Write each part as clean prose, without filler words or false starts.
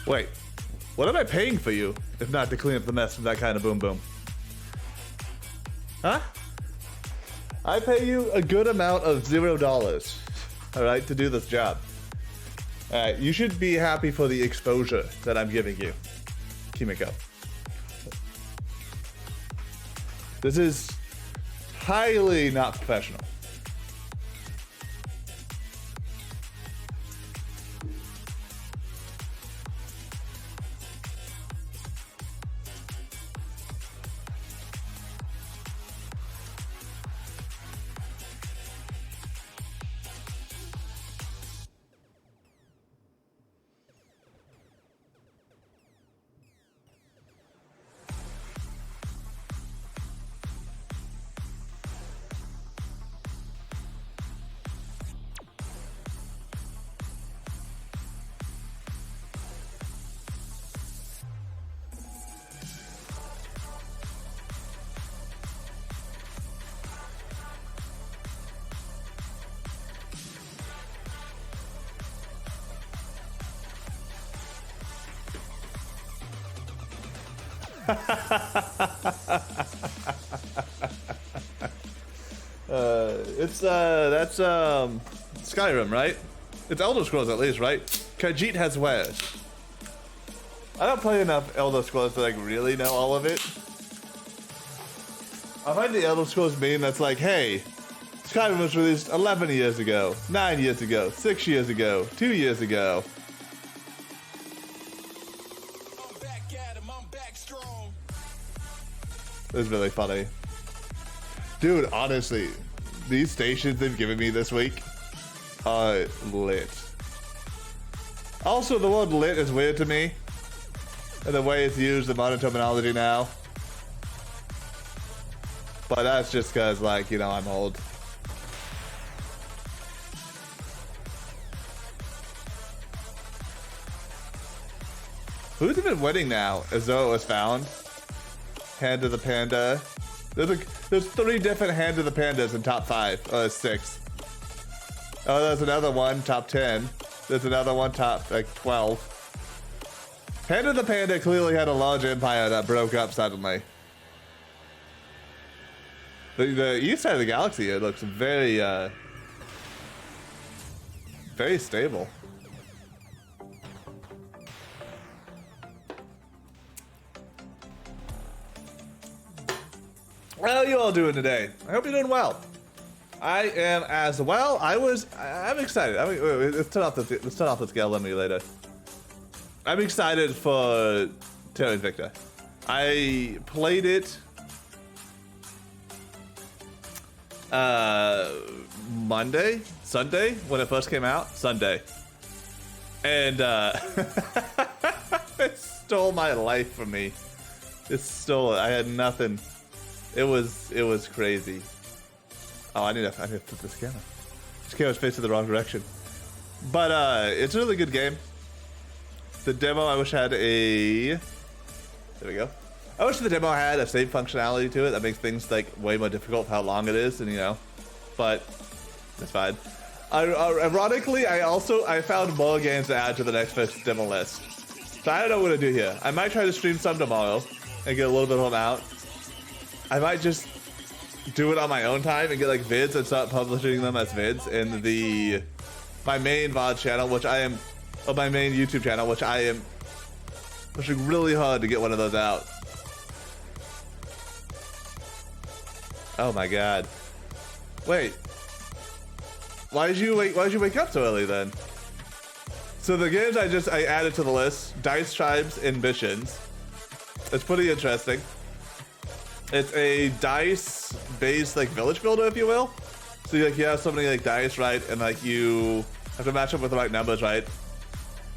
Wait, what am I paying for you, if not to clean up the mess with that kind of boom boom? Huh? I pay you a good amount of $0, alright, to do this job. You should be happy for the exposure that I'm giving you, Kimiko. This is highly not professional. That's Skyrim, right? It's Elder Scrolls at least, right? Khajiit has wares. I don't play enough Elder Scrolls to like really know all of it. I find the Elder Scrolls meme that's like, hey, Skyrim was released 11 years ago, 9 years ago, 6 years ago, 2 years ago. It's really funny. Dude, honestly, these stations they've given me this week are lit. Also, the word lit is weird to me. And the way it's used in modern terminology now. But that's just because, like, you know, I'm old. Who's even winning now? As though it was found. Hand of the Panda. There's 3 different Hand of the Pandas in top 5. 6. Oh, there's another one, top 10. There's another one, top, like, 12. Hand of the Panda clearly had a large empire that broke up suddenly. The east side of the galaxy here looks very, very stable. How are you all doing today? I hope you're doing well. I am as well. I'm excited. Wait, let's turn off the Galimulator. I'm excited for Terra Invicta. I played it Sunday when it first came out. Sunday. And it stole my life from me. It stole it. I had nothing. It was crazy. Oh, I need to flip this camera. This camera's facing the wrong direction. But it's a really good game. The demo, I wish had a... There we go. I wish the demo had a save functionality to it that makes things like way more difficult for how long it is, and you know. But it's fine. Ironically, I found more games to add to the next demo list. So I don't know what to do here. I might try to stream some tomorrow and get a little bit of them out. I might just do it on my own time and get like vids and start publishing them as vids in my main VOD channel, my main YouTube channel, which I am pushing really hard to get one of those out. Oh my god. Wait. Why did you wake up so early then? So the games I added to the list, Dice Tribes Ambitions. It's pretty interesting. It's a dice-based like village builder, if you will. So you have so many like dice, right? And like you have to match up with the right numbers, right?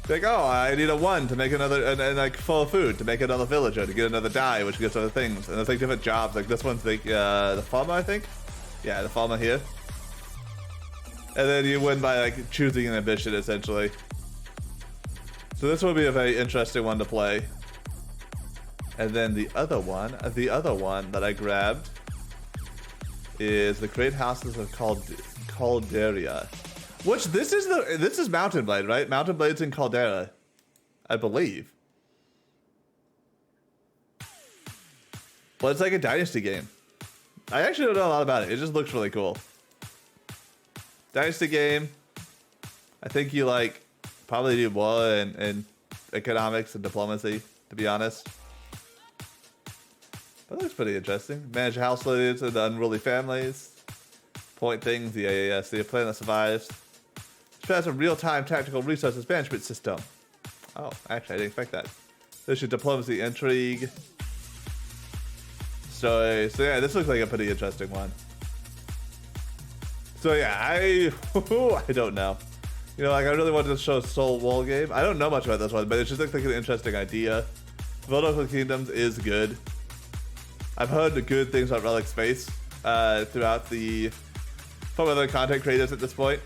Like, oh, I need a 1 to make another, and like full of food to make another villager to get another die, which gets other things. And there's like different jobs. Like this one's like the farmer, I think. Yeah, the farmer here. And then you win by like choosing an ambition, essentially. So this will be a very interesting one to play. And then the other one that I grabbed is the Great Houses of Calderia. Which this is Mountain Blade, right? Mountain Blade's in Caldera, I believe. Well, it's like a dynasty game. I actually don't know a lot about it. It just looks really cool. Dynasty game. I think you like probably do more in economics and diplomacy, to be honest. That looks pretty interesting. Manage households and unruly families. Point things. Yeah. See a plan that survives. Has a real-time tactical resources management system. Oh, actually, I didn't expect that. There's your diplomacy, intrigue. So yeah, this looks like a pretty interesting one. So yeah, I don't know. You know, like I really wanted to show a Soul Wall game. I don't know much about this one, but it just looks like an interesting idea. Volatile Kingdoms is good. I've heard good things about Relic Space throughout from other content creators at this point.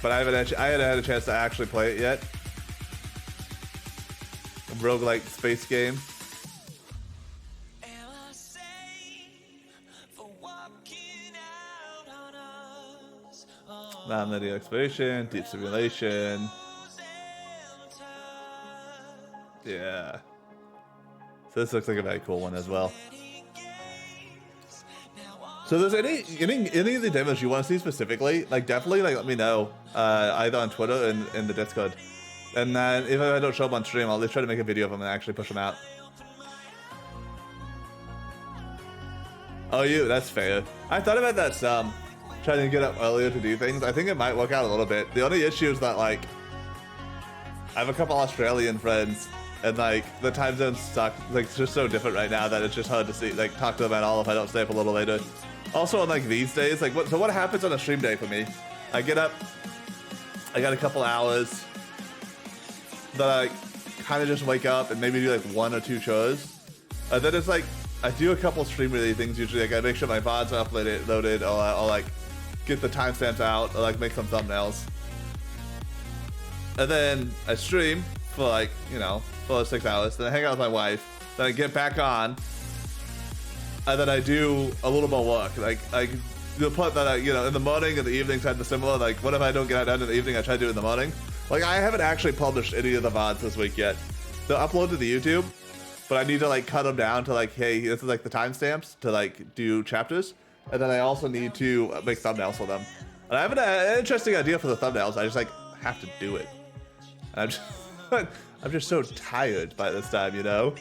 But I haven't had a chance to actually play it yet. A roguelike space game. Non-linear exploration, deep simulation. Yeah. So this looks like a very cool one as well. So there's any of the demos you want to see specifically, like definitely like let me know either on Twitter and in the Discord. And then if I don't show them on stream, I'll at least try to make a video of them and actually push them out. Oh, that's fair. I thought about that some. Trying to get up earlier to do things. I think it might work out a little bit. The only issue is that like I have a couple Australian friends and like the time zones suck. Like it's just so different right now that it's just hard to see like talk to them at all if I don't stay up a little later. Also on like these days, like what happens on a stream day for me? I get up, I got a couple hours that I kind of just wake up and maybe do like 1 or 2 shows. And then it's like I do a couple stream related things usually. Like I make sure my VODs are loaded, or I'll like get the timestamps out, or like make some thumbnails. And then I stream for like, you know, 4 or 6 hours. Then I hang out with my wife. Then I get back on. And then I do a little more work. Like the part that I, you know, in the morning and the evenings kind of similar. Like what if I don't get it done in the evening? I try to do it in the morning. Like I haven't actually published any of the VODs this week yet. They'll upload to the YouTube, but I need to like cut them down to like, hey, this is like the timestamps to like do chapters. And then I also need to make thumbnails for them. And I have an interesting idea for the thumbnails. I just like have to do it. And I'm just so tired by this time, you know?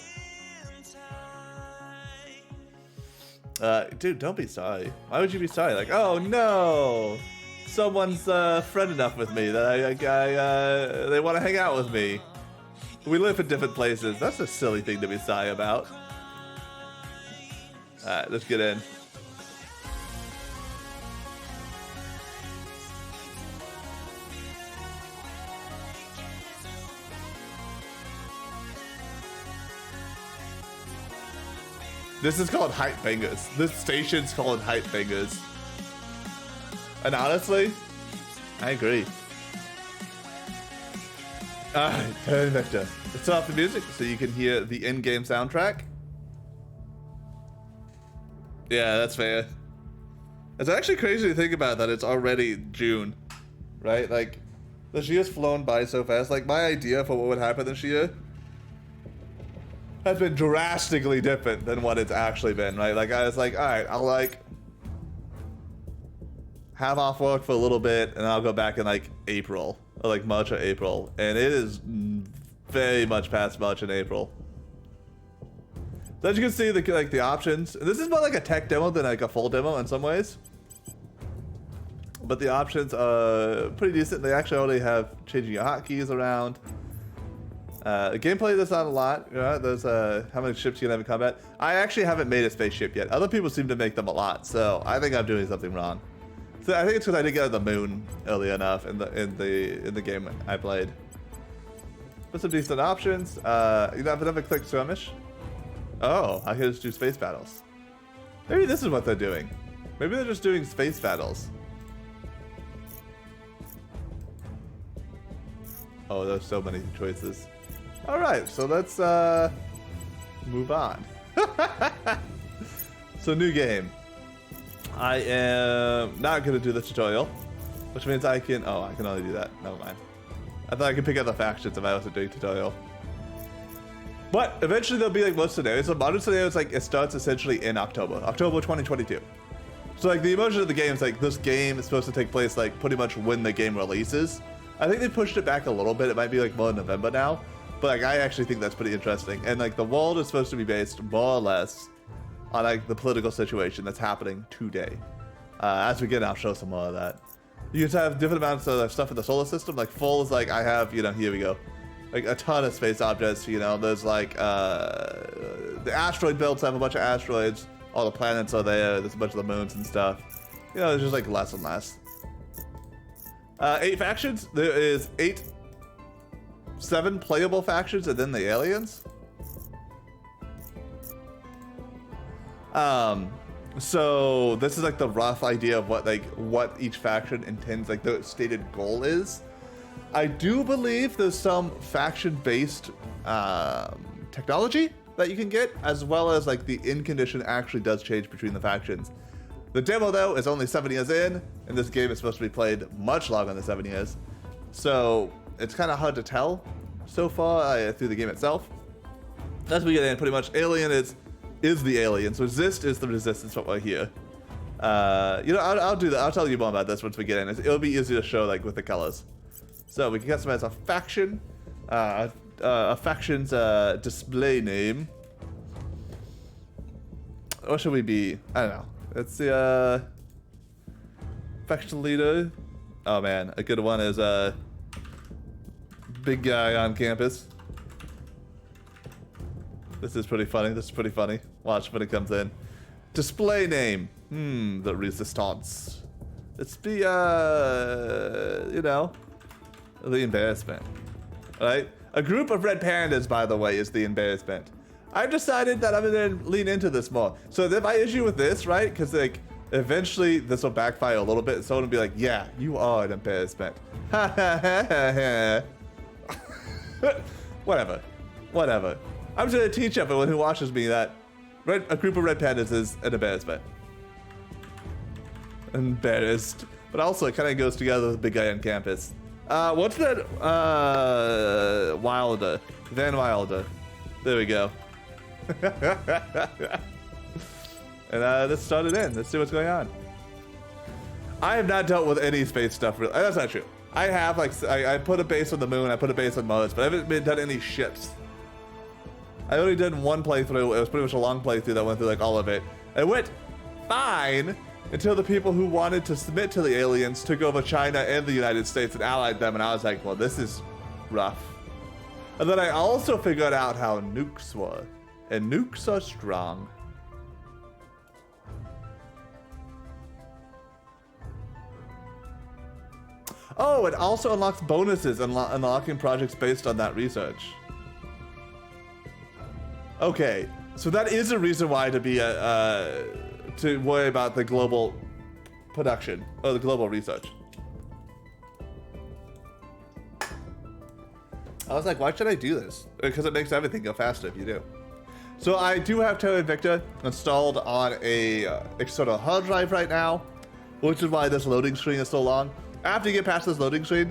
Dude, don't be sorry. Why would you be sorry? Like, oh no, someone's friend enough with me that they want to hang out with me. We live in different places. That's a silly thing to be sorry about. Alright, let's get in. This is called Hype Bangers. This station's called Hype Bangers. And honestly, I agree. Alright, Terra Invicta. Let's turn off the music so you can hear the in-game soundtrack. Yeah, that's fair. It's actually crazy to think about that it's already June, right? Like, this year's flown by so fast. Like, my idea for what would happen this year has been drastically different than what it's actually been, right? Like, I was like, all right, I'll like have off work for a little bit and I'll go back in like April, or like March or April. And it is very much past March and April. So as you can see, the options, this is more like a tech demo than like a full demo in some ways. But the options are pretty decent. They actually already have changing your hotkeys around. Gameplay, there's not a lot. There's how many ships you can have in combat. I actually haven't made a spaceship yet. Other people seem to make them a lot, so I think I'm doing something wrong. So I think it's because I didn't get on the moon early enough in the game I played. But some decent options. You don't have enough click skirmish. Oh, I can just do space battles. Maybe this is what they're doing. Maybe they're just doing space battles. Oh, there's so many choices. All right, so let's move on. So new game. I am not gonna do the tutorial, which means I can, oh, I can only do that. Never mind. I thought I could pick up the factions if I wasn't doing tutorial. But eventually there'll be like most scenarios. So modern scenarios, like it starts essentially in October 2022. So like the emotion of the game is like this game is supposed to take place like pretty much when the game releases. I think they pushed it back a little bit. It might be like more in November now, but like I actually think that's pretty interesting. And like the world is supposed to be based more or less on like the political situation that's happening today. As we get, I'll show some more of that. You just have different amounts of stuff in the solar system. Like full is like I have, you know, here we go, like a ton of space objects. You know, there's like the asteroid belts have a bunch of asteroids. All the planets are there. There's a bunch of the moons and stuff. You know, there's just like less and less. 8 factions. There is 7 playable factions, and then the aliens. So this is like the rough idea of what each faction intends, like the stated goal is. I do believe there's some faction-based technology that you can get, as well as like the in condition actually does change between the factions. The demo though is only 7 years in, and this game is supposed to be played much longer than 7 years. So it's kind of hard to tell so far through the game itself. As we get in, pretty much alien is the aliens. Resist is the resistance. What we're here. You know, I'll do that. I'll tell you more about this once we get in. It'll be easy to show like with the colors. So we can customize a faction. A faction's display name. What should we be? I don't know. Let's see. Faction leader. Oh man, a good one is big guy on campus. This is pretty funny. This is pretty funny. Watch when it comes in. Display name. The resistance. Let's be, you know, the embarrassment. Right? A group of red pandas, by the way, is the embarrassment. I've decided that I'm gonna lean into this more. So then my issue with this, right? Because like, eventually this will backfire a little bit. Someone will be like, yeah, you are an embarrassment. Ha ha ha ha ha. Whatever. I'm just gonna teach everyone who watches me that a group of red pandas is an embarrassment. Embarrassed. But also it kind of goes together with the big guy on campus. What's that? Wilder. Van Wilder. There we go. And let's start it in. Let's see what's going on. I have not dealt with any space stuff really. That's not true. I have like I put a base on the moon. I put a base on Mars, but I haven't done any ships. I only did one playthrough. It was pretty much a long playthrough that went through like all of it. It went fine until the people who wanted to submit to the aliens took over China and the United States and allied them, and I was like, well, this is rough. And then I also figured out how nukes were, and nukes are strong. Oh, it also unlocks bonuses unlocking projects based on that research. Okay, so that is a reason why to be to worry about the global production or the global research. I was like, why should I do this? Because it makes everything go faster if you do. So I do have Terra Invicta installed on a external hard drive right now, which is why this loading screen is so long. After you get past this loading screen,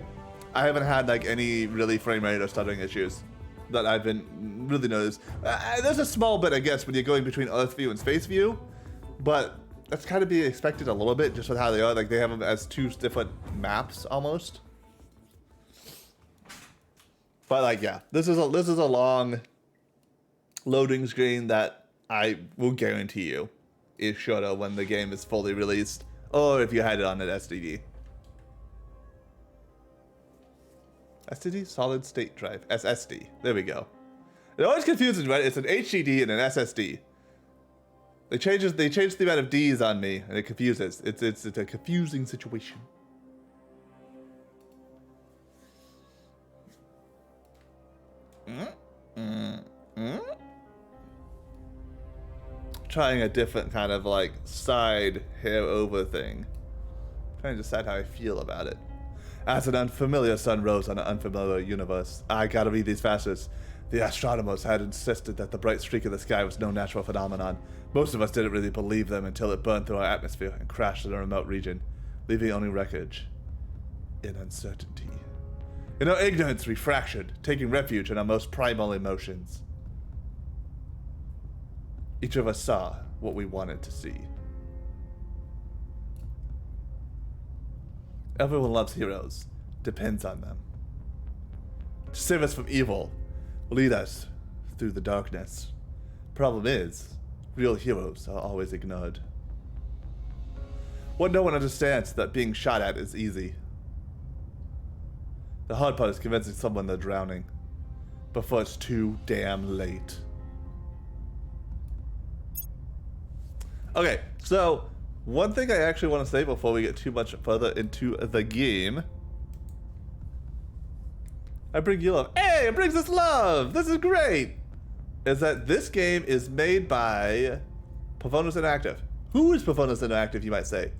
I haven't had like any really frame rate or stuttering issues that I've been really noticed. There's a small bit, I guess, when you're going between Earth view and space view, but that's kind of be expected a little bit just with how they are. Like they have them as 2 different maps almost. But like, yeah, this is a long loading screen that I will guarantee you is shorter when the game is fully released, or if you had it on an SSD. SSD? Solid state drive. SSD. There we go. It always confuses me, right? It's an HDD and an SSD. They changed the amount of D's on me, and it confuses. It's a confusing situation. Trying a different kind of like side hair over thing. Trying to decide how I feel about it. As an unfamiliar sun rose on an unfamiliar universe, I gotta read these facets. The astronomers had insisted that the bright streak in the sky was no natural phenomenon. Most of us didn't really believe them until it burned through our atmosphere and crashed in a remote region, leaving only wreckage in uncertainty. In our ignorance, we fractured, taking refuge in our most primal emotions. Each of us saw what we wanted to see. Everyone loves heroes. depends on them. To save us from evil, lead us through the darkness. Problem is, real heroes are always ignored. What no one understands is that being shot at is easy. The hard part is convincing someone they're drowning before it's too damn late. Okay, so one thing I actually want to say before we get too much further into the game. I bring you love. Hey, it brings us love! This is great! Is that this game is made by Performance Interactive. Who is Performance Interactive, you might say?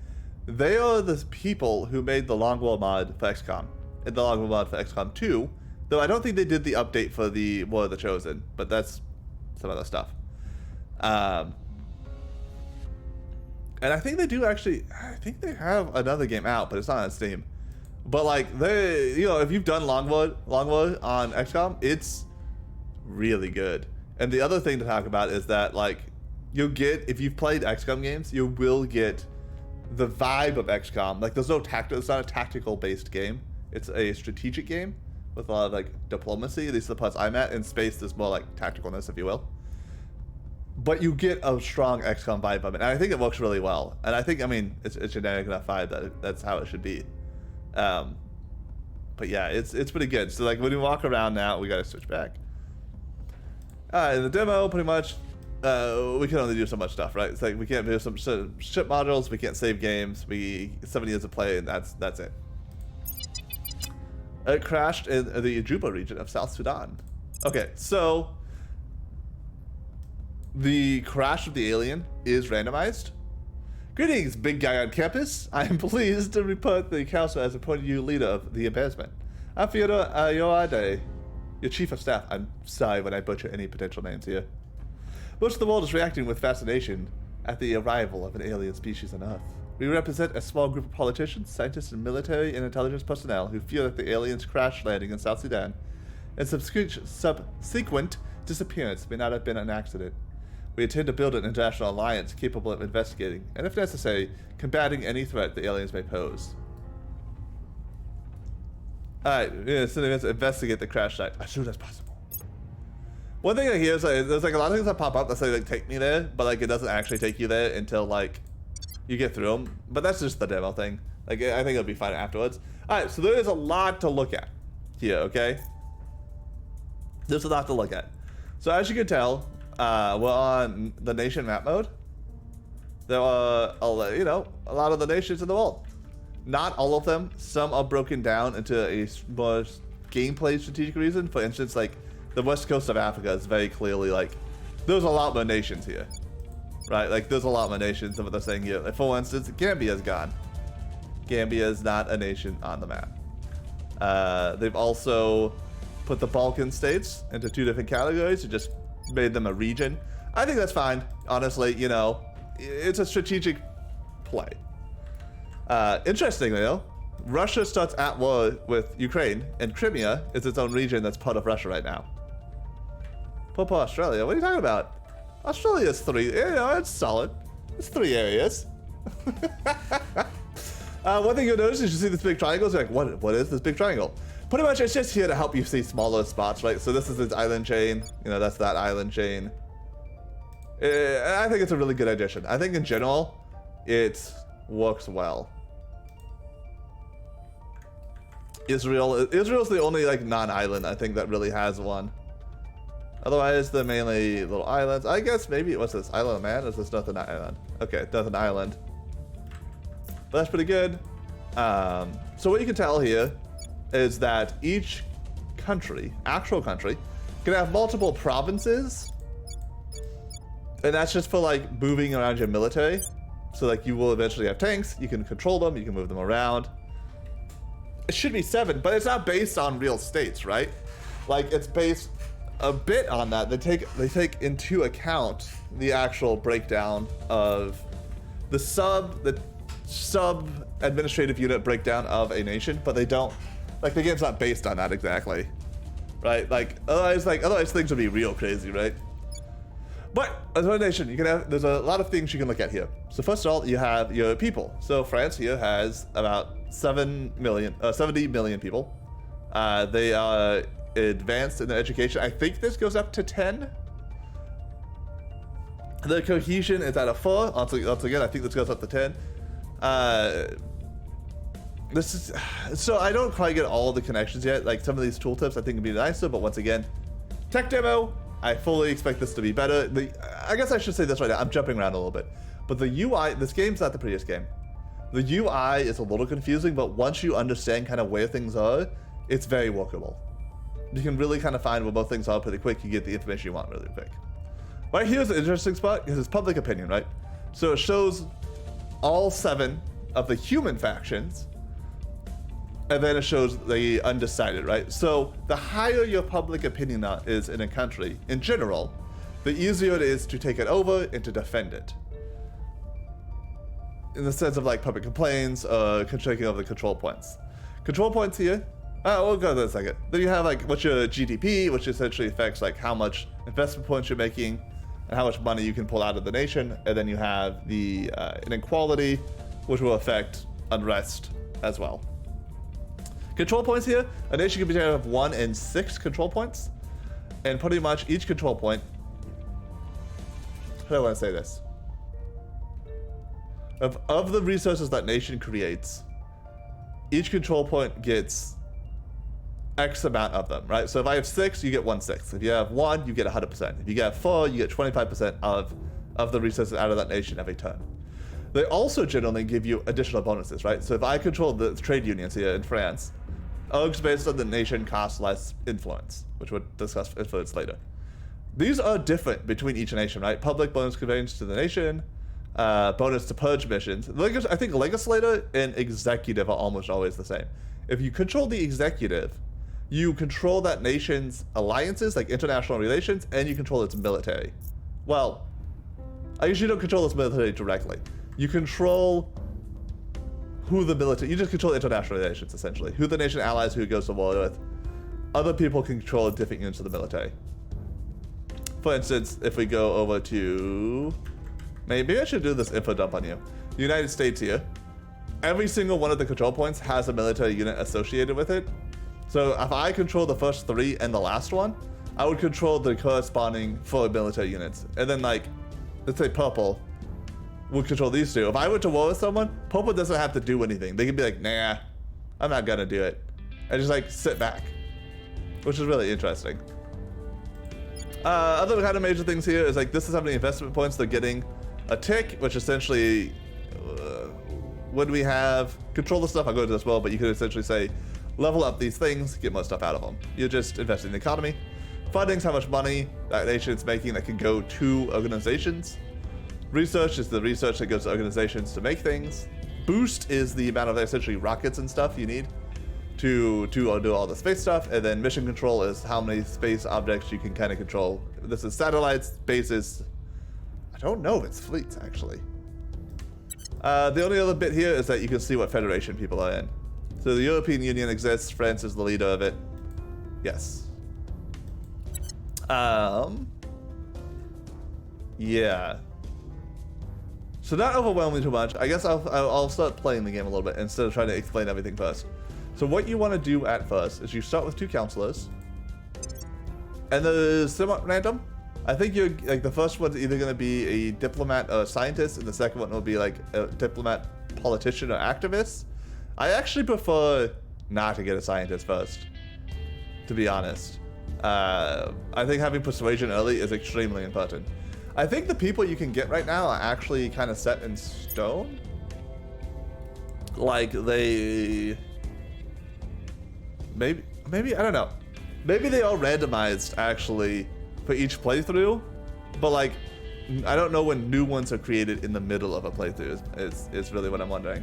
They are the people who made the Longwall mod for XCOM. And the Longwall mod for XCOM 2. Though I don't think they did the update for the War of the Chosen. But that's some other stuff. And I think they do actually, I think they have another game out, but it's not on Steam. But like, they, you know, if you've done Longwood on XCOM, it's really good. And the other thing to talk about is that like, you'll get, if you've played XCOM games, you will get the vibe of XCOM. Like there's no it's not a tactical based game. It's a strategic game with a lot of like diplomacy. At least the parts I'm at. In space, there's more like tacticalness, if you will. But you get a strong XCOM vibe of it, and I think it works really well. And I think, I mean, it's generic enough vibe that that's how it should be. But yeah, it's pretty good. So like when we walk around now, we gotta switch back. In the demo, pretty much, we can only do so much stuff, right? It's like we can't do some ship modules, we can't save games. 7 years of play, and that's it. It crashed in the Juba region of South Sudan. Okay, so the crash of the alien is randomized. Greetings, big guy on campus. I am pleased to report the council has appointed you leader of the embarrassment. I'm Fyodor Yoade, your chief of staff. I'm sorry when I butcher any potential names here. Most of the world is reacting with fascination at the arrival of an alien species on Earth. We represent a small group of politicians, scientists, and military and intelligence personnel who feel that the alien's crash landing in South Sudan and subsequent disappearance may not have been an accident. We intend to build an international alliance capable of investigating, and if necessary, combating any threat the aliens may pose. Alright, so let's investigate the crash site as soon as possible. One thing I hear is like, there's like a lot of things that pop up that say like take me there, but like it doesn't actually take you there until like you get through them. But that's just the demo thing. Like I think it'll be fine afterwards. Alright, so there is a lot to look at here, okay? There's a lot to look at. So as you can tell, we're on the nation map mode. There are, you know, a lot of the nations in the world. Not all of them. Some are broken down into a more gameplay strategic reason. For instance, like the west coast of Africa is very clearly like, there's a lot more nations here, right? Like there's a lot more nations than what they're saying here. Like, for instance, Gambia is gone. Gambia is not a nation on the map. They've also put the Balkan states into 2 different categories. It just made them a region. I think that's fine. Honestly, you know, it's a strategic play. Interestingly though, Russia starts at war with Ukraine, and Crimea is its own region that's part of Russia right now. Poor Australia, what are you talking about? Australia's 3, you know, it's solid. It's 3 areas. One thing you'll notice is you see this big triangle, you're like, what is this big triangle? Pretty much it's just here to help you see smaller spots, right? So this is its island chain, you know, that's that island chain. I think it's a really good addition. I think in general, it works well. Israel's the only like non-island I think that really has one. Otherwise, they're mainly little islands. I guess maybe, what's this, Isle of Man? Is this Northern Island? Okay, Northern Island. But that's pretty good. So what you can tell here is that each country, actual country, can have multiple provinces. And that's just for like moving around your military. So like you will eventually have tanks, you can control them, you can move them around. It should be 7, but it's not based on real states, right? Like it's based a bit on that. They take into account the actual breakdown of the sub administrative unit breakdown of a nation, but they don't, like the game's not based on that exactly, right? Like otherwise things would be real crazy, right? But as a nation, you can have, there's a lot of things you can look at here. So first of all, you have your people. So France here has about 70 million people. They are advanced in their education. I think this goes up to 10. The cohesion is at a 4. Once again, I think this goes up to 10. This is so I don't quite get all the connections yet. Like some of these tooltips I think would be nicer, but once again, tech demo. I fully expect this to be better. I guess I should say this right now. I'm jumping around a little bit, but the UI. This game's not the prettiest game. The UI is a little confusing, but once you understand kind of where things are, it's very workable. You can really kind of find where both things are pretty quick. You get the information you want really quick. Right here's the interesting spot because it's public opinion, right? So it shows all 7 of the human factions, and then it shows the undecided, right? So the higher your public opinion is in a country in general, the easier it is to take it over and to defend it. In the sense of like public complaints, taking over the control points. Control points here. We'll go there in a second. Then you have like what's your GDP, which essentially affects like how much investment points you're making and how much money you can pull out of the nation. And then you have the inequality, which will affect unrest as well. Control points here. A nation can be able to have 1 and 6 control points. And pretty much each control point, how do I want to say this? Of the resources that nation creates, each control point gets X amount of them, right? So if I have 6, you get 1/6. If you have 1, you get 100%. If you have 4, you get 25% of the resources out of that nation every turn. They also generally give you additional bonuses, right? So if I control the trade unions here in France, Oaks based on the nation cost less influence, which we'll discuss influence later. These are different between each nation, right? Public bonus conveyance to the nation, bonus to purge missions. I think legislator and executive are almost always the same. If you control the executive, you control that nation's alliances, like international relations, and you control its military. Well, I usually don't control its military directly. You control who the military, you just control international relations, essentially. Who the nation allies, who it goes to war with. Other people can control different units of the military. For instance, if we go over to, maybe I should do this info dump on you. The United States here. Every single one of the control points has a military unit associated with it. So if I control the first 3 and the last one, I would control the corresponding 4 military units. And then like, let's say purple would control these 2. If I went to war with someone, purple doesn't have to do anything. They can be like, nah, I'm not gonna do it. And just like sit back, which is really interesting. Other kind of major things here is like, this is how many investment points they're getting a tick, which essentially, when we have control the stuff, I'll go into this well, but you could essentially say, level up these things, get more stuff out of them. You're just investing in the economy. Funding's how much money that nation's making that can go to organizations. Research is the research that goes to organizations to make things. Boost is the amount of essentially rockets and stuff you need to do all the space stuff. And then mission control is how many space objects you can kind of control. This is satellites, bases. I don't know if it's fleets, actually. The only other bit here is that you can see what federation people are in. So the European Union exists. France is the leader of it. Yes. Yeah. So not overwhelming too much. I guess I'll start playing the game a little bit instead of trying to explain everything first. So what you want to do at first is you start with 2 counselors. And the somewhat random. I think you're like the first one's either going to be a diplomat or a scientist, and the second one will be like a diplomat, politician, or activist. I actually prefer not to get a scientist first, to be honest. I think having persuasion early is extremely important. I think the people you can get right now are actually kind of set in stone. Like maybe, I don't know. Maybe they are randomized actually for each playthrough, but like, I don't know when new ones are created in the middle of a playthrough is really what I'm wondering.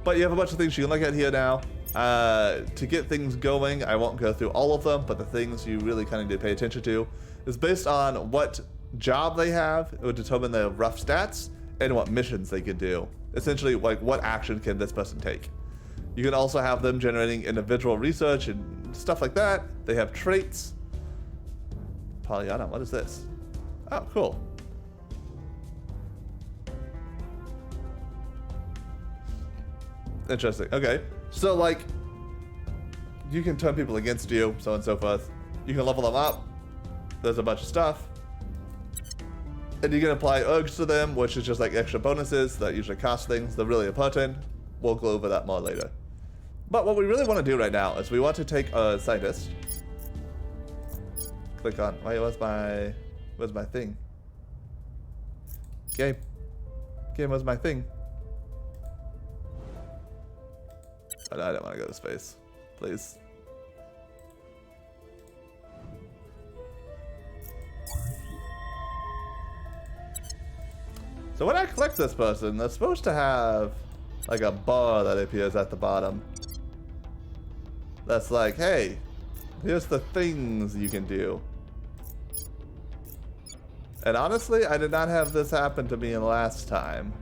But you have a bunch of things you can look at here now. To get things going, I won't go through all of them, but the things you really kind of need to pay attention to is based on what job they have. It would determine their rough stats and what missions they could do. Essentially, like what action can this person take. You can also have them generating individual research and stuff like that. They have traits. Polyana, what is this? Oh, cool. Interesting. Okay. So, like, you can turn people against you, so on and so forth. You can level them up. There's a bunch of stuff. And you can apply urge to them, which is just like extra bonuses that usually cost things. They're really important. We'll go over that more later. But what we really want to do right now is we want to take a scientist. Click on, wait, where's my thing? Game, where's my thing? Oh, no, I don't want to go to space. Please. So when I click this person, they're supposed to have like a bar that appears at the bottom. That's like, hey, here's the things you can do. And honestly, I did not have this happen to me last time.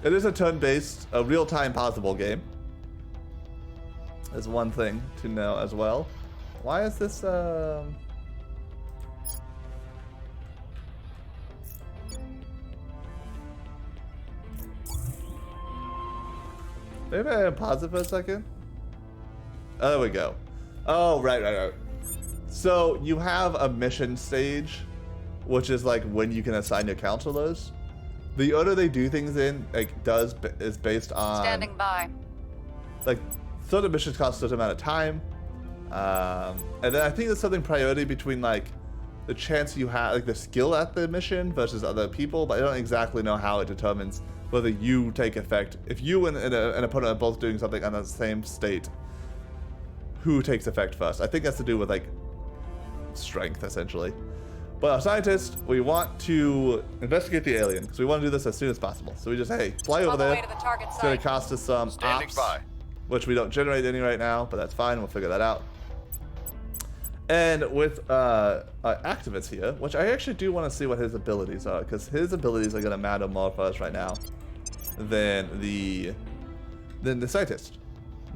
It is a turn-based, a real-time possible game. Is one thing to know as well. Why is this, maybe I pause it for a second? Oh, there we go. Oh, right. So you have a mission stage, which is like when you can assign your counselors. The order they do things in, like, is based on... Standing by. Like, certain missions cost a certain amount of time. And then I think there's something priority between, like, the chance you have, like, the skill at the mission versus other people, but I don't exactly know how it determines whether you take effect. If you and an opponent are both doing something on the same state, who takes effect first? I think it has to do with, like, strength, essentially. But our scientists, we want to investigate the alien, because we want to do this as soon as possible. So we just, hey, fly over there. It's going to cost us some ops, which we don't generate any right now, but that's fine. We'll figure that out. And with activists here, which I actually do want to see what his abilities are, because his abilities are going to matter more for us right now than the scientist.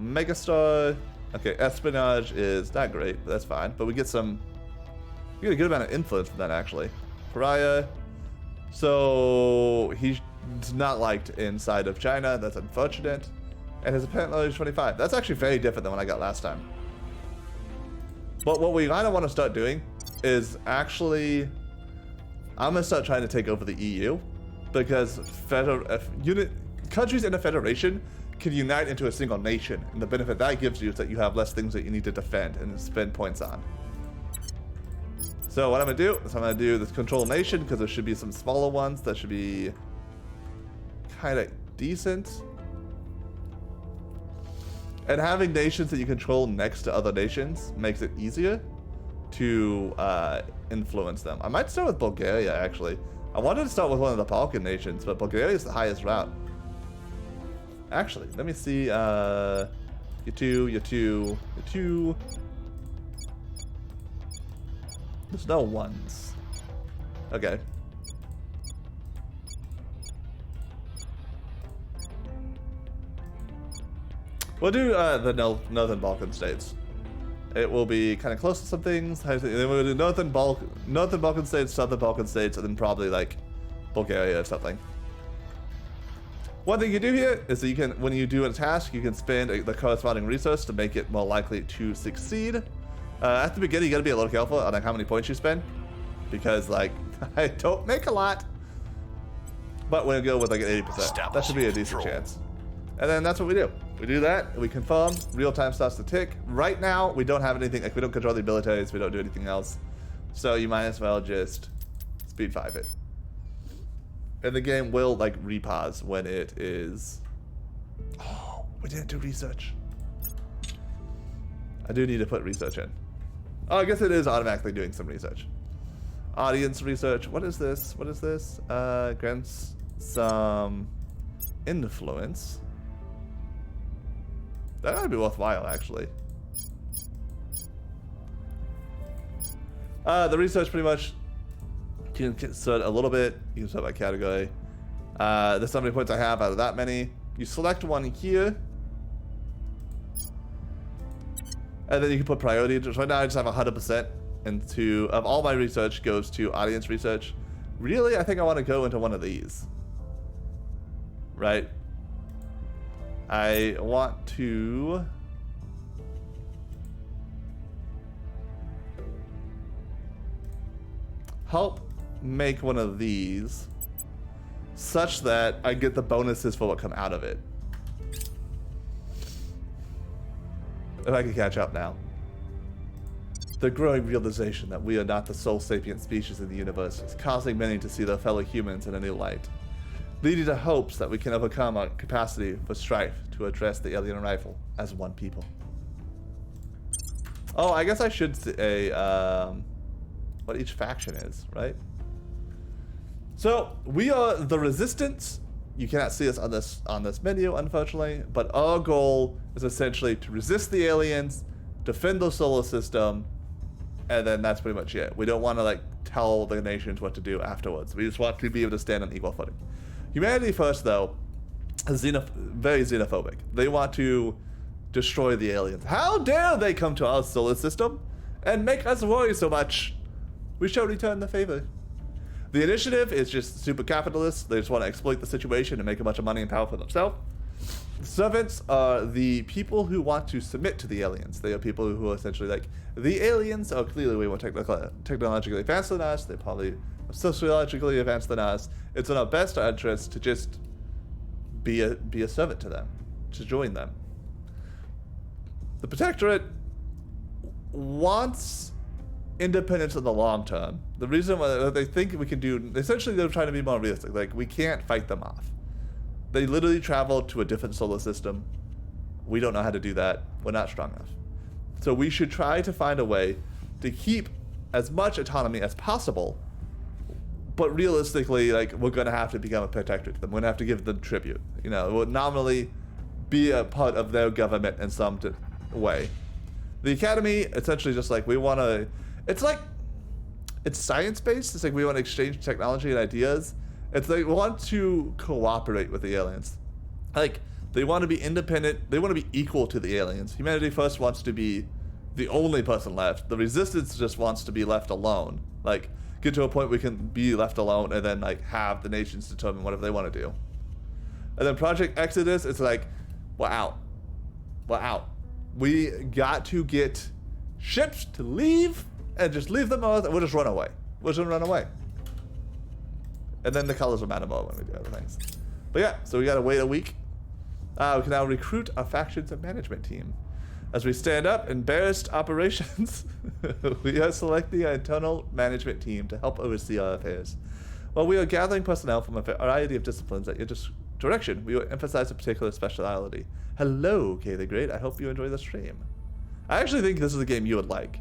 Megastar. Okay, espionage is not great, but that's fine. But we get some... You get a good amount of influence from that, actually. Pariah. So he's not liked inside of China. That's unfortunate. And his apparent level is 25. That's actually very different than what I got last time. But what we kind of want to start doing is actually... I'm going to start trying to take over the EU. Because countries in a federation can unite into a single nation. And the benefit that gives you is that you have less things that you need to defend and spend points on. So what I'm going to do is I'm going to do this control nation, because there should be some smaller ones that should be kind of decent. And having nations that you control next to other nations makes it easier to influence them. I might start with Bulgaria, actually. I wanted to start with one of the Balkan nations, but Bulgaria is the highest route. Actually, let me see. You two. There's no ones. Okay. We'll do the Northern Balkan states. It will be kind of close to some things. Then we'll do Northern Balkan states, Southern Balkan states, and then probably like Bulgaria or something. One thing you do here is that you can, when you do a task, you can spend the corresponding resource to make it more likely to succeed. At the beginning, you gotta be a little careful on like how many points you spend, because like I don't make a lot. But we'll go with like an 80%. That should be a decent chance. And then that's what we do. We do that, we confirm, real time starts to tick. Right now, we don't have anything, like we don't control the militaries, we don't do anything else. So you might as well just speed 5 it. And the game will like repause when it is... Oh, we didn't do research. I do need to put research in. Oh, I guess it is automatically doing some research. Audience research, what is this? What is this? Grants some influence. That might be worthwhile, actually. The research pretty much, you can sort a little bit. You can sort by category. There's how many points I have out of that many. You select one here. And then you can put priority. Right now I just have 100% of all my research goes to audience research. really, I think I want to go into one of these. Right? I want to... help make one of these such that I get the bonuses for what come out of it. If I can catch up now. The growing realization that we are not the sole sapient species in the universe is causing many to see their fellow humans in a new light, leading to hopes that we can overcome our capacity for strife to address the alien arrival as one people. Oh, I guess I should say what each faction is, right? So we are the Resistance. You cannot see us on this menu, unfortunately, but our goal is essentially to resist the aliens, defend the solar system, and then that's pretty much it. We don't want to like tell the nations what to do afterwards. We just want to be able to stand on equal footing. Humanity First, though, is very xenophobic. They want to destroy the aliens. How dare they come to our solar system and make us worry so much? We shall return the favor. The initiative is just super capitalist. They just want to exploit the situation and make a bunch of money and power for themselves. The servants are the people who want to submit to the aliens. They are people who are essentially like, the aliens are clearly way more technologically advanced than us. They're probably sociologically advanced than us. It's in our best interest to just be a servant to them, to join them. The Protectorate wants independence in the long term. The reason why they think we can do, essentially they're trying to be more realistic. Like, we can't fight them off. They literally traveled to a different solar system. We don't know how to do that. We're not strong enough. So we should try to find a way to keep as much autonomy as possible. But realistically, like, we're going to have to become a protectorate to them. We're going to have to give them tribute. You know, we'll nominally be a part of their government in some way. The Academy, essentially just like, we want to, it's like, it's science-based. It's like we want to exchange technology and ideas. It's like we want to cooperate with the aliens. Like, they want to be independent. They want to be equal to the aliens. Humanity First wants to be the only person left. The Resistance just wants to be left alone. Like, get to a point we can be left alone and then, like, have the nations determine whatever they want to do. And then Project Exodus, it's like, we're out. We're out. We got to get ships to leave and just leave them on, and we'll just run away. We'll just run away. And then the colors will matter more when we do other things. But yeah, so we gotta wait a week. We can now recruit a factions and management team. As we stand up in embarrassed operations, we are selecting an internal management team to help oversee our affairs. While we are gathering personnel from a variety of disciplines at your direction, we will emphasize a particular speciality. Hello, Kay the Great. I hope you enjoy the stream. I actually think this is a game you would like.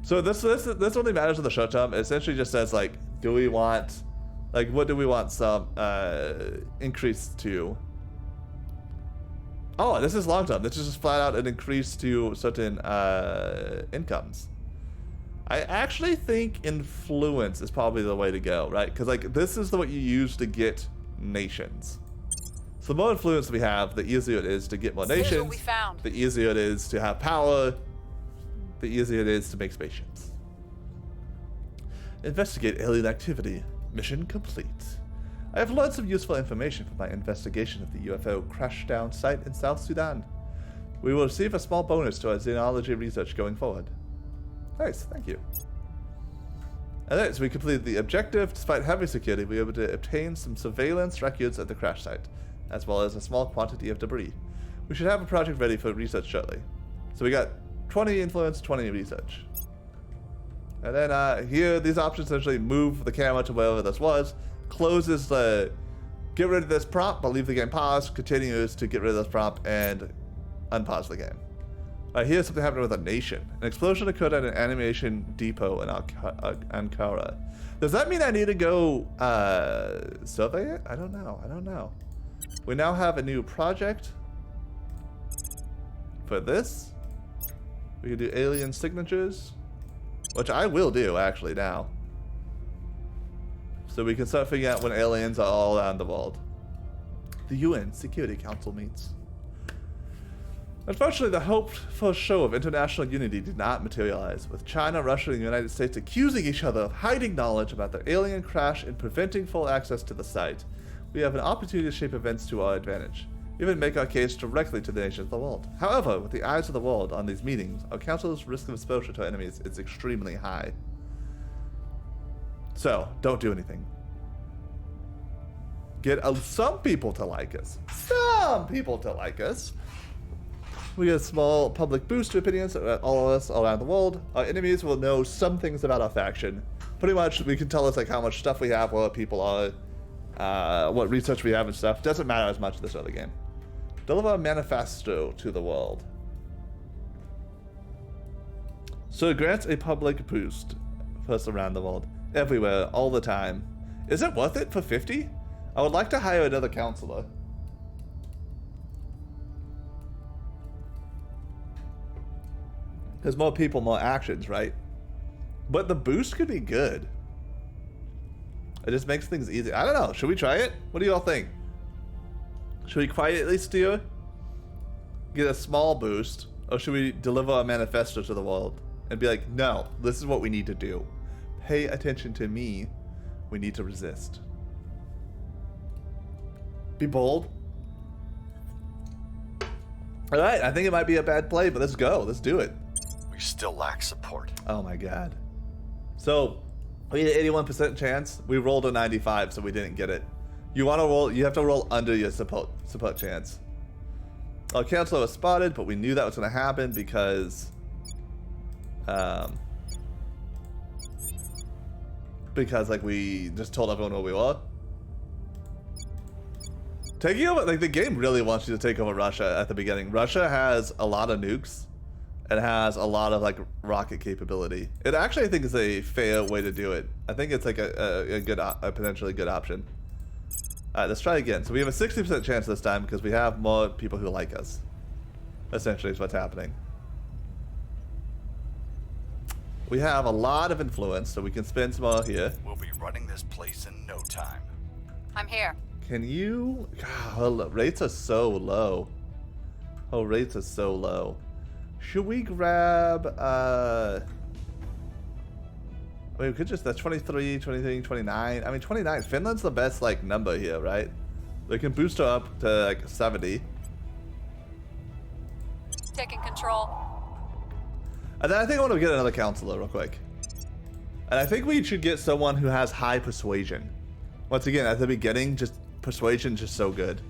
So this only matters in the short term. It essentially just says, like, do we want, like, what do we want some increase to? Oh, this is long term. This is just flat out an increase to certain incomes. I actually think influence is probably the way to go, right? Because, like, this is what you use to get nations. So the more influence we have, the easier it is to get more nations. What we found. The easier it is to have power. The easier it is to make spaceships. Investigate alien activity. Mission complete. I have learned some useful information from my investigation of the UFO crash down site in South Sudan. We will receive a small bonus to our xenology research going forward. Nice, thank you. And as we completed the objective, despite heavy security, we were able to obtain some surveillance records at the crash site, as well as a small quantity of debris. We should have a project ready for research shortly. So we got 20 influence, 20 research. And then here, these options essentially move the camera to wherever this was, closes the get rid of this prompt, but leave the game paused, continues to get rid of this prompt, and unpause the game. Here's something happening with a nation. An explosion occurred at an animation depot in Ankara. Does that mean I need to go survey it? I don't know. We now have a new project for this. We can do alien signatures, which I will do actually now. So we can start figuring out when aliens are all around the world. The UN Security Council meets. Unfortunately, the hoped for show of international unity did not materialize, with China, Russia, and the United States accusing each other of hiding knowledge about the alien crash and preventing full access to the site. We have an opportunity to shape events to our advantage, even make our case directly to the nations of the world. However, with the eyes of the world on these meetings, our council's risk of exposure to our enemies is extremely high. So, don't do anything. Get some people to like us. Some people to like us. We get a small public boost to opinions at all of us all around the world. Our enemies will know some things about our faction. Pretty much, we can tell us like how much stuff we have, where people are, what research we have and stuff. Doesn't matter as much in this other game. Deliver a manifesto to the world. So it grants a public boost for us around the world. Everywhere, all the time. Is it worth it for 50? I would like to hire another counselor. There's more people, more actions, right? But the boost could be good. It just makes things easy. I don't know. Should we try it? What do y'all think? Should we quietly steer? Get a small boost? Or should we deliver a manifesto to the world? And be like, no, this is what we need to do. Pay attention to me. We need to resist. Be bold. Alright, I think it might be a bad play, but let's go. Let's do it. We still lack support. Oh my god. So, we had an 81% chance. We rolled a 95, so we didn't get it. You want to roll, you have to roll under your support chance. Our counselor was spotted, but we knew that was going to happen because like we just told everyone where we were. Taking over, like the game really wants you to take over Russia at the beginning. Russia has a lot of nukes. It has a lot of like rocket capability. It actually, I think, is a fair way to do it. I think it's like a good, potentially good option. Alright, let's try again. So we have a 60% chance this time because we have more people who like us. Essentially is what's happening. We have a lot of influence, so we can spend some more here. We'll be running this place in no time. I'm here. Can you... God, her rates are so low. Her rates are so low. Should we grab... I mean, we could just... That's 23, 23, 29. I mean, 29. Finland's the best, like, number here, right? They can boost her up to, like, 70. Taking control. And then I think I want to get another counselor real quick. And I think we should get someone who has high persuasion. Once again, at the beginning, just persuasion just so good.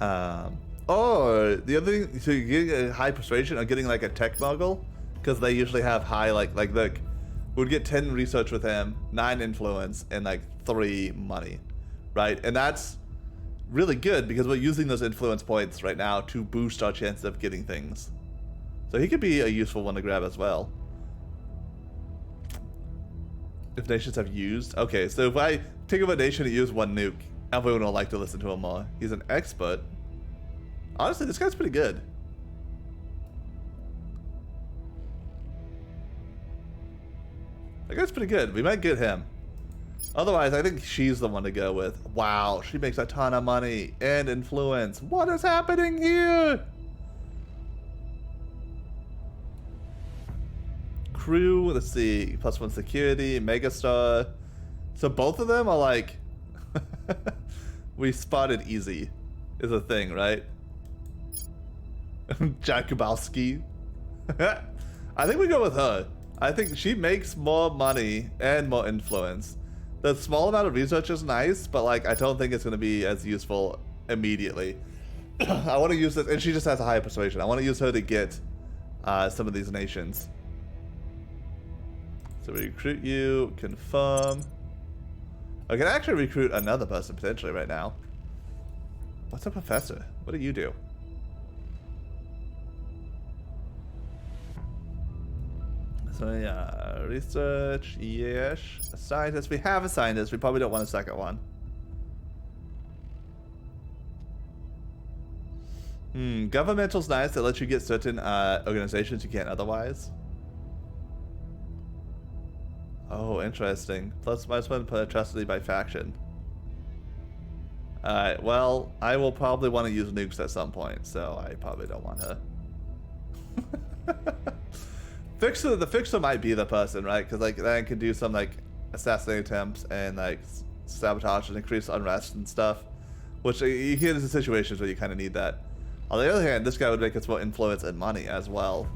Or the other thing, so you're getting a high persuasion or getting like a tech muggle, because they usually have high like look, we'd get 10 research with him, 9 influence, and like 3 money, right? And that's really good because we're using those influence points right now to boost our chances of getting things. So he could be a useful one to grab as well. If nations have used, okay, so if I take over a nation and use 1 nuke, everyone will like to listen to him more. He's an expert. Honestly, this guy's pretty good. That guy's pretty good. We might get him. Otherwise, I think she's the one to go with. Wow, she makes a ton of money and influence. What is happening here? Crew, let's see, +1 security, Megastar. So both of them are like, we spotted easy is a thing, right? Jakubowski. I think we go with her. I think she makes more money and more influence. The small amount of research is nice, but like I don't think it's going to be as useful immediately. I want to use this, and she just has a higher persuasion. I want to use her to get some of these nations. So we recruit you, confirm. I can actually recruit another person potentially right now. What's a professor? What do you do? So yeah, research, yes. A scientist, we have a scientist. We probably don't want a second one. Governmental's nice. It lets you get certain organizations you can't otherwise. Oh, interesting. Plus -1 per atrocity by faction. Alright, well, I will probably want to use nukes at some point, so I probably don't want her. The Fixer might be the person, right? Because like then can do some like assassinate attempts and like sabotage and increase unrest and stuff. Which you get into situations where you kind of need that. On the other hand, this guy would make us more influence and money as well.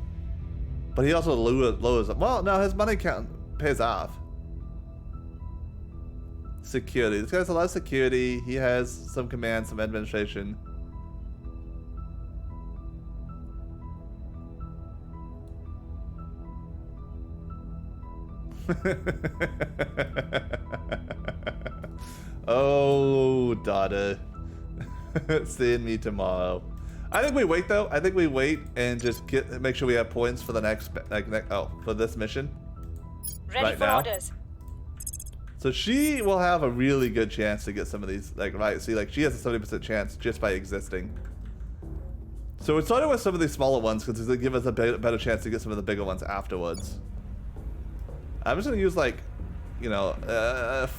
But he also lowers. Well, no, his money count pays off. Security. This guy has a lot of security. He has some command, some administration. Oh, daughter. Seeing me tomorrow. I think we wait though. I think we wait and just make sure we have points for the next for this mission. Ready right for now. orders. So she will have a really good chance to get some of these, like, right? See, like, she has a 70% chance just by existing. So we started with some of these smaller ones because they give us a better chance to get some of the bigger ones afterwards. I'm just gonna use like, you know,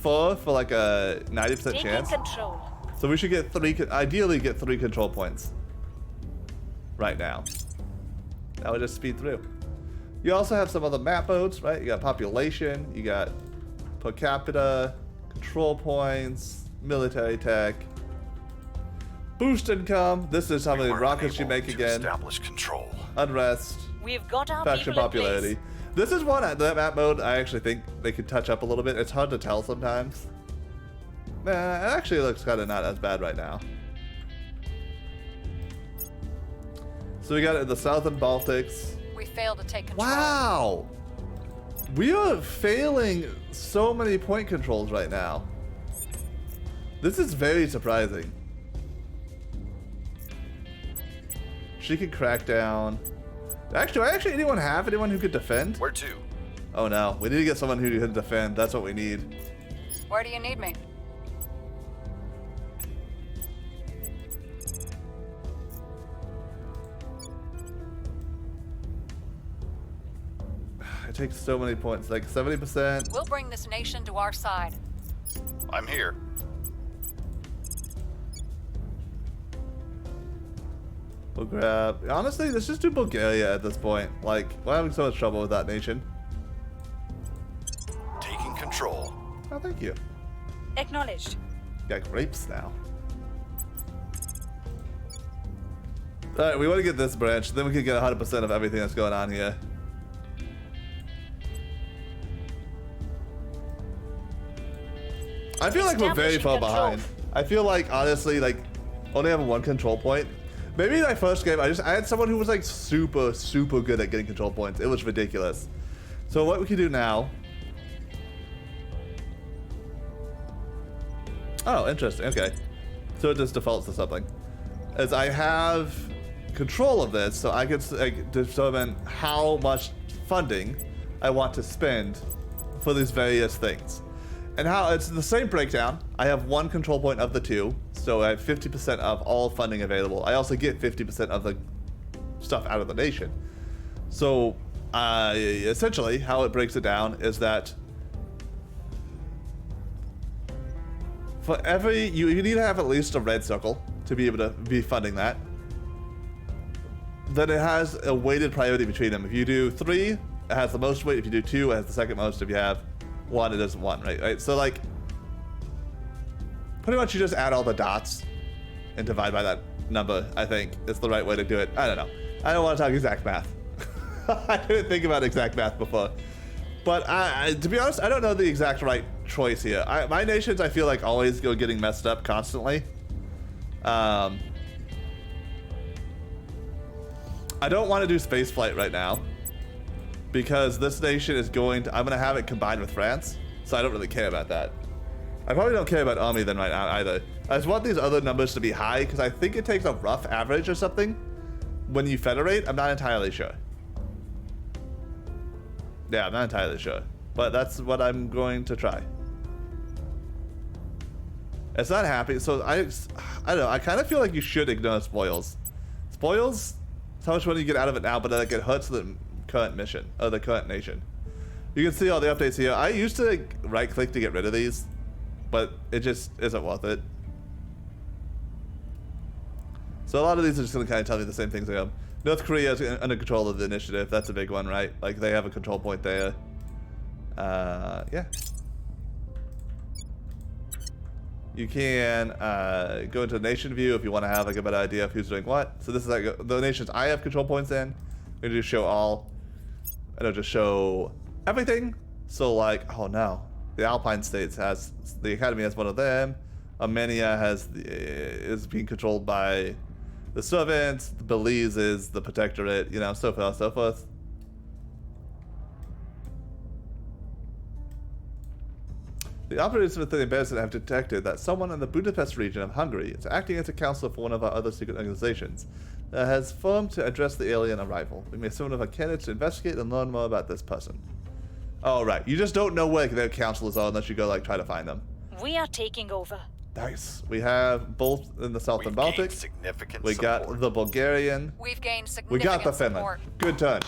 4 for like a 90% chance. Control. So we should get ideally get 3 control points right now. That would just speed through. You also have some other map modes, right? You got population, you got per capita, control points, military tech, boost income. This is how many rockets you make again. Establish control. Unrest. We've got our Faction people in popularity. place. This is one that map mode I actually think they could touch up a little bit. It's hard to tell sometimes. Nah, it actually looks kind of not as bad right now. So we got it in the Southern Baltics. We failed to take control. Wow! We are failing so many point controls right now. This is very surprising. She could crack down. Actually, anyone have anyone who could defend? Where to? Oh no, we need to get someone who can defend. That's what we need. Where do you need me? It takes so many points, like 70%. We'll bring this nation to our side. I'm here. We'll grab. Honestly, let's just do Bulgaria at this point. Like, we're having so much trouble with that nation. Taking control. Oh, thank you. Acknowledged. Got grapes now. Alright, we want to get this branch, then we can get 100% of everything that's going on here. I feel like we're very far behind. I feel like, honestly, like, only having 1 control point. Maybe in my first game, I had someone who was like super good at getting control points. It was ridiculous. So what we can do now. Oh, interesting. Okay. So it just defaults to something. As I have control of this, so I can like, determine how much funding I want to spend for these various things. And how it's the same breakdown. I have 1 control point of the 2, so I have 50% of all funding available. I also get 50% of the stuff out of the nation. So essentially, how it breaks it down is that for every you need to have at least a red circle to be able to be funding that. Then it has a weighted priority between them. If you do 3, it has the most weight. If you do 2, it has the second most. If you have 1, it does 1, right? So like, pretty much you just add all the dots and divide by that number. I think is the right way to do it. I don't know. I don't want to talk exact math. I didn't think about exact math before, but to be honest, I don't know the exact right choice here. My nations, I feel like always go getting messed up constantly. I don't want to do space flight right now, because this nation is I'm going to have it combined with France, so I don't really care about that. I probably don't care about army then right now either. I just want these other numbers to be high, because I think it takes a rough average or something when you federate. I'm not entirely sure. Yeah, I'm not entirely sure, but that's what I'm going to try. It's not happy, so I don't know, I kind of feel like you should ignore spoils. Spoils, it's how much money you get out of it now, but like it hurts the current mission, or the current nation. You can see all the updates here. I used to like, right click to get rid of these, but it just isn't worth it. So a lot of these are just going to kind of tell me the same things I am. North Korea is under control of the initiative. That's a big one, right? Like, they have a control point there. Yeah. You can go into nation view if you want to have like a better idea of who's doing what. So this is like the nations I have control points in. We just show all. And it'll just show everything. So like, oh no, the Alpine states has the Academy has one of them. Armenia is being controlled by the servants. Belize is the protectorate. You know, so forth, so forth. The operators within the embassy have detected that someone in the Budapest region of Hungary is acting as a counselor for one of our other secret organizations that has formed to address the alien arrival. We may send one of our candidates to investigate and learn more about this person. Oh, right. You just don't know where their counselors are unless you go, like, try to find them. We are taking over. Nice. We have both in the South and Baltic. Significant We support. got the Bulgarian. We've gained We significant got the Finland. support. Good turn.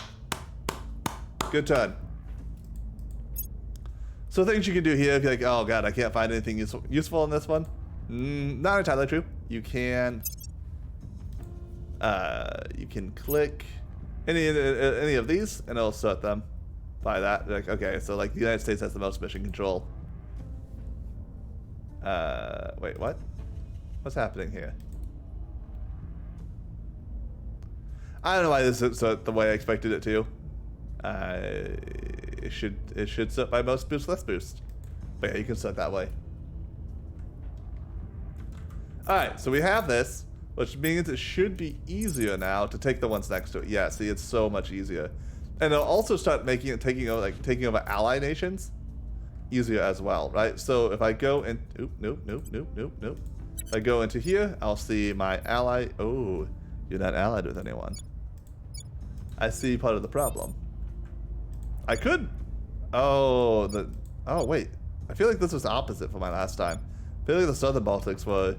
Good turn. So things you can do here, if you're like, oh god, I can't find anything useful in this one. Not entirely true. You can click any of these, and it'll sort them by that. Like, okay, so like the United States has the most mission control. Wait, what? What's happening here? I don't know why this is the way I expected it to. It should set by most boost, less boost. But yeah, you can set that way. Alright, so we have this, which means it should be easier now to take the ones next to it. Yeah, see, it's so much easier. And it'll also start taking over ally nations easier as well, right? So if I go in, nope. If I go into here, I'll see my ally. Oh, you're not allied with anyone. I see part of the problem. I could. Oh, wait. I feel like this was opposite for my last time. I feel like the Southern Baltics were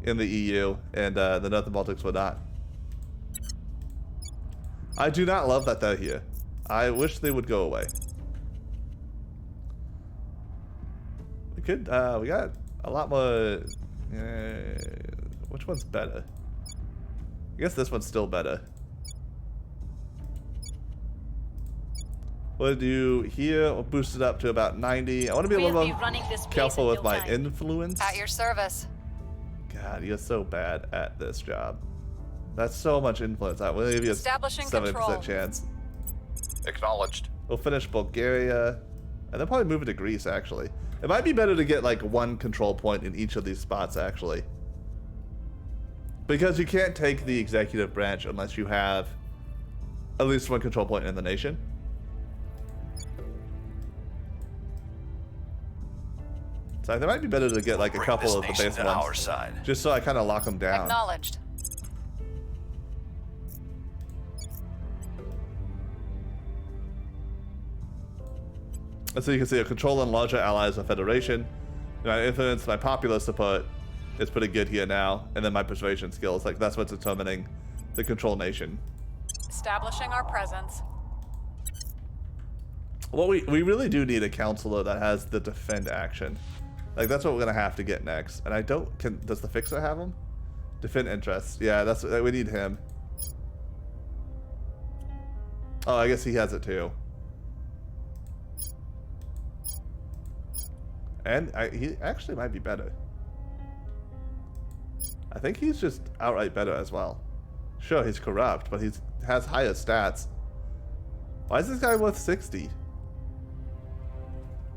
in the EU and the Northern Baltics were not. I do not love that they're here. I wish they would go away. We could. We got a lot more. Which one's better? I guess this one's still better. We'll do here, we'll boost it up to about 90. I want to be a little more careful with my influence. At your service. God, you're so bad at this job. That's so much influence. I will give you a Establishing 70% control. chance. Acknowledged. We'll finish Bulgaria, and then probably move it to Greece, actually. It might be better to get like one control point in each of these spots, actually. Because you can't take the executive branch unless you have at least one control point in the nation. So it might be better to get like a couple of the base on our ones, side. just so I kind of lock them down. Acknowledged. And so you can see a control and larger allies of Federation. My influence, my popular support is pretty good here now, and then my persuasion skills, like that's what's determining the control nation. Establishing our presence. Well, we really do need a counselor that has the defend action. Like that's what we're gonna have to get next. And I don't. Does the fixer have him? Defend interests. Yeah, that's we need him. Oh, I guess he has it too. And he actually might be better. I think he's just outright better as well. Sure, he's corrupt, but he has higher stats. Why is this guy worth 60?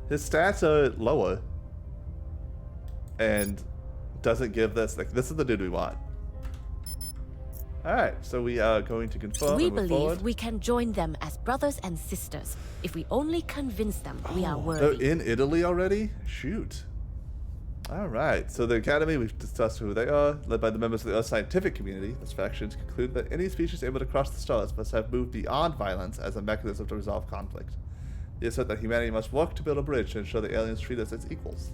His stats are lower. And doesn't give this, like, this is the dude we want. Alright, so we are going to confirm We and move believe forward. we can join them as brothers and sisters. If we only convince them we are They're worthy. in Italy already? Shoot. Alright, so the Academy, we've discussed who they are, led by the members of the Earth scientific community. This faction conclude that any species able to cross the stars must have moved beyond violence as a mechanism to resolve conflict. They assert that humanity must work to build a bridge to ensure the aliens treat us as equals.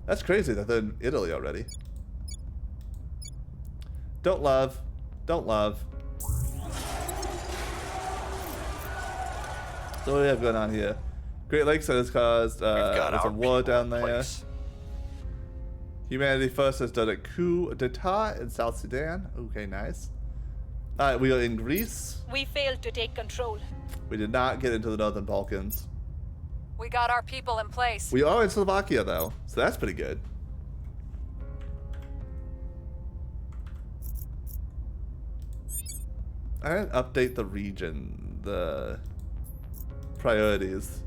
That's crazy that they're in Italy already. Don't love. Don't love. So what do we have going on here? Great Lakes has caused We've got there's a our war people down in there. place. Humanity First has done a coup d'etat in South Sudan. Okay, nice. We are in Greece. We failed to take control. We did not get into the Northern Balkans. We got our people in place. We are in Slovakia, though, so that's pretty good. Alright, update the region, the priorities.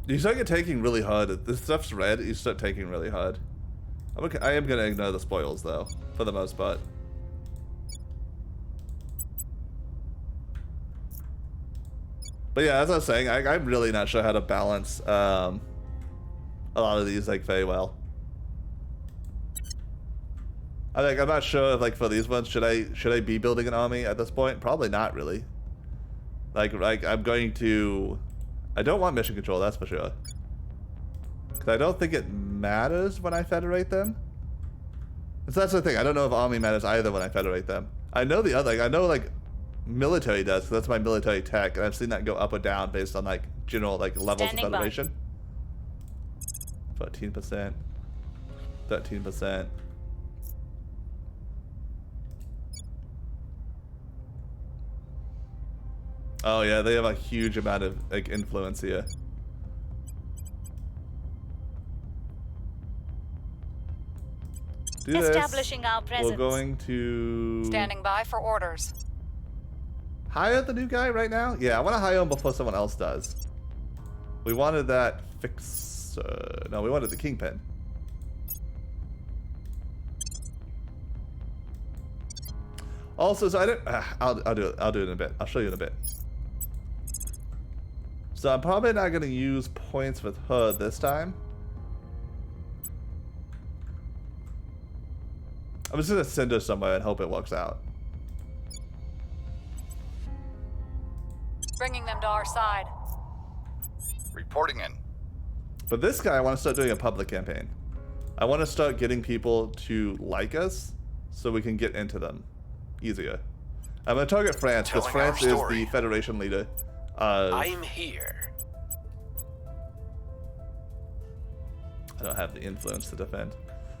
You start taking really hard. If this stuff's red, you start taking really hard. I am gonna ignore the spoils though, for the most part. But yeah, as I was saying, I'm really not sure how to balance a lot of these like very well. I'm not sure if like for these ones should I be building an army at this point? Probably not really. Like I'm going to. I don't want mission control, that's for sure. Because I don't think it matters when I federate them. So that's the thing. I don't know if army matters either when I federate them. I know the other. I know like military does. 'Cause that's my military tech, and I've seen that go up or down based on like general like levels of federation. 14%, 13%. Oh yeah, they have a huge amount of like influence here. Do Establishing our this. presence. We're going to Standing by for orders. hire the new guy right now. Yeah, I want to hire him before someone else does. We wanted that fix. No, we wanted the kingpin. Also, so I don't. I'll do it. I'll do it in a bit. I'll show you in a bit. So I'm probably not going to use points with her this time. I'm just going to send her somewhere and hope it works out. Bringing them to our side. Reporting in. But this guy, I want to start doing a public campaign. I want to start getting people to like us so we can get into them easier. I'm going to target France because Telling our France is story. the Federation leader. I'm here. I don't have the influence to defend.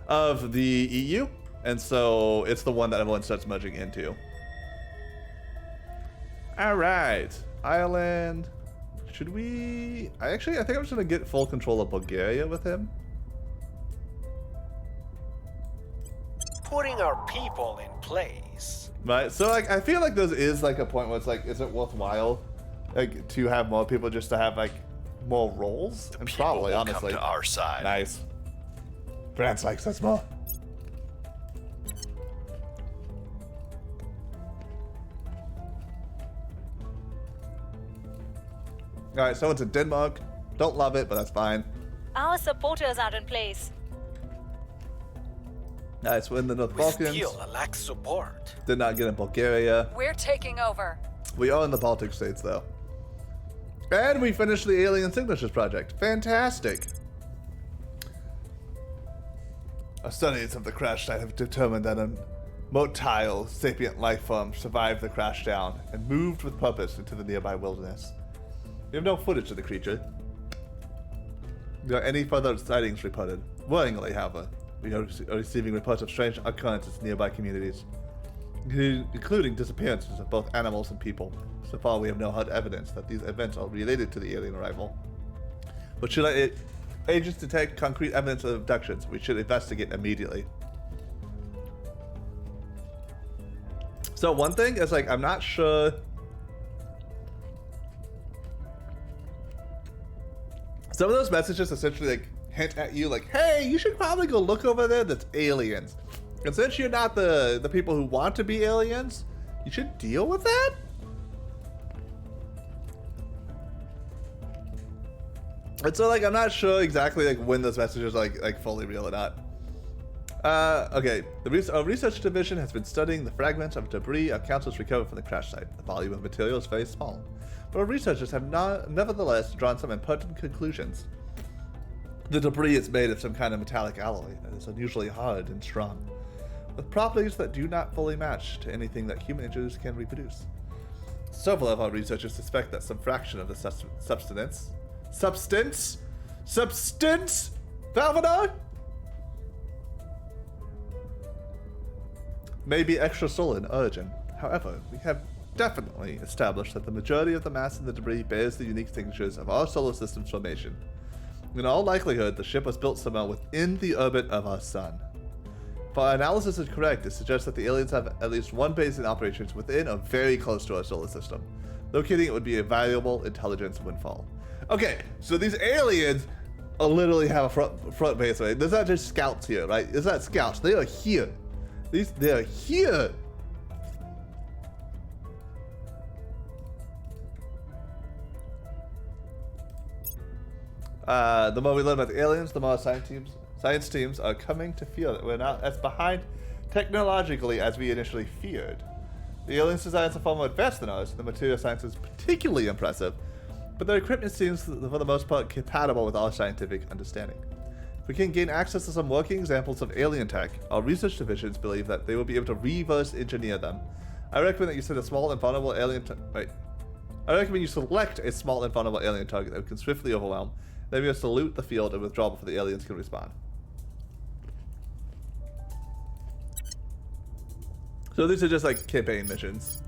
Of the EU. And so it's the one that everyone starts merging into. Alright. Ireland. Should we... I think I'm just going to get full control of Bulgaria with him. Putting our people in place. Right, so like I feel like there is like a point where it's like, is it worthwhile like to have more people just to have like more roles? And People probably, will honestly. come to our side. Nice. France likes us more. Alright, so it's in Denmark. Don't love it, but that's fine. Our supporters are in place. Nice, we're in the North We Balkans. still lack support. Did not get in Bulgaria. We're taking over. We are in the Baltic states, though. And we finished the Alien Signatures Project. Fantastic. Our studies of the crash site have determined that a motile sapient life form survived the crash down and moved with purpose into the nearby wilderness. We have no footage of the creature. There are any further sightings reported. Worryingly, however, we are receiving reports of strange occurrences in nearby communities, including disappearances of both animals and people. So far, we have no hard evidence that these events are related to the alien arrival. But should agents detect concrete evidence of abductions, we should investigate immediately. So one thing is like, I'm not sure. Some of those messages essentially like hint at you like, hey, you should probably go look over there, that's aliens. And since you're not the people who want to be aliens, you should deal with that? And so like, I'm not sure exactly like when those messages are like fully real or not. Okay, our research division has been studying the fragments of debris our councils recovered from the crash site. The volume of material is very small, but our researchers have nevertheless drawn some important conclusions. The debris is made of some kind of metallic alloy that is unusually hard and strong, with properties that do not fully match to anything that human engineers can reproduce. Several of our researchers suspect that some fraction of the substance, Valvinar, may be extrasolar in origin. However, we have definitely established that the majority of the mass in the debris bears the unique signatures of our solar system's formation. In all likelihood, the ship was built somewhere within the orbit of our sun. If our analysis is correct, it suggests that the aliens have at least one base in operations within or very close to our solar system. Locating it would be a valuable intelligence windfall. Okay, so these aliens literally have a front base, right? There's not just scouts here, right? There's not scouts. They are here. They are here. The more we learn about the aliens, the more science teams are coming to feel that we're not as behind technologically as we initially feared. The aliens' designs are far more advanced than ours. The material science is particularly impressive, but their equipment seems, for the most part, compatible with our scientific understanding. If we can gain access to some working examples of alien tech, our research divisions believe that they will be able to reverse engineer them. I recommend that you send a small and vulnerable alien. I recommend you select a small and vulnerable alien target that can swiftly overwhelm. Then we have to loot the field and withdraw before the aliens can respond. So these are just like campaign missions.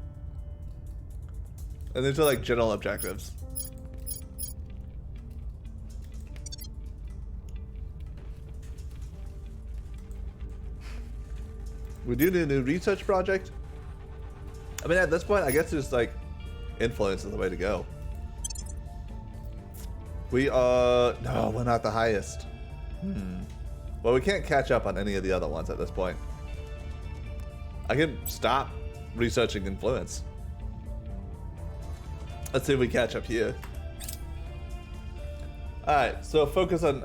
And these are like general objectives. We do need a new research project. I mean, at this point, I guess just like influence is the way to go. We are... No, we're not the highest. Well, we can't catch up on any of the other ones at this point. I can stop researching influence. Let's see if we catch up here. Alright, so focus on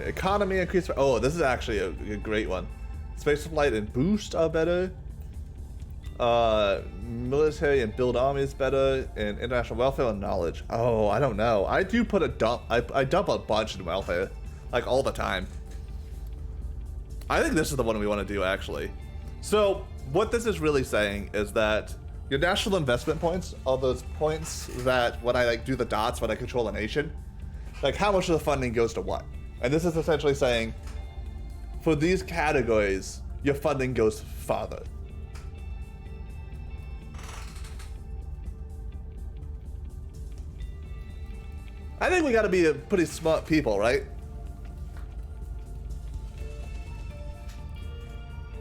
economy increase. Oh, this is actually a great one. Space flight and boost are better. Military and build armies better, and international welfare and knowledge. Oh, I don't know. I do put a dump. I dump a bunch in welfare, like all the time. I think this is the one we want to do actually. So what this is really saying is that your national investment points are those points that when I like do the dots when I control a nation, like how much of the funding goes to what. And this is essentially saying for these categories, your funding goes farther. I think we gotta be a pretty smart people, right?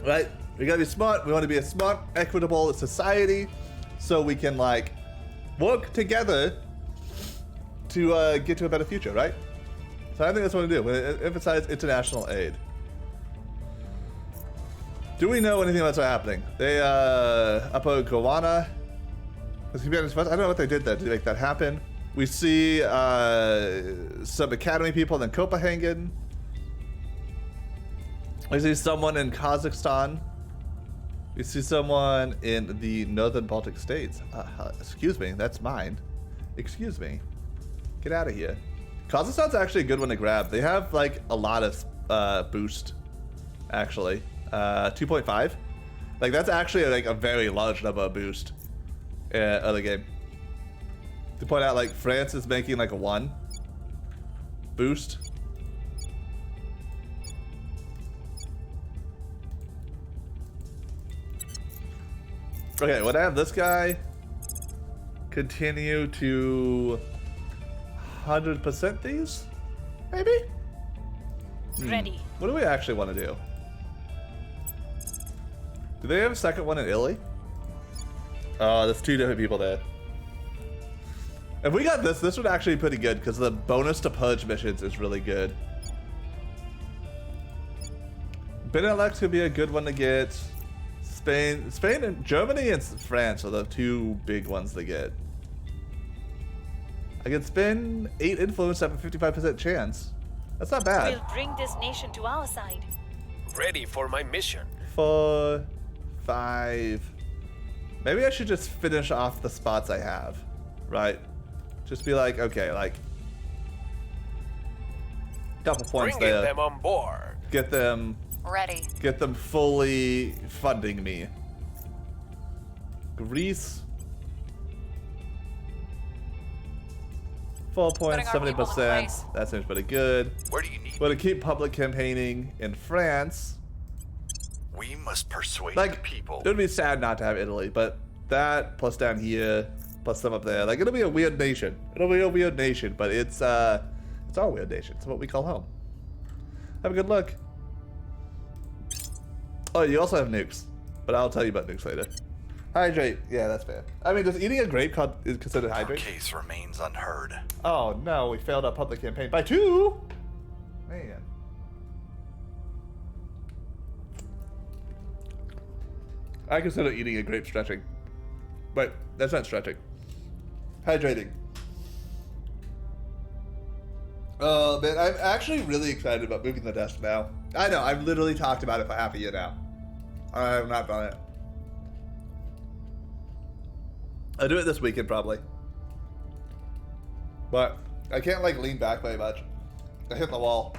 Right? We gotta be smart. We want to be a smart, equitable society so we can, like, work together to get to a better future, right? So I think that's what we do. We emphasize international aid. Do we know anything about what's happening? They, Upper Gowana. I don't know what they did there to make that happen. We see some academy people in Copenhagen. We see someone in Kazakhstan. We see someone in the northern Baltic states. Excuse me, that's mine. Excuse me. Get out of here. Kazakhstan's actually a good one to grab. They have like a lot of boost, actually. 2.5. Like that's actually like a very large number of boost of the game. To point out, like, France is making like a 1 boost. Okay, would I have this guy continue to 100% these? Maybe? Ready. What do we actually want to do? Do they have a second one in Italy? Oh, there's 2 different people there. If we got this would actually be pretty good because the bonus to purge missions is really good. Benelux could be a good one to get. Spain and Germany and France are the 2 big ones to get. I can spend 8 influence to have a 55% chance. That's not bad. We'll bring this nation to our side. Ready for my mission. 4, 5. Maybe I should just finish off the spots I have, right? Just be like, okay, like couple points Bringing there. them on board. Get them Ready. Get them fully funding me. Greece. 4 points, Putting our people in 70%. place. That seems pretty good. Where do you need? We're to keep public campaigning in France. We must persuade Like, the people. it would be sad not to have Italy, but that plus down here, plus some up there. Like, it'll be a weird nation. It'll be a weird nation, but it's our weird nation. It's what we call home. Have a good look. Oh, you also have nukes, but I'll tell you about nukes later. Hydrate. Yeah, that's fair. I mean, does eating a grape is considered Our hydrate? case remains unheard. Oh no, we failed our public campaign by 2. Man. I consider eating a grape stretching, but that's not stretching. Hydrating. Oh man, I'm actually really excited about moving the desk now. I know, I've literally talked about it for half a year now. I have not done it. I'll do it this weekend probably. But I can't like lean back very much. I hit the wall.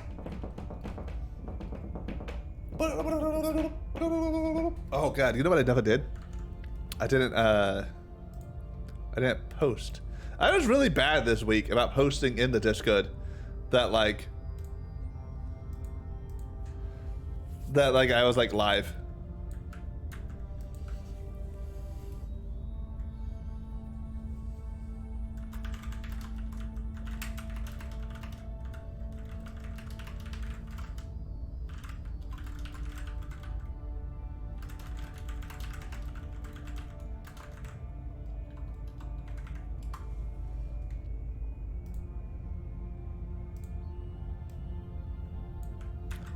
Oh god, you know what I never did? I didn't post. I was really bad this week about posting in the Discord that like I was like live.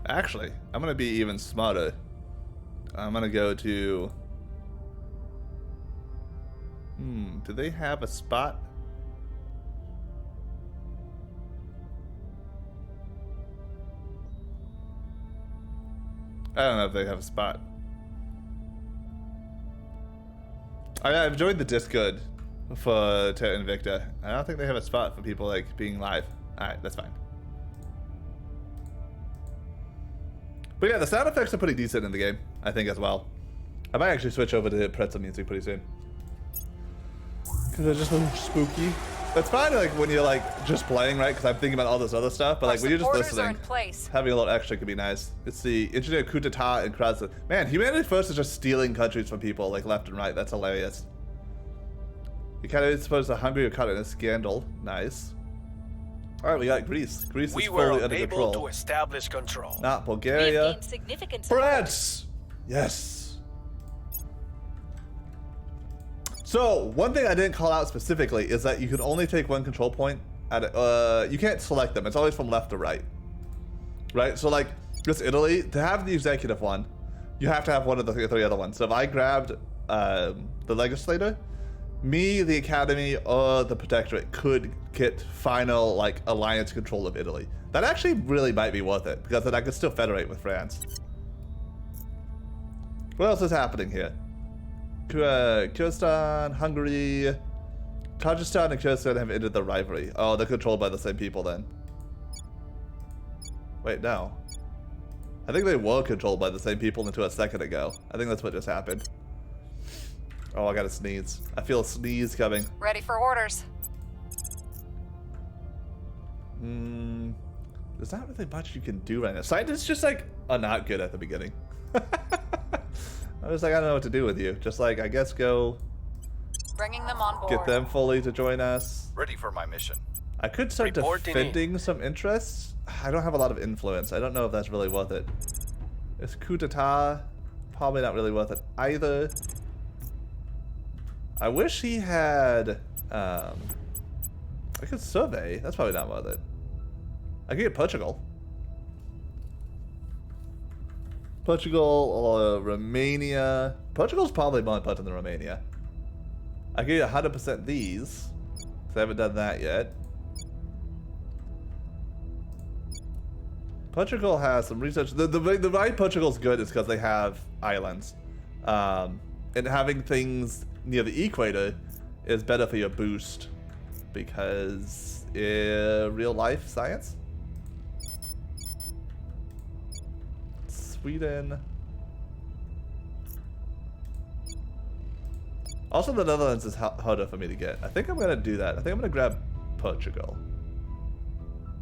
Actually, I'm gonna be even smarter. I'm gonna go to... do they have a spot? I don't know if they have a spot. I've joined the Discord for Terra Invicta. I don't think they have a spot for people like being live. Alright, that's fine. But yeah, the sound effects are pretty decent in the game, I think, as well. I might actually switch over to pretzel music pretty soon. Because they're just a little spooky. It's fine like when you're like just playing, right? Because I'm thinking about all this other stuff. But like when you're just supporters are listening, in place. having a little extra could be nice. It's the engineer coup d'etat in Krasnodar. Man, Humanity First is just stealing countries from people like left and right. That's hilarious. The candidates supposed to Hungary are caught in a scandal. Nice. All right, we got Greece. Greece is We fully were under unable control. to establish control. Not We Bulgaria. have gained significant support. France! Yes. So, one thing I didn't call out specifically is that you can only take one control point at you can't select them. It's always from left to right. Right? So like, this Italy, to have the executive one, you have to have one of the three other ones. So if I grabbed the legislator, me, the academy, or the protectorate could get final like alliance control of Italy. That actually really might be worth it, because then I could still federate with France. What else is happening here? Kyrgyzstan, Hungary, Tajikistan and Kyrgyzstan have ended the rivalry. Oh, they're controlled by the same people then. Wait, no. I think they were controlled by the same people until a second ago. I think that's what just happened. Oh, I gotta sneeze. I feel a sneeze coming. Ready for orders. There's not really much you can do right now. Scientists just like are not good at the beginning. I was like, I don't know what to do with you. Just like, I guess go Bringing them on board. get them fully to join us. Ready for my mission. I could start Reporting defending some interests. I don't have a lot of influence. I don't know if that's really worth it. It's coup d'etat. Probably not really worth it either. I wish he had, I could survey. That's probably not worth it. I could get Portugal. Portugal or Romania. Portugal's probably more important than Romania. I could get 100% these, because I haven't done that yet. Portugal has some research. The why Portugal's good is because they have islands. And having things near the equator is better for your boost, because real life science. Sweden. Also, the Netherlands is harder for me to get. I think I'm gonna do that. I think I'm gonna grab Portugal.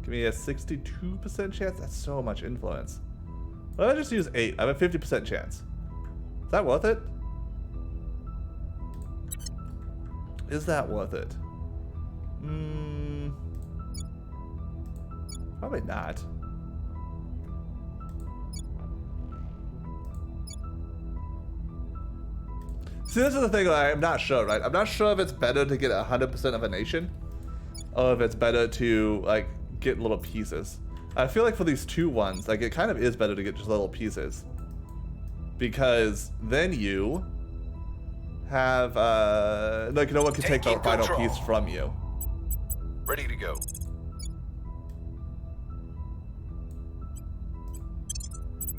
Give me a 62% chance? That's so much influence. What if I just use 8? I have a 50% chance. Is that worth it? Is that worth it? Probably not. See, this is the thing that I'm not sure, right? I'm not sure if it's better to get 100% of a nation, or if it's better to, like, get little pieces. I feel like for these 2 ones, like, it kind of is better to get just little pieces. Because then you have, like, no one can take the final piece from you. Ready to go.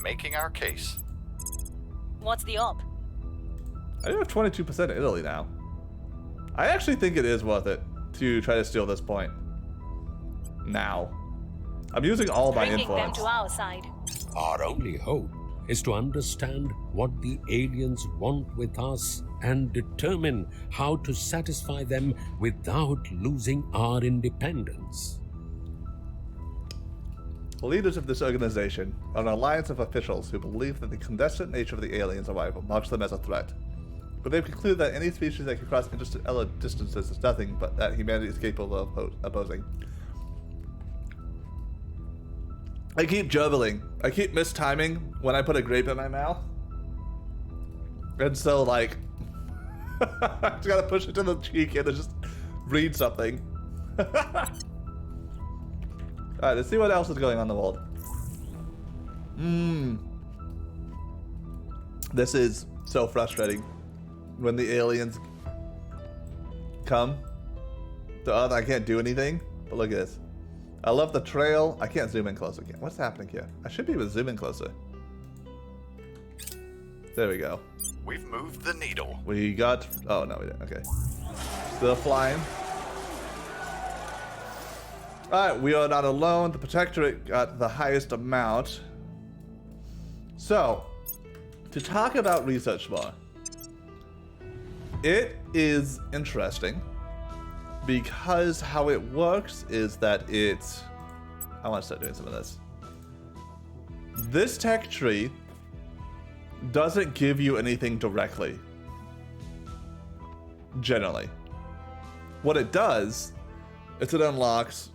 Making our case. What's the op? I do have 22% in Italy now. I actually think it is worth it to try to steal this point. Now. I'm using all my Bringing them influence. to our side. Our only hope is to understand what the aliens want with us and determine how to satisfy them without losing our independence. The leaders of this organization are an alliance of officials who believe that the clandestine nature of the aliens' arrival marks them as a threat. But they've concluded that any species that can cross interstellar distances is nothing but that humanity is capable of opposing. I keep jubbling. I keep mistiming when I put a grape in my mouth. And so, like, I just gotta push it to the cheek and then just read something. Alright, let's see what else is going on in the world. This is so frustrating. When the aliens come to Earth, I can't do anything. But look at this. I love the trail. I can't zoom in closer. What's happening here? I should be able to zoom in closer. There we go. We've moved the needle. We got... Oh, no, we didn't. Okay. Still flying. Alright, we are not alone. The Protectorate got the highest amount. So, to talk about research more. It is interesting because how it works is that I want to start doing some of this. This tech tree doesn't give you anything directly. Generally. What it does is it unlocks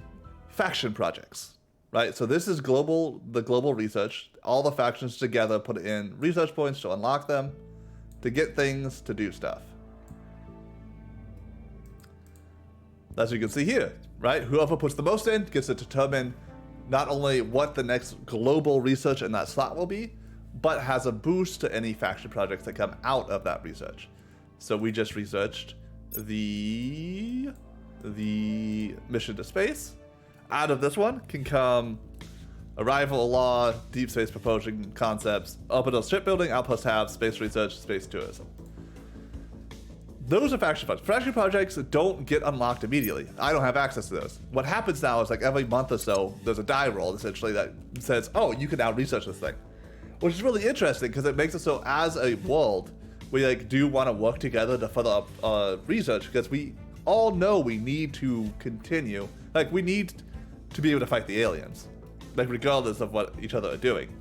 faction projects, right? So this is the global research. All the factions together put in research points to unlock them, to get things, to do stuff. As you can see here, right? Whoever puts the most in gets to determine not only what the next global research in that slot will be, but has a boost to any faction projects that come out of that research. So we just researched the mission to space. Out of this one can come arrival law, deep space propulsion concepts, orbital shipbuilding, outpost halves, space research, space tourism. Those are faction projects. Faction projects don't get unlocked immediately. I don't have access to those. What happens now is like every month or so, there's a die roll essentially that says, oh, you can now research this thing. Which is really interesting because it makes it so as a world, we like do want to work together to further up research because we all know we need to continue. Like we need to be able to fight the aliens. Like regardless of what each other are doing.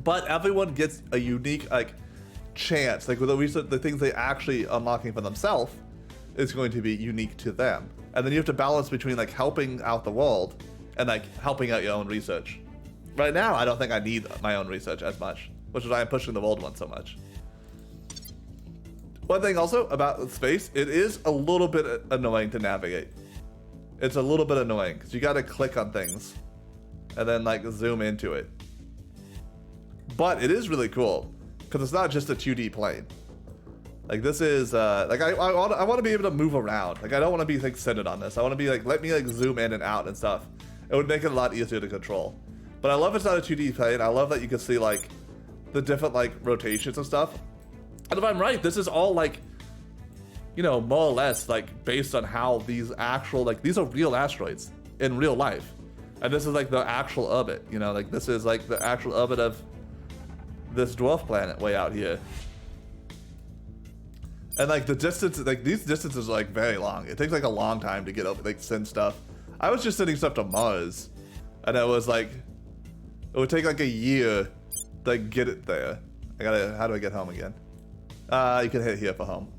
But everyone gets a unique like chance, like with the things they actually unlocking for themselves is going to be unique to them. And then you have to balance between like helping out the world and like helping out your own research. Right now, I don't think I need my own research as much, which is why I'm pushing the world one so much. One thing also about space, it is a little bit annoying to navigate. It's a little bit annoying because you got to click on things and then like zoom into it. But it is really cool. Because it's not just a 2D plane. Like this is, like I want to be able to move around. Like I don't want to be like centered on this. I want to be like, let me like zoom in and out and stuff. It would make it a lot easier to control. But I love it's not a 2D plane. I love that you can see like the different like rotations and stuff. And if I'm right, this is all like, you know, more or less like based on how these actual, like these are real asteroids in real life. And this is like the actual orbit, you know, like this is like the actual orbit of this dwarf planet way out here. And like the distance, like these distances are like very long. It takes like a long time to get up, like send stuff. I was just sending stuff to Mars, and it was like, it would take like a year to like get it there. How do I get home again? You can hit here for home.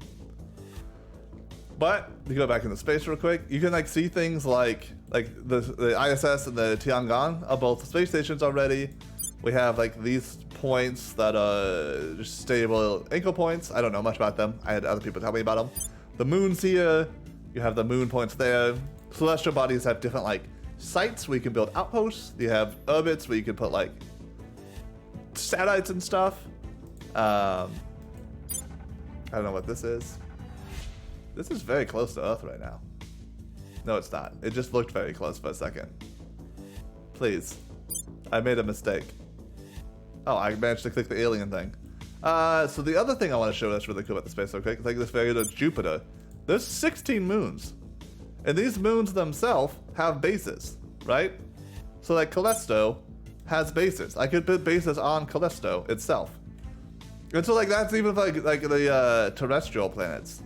But you go back into space real quick. You can like see things like the ISS and the Tiangong are both space stations already. We have like these points that are just stable anchor points. I don't know much about them. I had other people tell me about them. The moon's here. You have the moon points there. Celestial bodies have different like sites where you can build outposts. You have orbits where you can put like satellites and stuff. I don't know what this is. This is very close to Earth right now. No, it's not. It just looked very close for a second. Please. I made a mistake. Oh, I managed to click the alien thing. So the other thing I want to show that's really cool about the space real quick is like this variant of Jupiter. There's 16 moons. And these moons themselves have bases, right? So like Callisto has bases. I could put bases on Callisto itself. And so like that's even like the terrestrial planets.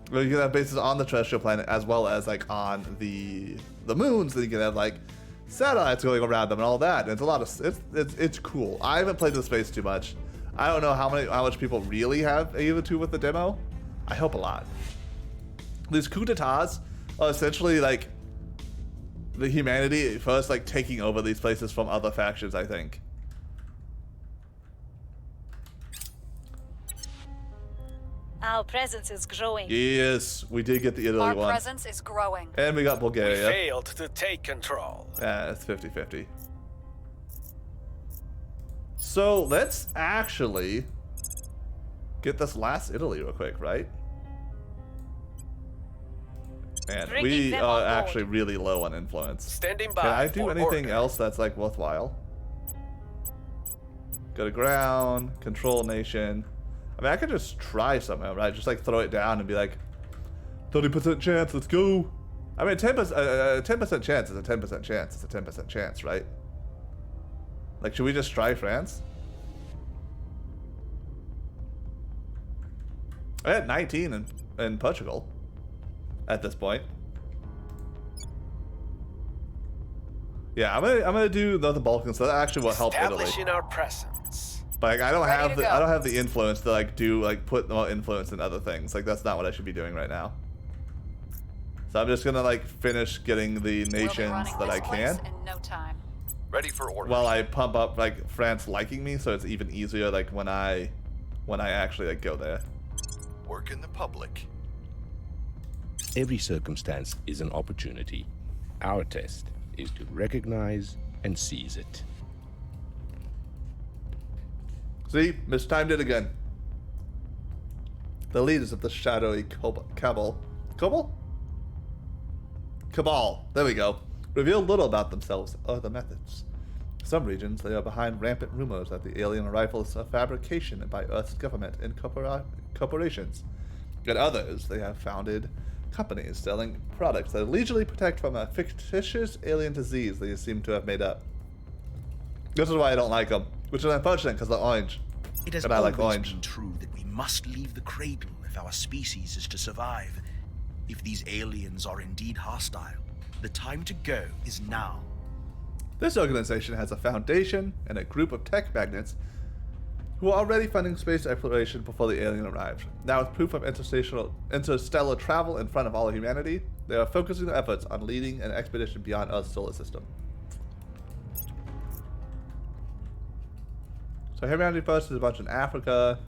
You can have bases on the terrestrial planet as well as like on the moons. Then you can have like satellites going around them and all that. And it's a lot of it's cool. I haven't played the space too much. I don't know how much people really have Ava 2 with the demo. I hope a lot. These coup d'etats are essentially like the humanity first like taking over these places from other factions, I think. Our presence is growing. Yes, we did get the Italy Our one. presence is growing. And we got We Bulgaria. failed to take control. Yeah, it's 50-50. So let's actually get this last Italy real quick, right? And Bringing we them are on board. actually really low on influence. Standing by. Can I do for anything order. else that's like worthwhile? Go to ground, control nation. I mean, I could just try somehow, right? Just like throw it down and be like, 30% chance, let's go. I mean, 10% chance is a 10% chance. It's a 10% chance, right? Like, should we just try France? I had 19 in Portugal at this point. Yeah, I'm gonna do the Balkans. So that actually will help Italy. Establishing our presence. But like, I don't Ready have to the go. I don't have the influence to like put more influence in other things. Like that's not what I should be doing right now. So I'm just gonna like finish getting the We'll be nations running that I this can place in no time. Ready for orders. while I pump up like France liking me, so it's even easier like when I actually like go there. Work in the public. Every circumstance is an opportunity. Our test is to recognize and seize it. See, mistimed it again. The leaders of the shadowy cabal. There we go. Reveal little about themselves or their methods. In some regions, they are behind rampant rumors that the alien arrival is a fabrication by Earth's government and corporations. In others, they have founded companies selling products that allegedly protect from a fictitious alien disease they seem to have made up. This is why I don't like them, which is unfortunate because they're orange. It has And I like always orange. been true that we must leave the cradle if our species is to survive. If these aliens are indeed hostile, the time to go is now. This organization has a foundation and a group of tech magnates who are already funding space exploration before the alien arrived. Now, with proof of interstellar travel in front of all of humanity, they are focusing their efforts on leading an expedition beyond Earth's solar system. So humanity first is a bunch in Africa.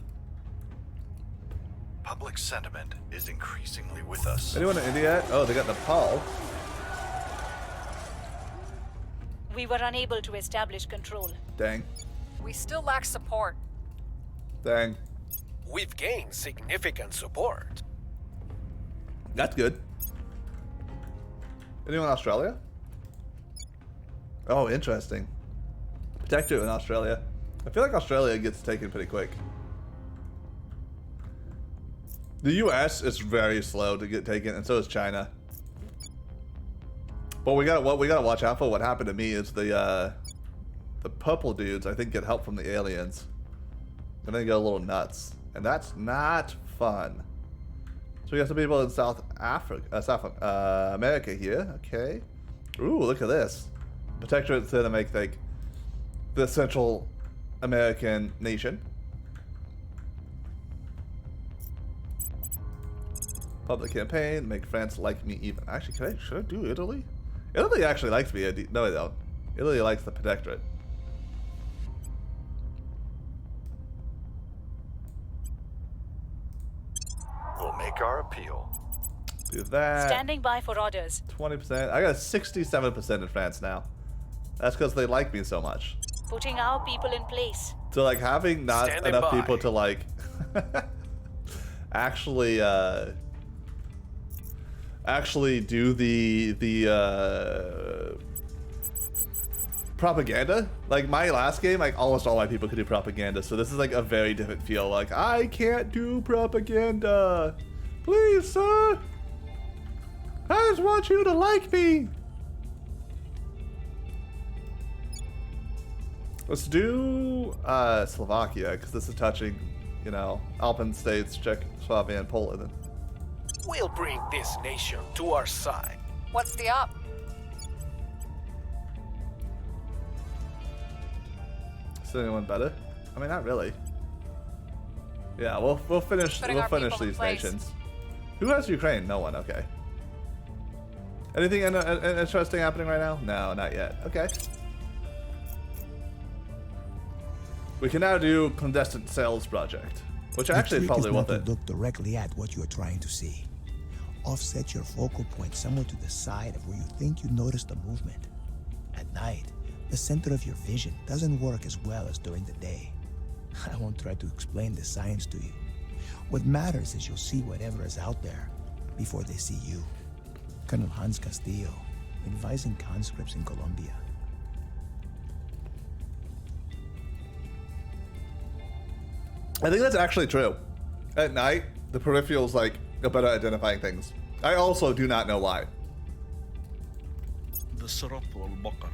Public sentiment is increasingly with us. Anyone in India? Oh, they got Nepal. We were unable to establish control. Dang. We still lack support. Dang. We've gained significant support. That's good. Anyone in Australia? Oh, interesting. Protector in Australia. I feel like Australia gets taken pretty quick. The US is very slow to get taken, and so is China. But we gotta watch out for. What happened to me is the purple dudes, I think, get help from the aliens. and then go a little nuts, and that's not fun. So we got some people in South America here. Okay. Ooh, look at this. Protectorate's there to make like the Central American nation. Public campaign, make France like me even. Actually, should I do Italy? Italy actually likes me. No, they don't. Italy likes the Protectorate. We'll make our appeal. Do that. Standing by for orders. 20%. I got 67% in France now. That's because they like me so much. Putting our people in place. So like having not Standing enough by. people to like actually do the propaganda. Like my last game, like almost all my people could do propaganda. So this is like a very different feel. Like I can't do propaganda. Please, sir. I just want you to like me. Let's do Slovakia, because this is touching, you know, Alpine states, Czechoslovakia, and Poland. We'll bring this nation to our side. What's the up? Is anyone better? I mean, not really. Yeah, we'll finish Putting our people in these place. nations. Who has Ukraine? No one. Okay. Anything interesting happening right now? No, not yet. Okay. We can now do clandestine sales project, which actually is probably worth it. Look directly at what you are trying to see. Offset your focal point somewhere to the side of where you think you notice the movement. At night, the center of your vision doesn't work as well as during the day. I won't try to explain the science to you. What matters is you'll see whatever is out there before they see you. Colonel Hans Castillo, advising conscripts in Colombia. I think that's actually true. At night, the peripheral's like a better identifying things. I also do not know why. The Surat al-Baqarah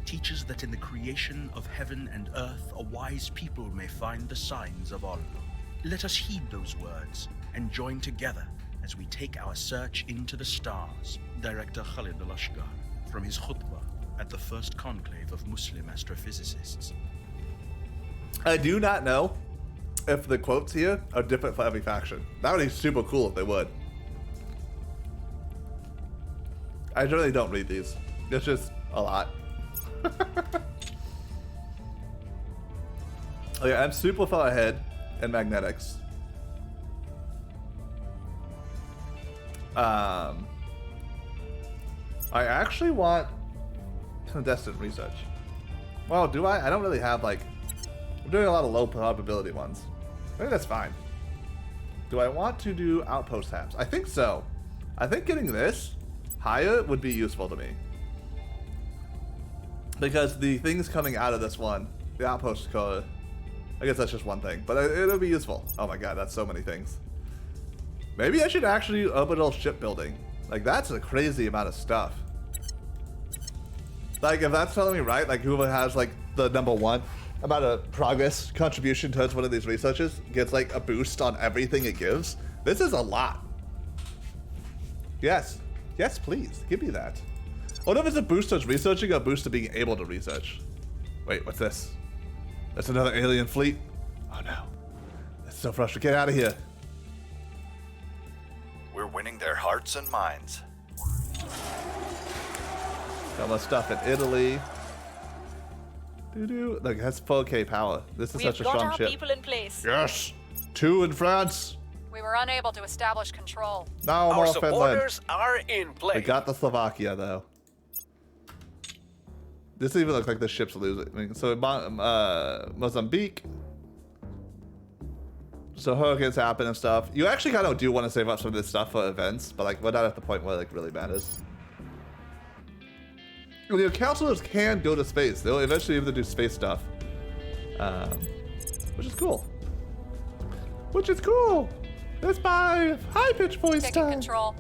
teaches that in the creation of heaven and earth, a wise people may find the signs of Allah. Let us heed those words and join together as we take our search into the stars. Director Khalid al-Ashgar, from his khutbah at the first conclave of Muslim astrophysicists. I do not know if the quotes here are different for every faction. That would be super cool if they would. I really don't read these. It's just a lot. Okay, I'm super far ahead in magnetics. I actually want clandestine research. Well, do I? I don't really have like... I'm doing a lot of low probability ones. I think that's fine. Do I want to do outpost tabs? I think so. I think getting this higher would be useful to me. Because the things coming out of this one, the outpost code, I guess that's just one thing, but it'll be useful. Oh my god, that's so many things. Maybe I should actually do orbital shipbuilding. Like, that's a crazy amount of stuff. Like, if that's telling me right, like, whoever has, like, the #1 amount of progress contribution towards one of these researches gets, like, a boost on everything it gives. This is a lot. Yes. Yes, please. Give me that. I wonder if it's a boost towards researching or a boost to being able to research. Wait, what's this? That's another alien fleet? Oh, no. That's so frustrating. Get out of here. We're winning their hearts and minds. Got my stuff in Italy. Doo-doo. Look, it has 4K power. This is We've such a got strong our ship. people in place. Yes! 2 in France. We were unable to establish control. Now Our more Finland. supporters are in place. We got the Slovakia, though. This even looks like the ship's losing. I mean, so Mozambique. So hurricanes happen and stuff. You actually kind of do want to save up some of this stuff for events, but like we're not at the point where it like really matters. Well, your counselors can go to space. They'll eventually be able to do space stuff, which is cool. Which is cool. That's my high-pitched voice Taking time. control.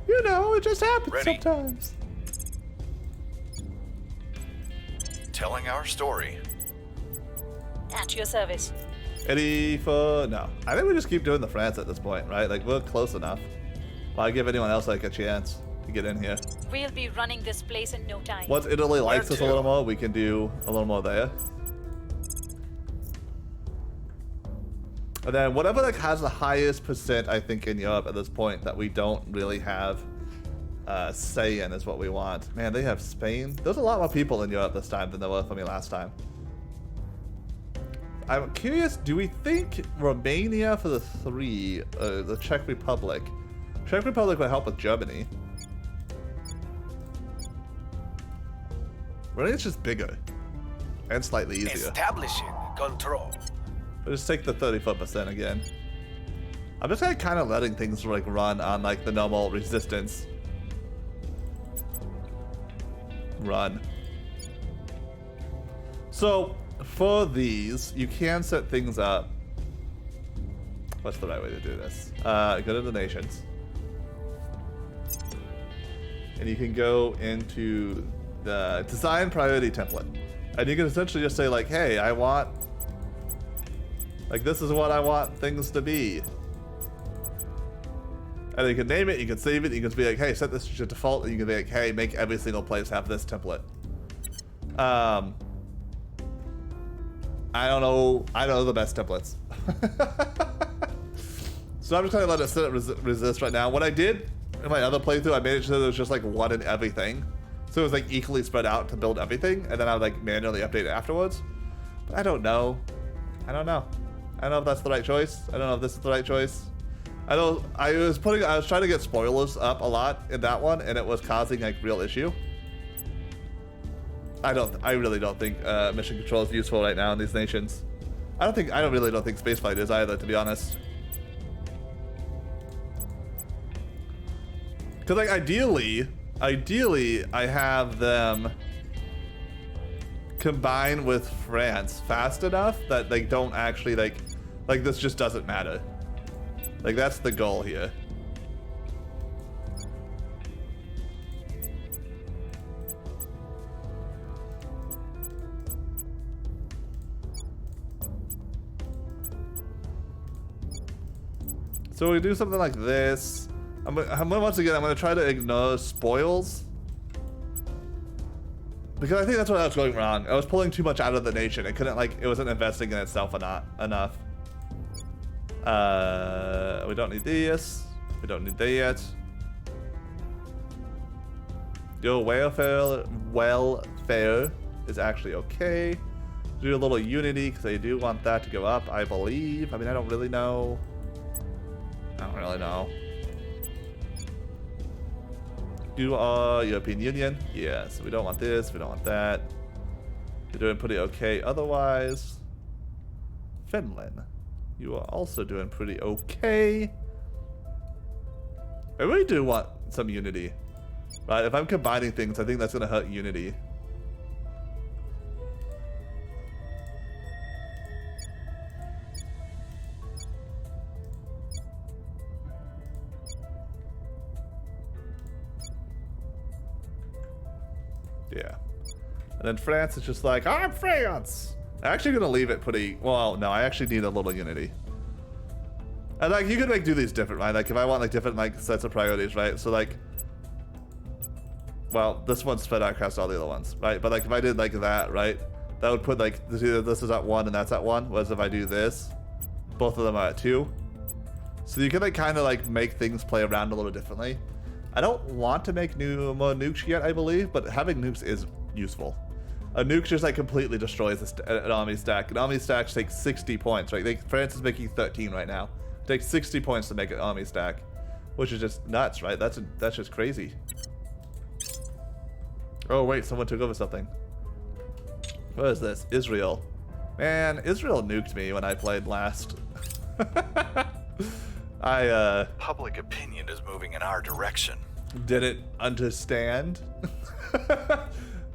You know, it just happens Ready. sometimes. Telling our story. At your service. Any for no? I think we just keep doing the France at this point, right? Like we're close enough. Why give anyone else like a chance to get in here? We'll be running this place in no time. Once Italy likes Where us a to? little more, we can do a little more there. And then whatever like has the highest percent, I think, in Europe at this point that we don't really have say in is what we want. Man, they have Spain. There's a lot more people in Europe this time than there were for me last time. I'm curious, do we think Romania for the 3, the Czech Republic? Czech Republic would help with Germany. Romania's just bigger and slightly easier. Establishing control. But just take the 34% again. I'm just like kind of letting things like run on like the normal resistance. Run. So for these, you can set things up. What's the right way to do this? Go to the nations. And you can go into the design priority template. And you can essentially just say like, hey, I want, like this is what I want things to be. And you can name it, you can save it, you can be like, hey, set this to default, and you can be like, hey, make every single place have this template. I don't know the best templates. So I'm just gonna let it sit at resist right now. What I did in my other playthrough, I made it so there was just like one in everything. So it was like equally spread out to build everything, and then I would like manually update it afterwards. But I don't know. I don't know if that's the right choice. I don't know if this is the right choice. I was trying to get spoilers up a lot in that one, and it was causing like real issue. I really don't think mission control is useful right now in these nations. I really don't think spaceflight is either, to be honest. Because like ideally, I have them combine with France fast enough that they don't actually like this just doesn't matter. Like that's the goal here. So we do something like this. Once again, I'm gonna try to ignore spoils. Because I think that's what I was going wrong. I was pulling too much out of the nation. It wasn't investing in itself enough. We don't need this. We don't need that yet. Your welfare is actually okay. Do a little unity because I do want that to go up, I believe. I mean, I don't really know. You are European Union. Yes, we don't want this, we don't want that. You're doing pretty okay otherwise. Finland. You are also doing pretty okay. I really do want some unity. Right, if I'm combining things, I think that's gonna hurt unity. Yeah. And then France is just like, I'm France! I'm actually gonna leave it pretty, well, no, I actually need a little unity. And like, you could like do these different, right? Like if I want like different like sets of priorities, right? So like, well, this one's spread out across all the other ones, right? But like if I did like that, right? That would put like, this is at 1 and that's at 1. Whereas if I do this, both of them are at 2. So you can like kind of like make things play around a little differently. I don't want to make more nukes yet, I believe, but having nukes is useful. A nuke just like completely destroys an army stack. An army stack takes 60 points, right? France is making 13 right now. It takes 60 points to make an army stack, which is just nuts, right? That's just crazy. Oh wait, someone took over something. What is this? Israel. Man, Israel nuked me when I played last. Public opinion is moving in our direction. Didn't understand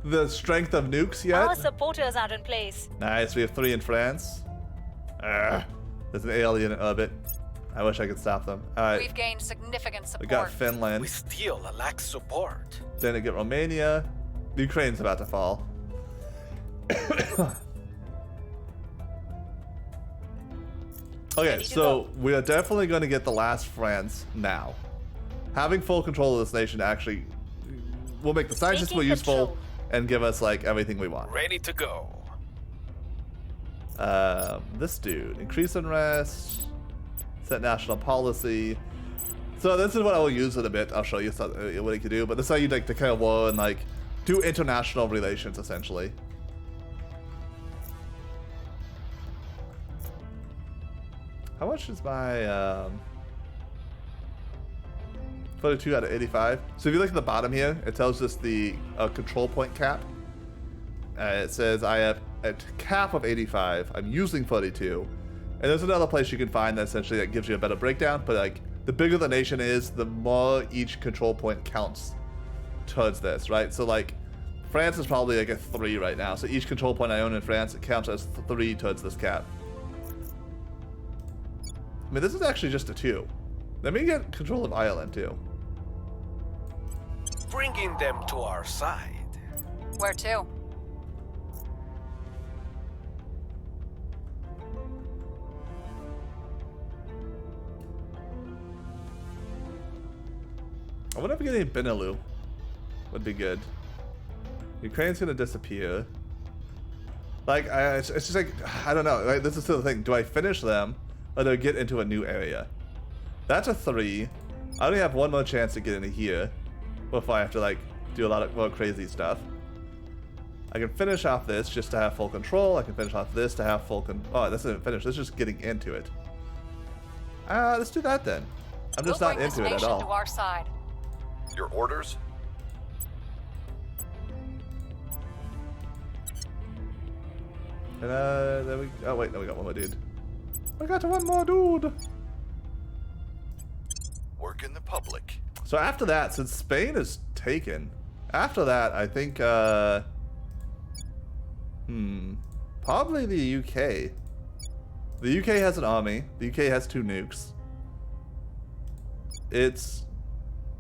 the strength of nukes yet. Our supporters are in place. Nice, we have 3 in France. There's an alien in orbit. I wish I could stop them. Alright, We've gained significant support. we got Finland. We still lack support. Then I get Romania. Ukraine's about to fall. Okay, Ready to so go. we are definitely going to get the last France now. Having full control of this nation actually will make the scientists Taking more useful control. and give us like everything we want. Ready to go. This dude, increase unrest, set national policy. So this is what I will use in a bit. I'll show you what he can do, but this is how you like declare war and like do international relations essentially. How much is my 42 out of 85? So if you look at the bottom here, it tells us the control point cap. It says I have a cap of 85. I'm using 42. And there's another place you can find that essentially that gives you a better breakdown. But like the bigger the nation is, the more each control point counts towards this, right? So like France is probably like a 3 right now. So each control point I own in France, it counts as 3 towards this cap. I mean, this is actually just a 2. Let me get control of Ireland too. Bringing them to our side. Where to? I wonder if we get any Benelux. Would be good. Ukraine's gonna disappear. Like, it's just like, I don't know. Right? This is still the thing. Do I finish them, or do I get into a new area? That's a 3. I only have one more chance to get into here before I have to like do a lot of more crazy stuff. I can finish off this just to have full control. I can finish off this to have full oh, that's not finished. That's just getting into it. Let's do that then. I'm just We'll not bring this into it at nation all. to our side. Your orders? And there we. Oh wait, no, we got one more dude. We got one more dude. Work in the public. So after that, since Spain is taken, after that, I think, probably the UK. The UK has an army. The UK has 2 nukes. Its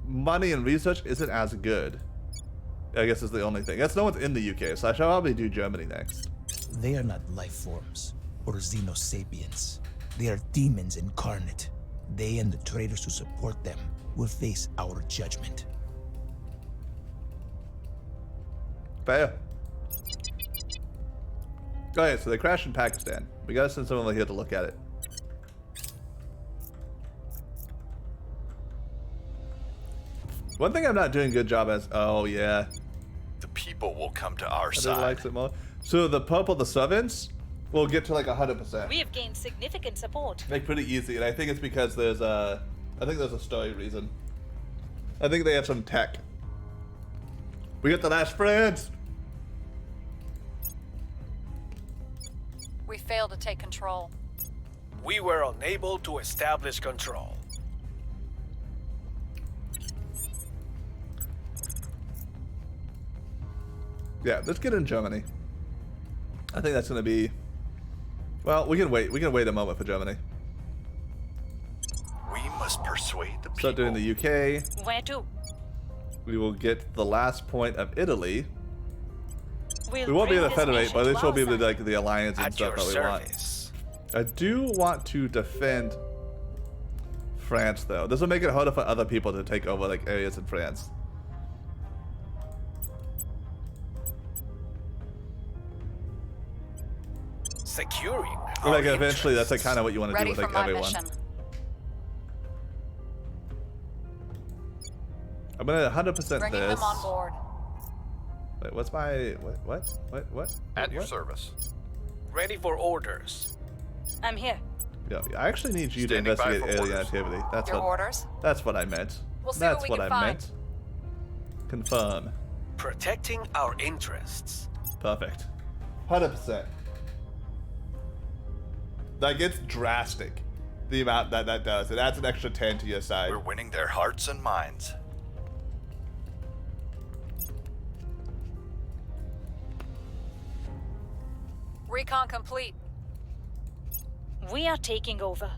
money and research isn't as good. I guess is the only thing. That's no one's in the UK, so I shall probably do Germany next. They are not life forms or xenosapiens. They are demons incarnate. They and the traitors who support them will face our judgment. Fair. Okay, so they crashed in Pakistan. We gotta send someone here to look at it. One thing I'm not doing a good job as. Oh yeah, The people will come to our I side. likes it more. So the purple, the servants, will get to like 100%. We have gained significant support. Like pretty easy, and I think it's because there's a. I think there's a story reason. I think they have some tech. We get the last friends. We failed to take control. We were unable to establish control. Yeah, let's get in Germany. I think that's gonna be. Well, we can wait. We can wait a moment for Germany. We must persuade the people. Start doing the UK. Where to? We will get the last point of Italy. We'll We won't be bring able to this federate, nation but at to least we'll our be able to do side. like the alliance and At stuff your that we service. want. I do want to defend France though. This will make it harder for other people to take over like areas in France. Securing Like our eventually, that's like interests. kind of what you want to do Ready with for like my everyone. mission. I'm gonna 100% Bringing this. them on board. Wait, what's my what? At your What? service. Ready for orders. I'm here. Yeah, I actually need you to Standing by investigate for alien orders. activity. That's Your what. orders? That's what I meant. We'll see That's what we I can find. meant. Confirm. Protecting our interests. Perfect. 100%. That gets drastic. The amount that does. It adds an extra 10 to your side. We're winning their hearts and minds. Recon complete. We are taking over.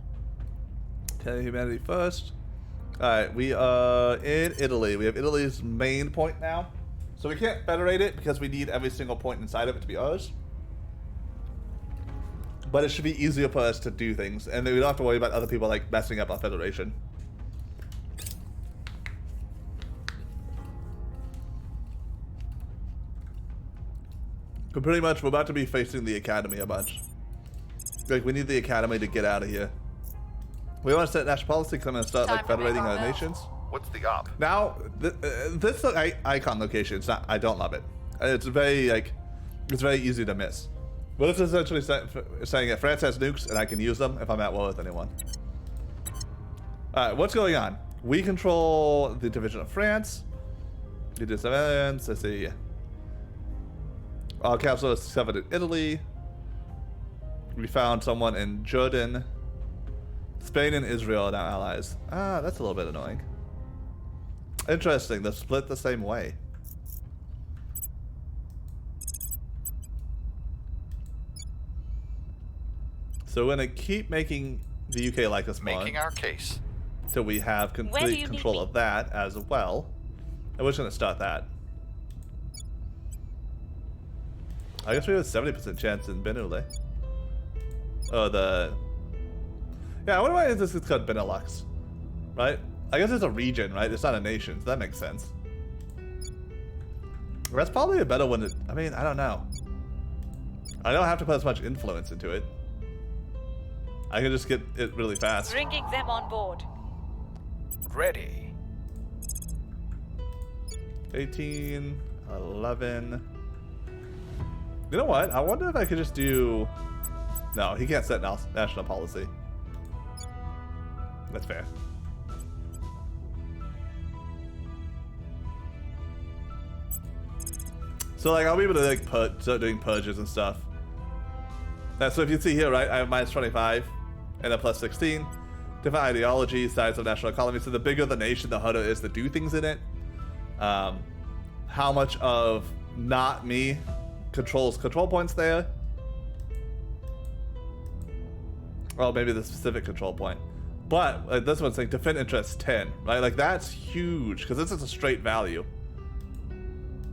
10 humanity first. Alright, we are in Italy. We have Italy's main point now. So we can't federate it because we need every single point inside of it to be ours. But it should be easier for us to do things, and then we don't have to worry about other people like messing up our federation. But pretty much, we're about to be facing the academy a bunch. Like, we need the academy to get out of here. We want to set national policy because I'm going to start like federating our nations. What's the op? Now, this icon location, it's not. I don't love it. It's very like, it's very easy to miss. But it's essentially saying that France has nukes and I can use them if I'm at war with anyone. All right, what's going on? We control the division of France. We do civilians. Let's see. Our capital is discovered in Italy. We found someone in Jordan. Spain and Israel are now allies. Ah, that's a little bit annoying. Interesting, they're split the same way. So we're gonna keep making the UK like us more. Making our case. So we have complete control of that as well. And we're just gonna start that. I guess we have a 70% chance in Benule. Oh, yeah, I wonder why this is called Benelux, right? I guess it's a region, right? It's not a nation, so that makes sense. That's probably a better one to, I mean, I don't know. I don't have to put as much influence into it. I can just get it really fast. Bringing them on board. Ready. 18, 11. You know what? I wonder if I could just do... No, he can't set national policy. That's fair. So like I'll be able to like start doing purges and stuff. So if you see here, right, I have minus 25 and a plus 16. Different ideologies, size of national economy. So the bigger the nation, the harder it is to do things in it. How much of not me controls control points there? Well, maybe the specific control point. But this one's like defend interest 10, right? Like that's huge because this is a straight value.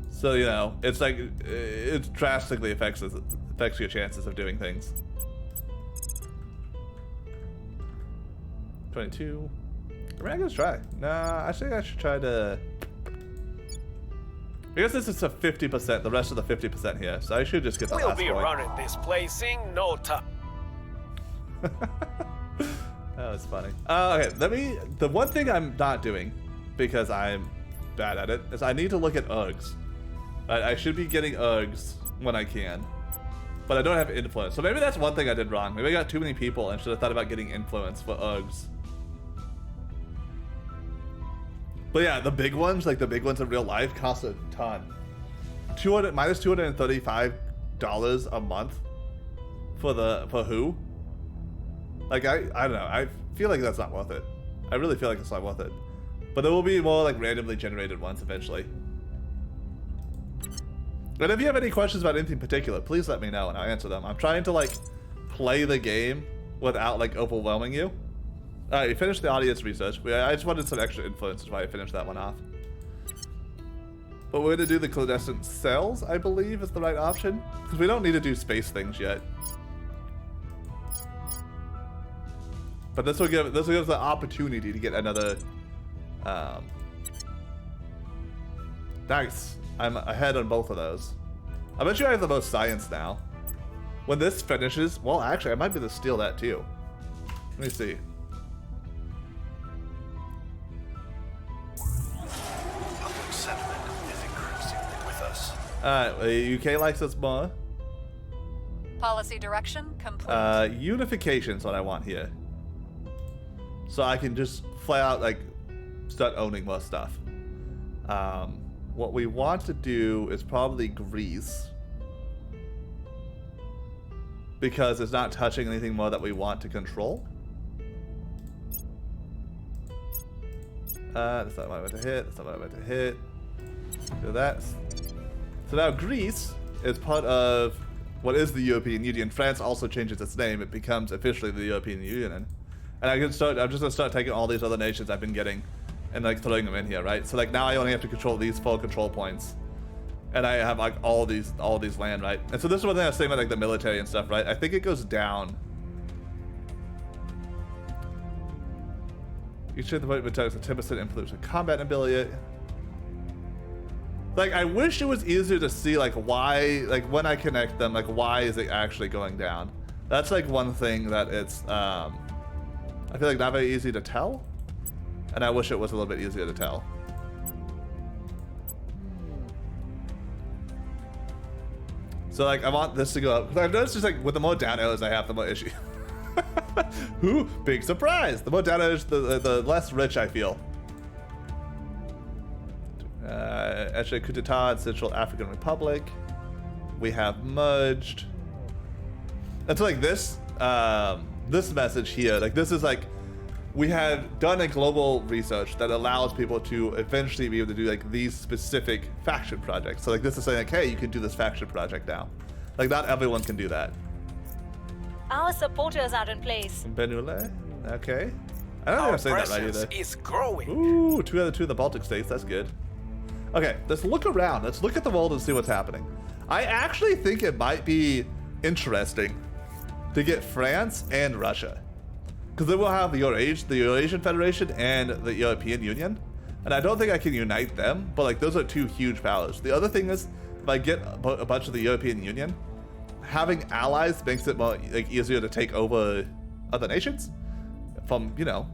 So, you know, it's like, it drastically affects your chances of doing things. 22. I mean, I guess try. Nah, I think I should try to... I guess this is a 50%, the rest of the 50% here. So I should just get the last point. We'll be running this place in no time. That was funny. Okay, the one thing I'm not doing, because I'm bad at it, is I need to look at URGs. I should be getting URGs when I can, but I don't have influence. So maybe that's one thing I did wrong. Maybe I got too many people and should have thought about getting influence for URGs. But yeah, the big ones, like the big ones in real life, cost a ton. Minus $235 a month for who? Like I don't know. I feel like that's not worth it. I really feel like it's not worth it. But there will be more like randomly generated ones eventually. And if you have any questions about anything particular, please let me know and I'll answer them. I'm trying to like play the game without like overwhelming you. Alright, we finished the audience research. I just wanted some extra influence, is why I finished that one off. But we're gonna do the clandestine cells, I believe is the right option. Because we don't need to do space things yet. But this will give us the opportunity to get another nice. I'm ahead on both of those. I bet you I have the most science now. When this finishes, well actually I might be able to steal that too. Let me see. Public sentiment is increasingly with us. Alright, the UK likes us more. Policy direction complete. Unification is what I want here. So I can just flat out like start owning more stuff. What we want to do is probably Greece, because it's not touching anything more that we want to control. That's not what I meant to hit. That's not what I meant to hit. Do that. So now Greece is part of what is the European Union. France also changes its name. It becomes officially the European Union. And I'm just gonna start taking all these other nations I've been getting and like throwing them in here, right? So like now I only have to control these 4 control points. and I have like all these land, right? And so this is one thing I was saying about like the military and stuff, right? I think it goes down. You should the vote attacks a 10% influence on combat ability. Like I wish it was easier to see like why, like when I connect them, like why is it actually going down? That's like one thing that it's I feel like not very easy to tell, and I wish it was a little bit easier to tell. So like I want this to go up because I've noticed just like with the more down arrows I have, the more issue. Who? Big surprise! The more down arrows, the less rich I feel. Actually, coup d'etat in Central African Republic. We have merged. And so like this message here, like this is like we have done a global research that allows people to eventually be able to do like these specific faction projects. So like this is saying like, hey, you can do this faction project now. Like not everyone can do that. Our supporters are in place. Benule, okay. I don't think Our I'm saying that right presence either. is growing. Ooh, two out of the Baltic states. That's good. Okay, let's look around. Let's look at the world and see what's happening. I actually think it might be interesting to get France and Russia, because then we'll have the Eurasian Federation and the European Union, and I don't think I can unite them. But like those are two huge powers. The other thing is, if I get a bunch of the European Union, having allies makes it more like easier to take over other nations from, you know,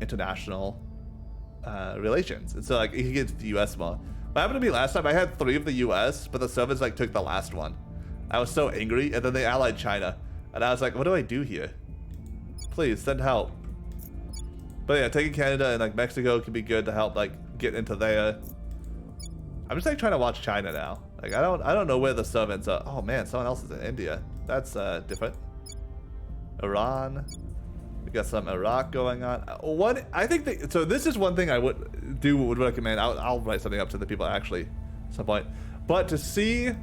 international relations. And so like you can get to the US more. What happened to me last time, I had 3 of the US, but the Soviets like took the last one. I was so angry, and then they allied China. And I was like, what do I do here? Please send help. But yeah, taking Canada and like Mexico can be good to help like get into there. I'm just like trying to watch China now. Like I don't know where the Soviets are. Oh man, someone else is in India. That's different. Iran. We got some Iraq going on. One, I think that, so this is one thing I would recommend. I'll write something up to the people actually at some point. But to see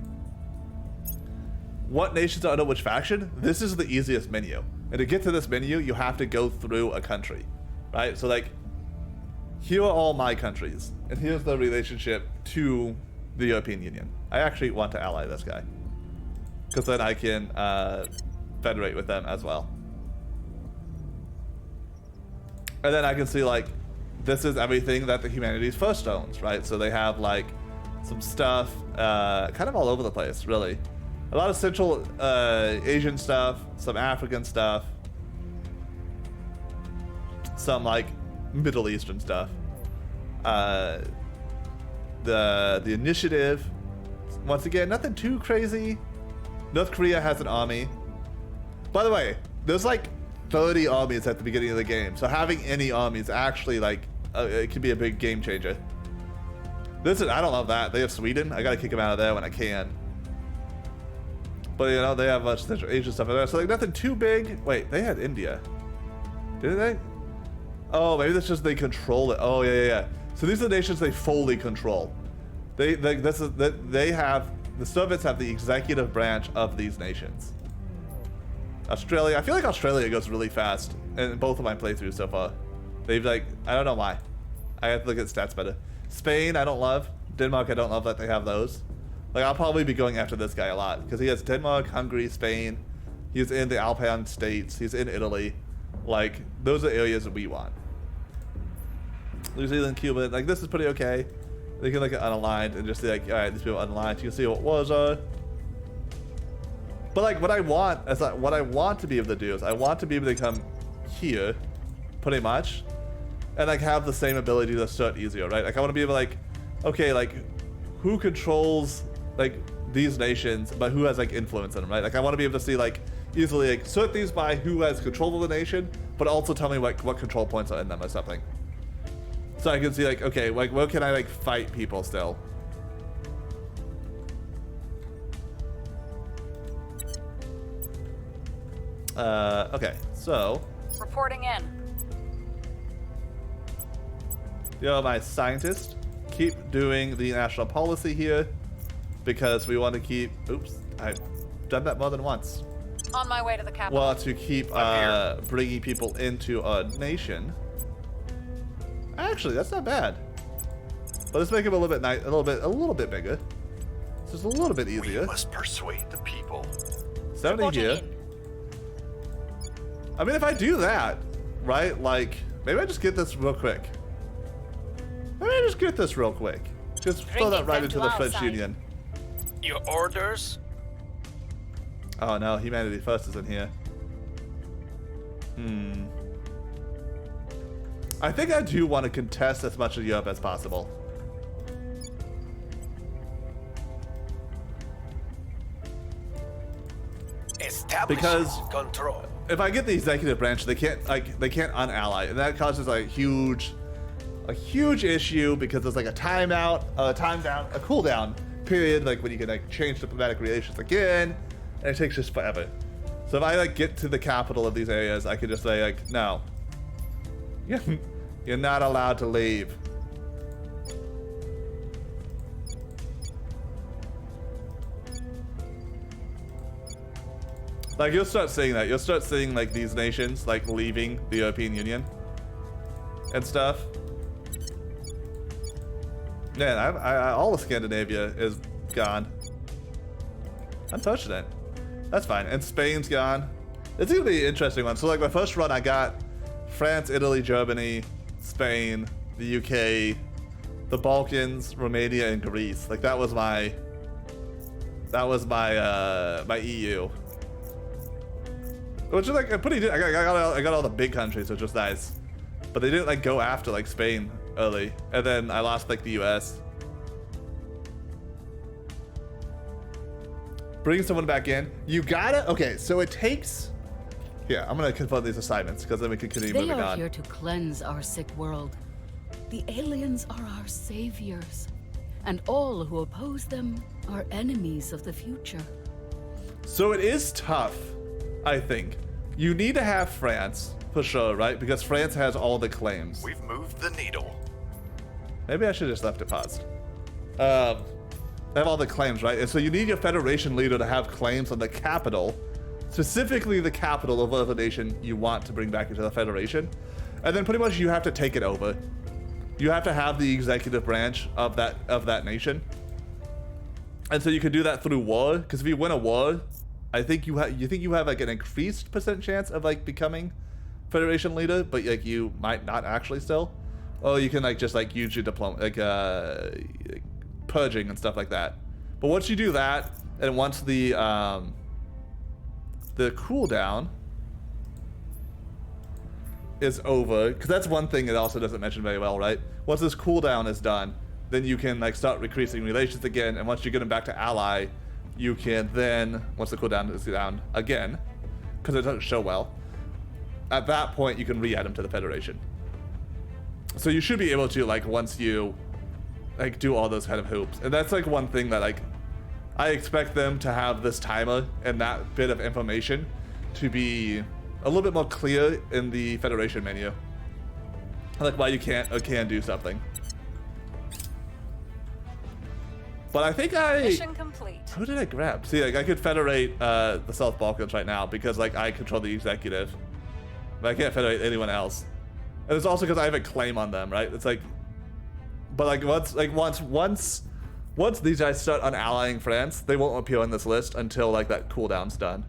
what nations are under which faction, this is the easiest menu. And to get to this menu, you have to go through a country, right? So like, here are all my countries, and here's the relationship to the European Union. I actually want to ally this guy, because then I can federate with them as well. And then I can see like, this is everything that the Humanities First owns, right? So they have like some stuff kind of all over the place, really. A lot of Central Asian stuff, some African stuff, some like Middle Eastern stuff. The initiative, once again, nothing too crazy. North Korea has an army. By the way, there's like 30 armies at the beginning of the game, so having any armies actually like it can be a big game changer. Listen, I don't love that. They have Sweden. I gotta kick them out of there when I can. But you know, they have much Central Asian stuff in there, so like nothing too big. Wait, they had India, didn't they? Oh, maybe that's just they control it. Oh yeah. So these are the nations they fully control. The Soviets have the executive branch of these nations. Australia, I feel like Australia goes really fast in both of my playthroughs so far. They've like, I don't know why. I have to look at stats better. Spain, I don't love. Denmark, I don't love that they have those. Like, I'll probably be going after this guy a lot because he has Denmark, Hungary, Spain. He's in the Alpine states. He's in Italy. Like, those are areas that we want. New Zealand, Cuba, like this is pretty okay. They can look at unaligned and just see like, all right, these people are unaligned. You can see what wars are. But like, what I want is like, what I want to be able to do is I want to be able to come here, pretty much, and like have the same ability to start easier, right? Like I want to be able to like, okay, like who controls like these nations, but who has like influence in them, right? Like I want to be able to see like easily like sort these by who has control of the nation, but also tell me like what control points are in them or something. So I can see like, okay, like where can I like fight people still? Okay, so Reporting in. Yo, my scientist, keep doing the national policy here because we want to keep. Oops, I've done that more than once. On my way to the capital. Well, to keep bringing people into a nation. Actually, that's not bad. But let's make him a little bit bigger. It's just a little bit We easier. must persuade the people. 70 Reporting here. in. I mean, if I do that, right? Like, maybe I just get this real quick. Maybe I just get this real quick. Just throw that Bringing right them into to the our French side. Union. Your orders? Oh no, Humanity First is in here. I think I do want to contest as much of Europe as possible. Establish Because- control. If I get the executive branch, they can't unally, and that causes like a huge issue because there's like a timeout, a cooldown period, like when you can like change diplomatic relations again, and it takes just forever. So if I like get to the capital of these areas, I can just say like, no, you're not allowed to leave. Like you'll start seeing that. You'll start seeing like these nations like leaving the European Union and stuff. Man, all of Scandinavia is gone. Unfortunate. That's fine. And Spain's gone. It's gonna be an interesting one. So like my first run, I got France, Italy, Germany, Spain, the UK, the Balkans, Romania, and Greece. Like that was my my EU. Which is like a pretty. I got all the big countries, which was nice, but they didn't like go after like Spain early, and then I lost like the US. Bring someone back in. You gotta. Okay, so it takes. Here, I'm gonna confront these assignments because then we can continue They moving are on. here to cleanse our sick world. The aliens are our saviors, and all who oppose them are enemies of the future. So it is tough, I think. You need to have France for sure, right? Because France has all the claims. We've moved the needle. Maybe I should have just left it paused. They have all the claims, right? And so you need your Federation leader to have claims on the capital, specifically the capital of whatever nation you want to bring back into the Federation. And then pretty much you have to take it over. You have to have the executive branch of that nation. And so you can do that through war, because if you win a war, I think you have like an increased percent chance of like becoming Federation leader, but like you might not actually still. Or you can like just like use your like purging and stuff like that. But once you do that, and once the cooldown is over, because that's one thing it also doesn't mention very well, right? Once this cooldown is done, then you can like start increasing relations again, and once you get them back to ally, you can then, once the cooldown is down again, because it doesn't show well, at that point you can re-add them to the Federation. So you should be able to, like, once you like do all those kind of hoops. And that's like one thing that like I expect them to have this timer and that bit of information to be a little bit more clear in the Federation menu. Like why you can't or can do something. But I think Mission complete. who did I grab? See, like I could federate the South Balkans right now because like I control the executive. But I can't federate anyone else. And it's also because I have a claim on them, right? It's like, but like once these guys start unallying France, they won't appear on this list until like that cooldown's done.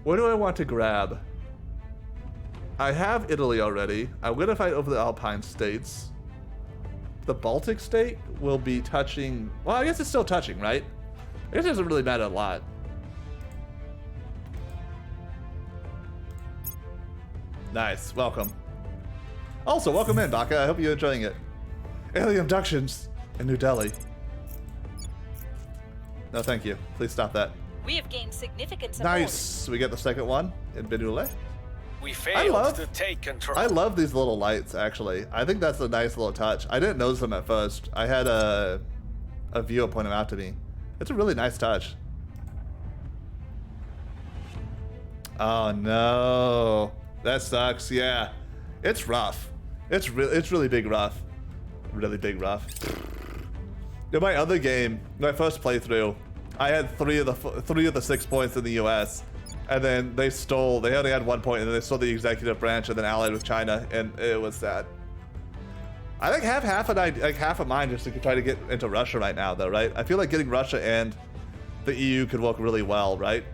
Where do I want to grab? I have Italy already. I'm gonna fight over the Alpine states. The Baltic state will be touching. Well, I guess it's still touching, right? I guess it doesn't really matter a lot. Nice, welcome. Also, welcome in, Baka. I hope you're enjoying it. Alien abductions in New Delhi. No, thank you. Please stop that. We have gained significant support. Nice. We get the second one in Binule. We failed love- to take control. I love these little lights, actually. I think that's a nice little touch. I didn't notice them at first. I had a viewer point them out to me. It's a really nice touch. Oh no, that sucks. Yeah, it's rough. It's really big rough. Really big rough. In my other game, my first playthrough, I had three of the 6 points in the U.S. and then they only had 1 point, and then they stole the executive branch and then allied with China, and it was sad. I think have half of mine just to try to get into Russia right now, though, right? I feel like getting Russia and the EU could work really well, right?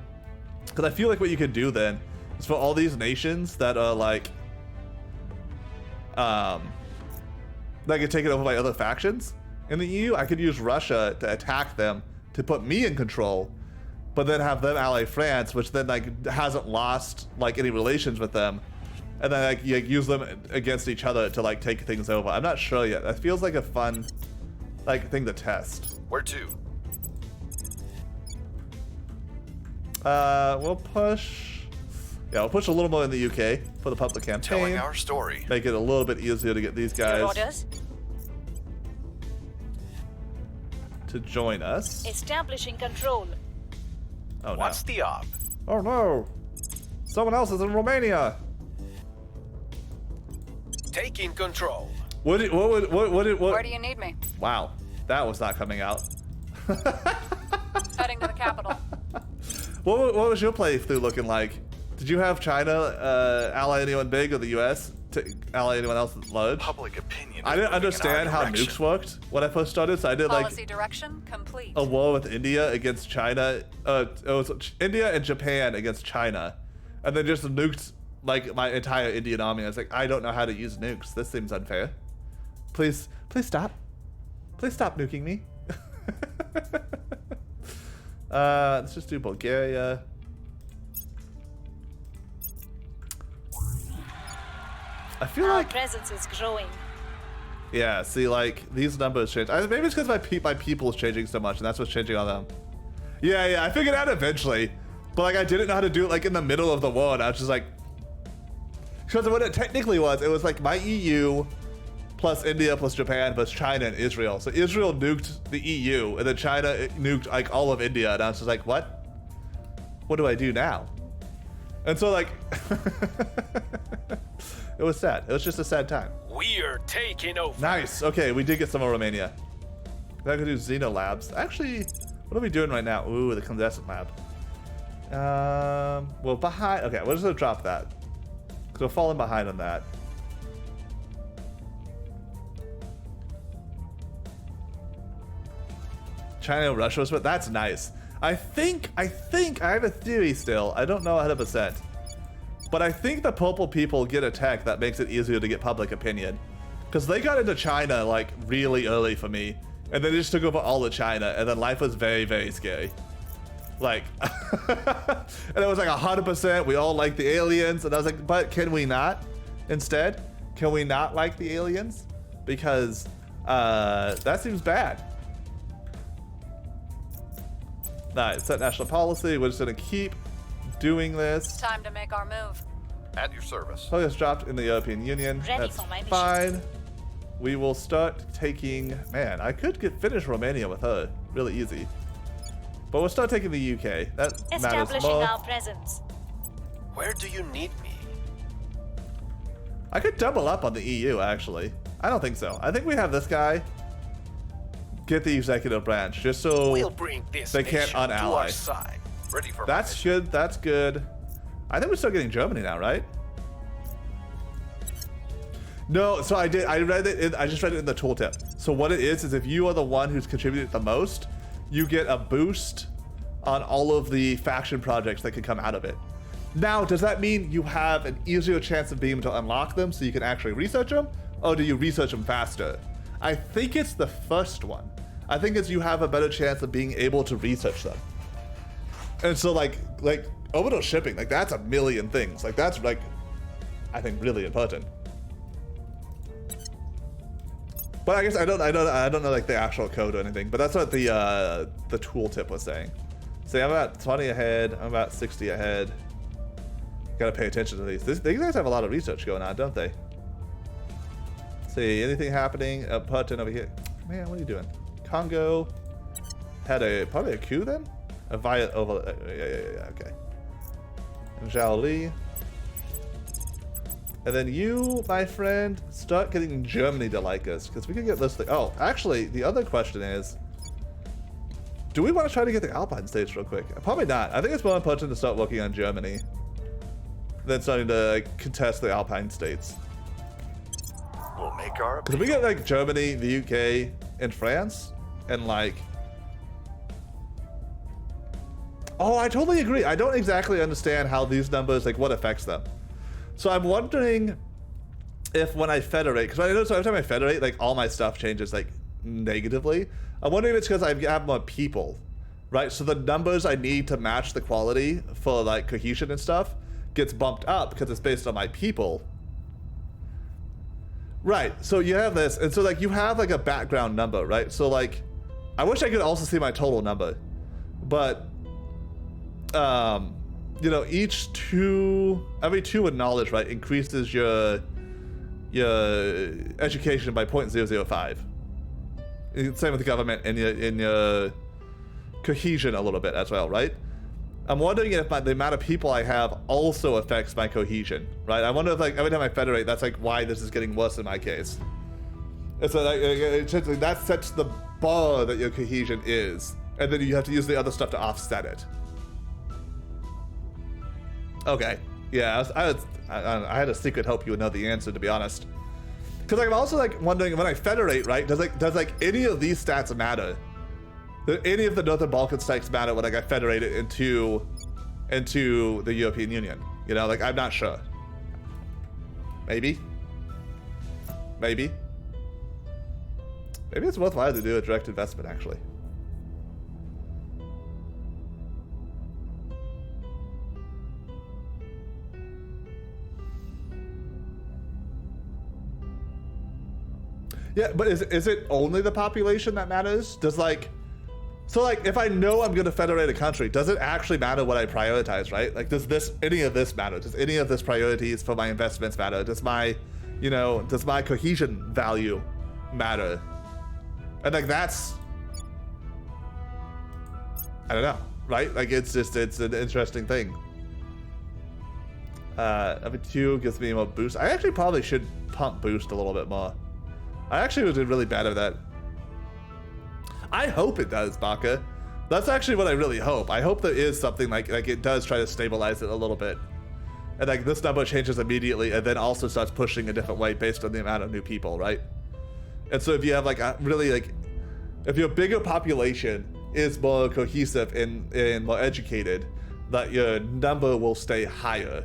Because I feel like what you could do then is for all these nations that are like, that get taken over by other factions in the EU, I could use Russia to attack them to put me in control, but then have them ally France, which then like hasn't lost like any relations with them, and then like you use them against each other to like take things over. I'm not sure yet. That feels like a fun like thing to test. Where to? We'll push a little more in the UK for the public campaign. Telling our story. Make it a little bit easier to get these guys Your orders? to join us. Establishing control. Oh no. What's the op? Oh no. Someone else is in Romania. Taking control. What? Where do you need me? Wow, that was not coming out. Heading to the capital. What was your playthrough looking like? Did you have China ally anyone big, or the US to ally anyone else large? Public opinion. I didn't understand how nukes worked when I first started, so I did Policy like direction complete. a war with India against China. It was India and Japan against China, and then just nuked like my entire Indian army. I was like, I don't know how to use nukes. This seems unfair. Please stop. Please stop nuking me. Let's just do Bulgaria. I feel Our like presence is growing. yeah. See, like these numbers change. Maybe it's because my people is changing so much, and that's what's changing on them. Yeah. I figured out eventually, but like I didn't know how to do it like in the middle of the war, and I was just like, because what it technically was, it was like my EU plus India plus Japan plus China and Israel. So Israel nuked the EU, and then China nuked like all of India, and I was just like, what? What do I do now? And so like, it was sad. It was just a sad time. We're taking over. Nice. Okay, we did get some of Romania. Now I can do Xeno Labs. Actually, what are we doing right now? Ooh, the Condescent Lab. Well, behind. Okay, we're just gonna drop that because we're falling behind on that. China and Russia was, but that's nice. I think I have a theory still. I don't know 100%. But I think the purple people get a tech that makes it easier to get public opinion. Because they got into China like really early for me. And then they just took over all of China. And then life was very, very scary. Like, and it was like 100%. We all like the aliens. And I was like, but can we not instead? Can we not like the aliens? Because that seems bad. Nice. Set national policy. We're just going to keep doing this. Time to make our move. At your service. Focus dropped in the European Union. Ready That's for my mission. fine. We will start taking... Man, I could finish Romania with her. Really easy. But we'll start taking the UK. That matters Establishing more. our presence. Where do you need me? I could double up on the EU, actually. I don't think so. I think we have this guy get the executive branch, just so We'll bring this they can't nation to our unally. side. Ready for That's my mission. good. That's good. I think we're still getting Germany now, right? No, so I did. I read it. I just read it in the tooltip. So what it is if you are the one who's contributed the most, you get a boost on all of the faction projects that can come out of it. Now, does that mean you have an easier chance of being able to unlock them so you can actually research them, or do you research them faster? I think it's the first one. I think it's you have a better chance of being able to research them. And so like orbital shipping, like that's a million things. Like that's like, I think really important. But I guess I don't know like the actual code or anything. But that's what the tooltip was saying. See, I'm about 20 ahead. I'm about 60 ahead. Gotta pay attention to these. These guys have a lot of research going on, don't they? See, anything happening? Putin over here. Man, what are you doing? Congo had probably a coup then? A Viet over. Yeah, okay. And Zhao Li. And then you, my friend, start getting Germany to like us, because we can get this thing. Oh, actually, the other question is, do we want to try to get the Alpine states real quick? Probably not. I think it's more important to start working on Germany than starting to contest the Alpine states. We'll make our Because we get like Germany, the UK, and France, and like... Oh, I totally agree. I don't exactly understand how these numbers, like what affects them. So I'm wondering if when I federate, because I notice every time I federate, like all my stuff changes like negatively. I'm wondering if it's because I have more people, right? So the numbers I need to match the quality for like cohesion and stuff gets bumped up because it's based on my people. Right, so you have this, and so like you have like a background number, right? So like, I wish I could also see my total number, but you know, every 2 in knowledge, right, increases your education by 0.005. Same with the government and your cohesion a little bit as well, right? I'm wondering if the amount of people I have also affects my cohesion, right? I wonder if like every time I federate, that's like why this is getting worse in my case. And so like, that sets the bar that your cohesion is, and then you have to use the other stuff to offset it. Okay, yeah, I had a secret hope you would know the answer, to be honest. Because like, I'm also like wondering when I federate, right? Does like any of these stats matter? Do any of the Northern Balkan states matter when I got federated into the European Union? You know, like I'm not sure. Maybe it's worthwhile to do a direct investment actually. Yeah, but is it only the population that matters? Does like, so like if I know I'm gonna federate a country, does it actually matter what I prioritize, right? Like does any of this matter? Does any of this priorities for my investments matter? Does my cohesion value matter? And like that's, I don't know, right? Like it's an interesting thing. Number 2 gives me more boost. I actually probably should pump boost a little bit more. I actually did really bad at that. I hope it does, Baka. That's actually what I really hope. I hope there is something like it does try to stabilize it a little bit. And like this number changes immediately and then also starts pushing a different way based on the amount of new people, right? And so if you have like a really like, if your bigger population is more cohesive and more educated, that your number will stay higher.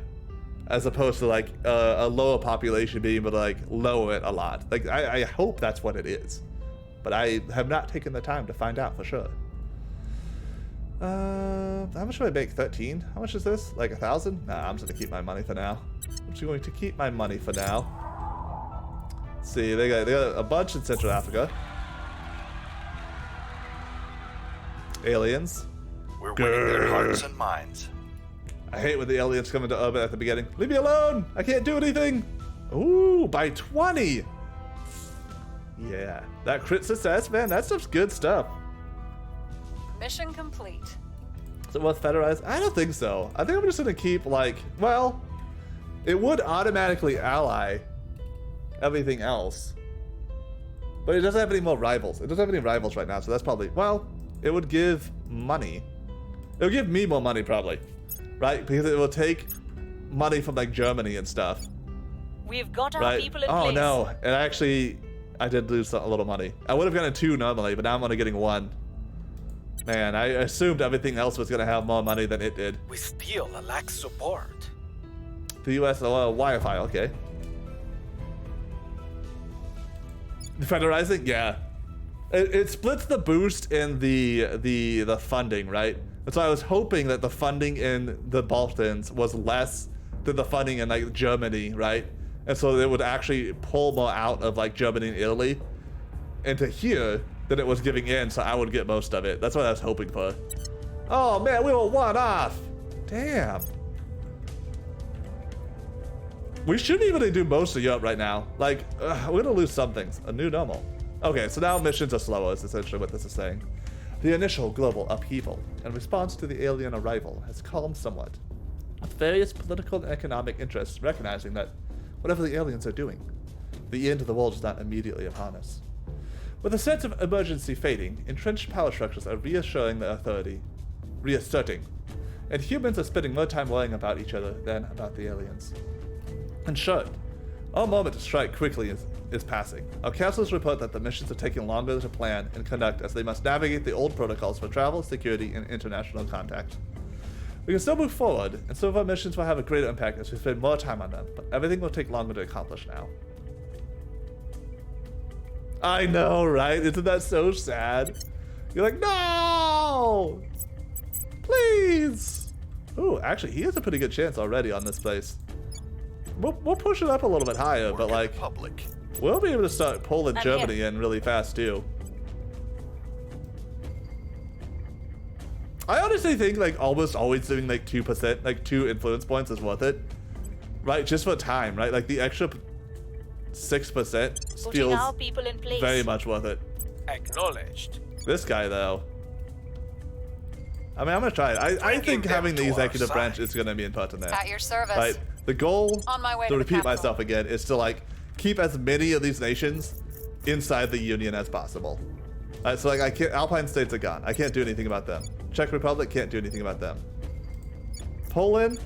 As opposed to like a lower population being able to like lower it a lot. Like I hope that's what it is, but I have not taken the time to find out for sure. How much do I make? 13? How much is this? Like 1,000? Nah, I'm just gonna keep my money for now. I'm just going to keep my money for now. Let's see, they got a bunch in Central Africa. Aliens. We're winning their hearts and minds. I hate when the aliens come into orbit at the beginning. Leave me alone! I can't do anything! Ooh, by 20! Yeah, that crit success, man, that stuff's good stuff. Mission complete. Is it worth federized? I don't think so. I think I'm just gonna keep like, well, it would automatically ally everything else. But it doesn't have any more rivals. It doesn't have any rivals right now, so that's probably, well, it would give money. It would give me more money probably. Right? Because it will take money from like Germany and stuff. We've got our right? people in place. Oh no, and actually, I did lose a little money. I would have gotten 2 normally, but now I'm only getting 1. Man, I assumed everything else was gonna have more money than it did. We still lack support. The US, Wi-Fi, okay. Federalizing, yeah. It splits the boost and the funding, right? And so I was hoping that the funding in the Balkans was less than the funding in like Germany, right? And so it would actually pull more out of like Germany and Italy into here than it was giving in, so I would get most of it. That's what I was hoping for. Oh man, we were 1 off. Damn. We shouldn't even do most of Europe right now. Like, we're gonna lose some things. A new normal. Okay, so now missions are slower is essentially what this is saying. The initial global upheaval in response to the alien arrival has calmed somewhat, with various political and economic interests recognizing that whatever the aliens are doing, the end of the world is not immediately upon us. With a sense of emergency fading, entrenched power structures are reasserting, and humans are spending more time worrying about each other than about the aliens. In short, Our moment to strike quickly is passing. Our counselors report that the missions are taking longer to plan and conduct as they must navigate the old protocols for travel, security, and international contact. We can still move forward, and some of our missions will have a greater impact as we spend more time on them, but everything will take longer to accomplish now. I know, right? Isn't that so sad? You're like, no! Please! Ooh, actually, he has a pretty good chance already on this place. We'll push it up a little bit higher, but like, we'll be able to start pulling Germany in really fast too. I honestly think like almost always doing like 2%, like 2 influence points is worth it, right? Just for time, right? Like the extra 6% feels people in place. very much worth it. Acknowledged. This guy though, I mean, I'm gonna try it. I think having the executive branch is gonna be important there. At your service. Right? The goal, On my way to to the repeat capital. myself again, is to like keep as many of these nations inside the Union as possible. So like I can't, Alpine states are gone. I can't do anything about them. Czech Republic can't do anything about them. Poland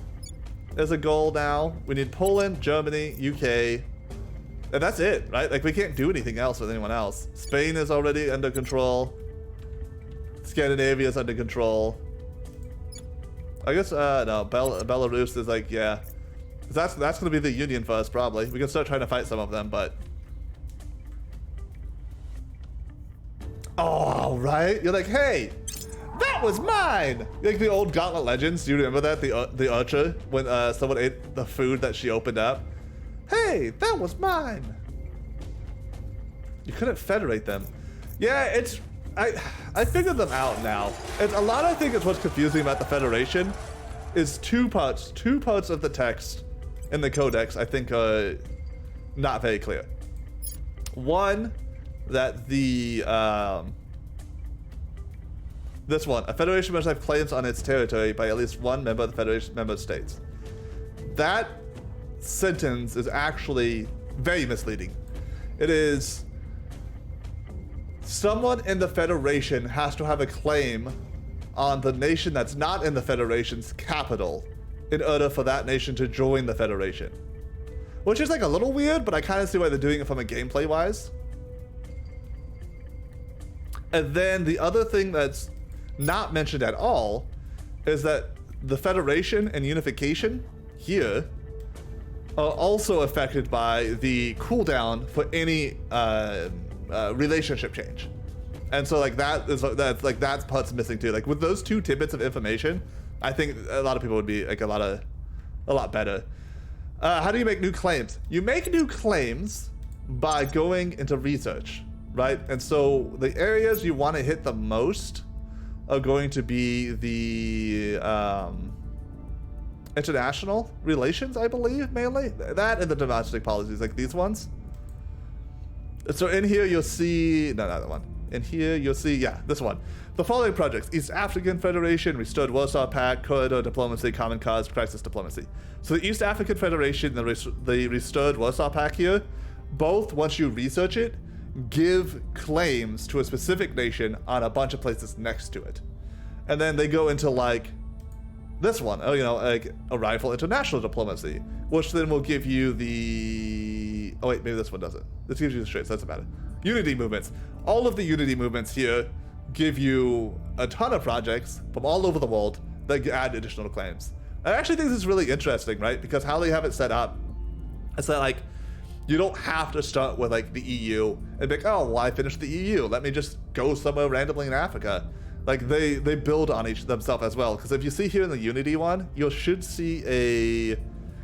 is a goal now. We need Poland, Germany, UK, and that's it, right? Like we can't do anything else with anyone else. Spain is already under control. Scandinavia is under control. I guess no, Belarus is like, yeah. That's gonna be the Union for us probably. We can start trying to fight some of them, but oh, right? You're like, hey, that was mine! Like the old Gauntlet Legends, do you remember that? The Archer, when someone ate the food that she opened up. Hey, that was mine! You couldn't federate them. Yeah, it's, I figured them out now. And a lot, I think, is what's confusing about the Federation is two parts of the text in the Codex, I think, are not very clear. One, that the this one, a federation must have claims on its territory by at least one member of the federation member states. That sentence is actually very misleading. It is someone in the federation has to have a claim on the nation that's not in the federation's capital in order for that nation to join the federation. Which is like a little weird, but I kind of see why they're doing it from a gameplay wise. And then the other thing that's not mentioned at all is that the Federation and Unification here are also affected by the cooldown for any relationship change. And so like that's parts missing too. Like with those two tidbits of information, I think a lot of people would be like a lot better. How do you make new claims? You make new claims by going into research, right? And so the areas you want to hit the most are going to be the international relations, I believe, mainly. That and the domestic policies, like these ones. So in here you'll see, no, not that one. In here you'll see, yeah, this one. The following projects: East African Federation, Restored Warsaw Pact, Corridor Diplomacy, Common Cause, Crisis Diplomacy. So the East African Federation and the Restored Warsaw Pact here, both, once you research it, give claims to a specific nation on a bunch of places next to it. And then they go into like this one, you know, like Arrival International Diplomacy, which then will give you the, oh wait, maybe this one doesn't. This gives you the straight, so that's about it. Unity movements. All of the Unity movements here give you a ton of projects from all over the world that add additional claims. I actually think this is really interesting, right? Because how they have it set up, it's that like, you don't have to start with like the EU and be like, oh, well, I finished the EU. Let me just go somewhere randomly in Africa. Like they build on each themselves as well. Because if you see here in the Unity one, you should see a,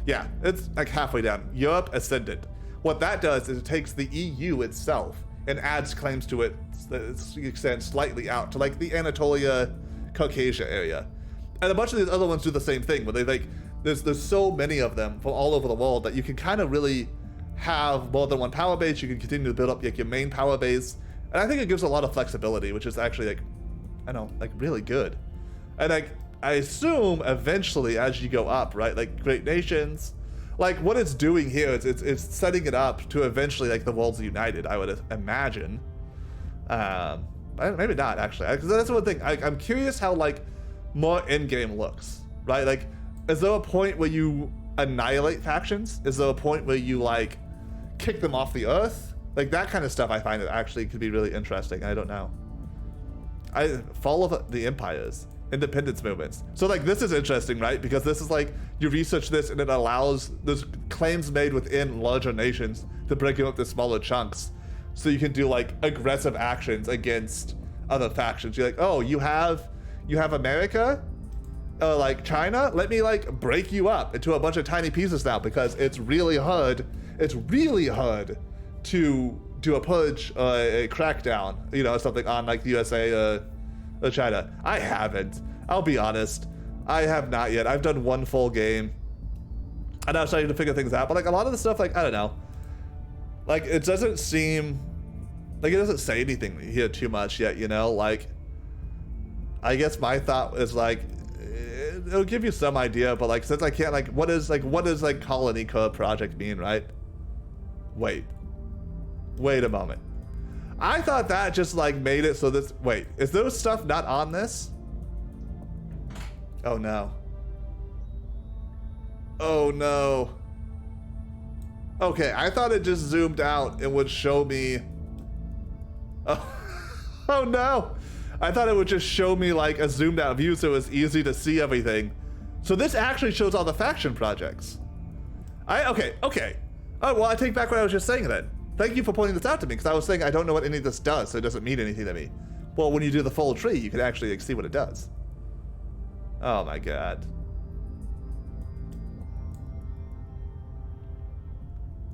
yeah, it's like halfway down. Europe Ascendant. What that does is it takes the EU itself and adds claims to it that extends slightly out to like the Anatolia, Caucasia area. And a bunch of these other ones do the same thing, where they like, there's so many of them from all over the world that you can kind of really have more than one power base. You can continue to build up like your main power base, and I think it gives a lot of flexibility, which is actually like, I don't know, like really good. And like I assume eventually as you go up, right, like great nations, like what it's doing here is it's setting it up to eventually like the world's united, I would imagine. Maybe not actually, because that's one thing. I'm curious how like more in-game looks, right? Like, is there a point where you annihilate factions? Is there a point where you like kick them off the earth. Like that kind of stuff I find it actually could be really interesting. I don't know. Fall of the empires, independence movements. So like this is interesting, right? Because this is like you research this and it allows those claims made within larger nations to break them up into smaller chunks. So you can do like aggressive actions against other factions. You're like, oh, you have America, like China. Let me like break you up into a bunch of tiny pieces now because it's really hard. It's really hard to do a purge, a crackdown, you know, something on like the USA or China. I haven't. I'll be honest. I have not yet. I've done one full game, and I was starting to figure things out. But like a lot of the stuff, like I don't know. Like it doesn't seem like it doesn't say anything here too much yet, you know. Like I guess my thought is like it'll give you some idea, but like since I can't like what does like colony core project mean, right? Wait a moment. I thought that just like made it so this. Wait, is those stuff not on this? Oh no. Oh no. Okay, I thought it just zoomed out and would show me. Oh, oh no. I thought it would just show me like a zoomed out view so it was easy to see everything. So this actually shows all the faction projects. Okay. Oh, well, I take back what I was just saying then. Thank you for pointing this out to me, because I was saying I don't know what any of this does, so it doesn't mean anything to me. Well, when you do the full tree, you can actually see what it does. Oh my god.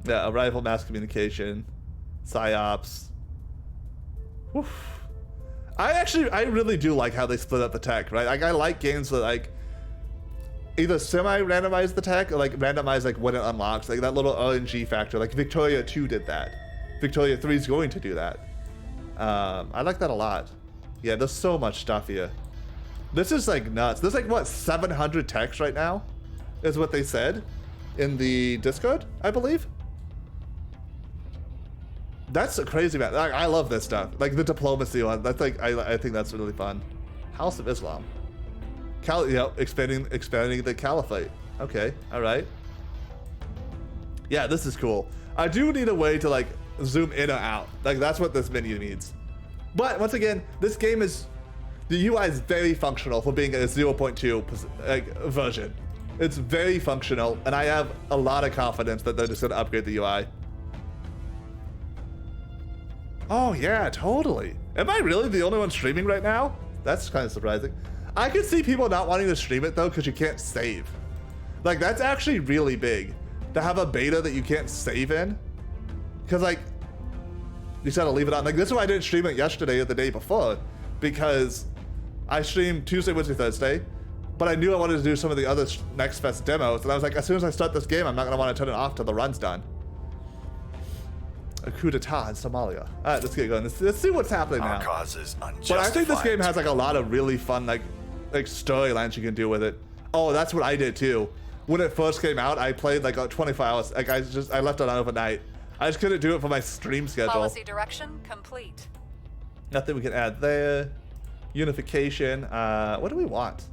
Yeah, arrival mass communication, psyops. Oof. I really do like how they split up the tech, right? Like I like games that like either semi-randomize the tech or like randomize like when it unlocks, like that little RNG factor. Like Victoria 2 did that. Victoria 3 is going to do that. I like that a lot. Yeah, there's so much stuff here. This is like nuts. There's like what 700 techs right now, is what they said in the Discord, I believe. That's a crazy, man. Like, I love this stuff. Like the diplomacy one. That's like I think that's really fun. House of Islam. Expanding the caliphate. Okay, all right. Yeah, this is cool. I do need a way to like zoom in or out. Like that's what this menu needs. But once again, this game is the UI is very functional for being a 0.2 version. It's very functional, and I have a lot of confidence that they're just gonna upgrade the UI. Oh yeah, totally. Am I really the only one streaming right now? That's kind of surprising. I could see people not wanting to stream it though, because you can't save. Like that's actually really big to have a beta that you can't save in, because like you just gotta leave it on. Like this is why I didn't stream it yesterday or the day before, because I streamed Tuesday, Wednesday, Thursday, but I knew I wanted to do some of the other Next Fest demos, and I was like, as soon as I start this game, I'm not gonna want to turn it off till the run's done. A coup d'etat in Somalia. All right, let's get going. Let's see what's happening now. Our cause is unjustified. But I think this game has like a lot of really fun like storylines you can do with it. Oh, that's what I did too. When it first came out, I played like 24 hours. Like I left it on overnight. I just couldn't do it for my stream schedule. Policy direction complete. Nothing we can add there. Unification. What do we want?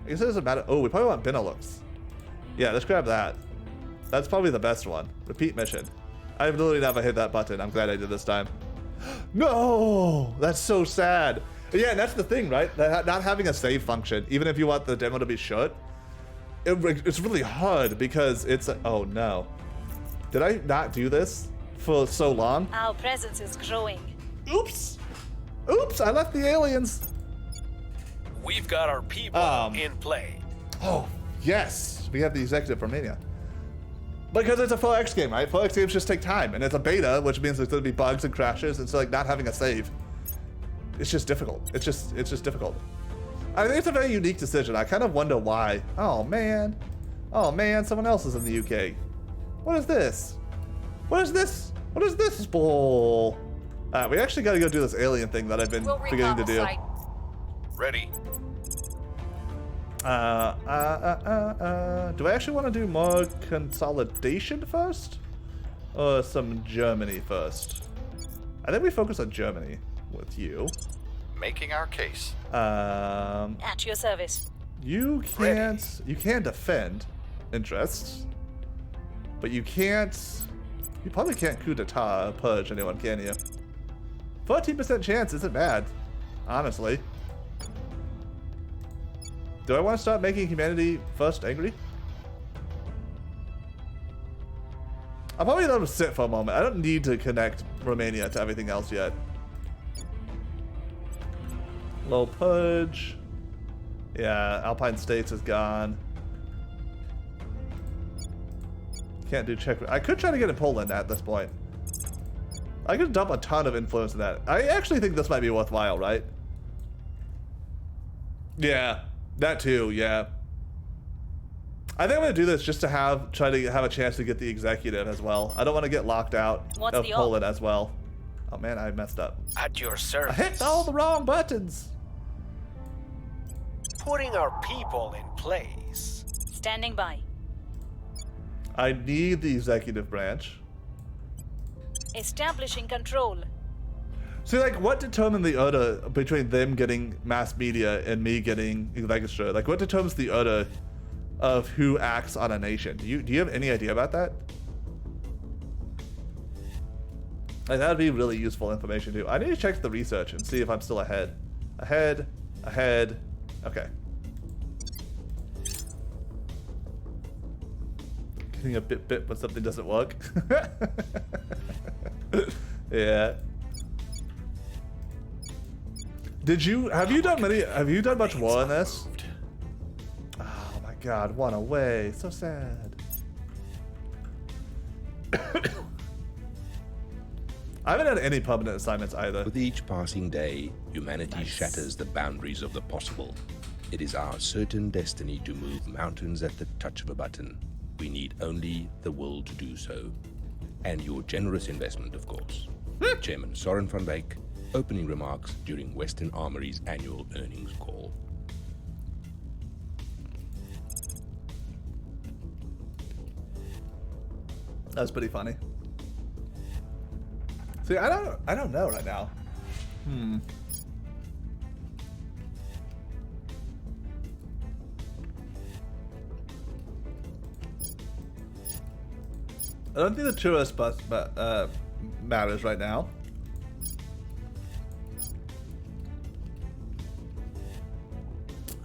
I guess it doesn't matter. Oh, we probably want Benelux. Yeah, let's grab that. That's probably the best one. Repeat mission. I've literally never hit that button. I'm glad I did this time. No, that's so sad. Yeah, and that's the thing, right? That not having a save function, even if you want the demo to be short, it's really hard because it's oh no. Did I not do this for so long? Our presence is growing. Oops. Oops, I left the aliens. We've got our people in play. Oh, yes. We have the executive from Mania. Because it's a full X game, right? Full X games just take time, and it's a beta, which means there's going to be bugs and crashes, and so like not having a save, it's just difficult. It's just difficult. I think it's a very unique decision. I kind of wonder why. Oh man, someone else is in the UK. What is this? What is this? What is this bull? We actually got to go do this alien thing that I've been beginning to do. Site. Ready. Do I actually want to do more consolidation first? Or some Germany first? I think we focus on Germany with you. Making our case. At your service. You can defend interests, but you can't You probably can't coup d'etat or purge anyone, can you? 14% chance isn't bad, honestly. Do I want to start making humanity first angry? I'll probably let them sit for a moment. I don't need to connect Romania to everything else yet. Low purge. Yeah, Alpine States is gone. Can't do Czech. I could try to get in Poland at this point. I could dump a ton of influence in that. I actually think this might be worthwhile, right? Yeah, that too, yeah. I think I'm gonna do this just to try to have a chance to get the executive as well. I don't want to get locked out of Poland as well. Oh man, I messed up. At your service. I hit all the wrong buttons. Putting our people in place. Standing by. I need the executive branch. Establishing control. See, like, what determined the order between them getting mass media and me getting legislature? Like, what determines the order of who acts on a nation? Do you have any idea about that? Like, that'd be really useful information too. I need to check the research and see if I'm still ahead. Ahead. Okay. Getting a bit when something doesn't work. Yeah. Have you done much war in this? Oh my god, one away. So sad. I haven't had any permanent assignments either. With each passing day, humanity shatters the boundaries of the possible. It is our certain destiny to move mountains at the touch of a button. We need only the will to do so. And your generous investment, of course. Chairman Soren van Dijk, opening remarks during Western Armory's annual earnings call. That's pretty funny. See, I don't know right now. I don't think the tourist bus matters right now.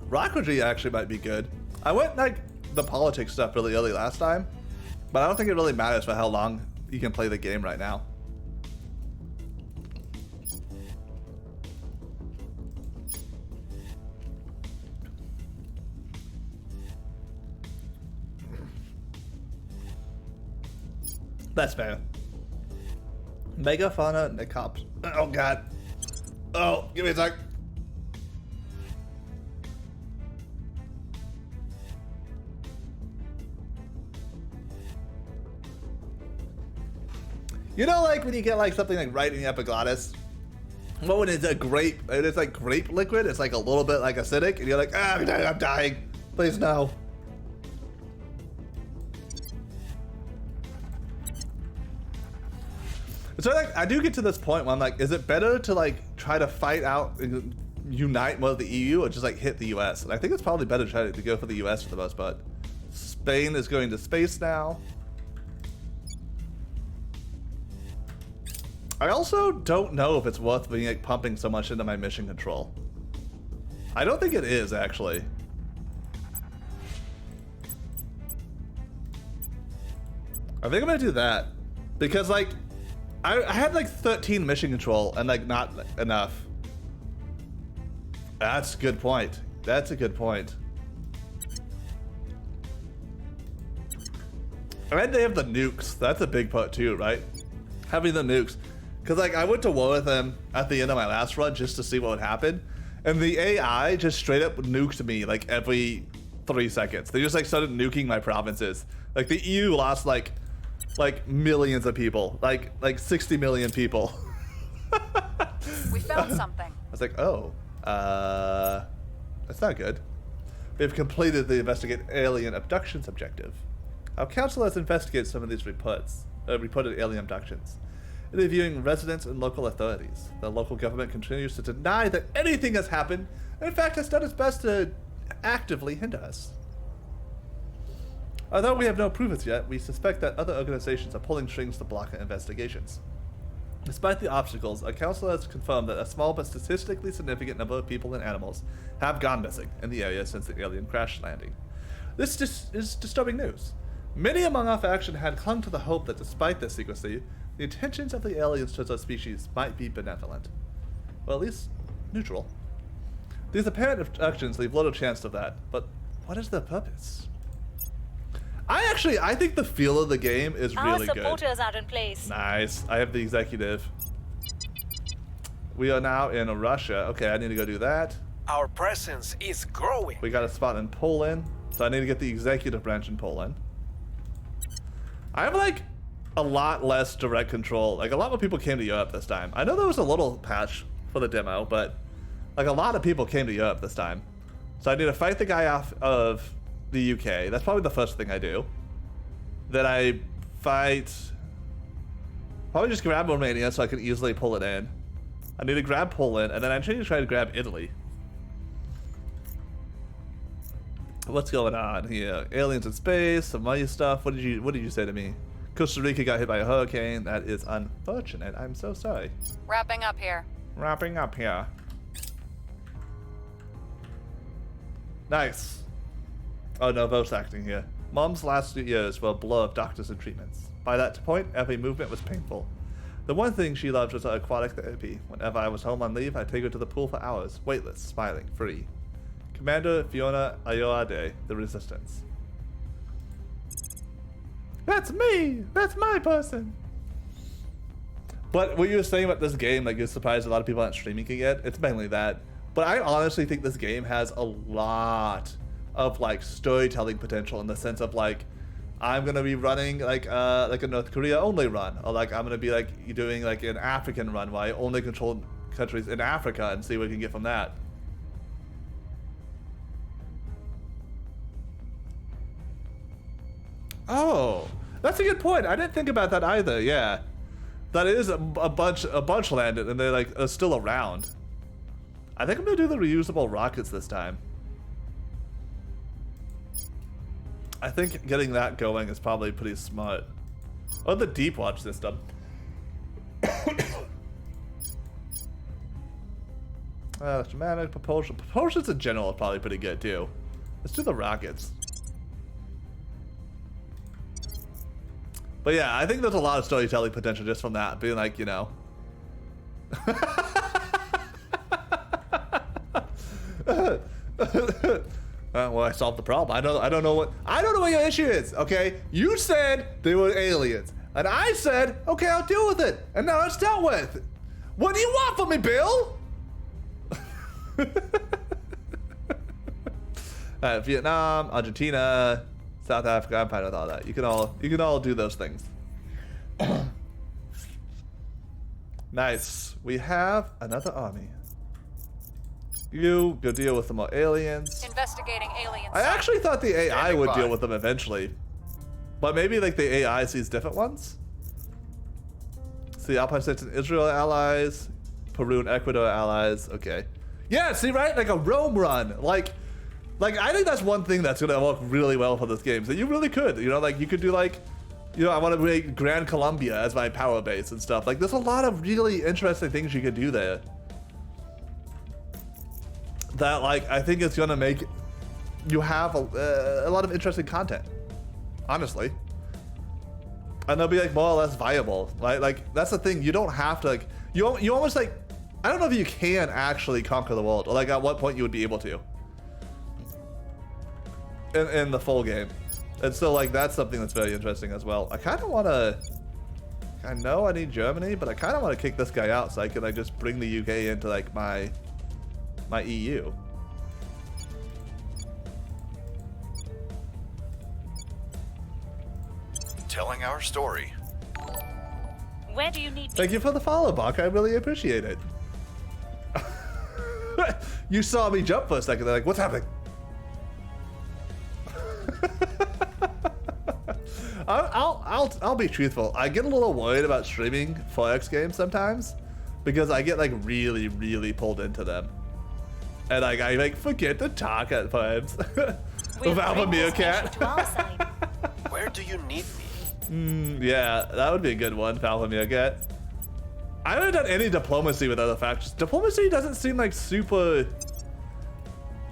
Rocketry actually might be good. I went like the politics stuff really early last time, but I don't think it really matters for how long you can play the game right now. That's fair. Megafauna and the cops. Oh god. Oh, give me a sec. You know, like when you get like something like right in the epiglottis. Well, when it's a grape, it's like grape liquid. It's like a little bit like acidic, and you're like, ah, I'm dying. Please no. So like, I do get to this point where I'm like, is it better to like try to fight out, unite with the EU, or just like hit the US? And I think it's probably better to try to go for the US for the most part. Spain is going to space now. I also don't know if it's worth being like pumping so much into my mission control. I don't think it is actually. I think I'm gonna do that because like I had like 13 mission control and like not enough. That's a good point. That's a good point. And they have the nukes. That's a big part too, right? Having the nukes. Because like I went to war with them at the end of my last run just to see what would happen. And the AI just straight up nuked me like every 3 seconds. They just like started nuking my provinces. Like the EU lost like millions of people, like 60 million people. We found something. I was like, oh, that's not good. We have completed the investigate alien abductions objective. Our council has investigated some of these reported alien abductions, interviewing residents and local authorities. The local government continues to deny that anything has happened, and in fact has done its best to actively hinder us. Although we have no proof as yet, we suspect that other organizations are pulling strings to block our investigations. Despite the obstacles, a council has confirmed that a small but statistically significant number of people and animals have gone missing in the area since the alien crash landing. This is disturbing news. Many among our faction had clung to the hope that despite this secrecy, the intentions of the aliens towards our species might be benevolent. Well, at least neutral. These apparent actions leave little chance of that, but what is their purpose? I think the feel of the game is really good. Our supporters are in place. Nice. I have the executive. We are now in Russia. Okay, I need to go do that. Our presence is growing. We got a spot in Poland, so I need to get the executive branch in Poland. I have like a lot less direct control. Like a lot more people came to Europe this time. I know there was a little patch for the demo, but like a lot of people came to Europe this time. So I need to fight the guy off of the UK. That's probably the first thing I do. Then I fight... Probably just grab Romania so I can easily pull it in. I need to grab Poland, and then I need to try to grab Italy. What's going on here? Aliens in space, some money stuff. What did you say to me? Costa Rica got hit by a hurricane. That is unfortunate. I'm so sorry. Wrapping up here. Wrapping up here. Nice. Oh no, voice acting here. Mom's last 2 years were a blur of doctors and treatments. By that point, every movement was painful. The one thing she loved was her aquatic therapy. Whenever I was home on leave, I'd take her to the pool for hours, weightless, smiling, free. Commander Fiona Ayoade, the Resistance. That's me! That's my person! But what you were saying about this game, like you're surprised a lot of people aren't streaming it yet, it's mainly that. But I honestly think this game has a lot of like storytelling potential in the sense of like, I'm gonna be running like a North Korea only run, or like I'm gonna be like doing like an African run where I only control countries in Africa and see what we can get from that. Oh, that's a good point. I didn't think about that either. Yeah, that is a bunch landed, and they're like still around. I think I'm gonna do the reusable rockets this time. I think getting that going is probably pretty smart. Or the deep watch system. Dramatic propulsion. Propulsions in general is probably pretty good too. Let's do the rockets. But yeah, I think there's a lot of storytelling potential just from that. Being like, you know. Well, I solved the problem. I don't know what your issue is, okay? You said they were aliens. And I said, okay, I'll deal with it. And now it's dealt with. What do you want from me, Bill? Vietnam, Argentina, South Africa, I'm fine with all that. You can all do those things. Nice. We have another army. You go deal with some more aliens. Investigating aliens. I actually thought the AI would deal with them eventually. But maybe like the AI sees different ones. See, Alpine States and Israel allies. Peru and Ecuador allies. Okay. Yeah, see, right? Like a Rome run. Like I think that's one thing that's gonna work really well for this game. So you really could, you know, like you could do like, you know, I want to make Gran Colombia as my power base and stuff. Like there's a lot of really interesting things you could do there. That like, I think it's gonna make you have a lot of interesting content, honestly. And they'll be like more or less viable. Like that's the thing, you don't have to like, you almost like, I don't know if you can actually conquer the world, or like at what point you would be able to. In the full game. And so like that's something that's very interesting as well. I kind of want to, I know I need Germany, but I kind of want to kick this guy out so I can like just bring the UK into like my EU. Telling our story. Where do you need me? Thank you for the follow, Bach. I really appreciate it. You saw me jump for a second. They're like, what's happening? I'll be truthful. I get a little worried about streaming 4X games sometimes because I get like really, really pulled into them. And like I like forget to talk at times. Valvinar cat. do you need me? Yeah, that would be a good one, Valvinar get. I haven't done any diplomacy with other factions. Diplomacy doesn't seem like super...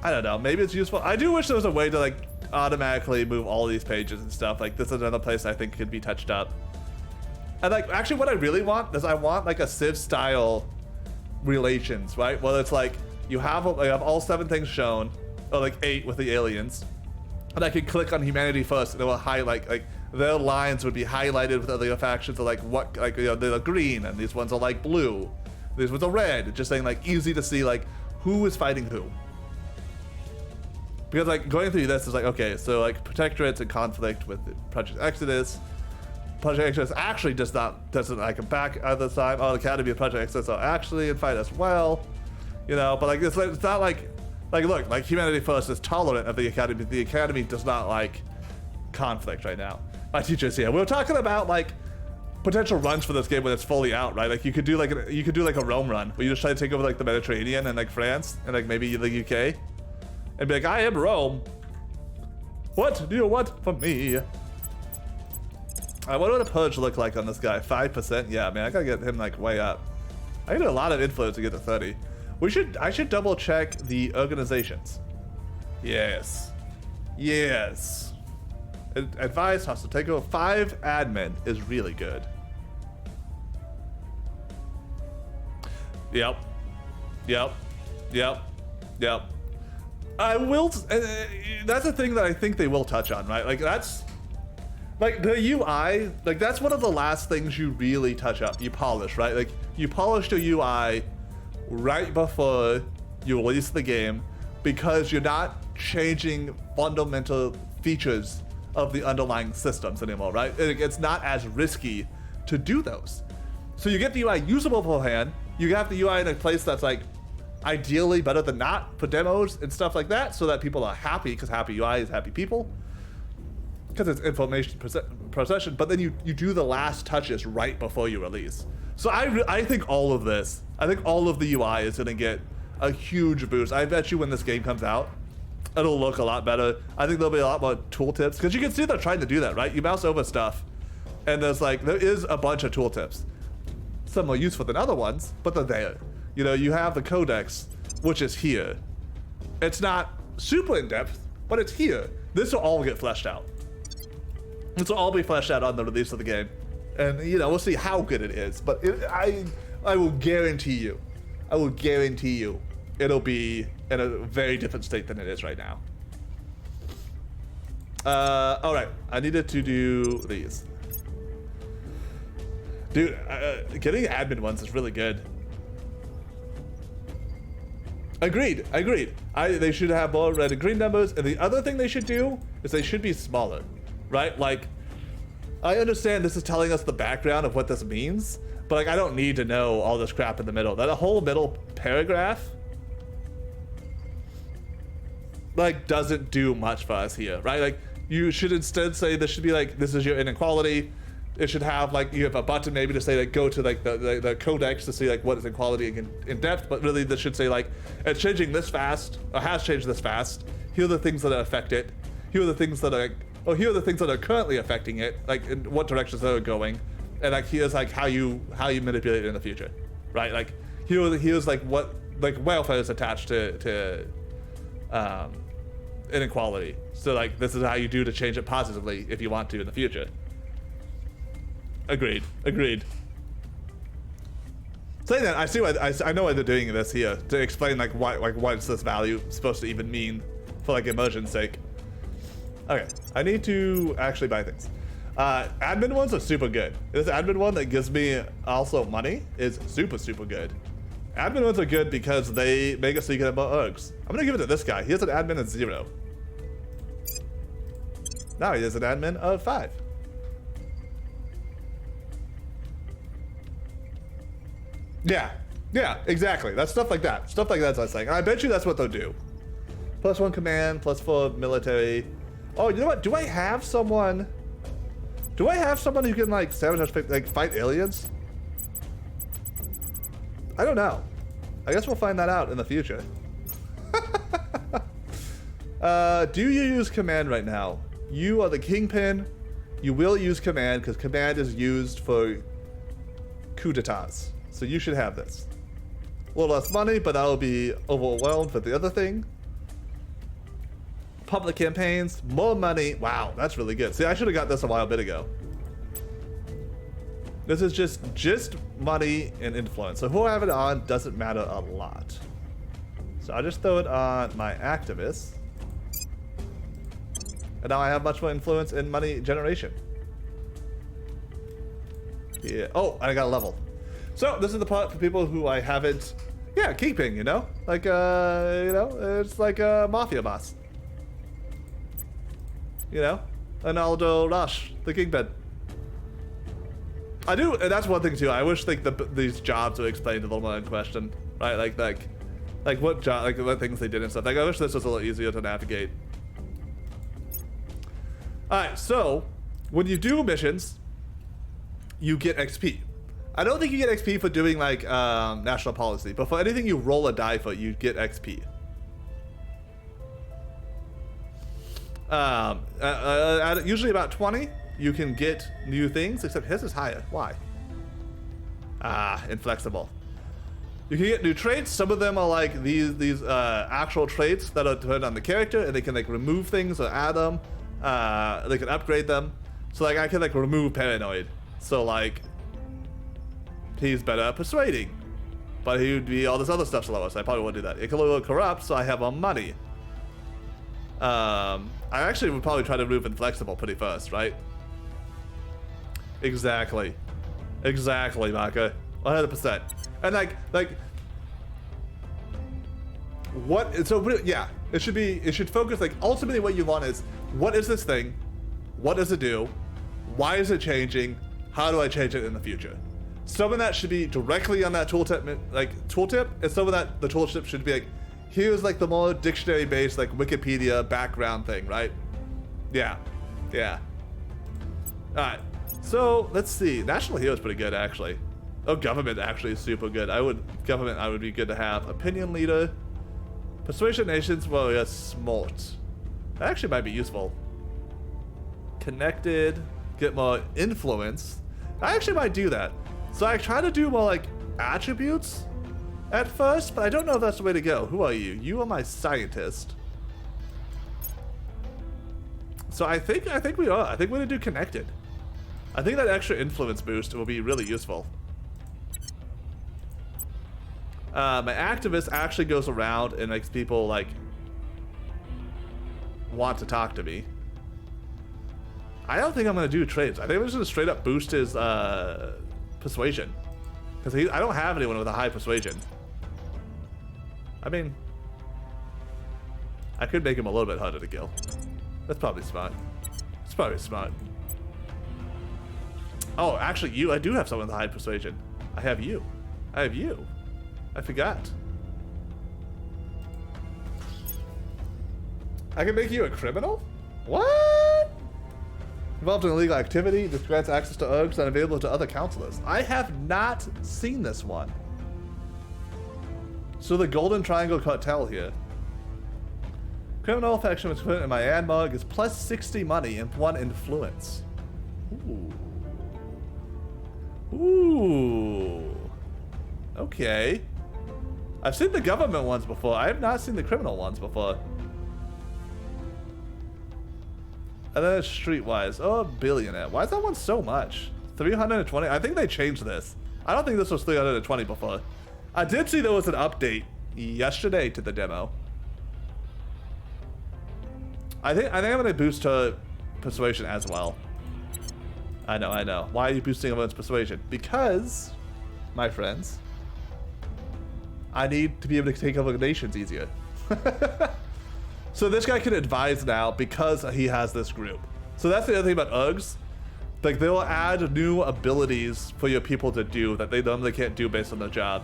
I don't know, maybe it's useful. I do wish there was a way to like automatically move all these pages and stuff. Like this is another place I think could be touched up. And like, actually what I really want is I want like a Civ style relations, right? Well, it's like you have all 7 things shown, or like 8 with the aliens. And I can click on humanity first and it will highlight, like their lines would be highlighted with other factions are like what, like, you know, they're green and these ones are like blue. These ones are red, just saying like easy to see like who is fighting who. Because like going through this is like, okay, so like protectorates in conflict with Project Exodus. Project Exodus actually doesn't like come back at the time. Oh, the Academy of Project Exodus are actually in fight as well. You know, but like it's not like look, like Humanity First is tolerant of the Academy. The Academy does not like conflict right now. My teacher's here. We were talking about like potential runs for this game when it's fully out, right? Like you could do like a Rome run where you just try to take over like the Mediterranean and like France and like maybe the UK. And be like, I am Rome. What do you want from me? What would a purge look like on this guy? 5%? Yeah, man, I gotta get him like way up. I need a lot of influence to get to 30. I should double check the organizations. Yes. Yes. Advice has to take over 5 admin is really good. Yep. Yep. Yep. Yep. I will. That's a thing that I think they will touch on, right? Like that's like the UI. Like that's one of the last things you really touch up. You polish, right? Like you polish the UI right before you release the game because you're not changing fundamental features of the underlying systems anymore, right? It's not as risky to do those. So you get the UI usable beforehand. You have the UI in a place that's like ideally better than not for demos and stuff like that, so that people are happy, because happy UI is happy people, because it's information procession. But then you do the last touches right before you release. So I think all of this, I think all of the UI is going to get a huge boost. I bet you when this game comes out, it'll look a lot better. I think there'll be a lot more tooltips, because you can see they're trying to do that, right? You mouse over stuff and there is a bunch of tooltips. Some more useful than other ones, but they're there. You know, you have the codex, which is here. It's not super in-depth, but it's here. This will all get fleshed out. This will all be fleshed out on the release of the game. And, you know, we'll see how good it is. But I will guarantee you, it'll be in a very different state than it is right now. All right, I needed to do these. Dude, getting admin ones is really good. Agreed. They should have more red and green numbers, and the other thing they should do is they should be smaller, right? Like, I understand this is telling us the background of what this means, but like I don't need to know all this crap in the middle. That whole middle paragraph like doesn't do much for us here, right? Like you should instead say this should be like, this is your inequality. It should have like, you have a button maybe to say like go to like the codex to see like what is inequality in depth, but really this should say like it's changing this fast, or has changed this fast. Here are the things that affect it. Here are the things that are, or here are the things that are currently affecting it, like in what directions they're going, and like here's like how you manipulate it in the future, right? Like here's like what like welfare is attached to inequality. So like this is how you do to change it positively if you want to in the future. Agreed. Saying that, I see why I know why they're doing this here to explain like what's this value supposed to even mean for like immersion's sake. Okay, I need to actually buy things. Admin ones are super good. This admin one that gives me also money is super good. Admin ones are good because they make it so you can have more ergs. I'm gonna give it to this guy. He has an admin of 0. Now he has an admin of 5. Yeah, exactly. That's stuff like that. Stuff like that's what I'm saying. And I bet you that's what they'll do. +1 command, +4 military. Oh, you know what? Do I have someone who can like sabotage, like fight aliens? I don't know. I guess we'll find that out in the future. Do you use command right now? You are the kingpin. You will use command, because command is used for coup d'etats. So you should have this. A little less money, but that'll be overwhelmed with the other thing. Public campaigns, more money. Wow, that's really good. See, I should have got this a while bit ago. This is just money and influence. So who I have it on doesn't matter a lot. So I'll just throw it on my activists. And now I have much more influence in money generation. Yeah. Oh, I got a level. So this is the part for people who I haven't, keeping, you know? Like, it's like a mafia boss. You know? Arnaldo Rush, the kingpin. I do, and that's one thing too. I wish these jobs were explained a little more in question, right? Like what job, like what things they did and stuff. Like I wish this was a little easier to navigate. All right, so when you do missions, you get XP. I don't think you get XP for doing like national policy, but for anything you roll a die for, you get XP. Usually about 20. You can get new things, except his is higher. Why? Inflexible. You can get new traits. Some of them are like these actual traits that are turned on the character, and they can like remove things or add them. They can upgrade them. So like I can like remove paranoid. So like he's better at persuading, but he would be all this other stuff slower. So I probably won't do that. It can lower corrupt, so I have more money. I actually would probably try to remove inflexible pretty first, right? Exactly, Maka, 100%. And like, what? So yeah, it should focus. Like ultimately, what you want is, what is this thing? What does it do? Why is it changing? How do I change it in the future? Some of that should be directly on that tooltip, and some of that the tooltip should be like, here's like the more dictionary-based, like Wikipedia background thing, right? Yeah. All right. So let's see. National hero is pretty good, actually. Oh, government actually is super good. I would be good to have. Opinion leader, persuasion nations. Well, yes, smart. That actually might be useful. Connected, get more influence. I actually might do that. So I try to do more like attributes at first, but I don't know if that's the way to go. Who are you? You are my scientist. So I think we are. I think we're gonna do connected. I think that extra influence boost will be really useful. My activist actually goes around and makes people like want to talk to me. I don't think I'm gonna do trades. I think I'm just gonna straight up boost his persuasion, because I don't have anyone with a high persuasion. I mean, I could make him a little bit harder to kill. That's probably smart. It's probably smart. Oh, actually, I do have someone with a high persuasion. I have you. I forgot. I can make you a criminal? What? Involved in illegal activity, this grants access to URGs unavailable to other counselors. I have not seen this one. So the Golden Triangle Cartel here. Criminal faction was put in my Anmog is plus 60 money and 1 influence. Ooh. Okay. I've seen the government ones before. I have not seen the criminal ones before. And then it's streetwise. Oh, billionaire. Why is that one so much? 320? I think they changed this. I don't think this was 320 before. I did see there was an update yesterday to the demo. I think I'm gonna boost her persuasion as well. I know. Why are you boosting everyone's persuasion? Because, my friends, I need to be able to take over nations easier. So this guy can advise now because he has this group. So that's the other thing about URGs. Like they will add new abilities for your people to do that they normally can't do based on their job.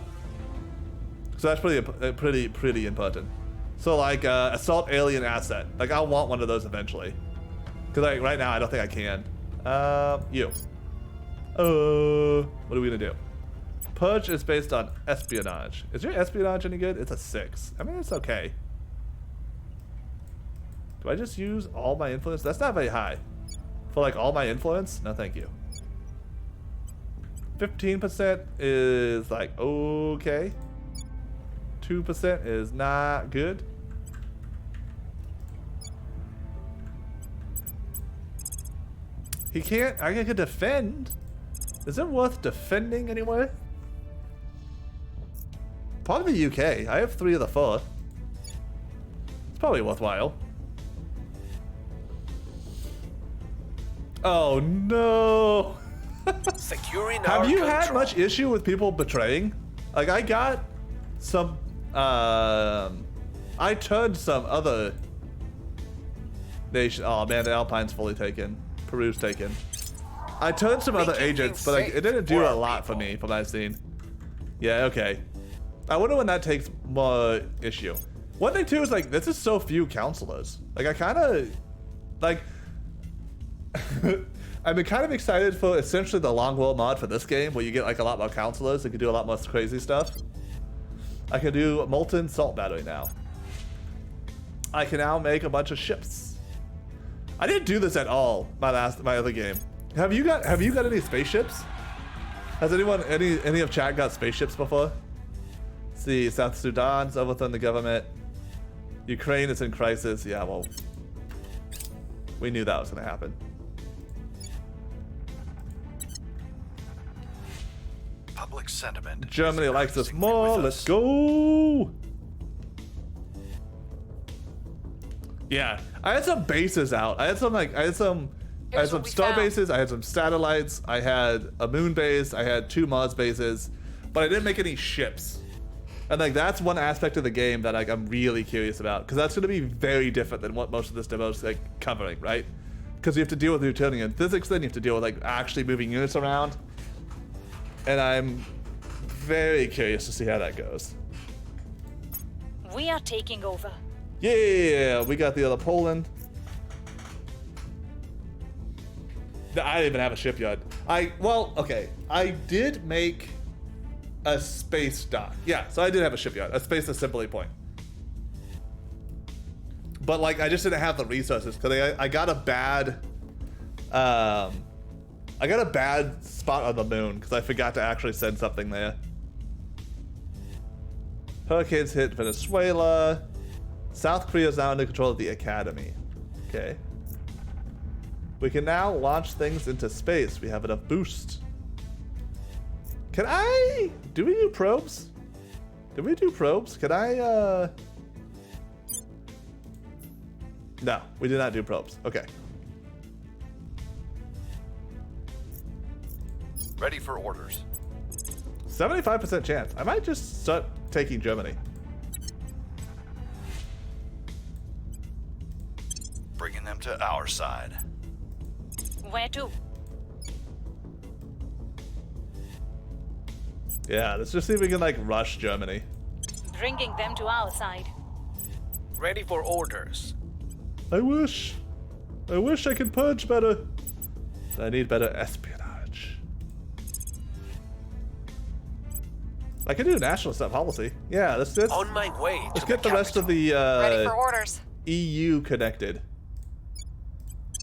So that's pretty important. So like assault alien asset. Like I'll want one of those eventually. Cause like right now I don't think I can. You. What are we gonna do? Purge is based on espionage. Is your espionage any good? It's a 6. I mean, it's okay. Do I just use all my influence? That's not very high. For like all my influence? No, thank you. 15% is like okay. 2% is not good. He can't. I can defend. Is it worth defending anyway? Part of the UK. I have 3 of the 4. It's probably worthwhile. Oh no! Securing Have our you control. had much issue with people betraying? Like I got some. I turned some other nation. Oh man, the Alpine's fully taken. Peru's taken. I turned some other agents, but like, it didn't do a lot for me from what I've seen. Yeah, okay. I wonder when that takes more issue. One thing too is like, this is so few counselors. Like I kind of, like, I've been kind of excited for essentially the long world mod for this game, where you get like a lot more counselors and can do a lot more crazy stuff. I can do molten salt battery now. I can now make a bunch of ships. I didn't do this at all my other game. Have you got any spaceships? Has anyone any of chat got spaceships before? Let's see, South Sudan's overthrown the government. Ukraine is in crisis. Yeah, well, we knew that was gonna happen. Public sentiment. Germany likes us more. Let's go. Yeah, I had some bases out. I had some star bases. I had some satellites. I had a moon base. I had 2 Mars bases, but I didn't make any ships. And like that's one aspect of the game that like I'm really curious about, because that's going to be very different than what most of this demo is like covering, right? Because you have to deal with Newtonian physics, then you have to deal with like actually moving units around, and I'm very curious to see how that goes. We are taking over. Yeah, we got the other Poland. I didn't even have a shipyard. Okay. I did make a space dock. Yeah, so I did have a shipyard, a space assembly point. But like, I just didn't have the resources because I got a bad, I got a bad spot on the moon because I forgot to actually send something there. Hurricanes hit Venezuela. South Korea is now under control of the Academy. Okay. We can now launch things into space. We have enough boost. Do we do probes? Did we do probes? No, we did not do probes. Okay. Ready for orders. 75% chance. I might just start taking Germany. Bringing them to our side. Where to? Yeah, let's just see if we can like rush Germany. Bringing them to our side. Ready for orders. I wish I could purge better. I need better espionage. I can do national stuff policy. Yeah, let's on my way. Let's get the rest of the Ready for orders. EU connected.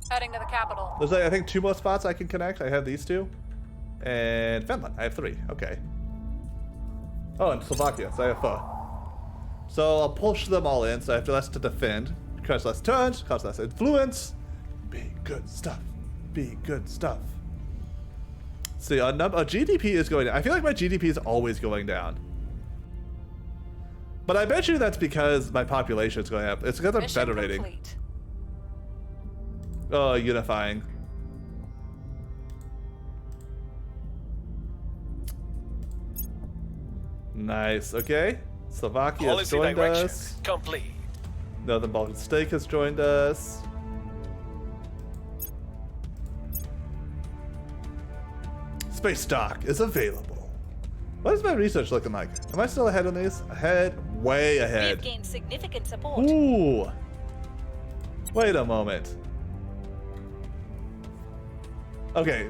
Heading to the capital. There's like, I think 2 more spots I can connect. I have these 2. And Finland, I have 3. Okay. Oh, and Slovakia, so I have 4. So I'll push them all in, so I have less to defend. Cost less turns, cost less influence. Be good stuff. Be good stuff. See, our GDP is going down. I feel like my GDP is always going down. But I bet you that's because my population is going up. It's because I'm federating. Complete. Oh, unifying. Nice. Okay. Slovakia has joined us. Complete. Northern Balkan State has joined us. Space dock is available. What is my research looking like? Am I still ahead on these? Ahead, way ahead. We've gained significant support. Ooh. Wait a moment. Okay.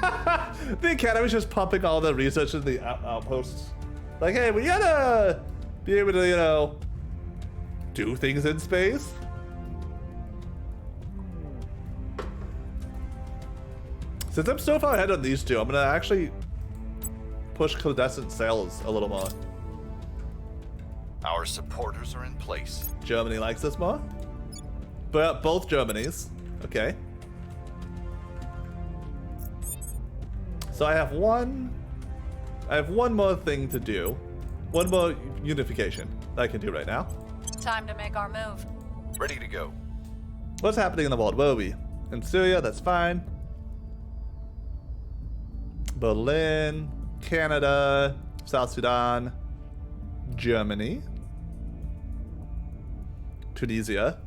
The Academy's just pumping all the research in the outposts. Like, hey, we gotta be able to, you know, do things in space. Since I'm so far ahead on these two, I'm gonna actually push clandestine sales a little more. Our supporters are in place. Germany likes this more. But both Germanys. Okay. So I have one more thing to do. One more unification that I can do right now. Time to make our move. Ready to go. What's happening in the world? Where are we? In Syria, that's fine. Berlin, Canada, South Sudan, Germany, Tunisia.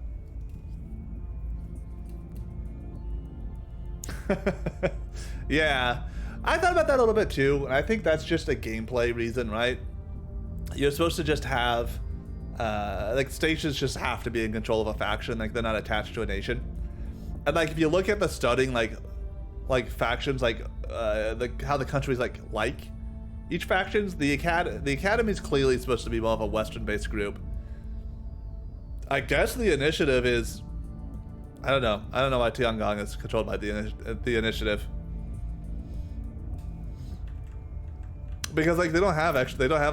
Yeah, I thought about that a little bit too. And I think that's just a gameplay reason, right? You're supposed to just have, like, stations just have to be in control of a faction, like they're not attached to a nation. And like, if you look at the studying, like factions, like how the countries like each factions, the academy is clearly supposed to be more of a Western-based group. I guess the initiative is, I don't know why Tiangong is controlled by the initiative. Because like they don't have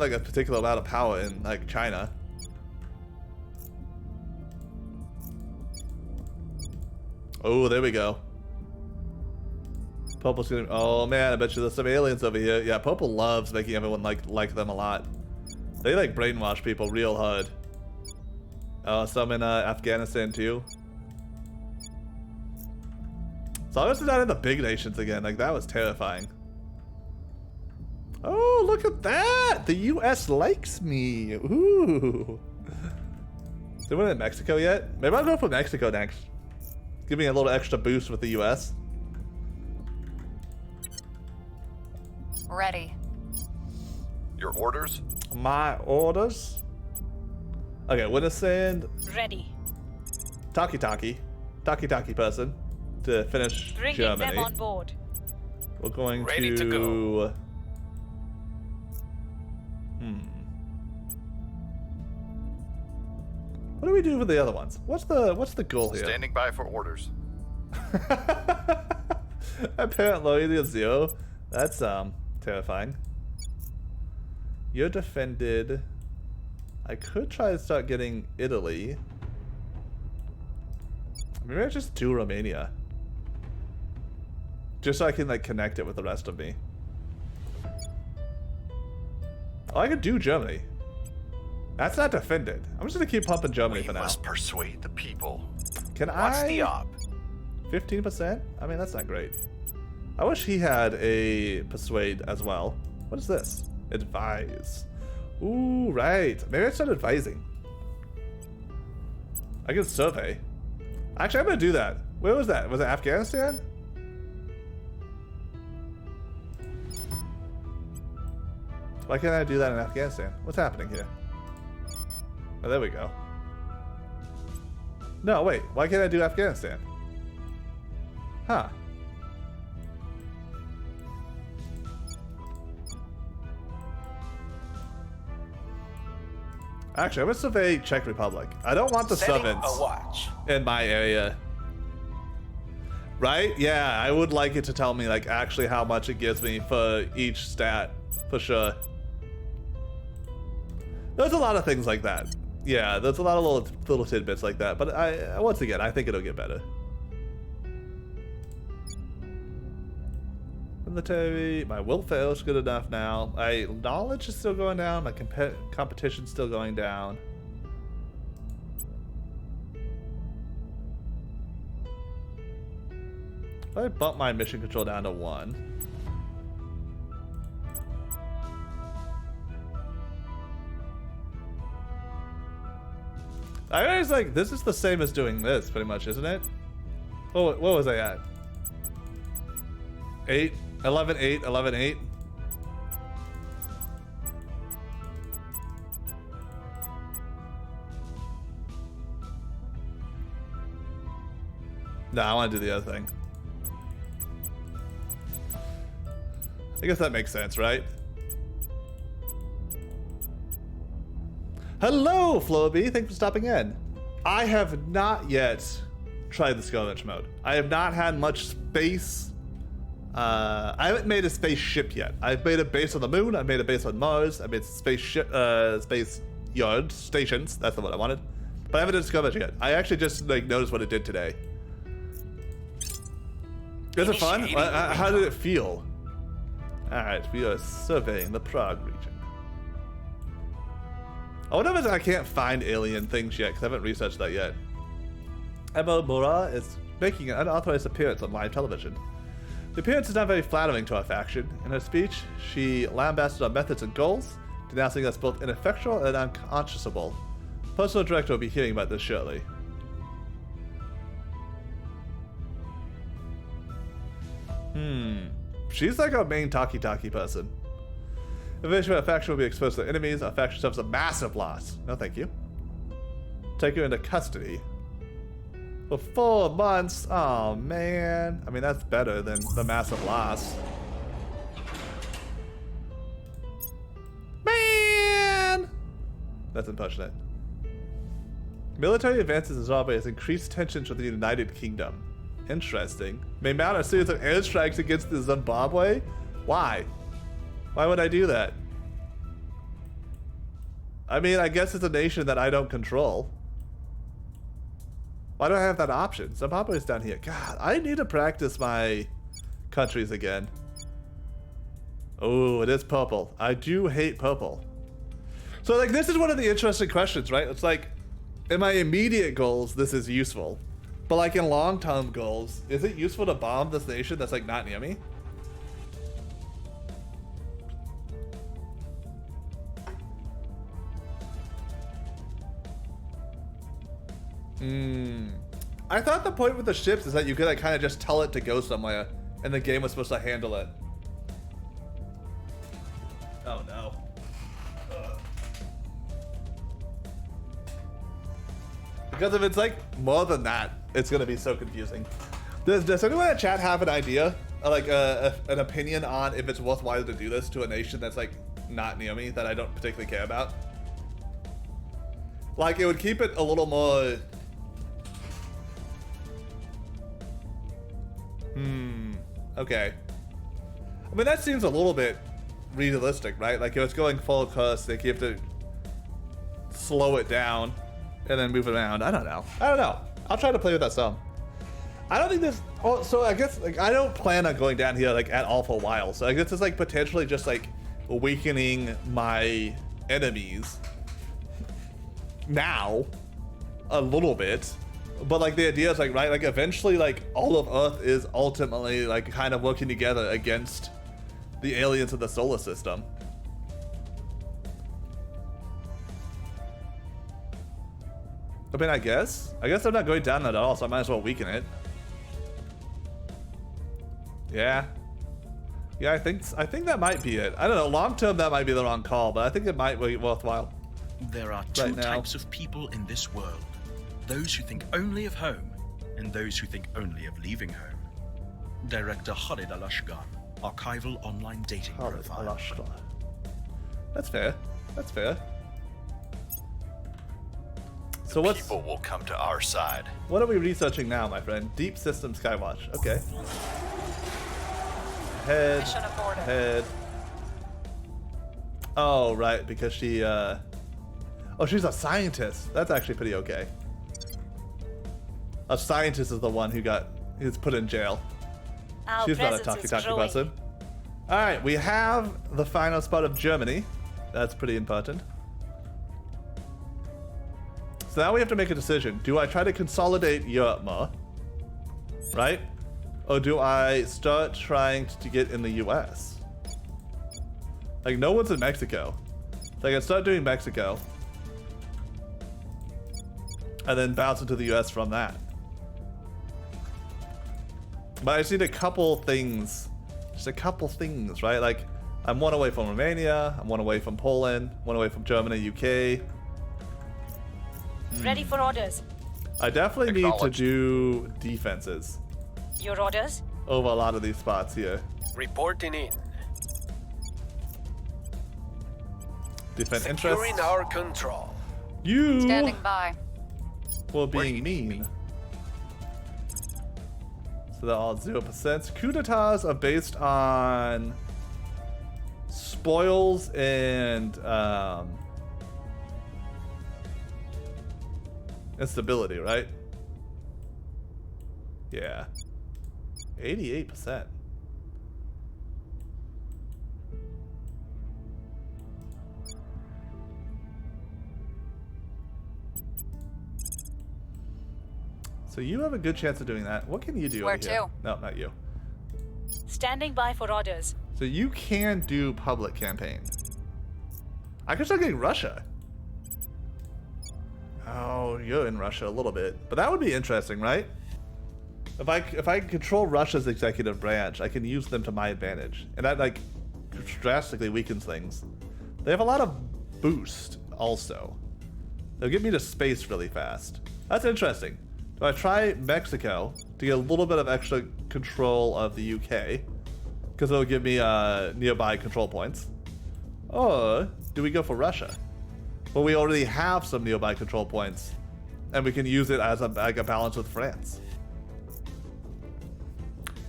like a particular amount of power in like China. Oh, there we go. Popo's gonna, oh man, I bet you there's some aliens over here. Yeah, Popo loves making everyone like them a lot. They like brainwash people real hard. Oh, some in Afghanistan too. So I was not in the big nations again. Like that was terrifying. Oh, look at that! The U.S. likes me. Ooh. Is anyone in Mexico yet? Maybe I'll go for Mexico next. Give me a little extra boost with the U.S. Ready. Your orders? My orders? Okay, we're gonna send Ready. Taki person to finish Bringing Germany. them on board. We're going Ready to go. What do we do with the other ones? What's the goal here? Standing by for orders. Apparent loyalty of 0. That's terrifying. You're defended. I could try to start getting Italy. Maybe I just do Romania. Just so I can like connect it with the rest of me. Oh, I could do Germany. That's not defended. I'm just gonna keep pumping Germany for now. We must persuade the people. Can What's I? the op? 15%? I mean, that's not great. I wish he had a persuade as well. What is this? Advise. Ooh, right. Maybe I start advising. I can survey. Actually, I'm gonna do that. Where was that? Was it Afghanistan? Why can't I do that in Afghanistan? What's happening here? Oh, there we go. No, wait. Why can't I do Afghanistan? Huh. Actually, I'm gonna survey Czech Republic. I don't want the Setting servants a watch. in my area. Right? Yeah, I would like it to tell me like actually how much it gives me for each stat, for sure. There's a lot of things like that. Yeah, there's a lot of little tidbits like that. But once again, I think it'll get better. Military, my welfare is good enough now. My knowledge is still going down. My competition's still going down. If I bump my mission control down to 1. I was like, this is the same as doing this, pretty much, isn't it? What was I at? 8, 11, 8, 11, 8. No, I want to do the other thing. I guess that makes sense, right? Hello, Floby. Thanks for stopping in. I have not yet tried the skirmish mode. I have not had much space I haven't made a spaceship yet. I've made a base on the moon. I made a base on Mars. I made spaceship, space yard stations. That's the one I wanted. But I haven't discovered yet. I actually just like noticed what it did today. Is it fun? How did it feel? All right, we are surveying the Prague region. I wonder if I can't find alien things yet because I haven't researched that yet. Emma Mora is making an unauthorized appearance on live television. The appearance is not very flattering to our faction. In her speech, she lambasted our methods and goals, denouncing us both ineffectual and unconscionable. Personal director will be hearing about this shortly. She's like our main talkie-talkie person. Eventually, our faction will be exposed to enemies. Our faction suffers a massive loss. No, thank you. Take her into custody. For 4 months? Oh, man. I mean, that's better than the massive loss. Man! That's unfortunate. Military advances in Zimbabwe has increased tensions with the United Kingdom. Interesting. May mount a series of airstrikes against the Zimbabwe? Why? Why would I do that? I mean, I guess it's a nation that I don't control. Why do I have that option? Zimbabwe's down here. God, I need to practice my countries again. Oh, it is purple. I do hate purple. So, like, this is one of the interesting questions, right? It's like, in my immediate goals, this is useful. But, like, in long-term goals, is it useful to bomb this nation that's, like, not near me? I thought the point with the ships is that you could like kind of just tell it to go somewhere and the game was supposed to handle it. Oh no. Because if it's like more than that, it's gonna be so confusing. Does anyone in chat have an idea, like an opinion on if it's worthwhile to do this to a nation that's like not near me, that I don't particularly care about? Like it would keep it a little more. Okay. I mean, that seems a little bit realistic, right? Like, if it's going full course, like, you have to slow it down and then move it around. I don't know. I'll try to play with that some. I don't think this... Oh, so I guess, like, I don't plan on going down here, like, at all for a while. So I guess it's, like, potentially just, like, weakening my enemies now a little bit. But like the idea is like, right, like eventually like all of Earth is ultimately like kind of working together against the aliens of the solar system. I mean, I guess I'm not going down at all, so I might as well weaken it. Yeah, I think that might be it. I don't know, long term that might be the wrong call, but I think it might be worthwhile. There are two types of people in this world. Those who think only of home, and those who think only of leaving home. Director Khalid Al-Ashgar, archival online dating profile. Al-Ashgar. That's fair. So what's... People will come to our side. What are we researching now, my friend? Deep System Skywatch. Okay. Head. Oh, right, because she, Oh, she's a scientist. That's actually pretty okay. A scientist is the one who's put in jail. She's not a talkie-talkie person. Alright, we have the final spot of Germany. That's pretty important. So now we have to make a decision. Do I try to consolidate Europe more? Right? Or do I start trying to get in the US? Like, no one's in Mexico. So I can start doing Mexico. And then bounce into the US from that. But I just need a couple things. Just a couple things, right? Like, I'm one away from Romania, I'm one away from Poland, one away from Germany, UK. Ready for orders. I definitely need to do defenses. Your orders? Over a lot of these spots here. Reporting in. Defend interest. Securing our control. You Standing by. for being mean. So they're all 0%. Coup d'etats are based on spoils and instability, right? Yeah. 88%. So you have a good chance of doing that. What can you do Where over here? to? No, not you. Standing by for orders. So you can do public campaign. I could start getting Russia. Oh, you're in Russia a little bit, but that would be interesting, right? If I control Russia's executive branch, I can use them to my advantage, and that like drastically weakens things. They have a lot of boost also. They'll get me to space really fast. That's interesting. Do I try Mexico to get a little bit of extra control of the UK? Because it'll give me nearby control points. Or do we go for Russia? Well, we already have some nearby control points, and we can use it as a balance with France.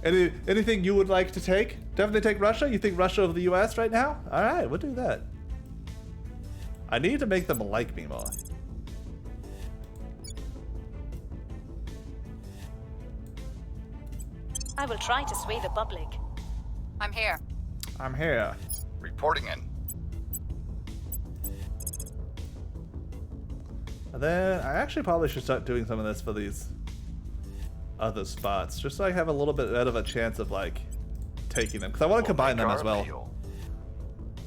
Anything you would like to take? Definitely take Russia? You think Russia over the US right now? Alright, we'll do that. I need to make them like me more. I will try to sway the public. I'm here. I'm here. Reporting in. And then I actually probably should start doing some of this for these other spots, just so I have a little bit better of a chance of like taking them, because I want to combine them as well.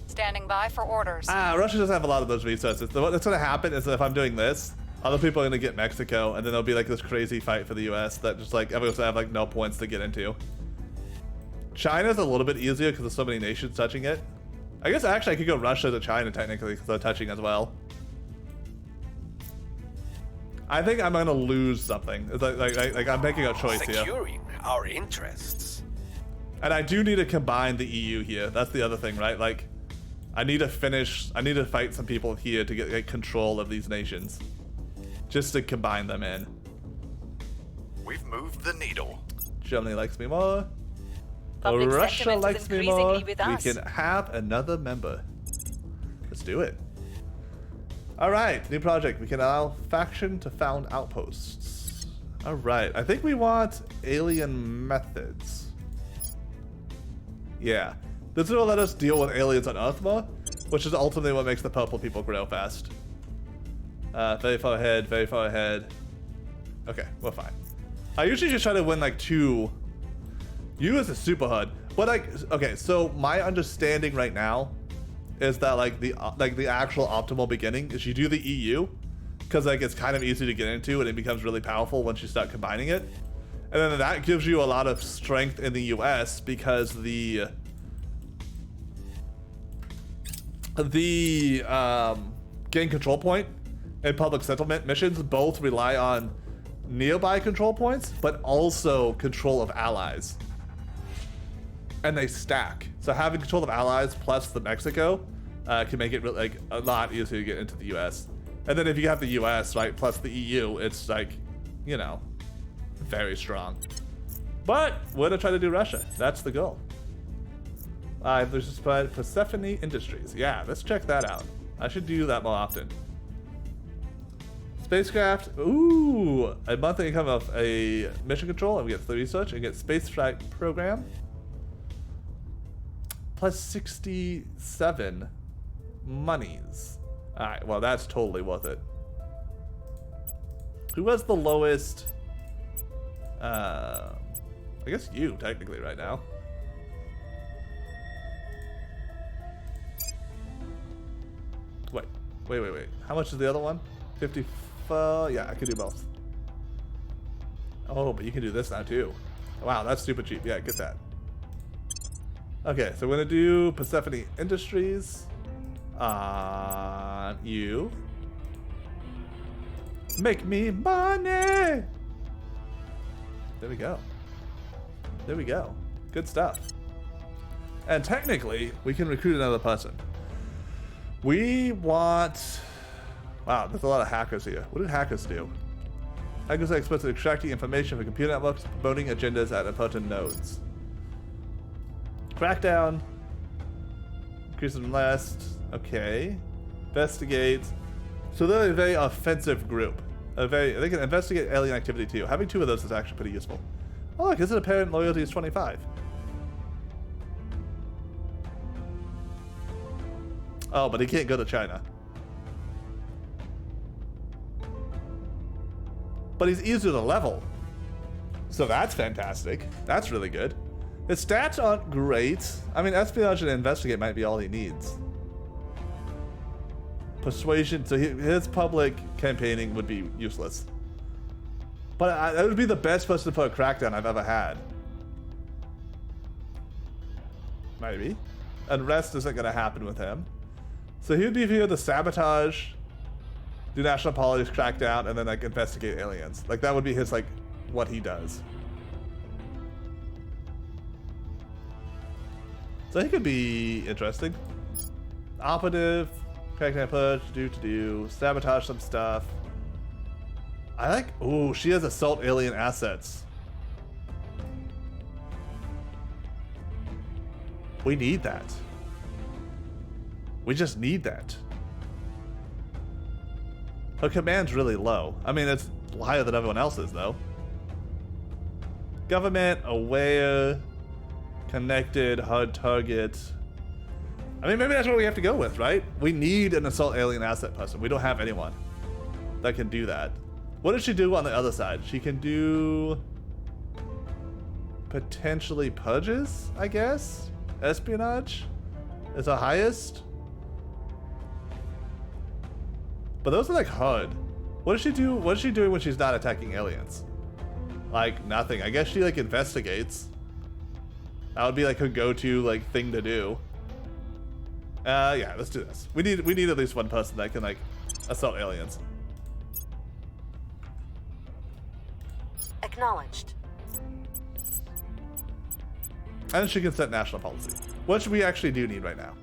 Standing by for orders. Russia doesn't have a lot of those resources. So what's going to happen is that if I'm doing this, other people are going to get Mexico, and then there'll be like this crazy fight for the US that just like everyone's going to have like no points to get into. China's a little bit easier because there's so many nations touching it. I guess actually I could go Russia to China technically because they're touching as well. I think I'm going to lose something. It's like I'm making a choice here. Securing our interests. And I do need to combine the EU here. That's the other thing, right? Like, I need to fight some people here to get control of these nations. Just to combine them in. We've moved the needle. Germany likes me more. Public Russia sentiment is likes me more. increasingly with us. We can have another member. Let's do it. Alright, new project. We can allow faction to found outposts. Alright, I think we want alien methods. Yeah. This will let us deal with aliens on Earth more, which is ultimately what makes the purple people grow fast. Very far ahead, very far ahead. Okay, we're fine. I usually just try to win like 2. US is super hard. But like, okay, so my understanding right now is that like the actual optimal beginning is you do the EU, because like it's kind of easy to get into and it becomes really powerful once you start combining it. And then that gives you a lot of strength in the US because the gain control point and public settlement missions both rely on nearby control points, but also control of allies. And they stack. So having control of allies plus the Mexico can make it really, like a lot easier to get into the US. And then if you have the US, right, plus the EU, it's like, you know, very strong. But we're gonna try to do Russia. That's the goal. There's just Persephone Industries. Yeah, let's check that out. I should do that more often. Spacecraft. Ooh, a monthly income of a mission control, and we get 3 research and get space flight program. Plus 67 monies. Alright, well that's totally worth it. Who has the lowest? I guess you, technically, right now. Wait. How much is the other one? 54? Yeah, I could do both. Oh, but you can do this now too. Wow, that's super cheap. Yeah, get that. Okay, so we're gonna do Persephone Industries on you. Make me money! There we go. There we go. Good stuff. And technically, we can recruit another person. We want... Wow, there's a lot of hackers here. What did hackers do? Hackers are experts at extracting information from computer networks, promoting agendas at important nodes. Crackdown. Increase unrest. Okay. Investigate. So they're a very offensive group. They can investigate alien activity too. Having 2 of those is actually pretty useful. Oh look, his apparent loyalty is 25. Oh, but he can't go to China. But he's easier to level. So that's fantastic. That's really good. His stats aren't great. I mean, espionage and investigate might be all he needs. Persuasion, so his public campaigning would be useless. But that would be the best person to put a crackdown I've ever had. Maybe. Unrest isn't going to happen with him. So he would be here to sabotage, do national politics, crackdown, and then like investigate aliens. Like that would be his like what he does. So he could be interesting. Operative, crackdown push, do, sabotage some stuff. I like, ooh, she has assault alien assets. We need that. We just need that. Her command's really low. I mean, it's higher than everyone else's, though. Government, aware, connected, hard target. I mean, maybe that's what we have to go with, right? We need an assault alien asset person. We don't have anyone that can do that. What does she do on the other side? She can do potentially purges, I guess? Espionage is the highest. But those are like hard. What does she do? What is she doing when she's not attacking aliens? Like nothing. I guess she like investigates. That would be like her go-to like thing to do. Yeah, let's do this. We need at least one person that can like assault aliens. Acknowledged. And she can set national policy. What we actually do need right now.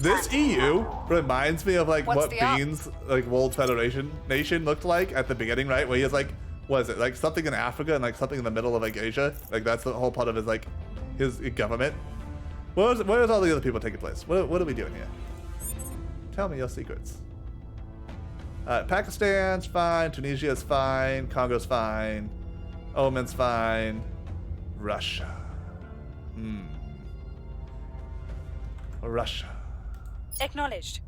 This EU reminds me of like what Bean's like World Federation nation looked like at the beginning, right? Where he has like, what is it, like something in Africa and like something in the middle of like Asia? Like that's the whole part of his like his government. Where's all the other people taking place? What are we doing here? Tell me your secrets. Pakistan's fine, Tunisia's fine, Congo's fine, Oman's fine, Russia. Russia. Acknowledged.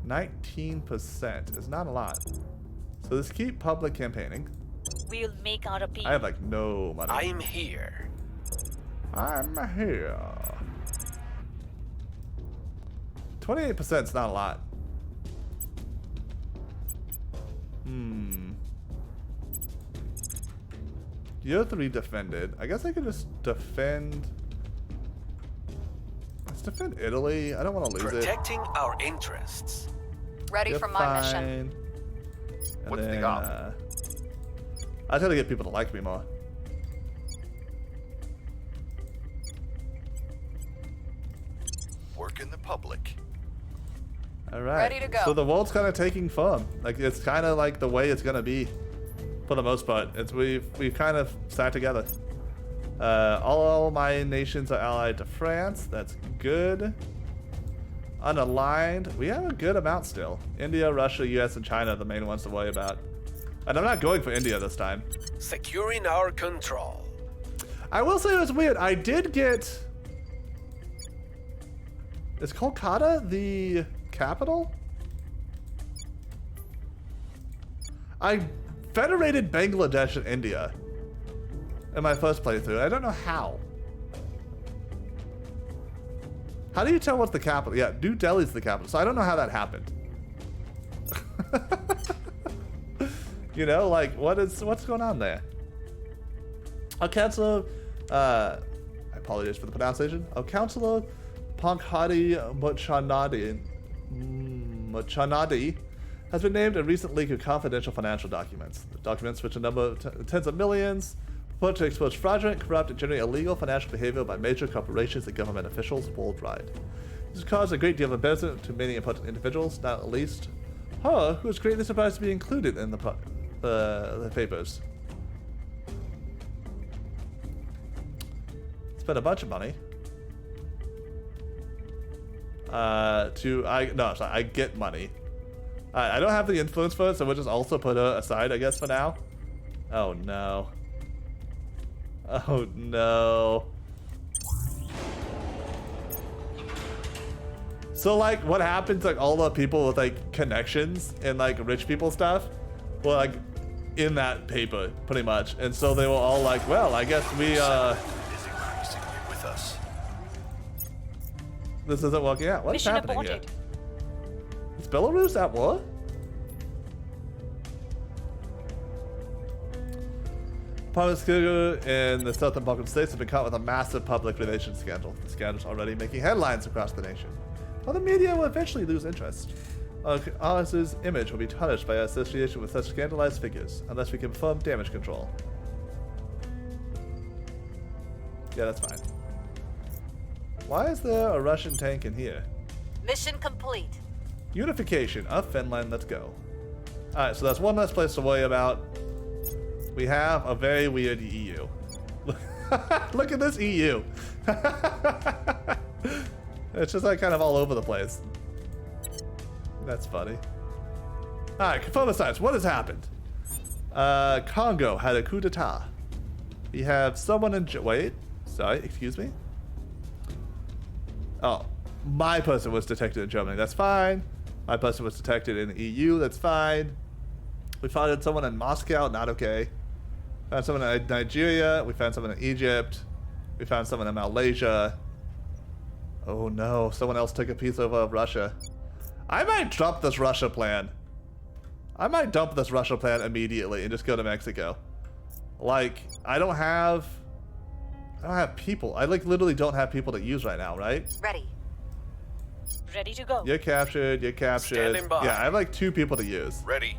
19% is not a lot. So let's keep public campaigning. We'll make our appeal. I have like no money. I'm here. I'm here. 28% is not a lot. You're 3 defended. I guess I could just defend. Let's defend Italy. I don't want to lose Protecting our interests. Ready You're for my mission. And What's then, the goal? I try to get people to like me more. Work in the public. All right. Ready to go. So the world's kind of taking form. Like it's kind of like the way it's gonna be, for the most part. It's we've kind of sat together. All my nations are allied to France. That's good. Unaligned. We have a good amount still. India, Russia, US, and China are the main ones to worry about. And I'm not going for India this time. Securing our control. I will say it was weird. I did get. Is Kolkata the capital? I federated Bangladesh and India in my first playthrough. I don't know how. How do you tell what's the capital? Yeah, New Delhi's the capital. So I don't know how that happened. You know, like what's going on there? Our counselor, I apologize for the pronunciation. Our counselor, Pankhadi Machanadi, has been named a recent leak of confidential financial documents. The documents, which a number of tens of millions, purport to expose fraudulent, corrupt, and generally illegal financial behavior by major corporations and government officials worldwide. This has caused a great deal of embarrassment to many important individuals, not least her, who was greatly surprised to be included in the papers. Spent a bunch of money. I get money. I don't have the influence for it, so we'll just also put her aside, I guess, for now. Oh no. Oh no. So like, what happens, like all the people with like connections and like rich people stuff were like in that paper, pretty much. And so they were all like, well, I guess we, is increasingly with us. This isn't working out. What's Mission happening aborted. here? Is Belarus at war? Public figure in the Southern Balkan states have been caught with a massive public relations scandal. The scandal is already making headlines across the nation. While the media will eventually lose interest, ours' image will be tarnished by our association with such scandalized figures, unless we confirm damage control. Yeah, that's fine. Why is there a Russian tank in here? Mission complete. Unification of Finland, let's go. Alright, so that's one less place to worry about. We have a very weird EU. Look at this EU. It's just like kind of all over the place. That's funny. Alright, confirm the science. What has happened? Congo had a coup d'etat. We have someone in... Wait. Sorry, excuse me? Oh, my person was detected in Germany. That's fine. My person was detected in the EU. That's fine. We found someone in Moscow. Not okay. Found someone in Nigeria. We found someone in Egypt. We found someone in Malaysia. Oh no, someone else took a piece of Russia. I might drop this Russia plan. I might dump this Russia plan immediately and just go to Mexico. Like, I don't have people. I like literally don't have people to use right now, right? Ready. Ready to go. You're captured, you're captured. Standing by. Yeah, I have like 2 people to use. Ready.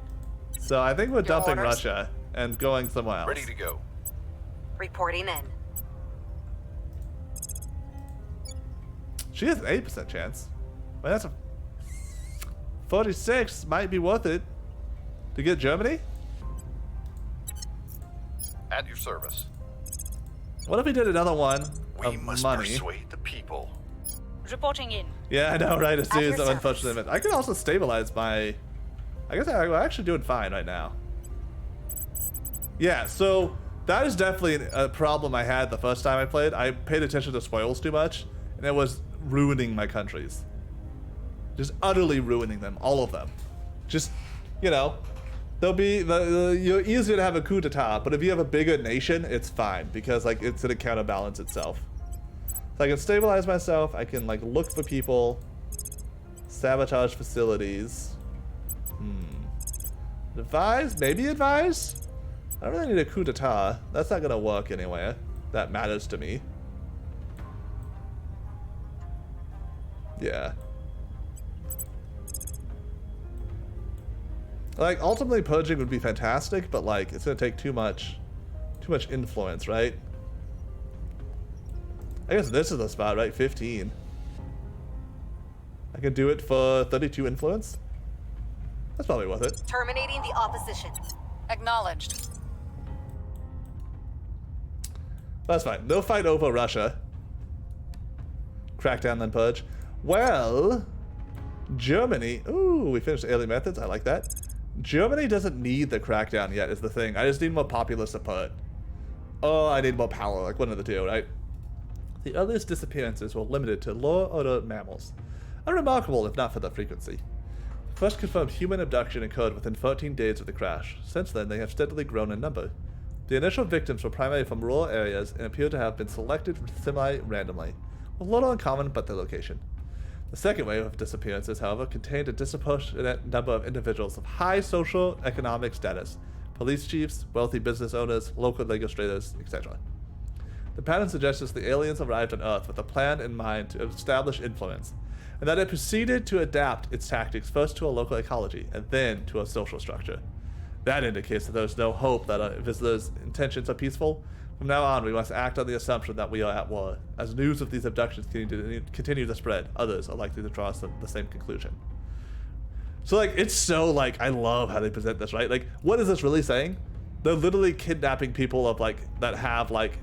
So I think we're dumping orders? Russia and going somewhere else. Ready to go. Reporting in. She has an 8% chance. Well, that's a 46 might be worth it to get Germany. At your service. What if we did another one We of must money? persuade the people. Reporting in. Yeah, I know, right? A series your of service. unfortunate events. I can also stabilize my... I guess we're actually doing fine right now. Yeah, so that is definitely a problem I had the first time I played. I paid attention to spoils too much, and it was ruining my countries. Just utterly ruining them, all of them. Just, you know, there'll be you're easier to have a coup d'etat, but if you have a bigger nation, it's fine because like it's gonna counterbalance itself. So I can stabilize myself. I can like look for people, sabotage facilities. Advise, maybe advise. I don't really need a coup d'etat. That's not gonna work anywhere. That matters to me. Yeah. Like, ultimately purging would be fantastic, but like, it's gonna take too much influence, right? I guess this is the spot, right? 15. I can do it for 32 influence. That's probably worth it. Terminating the opposition. Acknowledged. That's fine. No fight over Russia. Crackdown then purge. Well, Germany. Ooh, we finished alien methods. I like that. Germany doesn't need the crackdown yet is the thing. I just need more popular support. Oh, I need more power. Like one of the two, right? The earliest disappearances were limited to lower order mammals. Unremarkable if not for the frequency. First confirmed human abduction occurred within 13 days of the crash. Since then, they have steadily grown in number. The initial victims were primarily from rural areas and appear to have been selected semi-randomly, with little in common but their location. The second wave of disappearances, however, contained a disproportionate number of individuals of high social economic status, police chiefs, wealthy business owners, local legislators, etc. The pattern suggests the aliens arrived on Earth with a plan in mind to establish influence, and that it proceeded to adapt its tactics first to a local ecology and then to a social structure. That indicates that there's no hope that a visitor's intentions are peaceful. From now on, we must act on the assumption that we are at war. As news of these abductions continue to spread, others are likely to draw the same conclusion. So, like, it's so, like, I love how they present this, right? Like, what is this really saying? They're literally kidnapping people of, like, that have, like,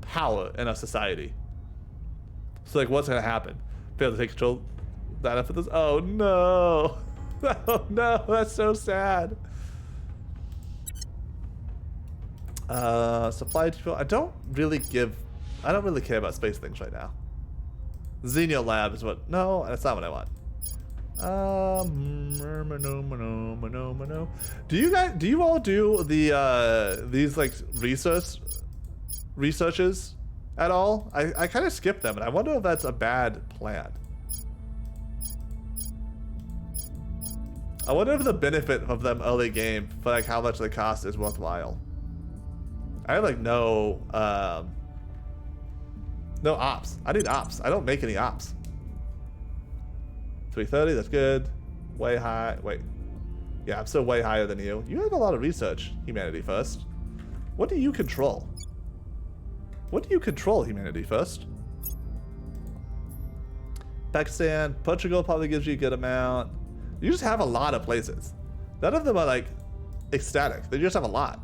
power in our society. So, like, what's gonna happen? Fail to take control. That after this. Oh no! Oh no! That's so sad. Supply to. I don't really care about space things right now. Xenio Lab is what. No, that's not what I want. Do you all do the these like researches at all? I kind of skip them, and I wonder if that's a bad plan. I wonder if the benefit of them early game for like how much the cost is worthwhile. I have like no ops. I need ops. I don't make any ops. 330, that's good. Way high. Wait. Yeah, I'm still way higher than you. You have a lot of research, Humanity First. What do you control? What do you control, Humanity First? Pakistan, Portugal probably gives you a good amount. You just have a lot of places. None of them are like ecstatic. They just have a lot.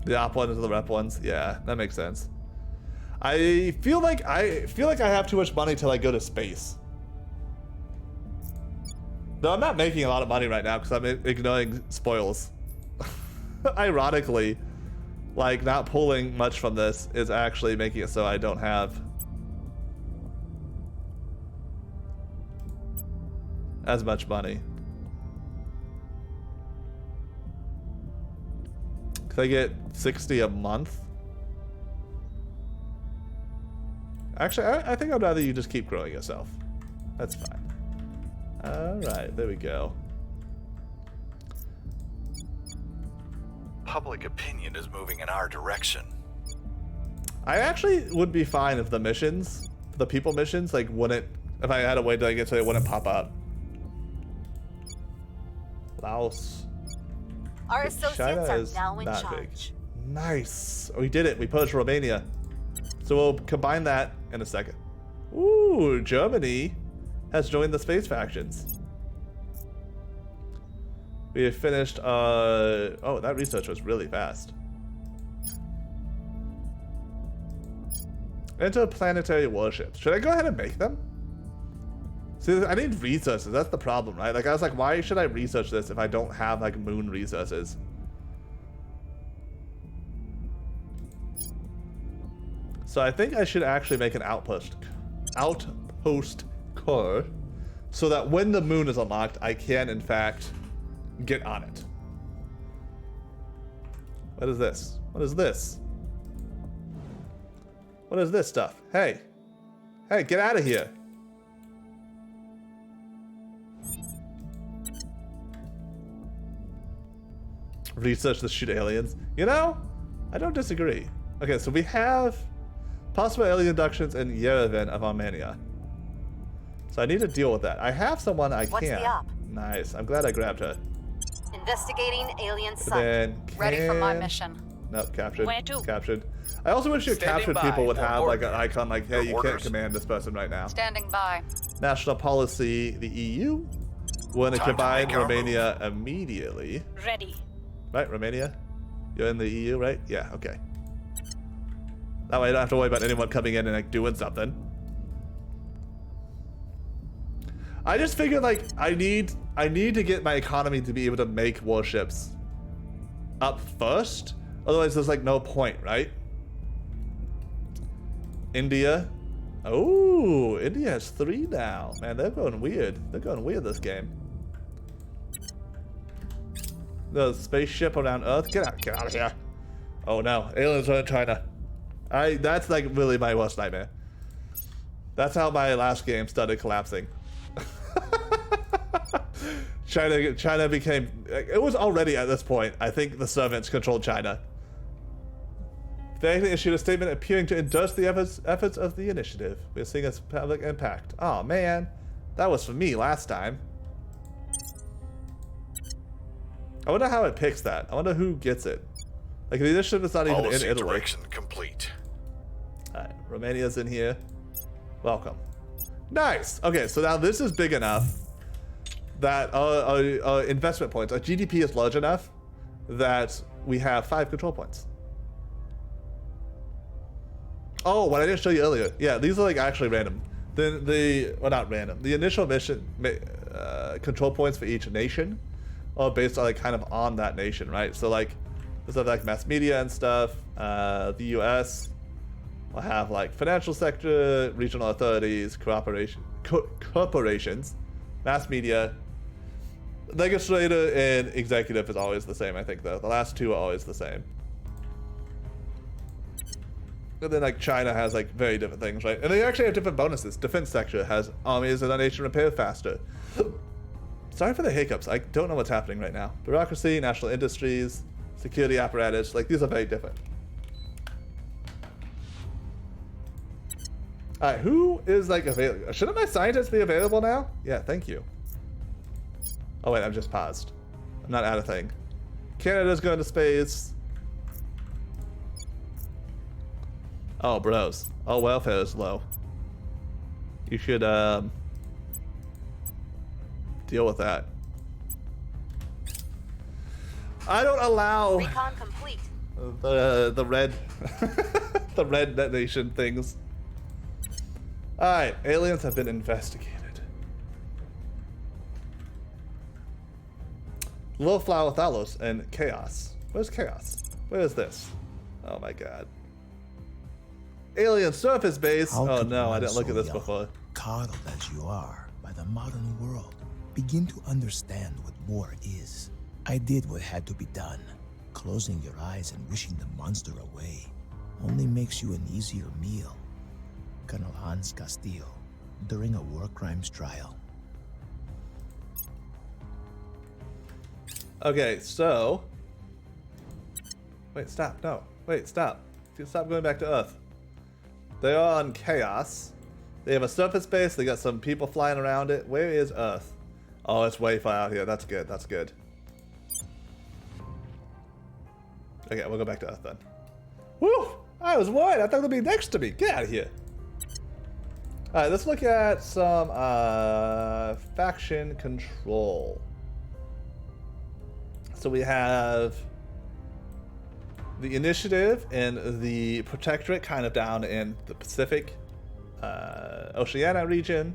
The op ones are the rep ones. Yeah, that makes sense. I feel like I have too much money to like go to space. Though I'm not making a lot of money right now because I'm ignoring spoils. Ironically, like not pulling much from this is actually making it so I don't have as much money. Could I get 60 a month? Actually, I think I'd rather you just keep growing yourself. That's fine. Alright, there we go. Public opinion is moving in our direction. I actually would be fine if the missions, the people missions, like wouldn't, if I had a way to get so they wouldn't pop up. Laos. Our associates China are is now in not charge. big. Nice. We did it. We purged Romania. So we'll combine that in a second. Ooh, Germany has joined the space factions. We have finished, oh, that research was really fast. Interplanetary warships. Should I go ahead and make them? See, I need resources. That's the problem, right? Like, I was like, why should I research this if I don't have, like, moon resources? So I think I should actually make an outpost core so that when the moon is unlocked, I can, in fact, get on it. What is this? What is this? What is this stuff? Hey. Hey, get out of here. Research the shoot aliens. You know, I don't disagree. Okay, so we have possible alien abductions in Yerevan of Armenia. So I need to deal with that. I have someone I What's can. the op? Nice. I'm glad I grabbed her. Investigating alien But site. then Ready for my mission. Nope, captured. Where to? Captured. I also wish your Standing captured by people would for have like an order. icon like, hey, For you can't orders. command this person right now. Standing by. National policy, the EU. We're gonna Time to combine make our Romania immediately. Ready. Right, Romania? You're in the EU, right? Yeah, okay. That way I don't have to worry about anyone coming in and like doing something. I just figured like I need to get my economy to be able to make warships up first. Otherwise there's like no point, right? India. Oh, India has 3 now. Man, they're going weird. They're going weird this game. The spaceship around Earth. Get out of here. Oh no, aliens are in China. That's like really my worst nightmare. That's how my last game started collapsing. China became, it was already at this point, I think the servants controlled China. They issued a statement appearing to endorse the efforts of the initiative. We're seeing its public impact. Oh man, that was for me last time. I wonder how it picks that. I wonder who gets it. Like, the initiative is not even in Policy Italy. direction complete. Alright, Romania's in here. Welcome. Nice! Okay, so now this is big enough that our investment points, our GDP is large enough that we have 5 control points. Oh, what I didn't show you earlier. Yeah, these are like actually random. Well, not random. The initial mission control points for each nation are based on like kind of on that nation, right? So like, there's stuff like mass media and stuff. The U.S. will have like financial sector, regional authorities, corporations, mass media. Legislator and executive is always the same, I think, though. The last two are always the same. And then, like, China has, like, very different things, right? And they actually have different bonuses. Defense sector has armies and our nation repair faster. Sorry for the hiccups. I don't know what's happening right now. Bureaucracy, national industries, security apparatus. Like, these are very different. Alright, who is, like, available? Shouldn't my scientists be available now? Yeah, thank you. Oh, wait, I'm just paused. I'm not out of thing. Canada's going to space. Oh, bros. Oh, welfare is low. You should, deal with that. I don't allow Recon complete. the red the red nation things. Alright, aliens have been investigated. Little Flower Thalos and Chaos. Where's Chaos? Where is this? Oh my god. Alien surface base. Oh no, I didn't look at this before. Coddled as you are by the modern world, begin to understand what war is. I did what had to be done. Closing your eyes and wishing the monster away only makes you an easier meal. Colonel Hans Castillo, during a war crimes trial. Okay, so... Wait, stop. No. Wait, stop. Stop going back to Earth. They are on Chaos. They have a surface base. They got some people flying around it. Where is Earth? Oh, it's way far out here. That's good. That's good. Okay, we'll go back to Earth then. Woo! I was worried. I thought they'd be next to me. Get out of here. Alright, let's look at some faction control. So we have the initiative and the protectorate kind of down in the Pacific Oceania region.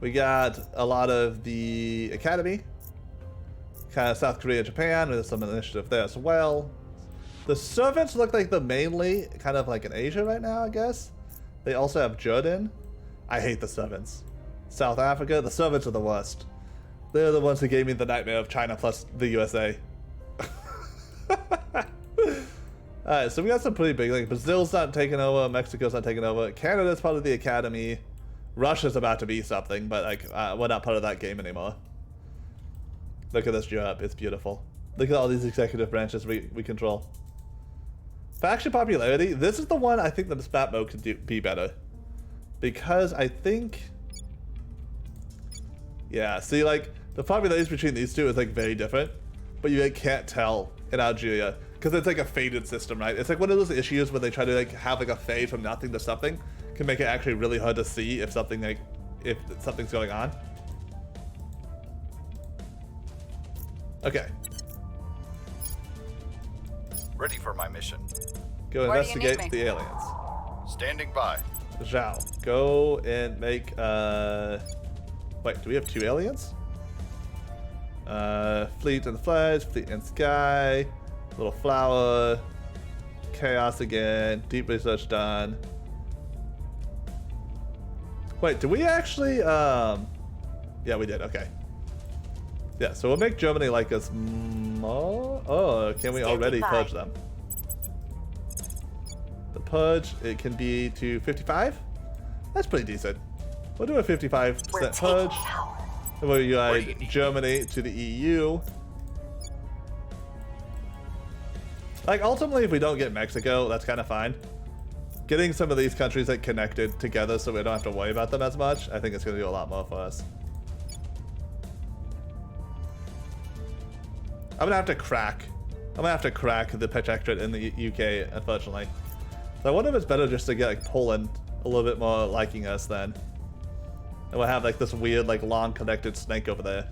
We got a lot of the academy, kind of South Korea, Japan. There's some initiative there as well. The servants look like they're mainly kind of like in Asia right now, I guess. They also have Jordan. I hate the servants. South Africa, the servants are the worst. They're the ones who gave me the nightmare of China plus the USA. Alright, so we got some pretty big, like Brazil's not taking over, Mexico's not taking over, Canada's part of the academy, Russia's about to be something, but like we're not part of that game anymore. Look at this Europe, it's beautiful. Look at all these executive branches we control. Faction popularity, this is the one I think that the map mode could be better. Because I think... Yeah, see, like, the popularity between these two is, like, very different. But you like, can't tell in Algeria. Because it's, like, a faded system, right? It's, like, one of those issues where they try to, like, have, like, a fade from nothing to something. Can make it actually really hard to see if something, like, if something's going on. Okay. Ready for my mission. Go investigate the aliens. Standing by. Zhao, go and make, wait, do we have 2 aliens? Fleet and Fledge, Fleet and Sky, Little Flower, Chaos again, Deep Research done. Wait, do we actually, yeah, we did, okay. Yeah, so we'll make Germany like us more. Oh, can we already purge them? The purge, it can be to 55? That's pretty decent. We'll do a 55% purge. And we'll unite Germany to the EU. Like, ultimately, if we don't get Mexico, that's kind of fine. Getting some of these countries like connected together so we don't have to worry about them as much, I think it's going to do a lot more for us. I'm gonna have to crack. I'm gonna have to crack the protectorate in the UK, unfortunately. So I wonder if it's better just to get like Poland a little bit more liking us then. And we'll have like this weird, like long connected snake over there.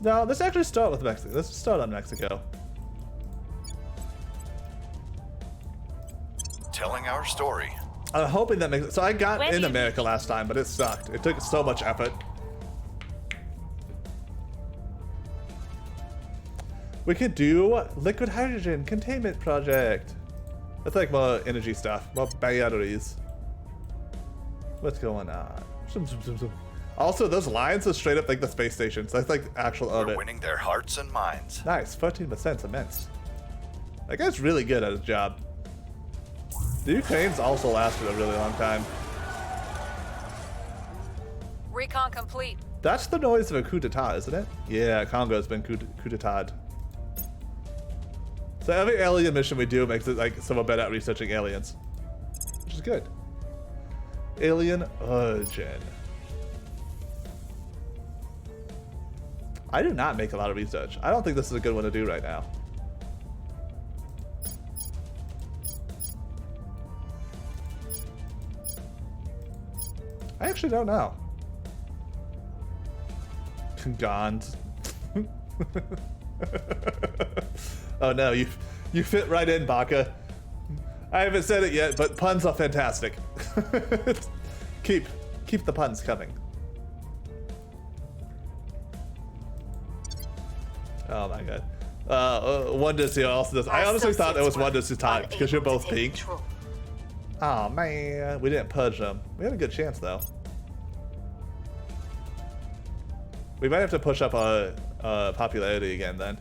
No, let's actually start with Mexico. Let's start on Mexico. Telling our story. I'm hoping that makes it. So I got in America last time, but it sucked. It took so much effort. We could do liquid hydrogen containment project. That's like more energy stuff, more batteries. What's going on? Also, those lines are straight up like the space stations. That's like actual orbit. We're winning their hearts and minds. Nice, 14%, immense. That guy's really good at his job. The Ukraine's also lasted a really long time. Recon complete. That's the noise of a coup d'etat, isn't it? Yeah, Congo's been coup d'etat. So every alien mission we do makes it like somewhat better at researching aliens, which is good. Alien origin. I do not make a lot of research. I don't think this is a good one to do right now. I actually don't know. Gons. Oh no, you fit right in, Baka. I haven't said it yet, but puns are fantastic. keep the puns coming. Oh my god. Wonders here also does. I honestly thought it was Wonders who taught because you're both pink. Oh man, we didn't purge them. We had a good chance though. We might have to push up our popularity again then.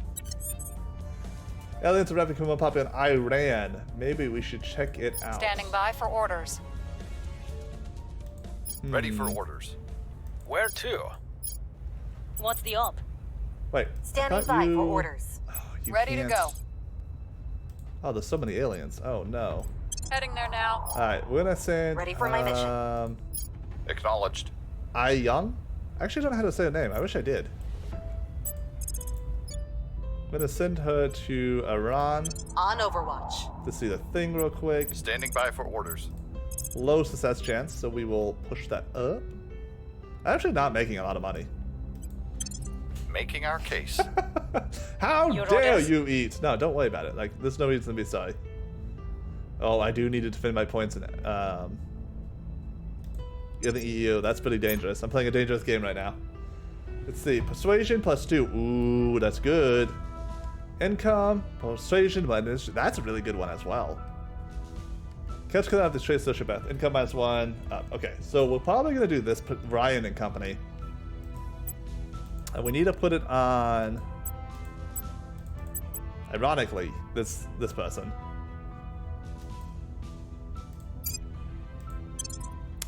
Aliens are rapidly becoming more popular in Iran. Maybe we should check it out. Standing by for orders. Ready for orders. Where to? What's the op? Wait. Standing by for orders. Oh, Ready to go. Oh, there's so many aliens. Oh no. Heading there now. Alright, we're gonna send. Ready for my mission. Acknowledged. I Young? I actually don't know how to say her name. I wish I did. I'm gonna send her to Iran. On Overwatch. To see the thing real quick. Standing by for orders. Low success chance, so we will push that up. I'm actually not making a lot of money. Making our case. How dare you eat? No, don't worry about it. Like, there's no reason to be sorry. Oh, I do need to defend my points in it. You're the EU. That's pretty dangerous. I'm playing a dangerous game right now. Let's see. Persuasion +2. Ooh, that's good. Income, persuasion, that's a really good one as well. Catch could have the trace sociopath. Income -1. Okay, so we're probably gonna do this. Put Ryan and Company, and we need to put it on. Ironically, this person.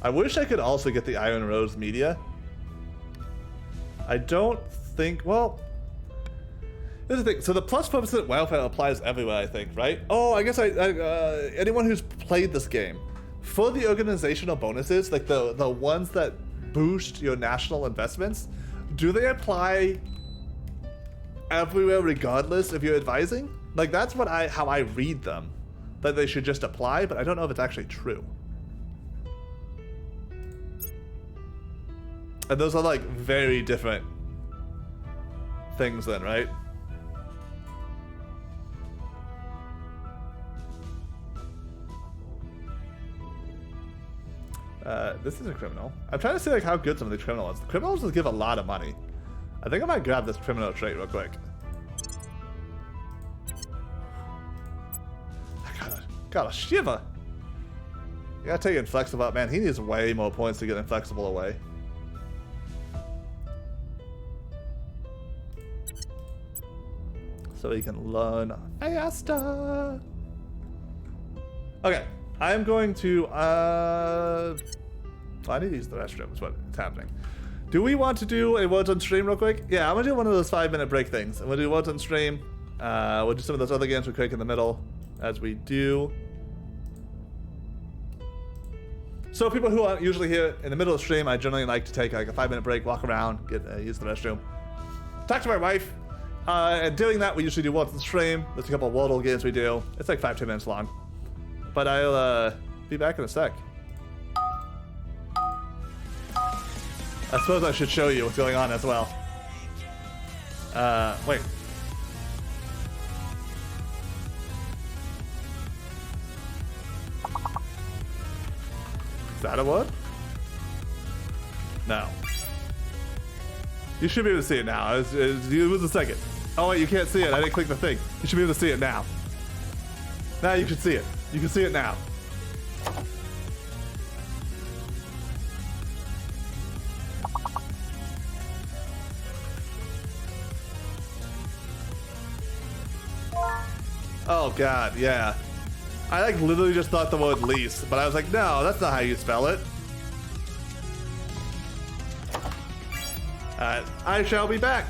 I wish I could also get the Iron Rose media. I don't think. Well. Here's the thing. So the +4% welfare applies everywhere, I think, right? Oh, I guess anyone who's played this game, for the organizational bonuses, like the ones that boost your national investments, do they apply everywhere regardless if you're advising? Like that's what how I read them, that they should just apply, but I don't know if it's actually true. And those are like very different things then, right? This is a criminal. I'm trying to see like how good some of the criminals. The criminals will give a lot of money. I think I might grab this criminal trait real quick. I got a shiver. You gotta take Inflexible out, man. He needs way more points to get Inflexible away. So he can learn faster. Okay, I'm going to I need to use the restroom, is what's happening. Do we want to do a words on stream real quick? Yeah, I'm gonna do one of those 5-minute break things. I'm gonna do words on stream. We'll do some of those other games real quick in the middle as we do. So people who aren't usually here in the middle of the stream, I generally like to take like a 5-minute break, walk around, get use the restroom, talk to my wife. And doing that, we usually do once in the stream. There's a couple of Wordle games we do. It's like 5-10 minutes long. But I'll be back in a sec. I suppose I should show you what's going on as well. Wait. Is that a what? No. You should be able to see it now. It was a second. Oh wait, you can't see it. I didn't click the thing. You should be able to see it now. Now you can see it. You can see it now. Oh god, yeah. I like literally just thought the word lease, but I was like, no, that's not how you spell it. I shall be back.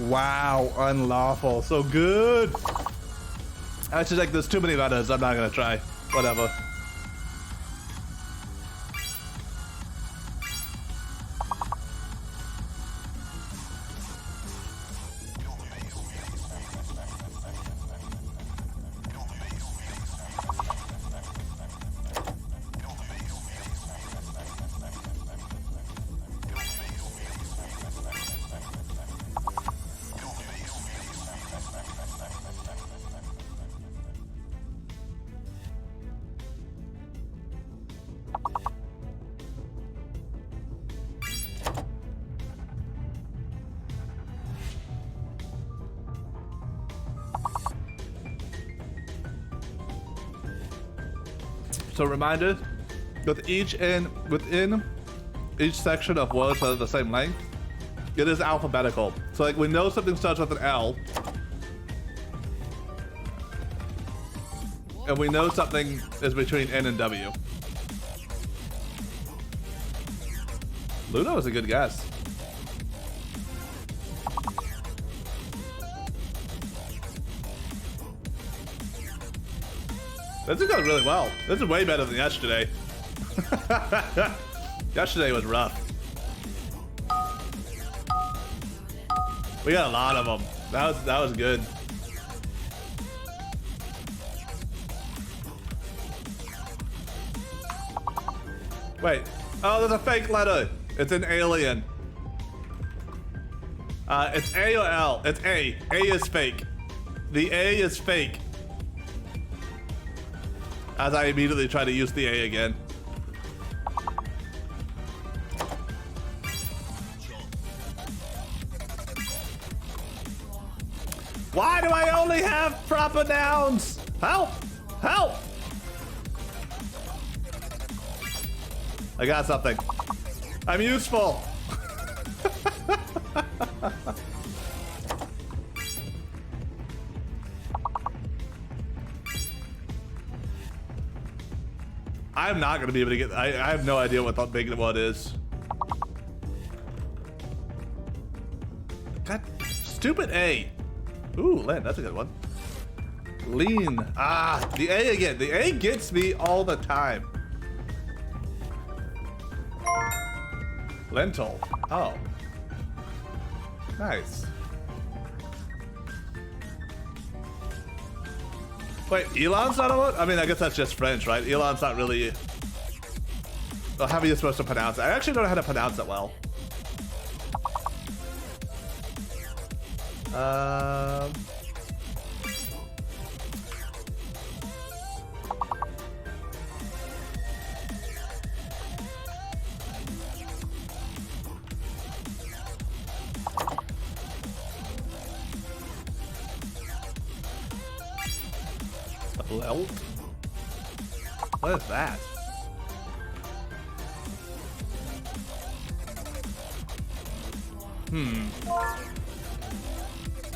Wow, unlawful. So good. Actually, like, there's too many letters. I'm not gonna try. Whatever. So reminder, within each section of words that are the same length, it is alphabetical. So like we know something starts with an L, and we know something is between N and W. Luna was a good guess. This is going really well. This is way better than yesterday. Yesterday was rough. We got a lot of them. That was good. Wait. Oh, there's a fake letter. It's an alien. It's A or L. It's A. A is fake. The A is fake. As I immediately try to use the A again. Why do I only have proper nouns? Help! Help! I got something. I'm useful. I'm not gonna be able to get. I have no idea what the big one is. God, stupid A. Ooh, Len, that's a good one. Lean. Ah, the A again. The A gets me all the time. Lentil. Oh. Nice. Wait, Elon's not a word? I mean, I guess that's just French, right? Elon's not really... Well, how are you supposed to pronounce it? I actually don't know how to pronounce it well. Lelt? What is that?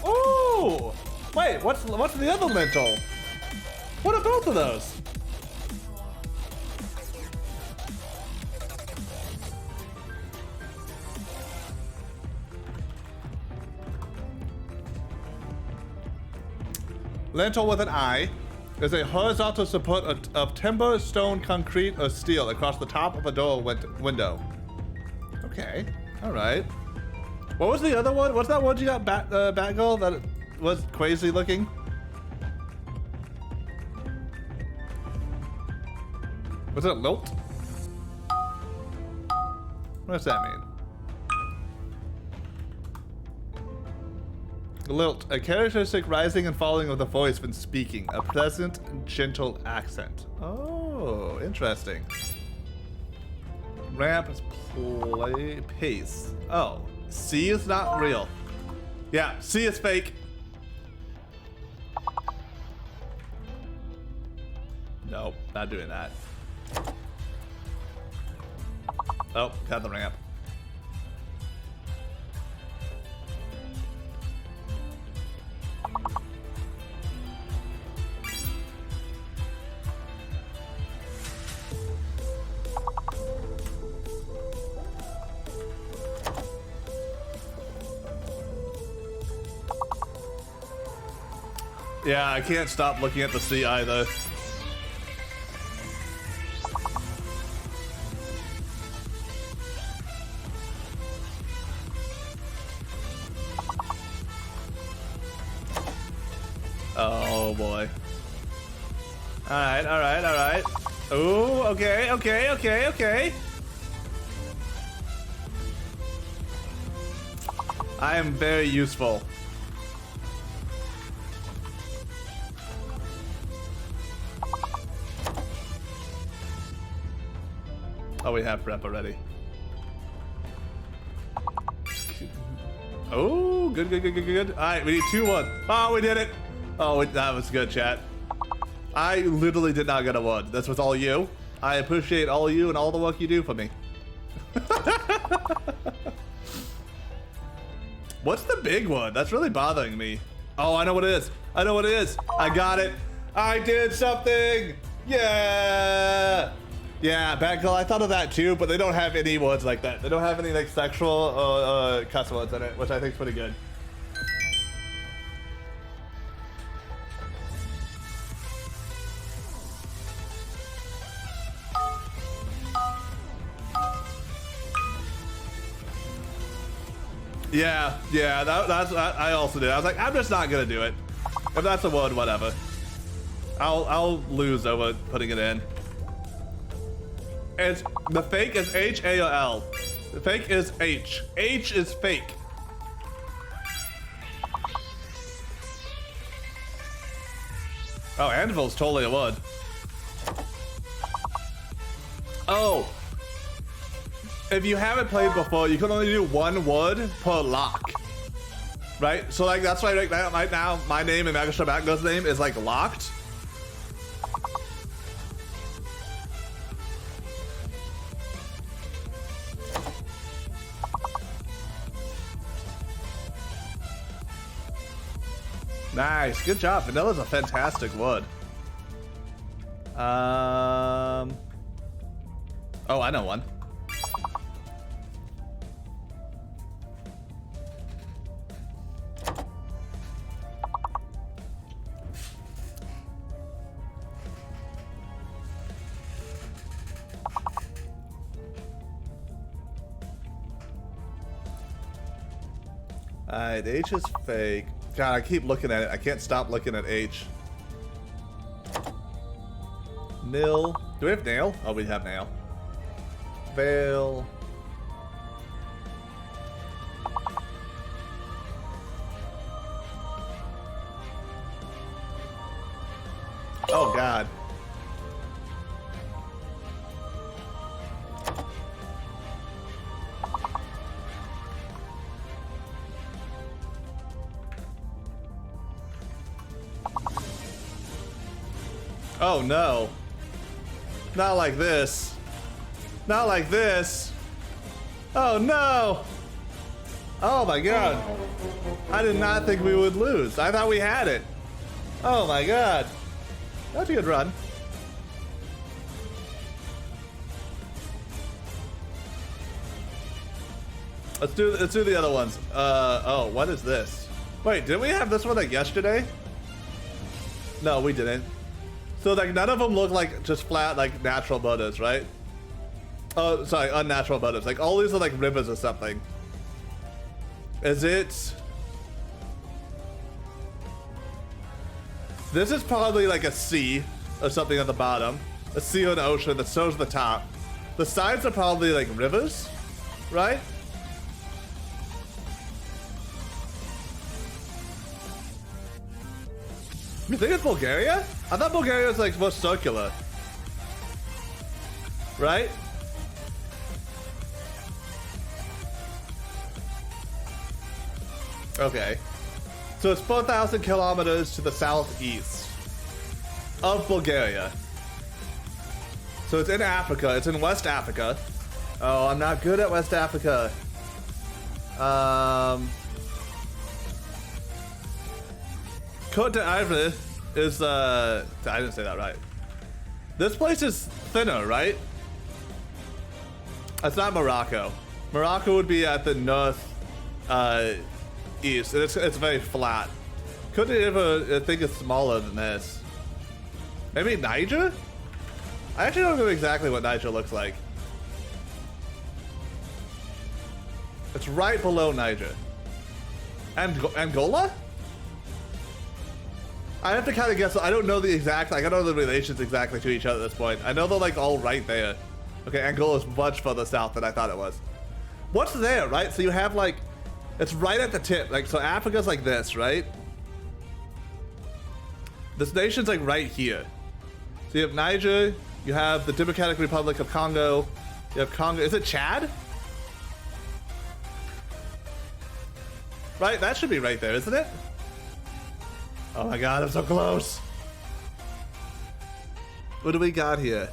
Oh! Wait, what's the other lentil? What are both of those? Lentil with an I is a horizontal support of timber, stone, concrete, or steel across the top of a door window. Okay, all right. What was the other one? What's that one you got, Batgirl, that was crazy looking? Was it lilt? What does that mean? Lilt, a characteristic rising and falling of the voice when speaking, a pleasant and gentle accent. Oh, interesting. Ramp is pace. Oh, C is not real. Yeah, C is fake. Nope, not doing that. Oh, got the ramp. Yeah, I can't stop looking at the sea either. Oh boy. Alright, alright, alright. Ooh, okay, okay, okay, okay. I am very useful. Oh, we have prep already. Oh, good, good, good, good, good. All right, we need 2-1. Oh, we did it. Oh, that was good, chat. I literally did not get a 1. This was all you. I appreciate all you and all the work you do for me. What's the big one? That's really bothering me. Oh, I know what it is. I know what it is. I got it. I did something. Yeah. Yeah, Batgirl, I thought of that too, but they don't have any words like that. They don't have any like sexual cuss words in it, which I think is pretty good. Yeah, yeah, that's I also did. I was like, I'm just not gonna do it. If that's a word, whatever. I'll lose over putting it in. It's the fake is H, A, or L. The fake is H. H is fake. Oh, anvil's totally a word. Oh. If you haven't played before, you can only do 1 word per lock. Right? So like that's why right now my name and Magistra Batgirl's name is like locked. Nice, good job. Vanilla's a fantastic wood. Oh, I know one. Alright, H is fake. God, I keep looking at it. I can't stop looking at H. Nil. Do we have nail? Oh, we have nail. Veil. Oh, God. Oh no. Not like this. Not like this. Oh no. Oh my God. I did not think we would lose. I thought we had it. Oh my God. That's a good run. Let's do the other ones. Oh, what is this? Wait, didn't we have this one like yesterday? No, we didn't. So like none of them look like just flat like natural borders, right? Oh, sorry, unnatural borders. Like all these are like rivers or something. Is it? This is probably like a sea or something at the bottom. A sea or an ocean that shows the top. The sides are probably like rivers, right? You think it's Bulgaria? I thought Bulgaria was like more circular. Right? Okay. So it's 4,000 kilometers to the southeast of Bulgaria. So it's in Africa. It's in West Africa. Oh, I'm not good at West Africa. Côte d'Ivoire is, I didn't say that right. This place is thinner, right? It's not Morocco. Morocco would be at the north, east. It's very flat. Cote d'Ivoire, I think, is smaller than this. Maybe Niger? I actually don't know exactly what Niger looks like. It's right below Niger. Angola? I have to kind of guess. I don't know the exact, like, I don't know the relations exactly to each other at this point. I know they're like all right there. Okay, Angola is much further south than I thought it was. What's there, right? So you have like, it's right at the tip. Like, so Africa's like this, right? This nation's like right here. So you have Niger, you have the Democratic Republic of Congo, you have Congo. Is it Chad? Right, that should be right there, isn't it? Oh my god, I'm so close. What do we got here?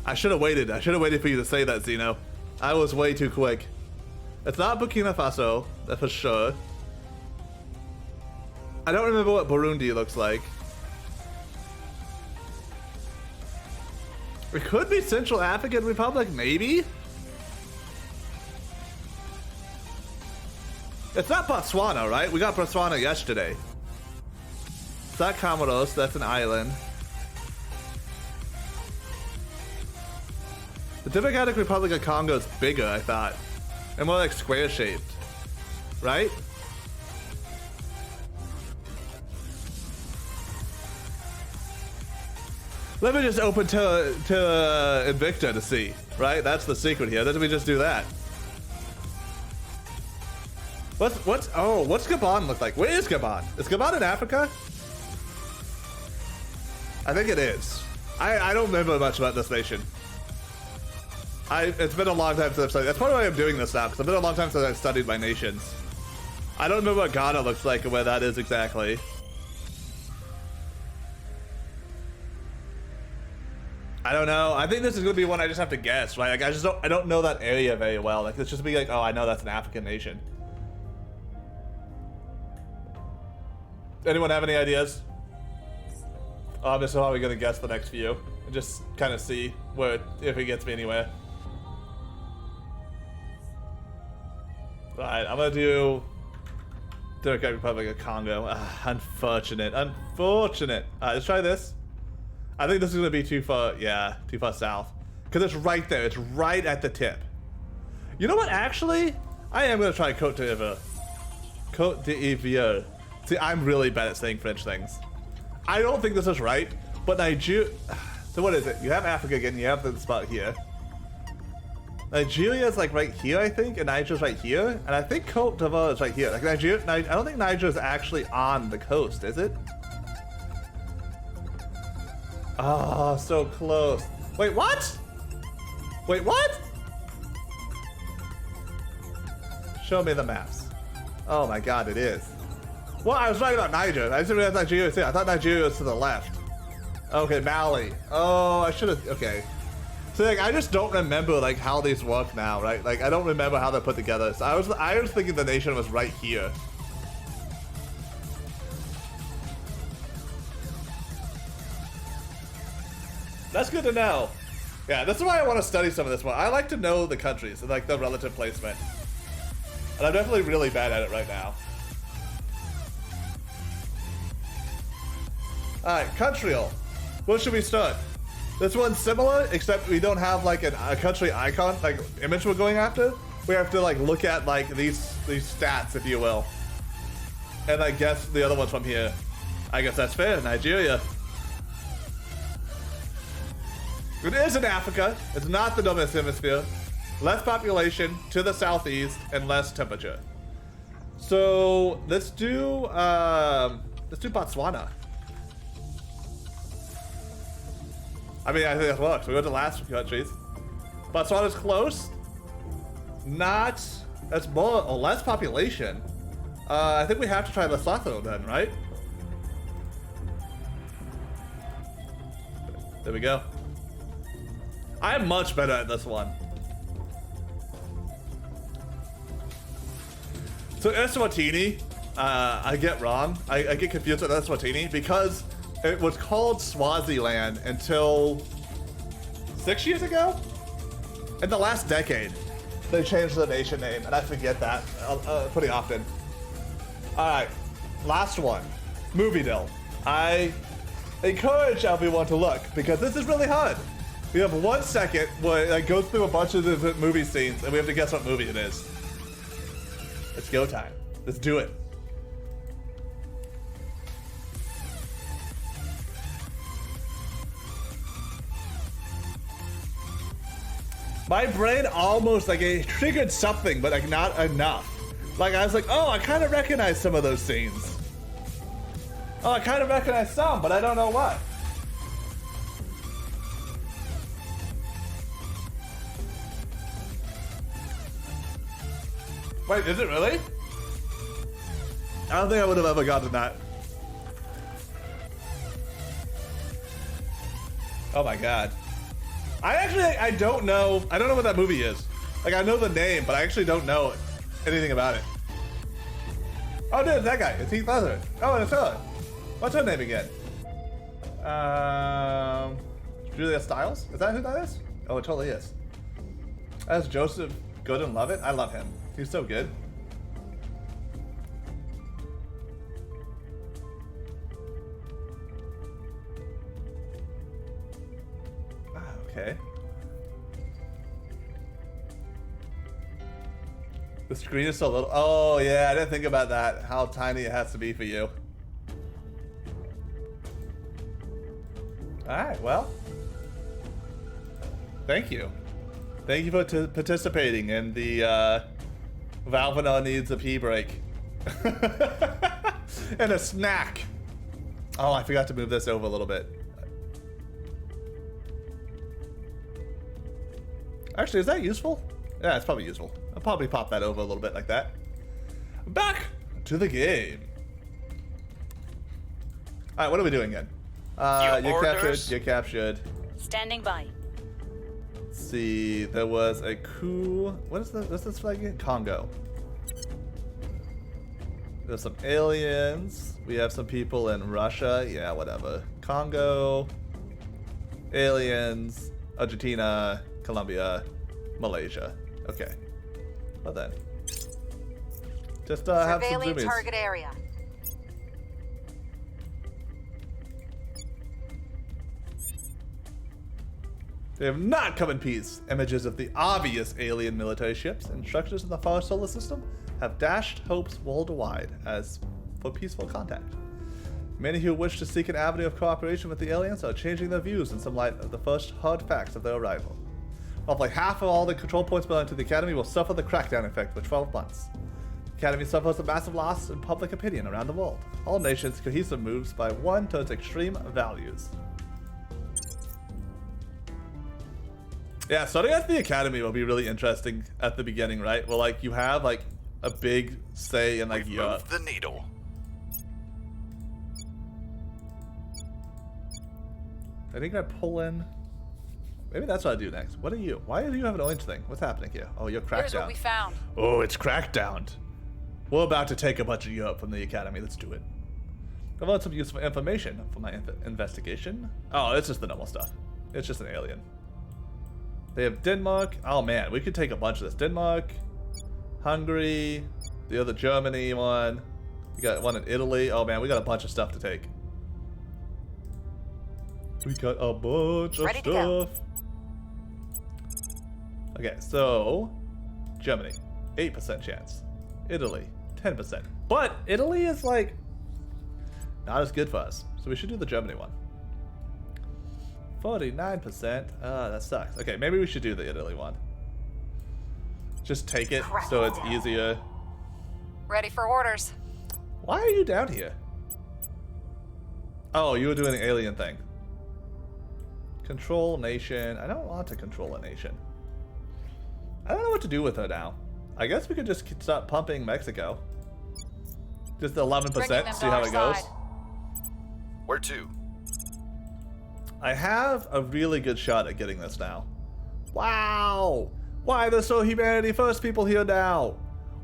I should have waited. I should have waited for you to say that, Zeno. I was way too quick. It's not Burkina Faso, that's for sure. I don't remember what Burundi looks like. It could be Central African Republic, maybe? It's not Botswana, right? We got Botswana yesterday. It's not Comoros, that's an island. The Democratic Republic of Congo is bigger, I thought. And more like square-shaped. Right? Let me just open to Invicta to see, right? That's the secret here. Let me just do that. What's Gabon look like? Where is Gabon? Is Gabon in Africa? I think it is. I don't remember much about this nation. It's been a long time since I've studied. That's probably why I'm doing this now, because it's been a long time since I've studied my nations. I don't remember what Ghana looks like and where that is exactly. I don't know. I think this is gonna be one I just have to guess, right? Like I don't know that area very well. Like it's just be like, oh, I know that's an African nation. Anyone have any ideas? Oh, I'm just probably gonna guess the next few and just kind of see if it gets me anywhere. Alright, I'm gonna do Democratic Republic of Congo. Unfortunate. Unfortunate. Alright, let's try this. I think this is gonna be too far, yeah, too far south. Because it's right there, it's right at the tip. You know what, actually? I am gonna try Côte d'Ivoire. Côte d'Ivoire. See, I'm really bad at saying French things. I don't think this is right, but Nigeria... So what is it? You have Africa again, you have the spot here. Nigeria is like right here, I think, and Niger's right here. And I think Côte d'Ivoire is right here. Like Nigeria, I don't think Niger is actually on the coast, is it? Oh, so close. Wait, what? Wait, what? Show me the maps. Oh my god, it is. Well, I was right about Niger. I didn't realize Nigeria was here. I thought Nigeria was to the left. Okay, Mali. Oh, I should have. Okay. So like, I just don't remember like how these work now, right? Like I don't remember how they're put together. So I was thinking the nation was right here. That's good to know. Yeah, this is why I want to study some of this more. I like to know the countries and like the relative placement. And I'm definitely really bad at it right now. Alright, countryal. What should we start? This one's similar, except we don't have like a country icon, like image we're going after. We have to like look at like these stats, if you will. And I guess the other one's from here. I guess that's fair, Nigeria. It is in Africa. It's not the Northern Hemisphere. Less population to the southeast and less temperature. So let's do Botswana. I mean, I think that works. We go to the last countries. Botswana's close. Not. That's more or less population. I think we have to try Lesotho then, right? There we go. I'm much better at this one. So Eswatini, I get wrong. I get confused with Eswatini because it was called Swaziland until 6 years ago? In the last decade. they changed the nation name, and I forget that pretty often. Alright, last one. Movie Dill. I encourage everyone to look, because this is really hard. We have 1 second where it goes through a bunch of different movie scenes, and we have to guess what movie it is. It's go time. Let's do it. My brain almost, like, it triggered something, but, like, not enough. Like, I was like, oh, I kind of recognize some of those scenes. Oh, I kind of recognize some, but I don't know what. Wait, is it really? I don't think I would have ever gotten that. Oh my god. I don't know. I don't know what that movie is. Like, I know the name, but I actually don't know anything about it. Oh, dude, it's that guy. It's Heath Ledger. Oh, and it's her. What's her name again? Julia Stiles? Is that who that is? Oh, it totally is. That's Joseph Gordon-Levitt. I love him. He's so good. Okay. The screen is so little. Oh, yeah, I didn't think about that. How tiny it has to be for you. Alright, well. Thank you. Thank you for participating in the Valvinar needs a pee break. And a snack. Oh, I forgot to move this over a little bit. Actually, is that useful? Yeah, it's probably useful. I'll probably pop that over a little bit like that. Back to the game. Alright, what are we doing again? You're captured. You're captured. Standing by. Let's see, there was a coup. What's this flag again? Congo. There's some aliens. We have some people in Russia. Yeah, whatever. Congo. Aliens. Argentina. Colombia. Malaysia. Okay. Well then. Just have some surveilling zoomies. target area. They have not come in peace. Images of the obvious alien military ships and structures in the far solar system have dashed hopes worldwide as for peaceful contact. Many who wish to seek an avenue of cooperation with the aliens are changing their views in some light of the first hard facts of their arrival. Roughly half of all the control points belonging to the Academy will suffer the crackdown effect for 12 months. The Academy suffers a massive loss in public opinion around the world. All nations' cohesive moves by one towards extreme values. Yeah, starting at the Academy will be really interesting at the beginning, right? Well, like, you have, like, a big say in, like, Europe. Move the needle. I think I pull in... Maybe that's what I do next. What are you? Why do you have an orange thing? What's happening here? Oh, you're Crackdown. Here's what we found. Oh, it's Crackdown. We're about to take a bunch of Europe from the Academy. Let's do it. I've learned some useful information for my investigation. Oh, it's just the normal stuff. It's just an alien. They have Denmark. Oh man, we could take a bunch of this. Denmark, Hungary, the other Germany one. We got one in Italy. Oh man, we got a bunch of stuff to take. We got a bunch of stuff. Okay, so Germany, 8% chance. Italy, 10%. But Italy is like not as good for us, so we should do the Germany one. 49%. That sucks. Okay, maybe we should do the Italy one. Just take it so it's easier. Ready for orders. Why are you down here? Oh, you were doing the alien thing. Control nation. I don't want to control a nation. I don't know what to do with her now. I guess we could just start pumping Mexico. Just 11%, see how it goes. Where to? I have a really good shot at getting this now. Wow! Why there's so humanity first people here now?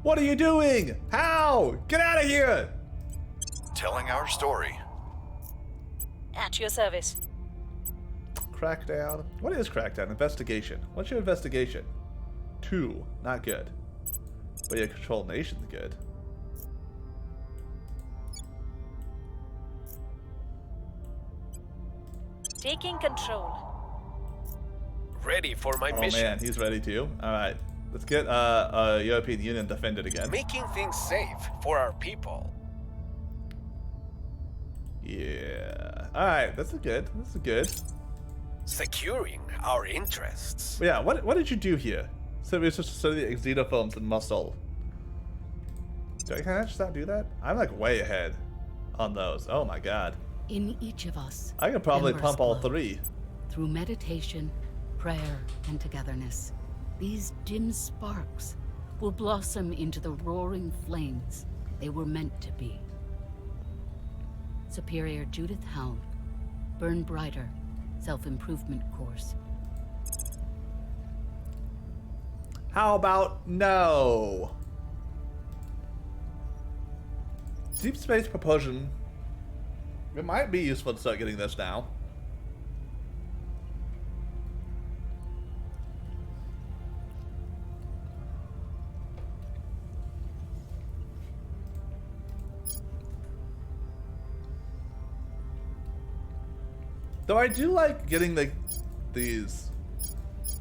What are you doing? How? Get out of here! Telling our story. At your service. Crackdown. What is Crackdown? Investigation. What's your investigation? 2, not good. But yeah, control nation's good. Taking control. Ready for my Oh mission. man, he's ready too. All right, let's get European Union defended again. Making things safe for our people. Yeah. All right, this is good. This is good. Securing our interests. But yeah, what did you do here? So we just study xenophones and muscle. Can I just not do that? I'm like way ahead on those. Oh my god. In each of us, I can probably embers pump all glow. 3. Through meditation, prayer, and togetherness, these dim sparks will blossom into the roaring flames they were meant to be. Superior Judith Howe, Burn Brighter, Self-Improvement Course. How about no? Deep space propulsion. It might be useful to start getting this now. Though I do like getting these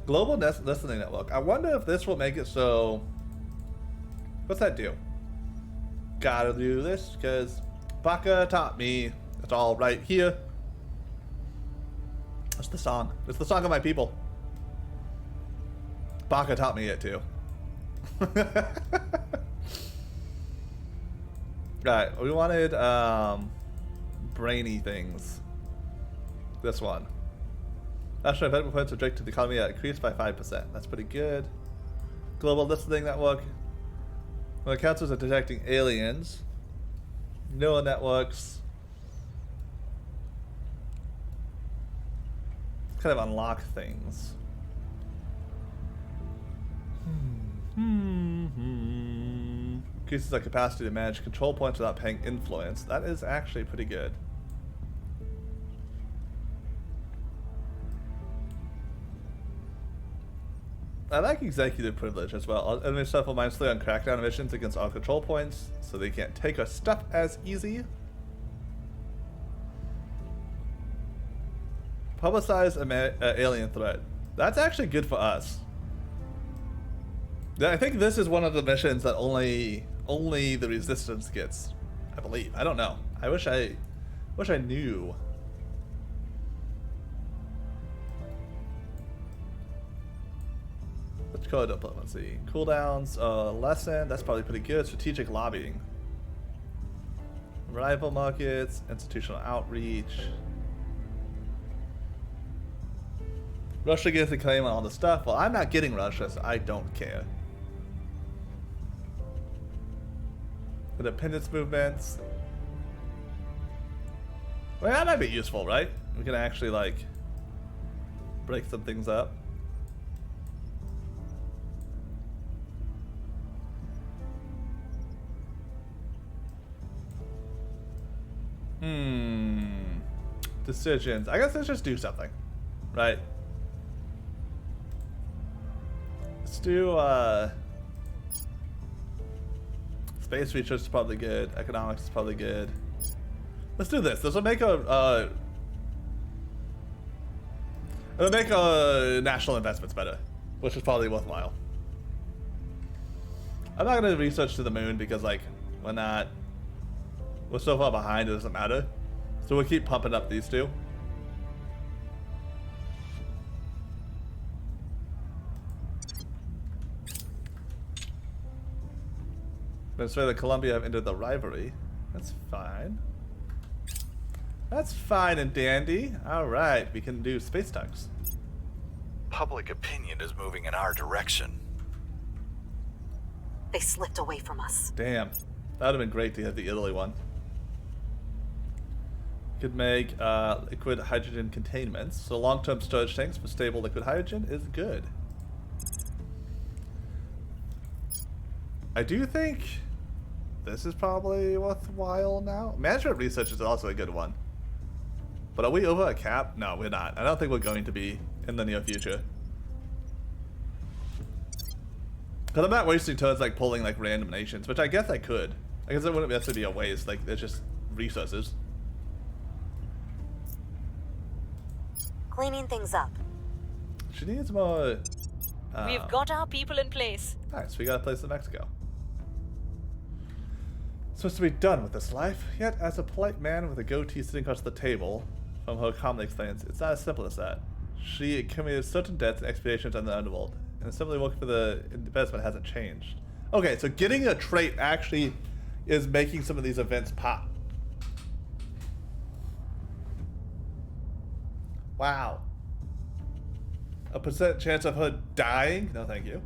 global listening network. I wonder if this will make it so. What's that do? Gotta do this because Baka taught me. It's all right here. That's the song. It's the song of my people. Baka taught me it too. Right, we wanted brainy things. This one. National event points are directed to the economy increased by 5%. That's pretty good. Global listening network. When it counts as detecting aliens. Neural networks. Kind of unlock things. Increases our capacity to manage control points without paying influence. That is actually pretty good. I like executive privilege as well. Enemy stuff will mindlessly on crackdown missions against all control points, so they can't take our stuff as easy. Publicize alien threat. That's actually good for us. I think this is one of the missions that only the resistance gets. I believe. I don't know. I wish I knew. Let's code diplomacy. Cooldowns, lesson. That's probably pretty good. Strategic lobbying. Rival markets, institutional outreach. Russia gets a claim on all the stuff. Well, I'm not getting Russia, so I don't care. Independence movements. Well, that might be useful, right? We can actually, like, break some things up. Decisions. I guess let's just do something, right? Let's do, space research is probably good. Economics is probably good. Let's do this. This will make it'll make national investments better, which is probably worthwhile. I'm not gonna research to the moon because, like, we're so far behind it doesn't matter. So we'll keep pumping up these two. Venezuela and Colombia have entered the rivalry. That's fine. That's fine and dandy. Alright, we can do space tugs. Public opinion is moving in our direction. They slipped away from us. Damn. That would have been great to have the Italy one. Could make liquid hydrogen containments. So long-term storage tanks for stable liquid hydrogen is good. I do think this is probably worthwhile now. Management research is also a good one. But are we over a cap? No, we're not. I don't think we're going to be in the near future. Because I'm not wasting turns like pulling like random nations, which I guess I could. I guess it wouldn't necessarily be a waste. Like it's just resources. Cleaning things up. She needs more. We've got our people in place. Nice. We got a place in Mexico. Supposed to be done with this life. Yet, as a polite man with a goatee sitting across the table, from her calmly explains, it's not as simple as that. She accumulated certain debts and expiations on the underworld, and simply working for the investment hasn't changed. Okay, so getting a trait actually is making some of these events pop. Wow. A % chance of her dying? No, thank you.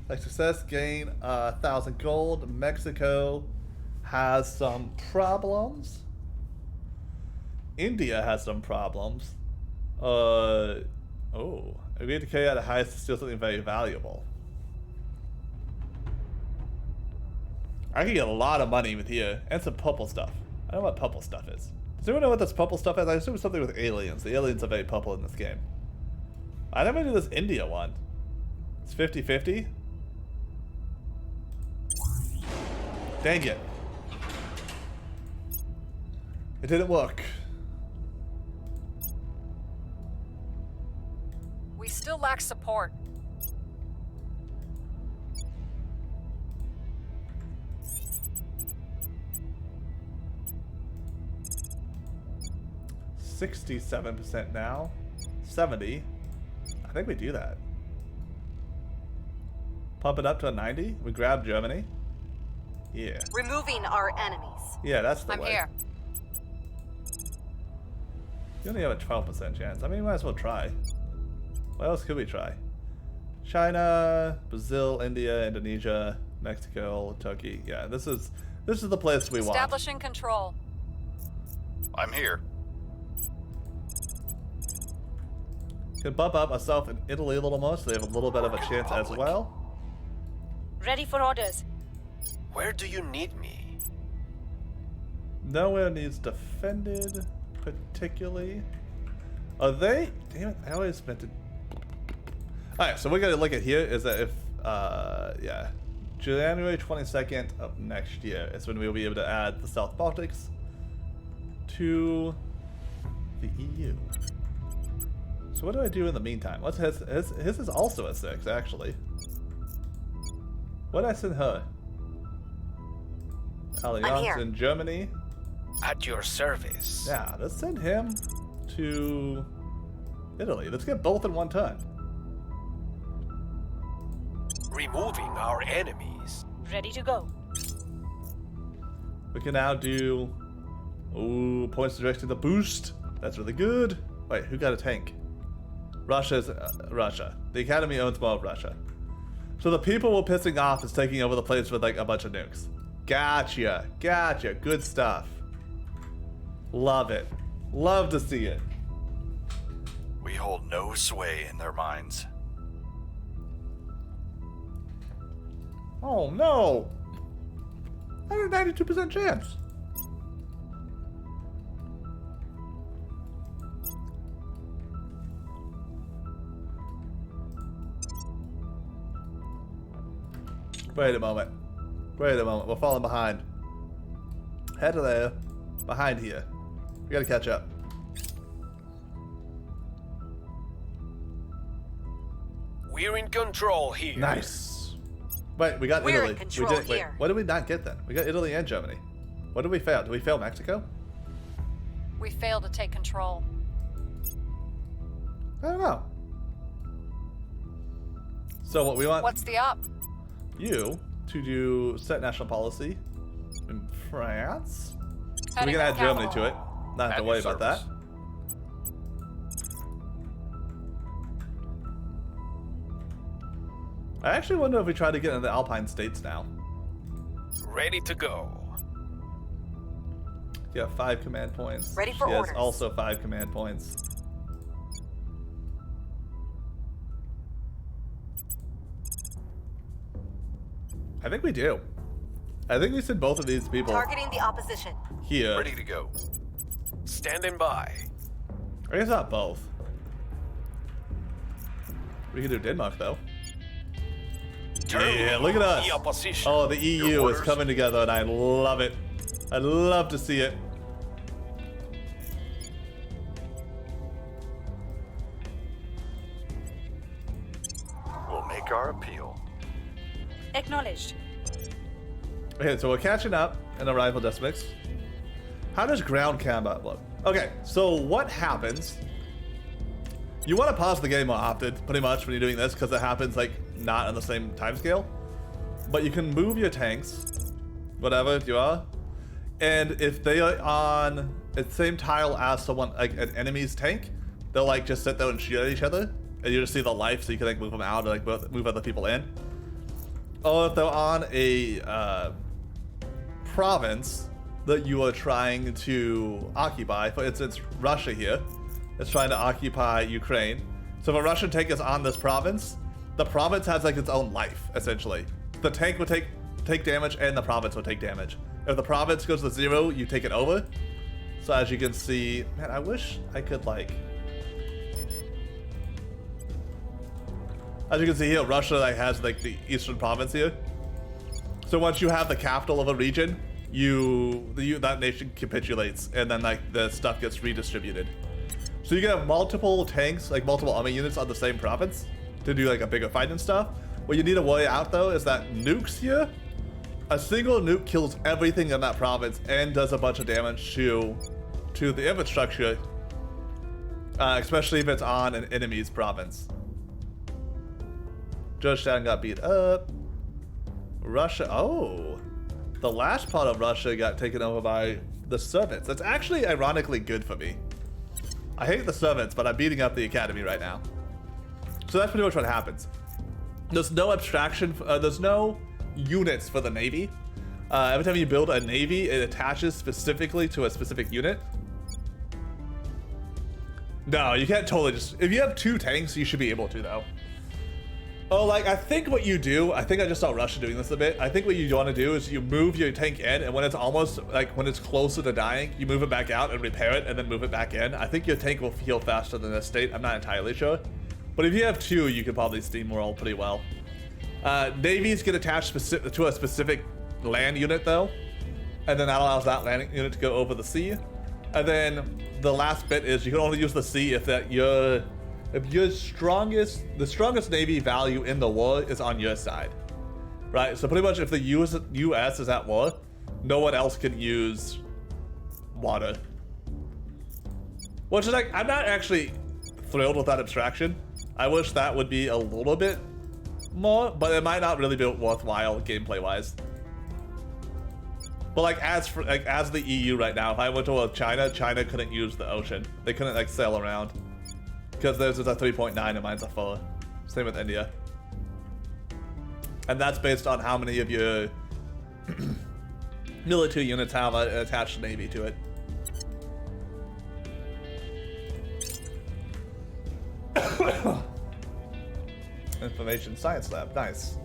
Like success, gain 1,000 gold. Mexico has some problems. India has some problems. Oh. Agreed to carry out a heist to steal something very valuable. I can get a lot of money with here. And some purple stuff. I don't know what purple stuff is. Does anyone know what this purple stuff is? I assume it's something with aliens. The aliens are very purple in this game. I never do this India one. It's 50-50. Dang it. It didn't work. We still lack support. $67% now. 70. I think we do that. Pump it up to a 90. We grab Germany. Yeah. Removing our enemies. Yeah, that's the I'm way. here. You only have a 12% chance. I mean, we might as well try. What else could we try? China, Brazil, India, Indonesia, Mexico, Turkey. Yeah, this is the place we want. Establishing control. I'm here. Can bump up myself in Italy a little more, so they have a little bit of a chance as well. Ready for orders. Where do you need me? Nowhere needs defended, particularly. Are they? Damn it! I always meant to. All right, so we're gonna look at here is that if, yeah, January 22nd of next year is when we'll be able to add the South Baltics to the EU. So what do I do in the meantime? What's his is also a 6, actually. What did I send her? Allianz in Germany. At your service. Yeah, let's send him to Italy. Let's get both in one turn. Removing our enemies. Ready to go. We can now do... Ooh, points directed the boost. That's really good. Wait, who got a tank? Russia's Russia. The Academy owns more of Russia. So the people we're pissing off is taking over the place with like a bunch of nukes. Gotcha. Gotcha. Good stuff. Love it. Love to see it. We hold no sway in their minds. Oh no! 192% chance. Wait a moment. Wait a moment. We're falling behind. Head to there. Behind here. We gotta catch up. We're in control here. Nice. Wait, we got We're Italy. in control we did. Wait, here. what did we not get then? We got Italy and Germany. What did we fail? Did we fail Mexico? We failed to take control. I don't know. So what we want What's the up? you to do set national policy in France. So we Heading can add to Germany capital. to it. Not have to At worry your about that. service. I actually wonder if we try to get into the Alpine states now. Ready to go. You have 5 command points. Ready for she has orders. also 5 command points. I think we do. I think we send both of these people Targeting the opposition. here. Ready to go. Standing by. I guess not both. We can do Denmark though. Terminate Yeah, look at us. the opposition. Oh, the Your EU is orders? coming together, and I love it. I love to see it. We'll make our appeal. Acknowledged. Okay, so we're catching up in Arrival Decimix. How does ground combat look? Okay, so what happens? You want to pause the game more often, pretty much, when you're doing this, because it happens, like, not on the same time scale. But you can move your tanks, whatever you are, and if they are on the same tile as someone, like an enemy's tank, they'll, like, just sit there and shoot at each other, and you just see the life, so you can, like, move them out or, like, move other people in. Or if they're on a province that you are trying to occupy. For instance, Russia here is trying to occupy Ukraine. So if a Russian tank is on this province, the province has like its own life, essentially. The tank will take damage and the province will take damage. If the province goes to 0, you take it over. So as you can see, man, I wish I could like... As you can see here, Russia like has like the eastern province here. So once you have the capital of a region, that nation capitulates, and then like the stuff gets redistributed. So you can have multiple tanks, like multiple army units on the same province to do like a bigger fight and stuff. What you need to worry out though is that nukes here, a single nuke kills everything in that province and does a bunch of damage to the infrastructure, especially if it's on an enemy's province. Georgetown got beat up. Russia, oh. The last part of Russia got taken over by the servants. That's actually ironically good for me. I hate the servants, but I'm beating up the academy right now. So that's pretty much what happens. There's no abstraction, there's no units for the navy. Every time you build a navy, it attaches specifically to a specific unit. No, you can't totally just... If you have 2 tanks, you should be able to, though. Oh, like, I think what you do, I think I just saw Russia doing this a bit. I think what you want to do is you move your tank in, and when it's almost, like, when it's closer to dying, you move it back out and repair it, and then move it back in. I think your tank will heal faster than this state. I'm not entirely sure. But if you have 2, you can probably steamroll pretty well. Navies get attached to a specific land unit, though. And then that allows that land unit to go over the sea. And then the last bit is you can only use the sea if the strongest navy value in the war is on your side, right? So pretty much if the US is at war, no one else can use water. Which is like, I'm not actually thrilled with that abstraction. I wish that would be a little bit more, but it might not really be worthwhile gameplay wise. But like as the EU right now, if I went to China couldn't use the ocean. They couldn't like sail around. Because theirs is a 3.9 and mine's a 4. Same with India. And that's based on how many of your military units have an attached navy to it. Information Science Lab, nice.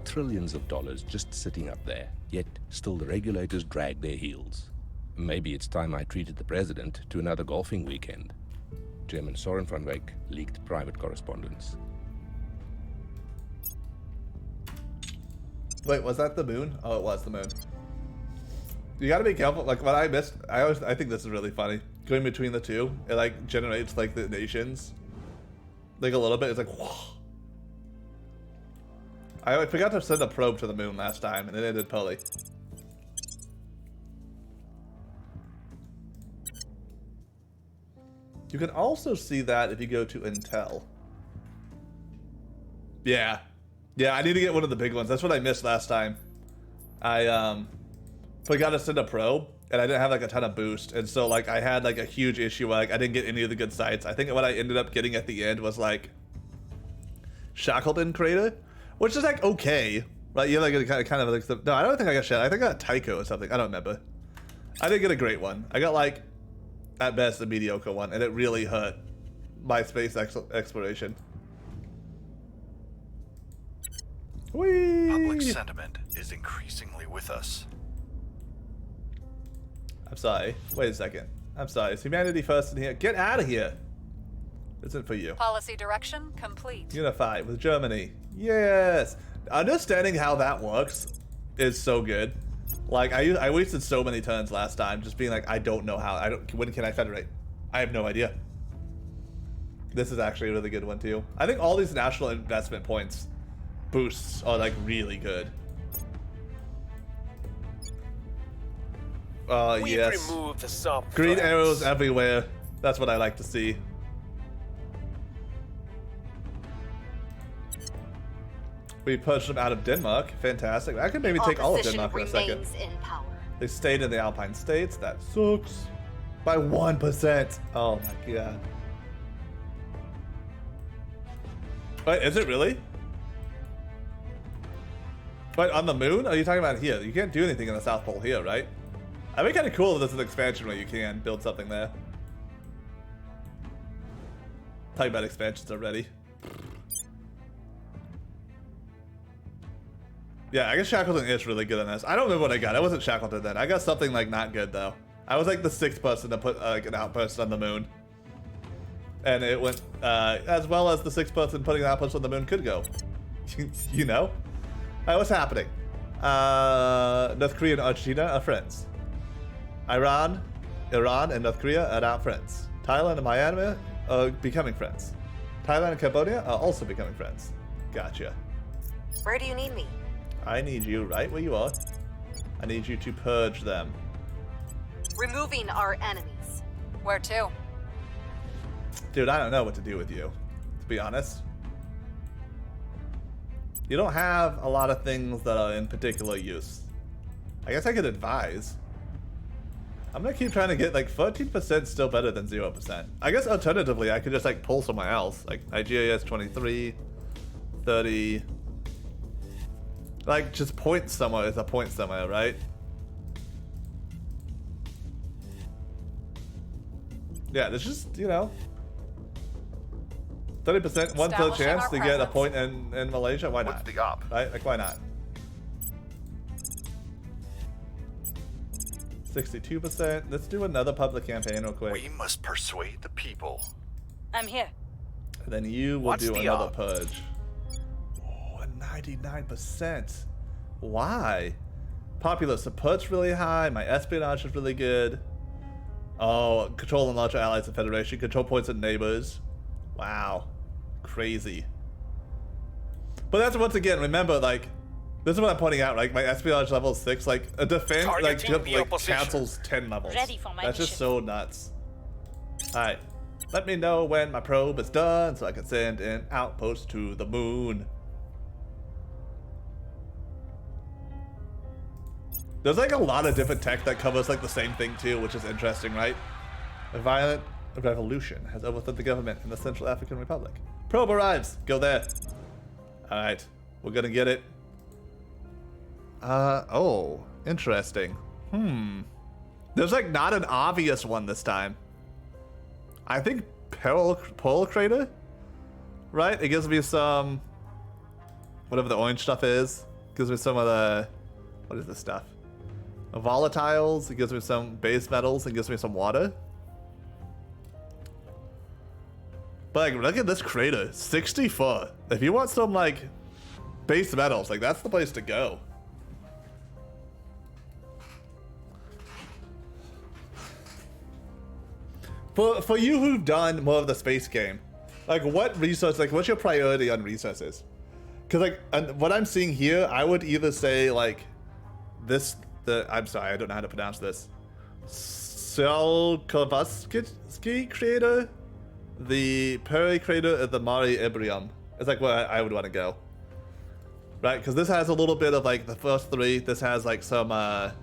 Trillions of dollars just sitting up there, yet still the regulators drag their heels. Maybe it's time I treated the president to another golfing weekend. Chairman Soren van Wyk leaked private correspondence. Wait, was that the moon? Oh, it was the moon. You gotta be careful. Like, what I missed, I think this is really funny. Going between the two, it like generates like the nations. Like a little bit, it's like, whoa. I forgot to send a probe to the moon last time, and it ended poorly. You can also see that if you go to Intel. Yeah. Yeah, I need to get one of the big ones. That's what I missed last time. I forgot to send a probe, and I didn't have like a ton of boost, and so like I had like a huge issue where like I didn't get any of the good sites. I think what I ended up getting at the end was like Shackleton Crater, which is like okay, right? You like kind of like no, I don't think I got shit. I think I got Tycho or something. I don't remember. I didn't get a great one. I got like at best a mediocre one, and it really hurt my space exploration. Whee! Public sentiment is increasingly with us. I'm sorry. Wait a second. I'm sorry. Is humanity first in here? Get out of here. isn't for you. Policy direction complete. Unify with Germany. Yes. Understanding how that works is so good. Like I wasted so many turns last time just being like, I don't know how. When can I federate? I have no idea. This is actually a really good one too. I think all these national investment points boosts are like really good. We've yes. removed some Green threats. arrows everywhere. That's what I like to see. We pushed them out of Denmark. Fantastic. I could maybe take all of Denmark in a second. Remains in power. They stayed in the Alpine states. That sucks. By 1%. Oh my god. Wait, is it really? Wait, on the moon? Are you talking about here? You can't do anything in the South Pole here, right? I'd be kind of cool if this is an expansion where you can build something there. Talking about expansions already. Yeah, I guess Shackleton is really good on this. I don't remember what I got. I wasn't Shackleton then. I got something like not good though. I was like the 6th person to put like an outpost on the moon. And it went as well as the 6th person putting an outpost on the moon could go. You know? What's happening? North Korea and Argentina are friends. Iran, and North Korea are now friends. Thailand and Myanmar are becoming friends. Thailand and Cambodia are also becoming friends. Gotcha. Where do you need me? I need you right where you are. I need you to purge them. Removing our enemies. Where to? Dude, I don't know what to do with you, to be honest. You don't have a lot of things that are in particular use. I guess I could advise. I'm gonna keep trying to get like 13% still better than 0%. I guess alternatively, I could just like pull somewhere else. Like Nigeria is 23, 30. Like just point somewhere is a point somewhere, right? Yeah, there's just, you know, 30%, 1/3 chance to get a point in Malaysia. Why not? What's the op? Right? Like, why not? 62%. Let's do another public campaign real quick. We must persuade the people. I'm here. And then you will What's do the another op? purge. Oh, a 99%. Why? Popular support's really high. My espionage is really good. Oh, control and larger allies of Federation. Control points and neighbors. Wow. Crazy. But that's once again, remember, like, this is what I'm pointing out, like, my espionage level is 6, like, a defense, like, Targeting the opposition. cancels 10 levels. Ready for my That's just mission. so nuts. Alright. Let me know when my probe is done so I can send an outpost to the moon. There's like a lot of different tech that covers like the same thing too, which is interesting, right? A violent revolution has overthrown the government in the Central African Republic. Probe arrives. Go there. Alright. We're gonna get it. Oh. Interesting. There's like not an obvious one this time. I think Polar Crater? Right? It gives me some... whatever the orange stuff is. Gives me some of the... what is this stuff? Volatiles. It gives me some base metals and gives me some water. But like, look at this crater. 64. If you want some like base metals, like that's the place to go. For you who've done more of the space game, like what resource, like what's your priority on resources? Because like what I'm seeing here, I would either say like this, I'm sorry, I don't know how to pronounce this. Tsiolkovsky crater, the Peri crater, and the Mare Imbrium. It's like where I would want to go. Right, because this has a little bit of like the first three. This has like some of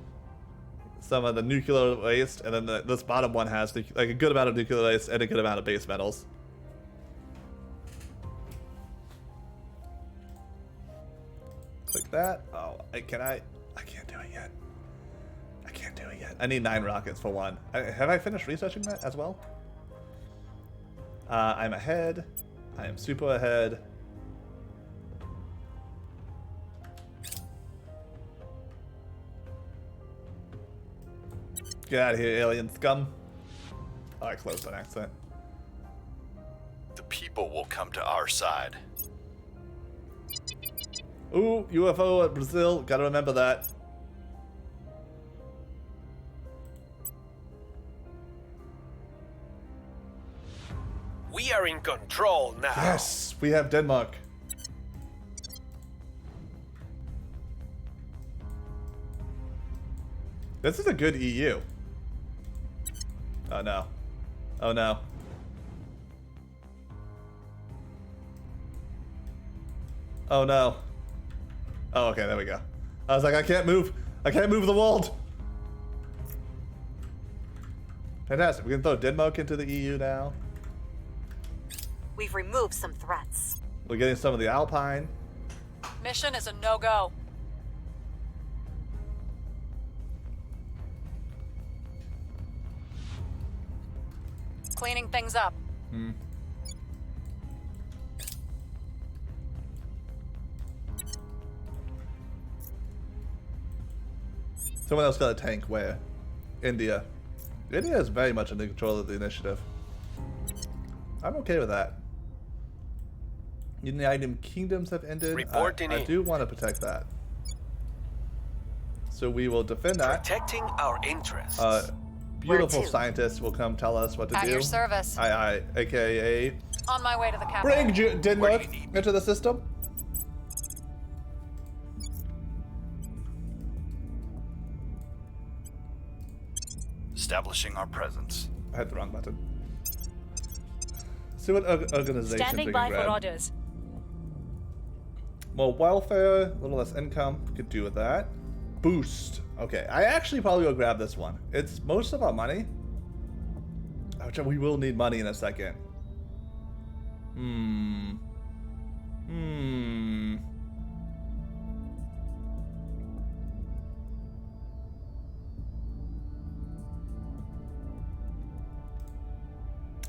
the nuclear waste, and then this bottom one has like a good amount of nuclear waste and a good amount of base metals. Click that. Oh, I can't do it yet. I can't do it yet. I need 9 rockets for one. Have I finished researching that as well? I'm ahead. I am super ahead. Get out of here, alien scum. Oh, I closed on accident. the people will come to our side. Ooh, UFO at Brazil. Gotta remember that. We are in control now. Yes, we have Denmark. This is a good EU. Oh no. Oh no. Oh no. Oh, okay, there we go. I was like, I can't move. I can't move the world. Fantastic. We can throw Denmark into the EU now. We've removed some threats. We're getting some of the Alpine. Mission is a no-go. Cleaning things up. Hmm. Someone else got a tank. Where? India. India is very much in control of the initiative. I'm okay with that. United Kingdoms have ended. Reporting I in. do want to protect that. So we will defend that. Protecting our interests. Beautiful Where to? scientists will come tell us what to At do. your service. Aye, aka On my way to the capital. bring Denmark into the system. Establishing our presence. I had the wrong button. See what organization Standing we by can for grab. orders. More welfare, a little less income. We could do with that. Boost. Okay, I actually probably will grab this one. It's most of our money. Which we will need money in a second.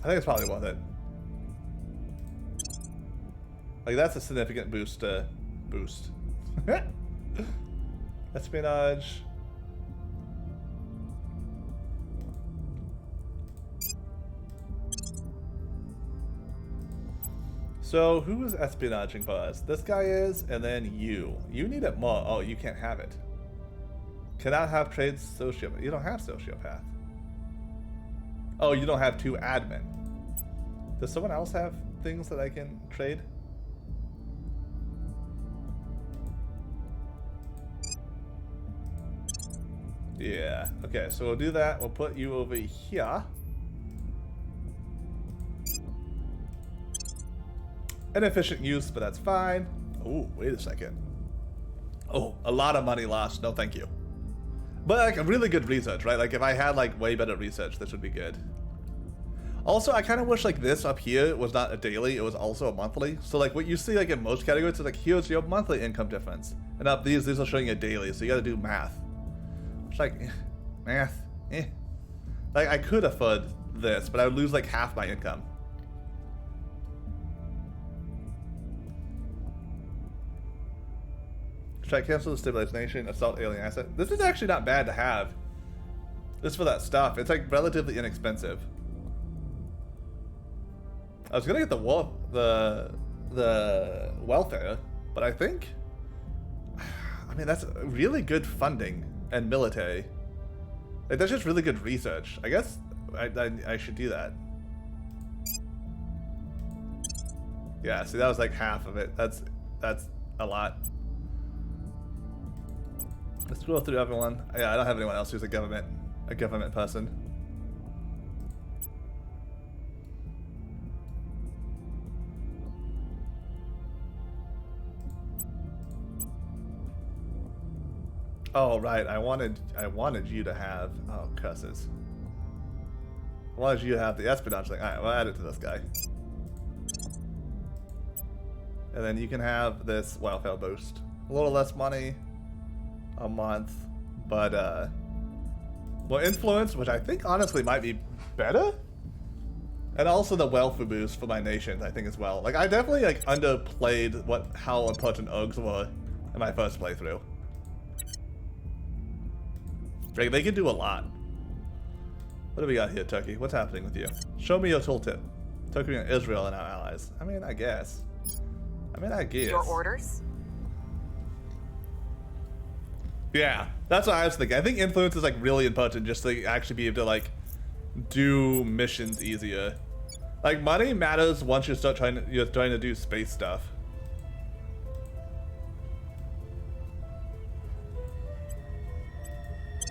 I think it's probably worth it. Like, that's a significant boost. Boost. Espionage. So, who is espionaging for us? This guy is, and then you. You need it more. Oh, you can't have it. Cannot have trade sociopath. You don't have sociopath. Oh, you don't have 2 admin. Does someone else have things that I can trade? Yeah. Okay, so we'll do that. We'll put you over here. Inefficient use, but that's fine. Oh, wait a second. Oh, a lot of money lost. No, thank you. But like a really good research, right? Like if I had like way better research, this would be good. Also, I kind of wish like this up here was not a daily, it was also a monthly. So like what you see like in most categories is like, here's your monthly income difference. And up these are showing you daily, so you gotta do math. It's like, math, Like I could afford this, but I would lose like half my income. Should I cancel the stabilization, assault alien asset? This is actually not bad to have. This for that stuff. It's like relatively inexpensive. I was gonna get the welfare, but I think, I mean that's really good funding and military. Like that's just really good research. I guess I should do that. Yeah, see that was like half of it. That's a lot. Let's scroll through everyone. Yeah, I don't have anyone else who's a government person. Oh right, I wanted you to have, oh cusses. I wanted you to have the espionage thing. Alright, we'll add it to this guy. And then you can have this welfare boost. A little less money a month, but more influence, which I think honestly might be better. And also the welfare boost for my nation, I think as well. Like I definitely like underplayed how important Ogs were in my first playthrough. Like, they can do a lot. What do we got here, Turkey? What's happening with you? Show me your tooltip. Turkey and Israel are now allies. I mean, I guess. Your orders? Yeah, that's what I was thinking. I think influence is like really important just to actually be able to like do missions easier. Like money matters once you're trying to do space stuff.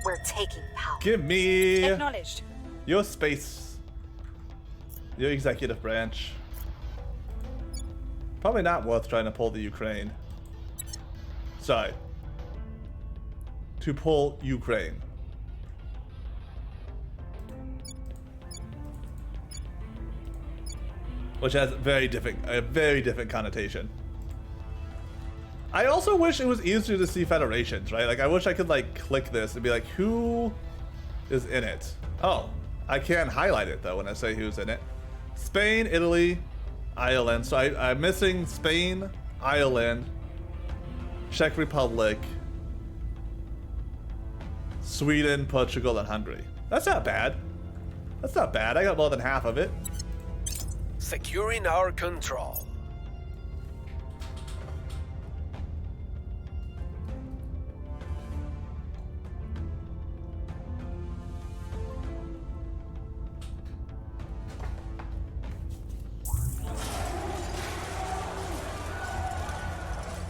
We're taking power. Give me Acknowledged. your space, your executive branch. Probably not worth trying to pull the Ukraine. Sorry. To pull Ukraine. Which has a very different connotation. I also wish it was easier to see federations, right? Like I wish I could like click this and be like, who is in it? Oh, I can highlight it though when I say who's in it. Spain, Italy, Ireland. So I'm missing Spain, Ireland, Czech Republic, Sweden, Portugal, and Hungary. That's not bad. That's not bad. I got more than half of it. Securing our control.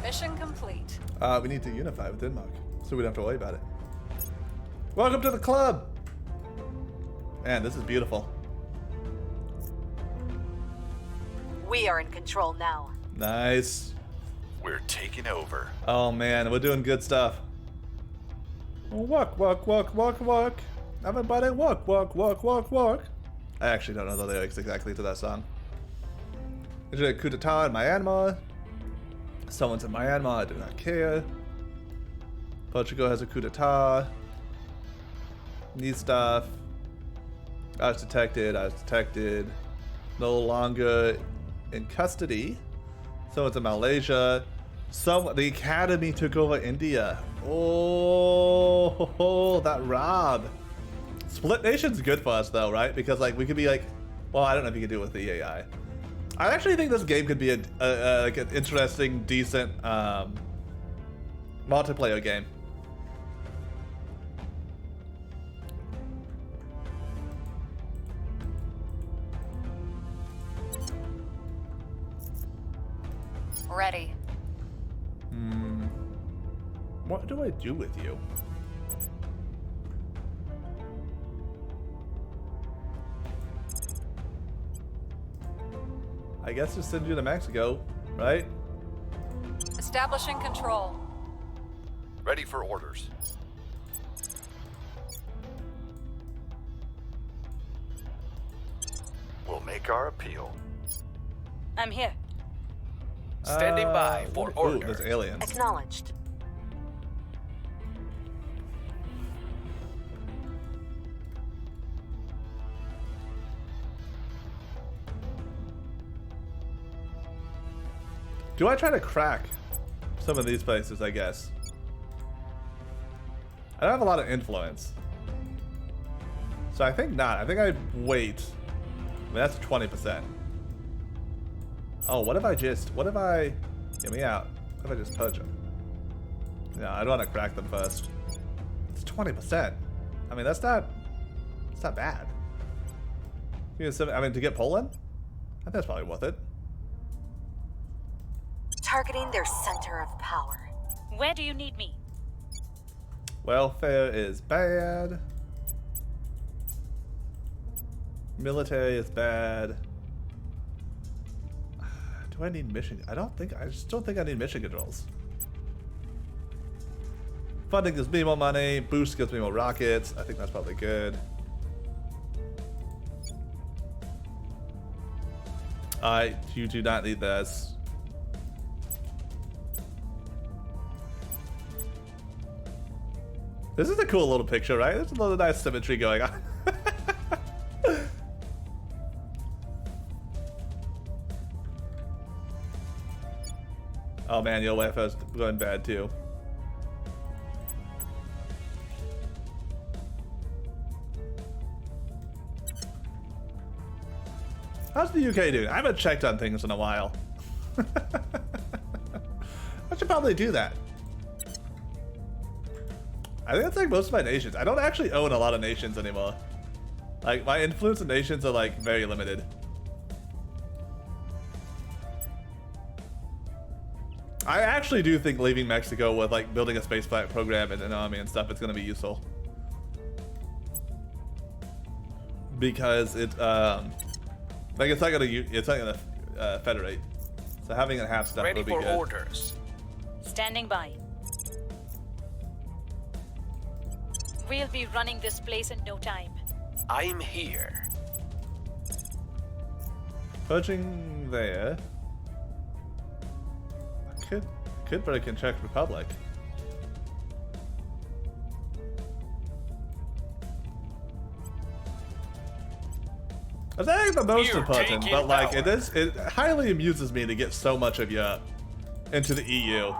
Mission complete. We need to unify with Denmark, so we don't have to worry about it. Welcome to the club! Man, this is beautiful. We are in control now. Nice. We're taking over. Oh man, we're doing good stuff. Walk, walk, walk, walk, walk. Everybody walk, walk, walk, walk, walk. I actually don't know the lyrics exactly to that song. There's a coup d'etat in Myanmar. Someone's in Myanmar, I do not care. Portugal has a coup d'etat. Need stuff. I was detected. No longer in custody. Someone's in Malaysia. The Academy took over India. Oh, that Rob. Split Nation's good for us though, right? Because like we could be like, well, I don't know if you can do it with the AI. I actually think this game could be like an interesting, decent multiplayer game. Ready. What do I do with you? I guess just send you to Mexico, right? Establishing control. Ready for orders. We'll make our appeal. I'm here. Standing by for order. Ooh, there's aliens. Acknowledged. Do I try to crack some of these places, I guess? I don't have a lot of influence. So I think not. I think I wait. I mean, that's 20%. Oh, what if I get me out? What if I just purge them? No, I don't want to crack them first. It's 20%. I mean, it's not bad. I mean, to get Poland? I think that's probably worth it. Targeting their center of power. Where do you need me? Welfare is bad. Military is bad. Do I need mission? I just don't think I need mission controls. Funding gives me more money. Boost gives me more rockets. I think that's probably good. You do not need this. This is a cool little picture, right? There's a little nice symmetry going on. Oh man, your Wi-Fi's going bad too. How's the UK doing? I haven't checked on things in a while. I should probably do that. I think that's like most of my nations. I don't actually own a lot of nations anymore. Like, my influence in nations are like very limited. I actually do think leaving Mexico with like building a spaceflight program and an army and stuff is going to be useful. Because it, like it's not gonna federate. So having it have stuff Ready would be for good. orders. Standing by. We'll be running this place in no time. I'm here. Purging there. Could break in Czech Republic. That's actually the most important, but like it highly amuses me to get so much of you into the EU.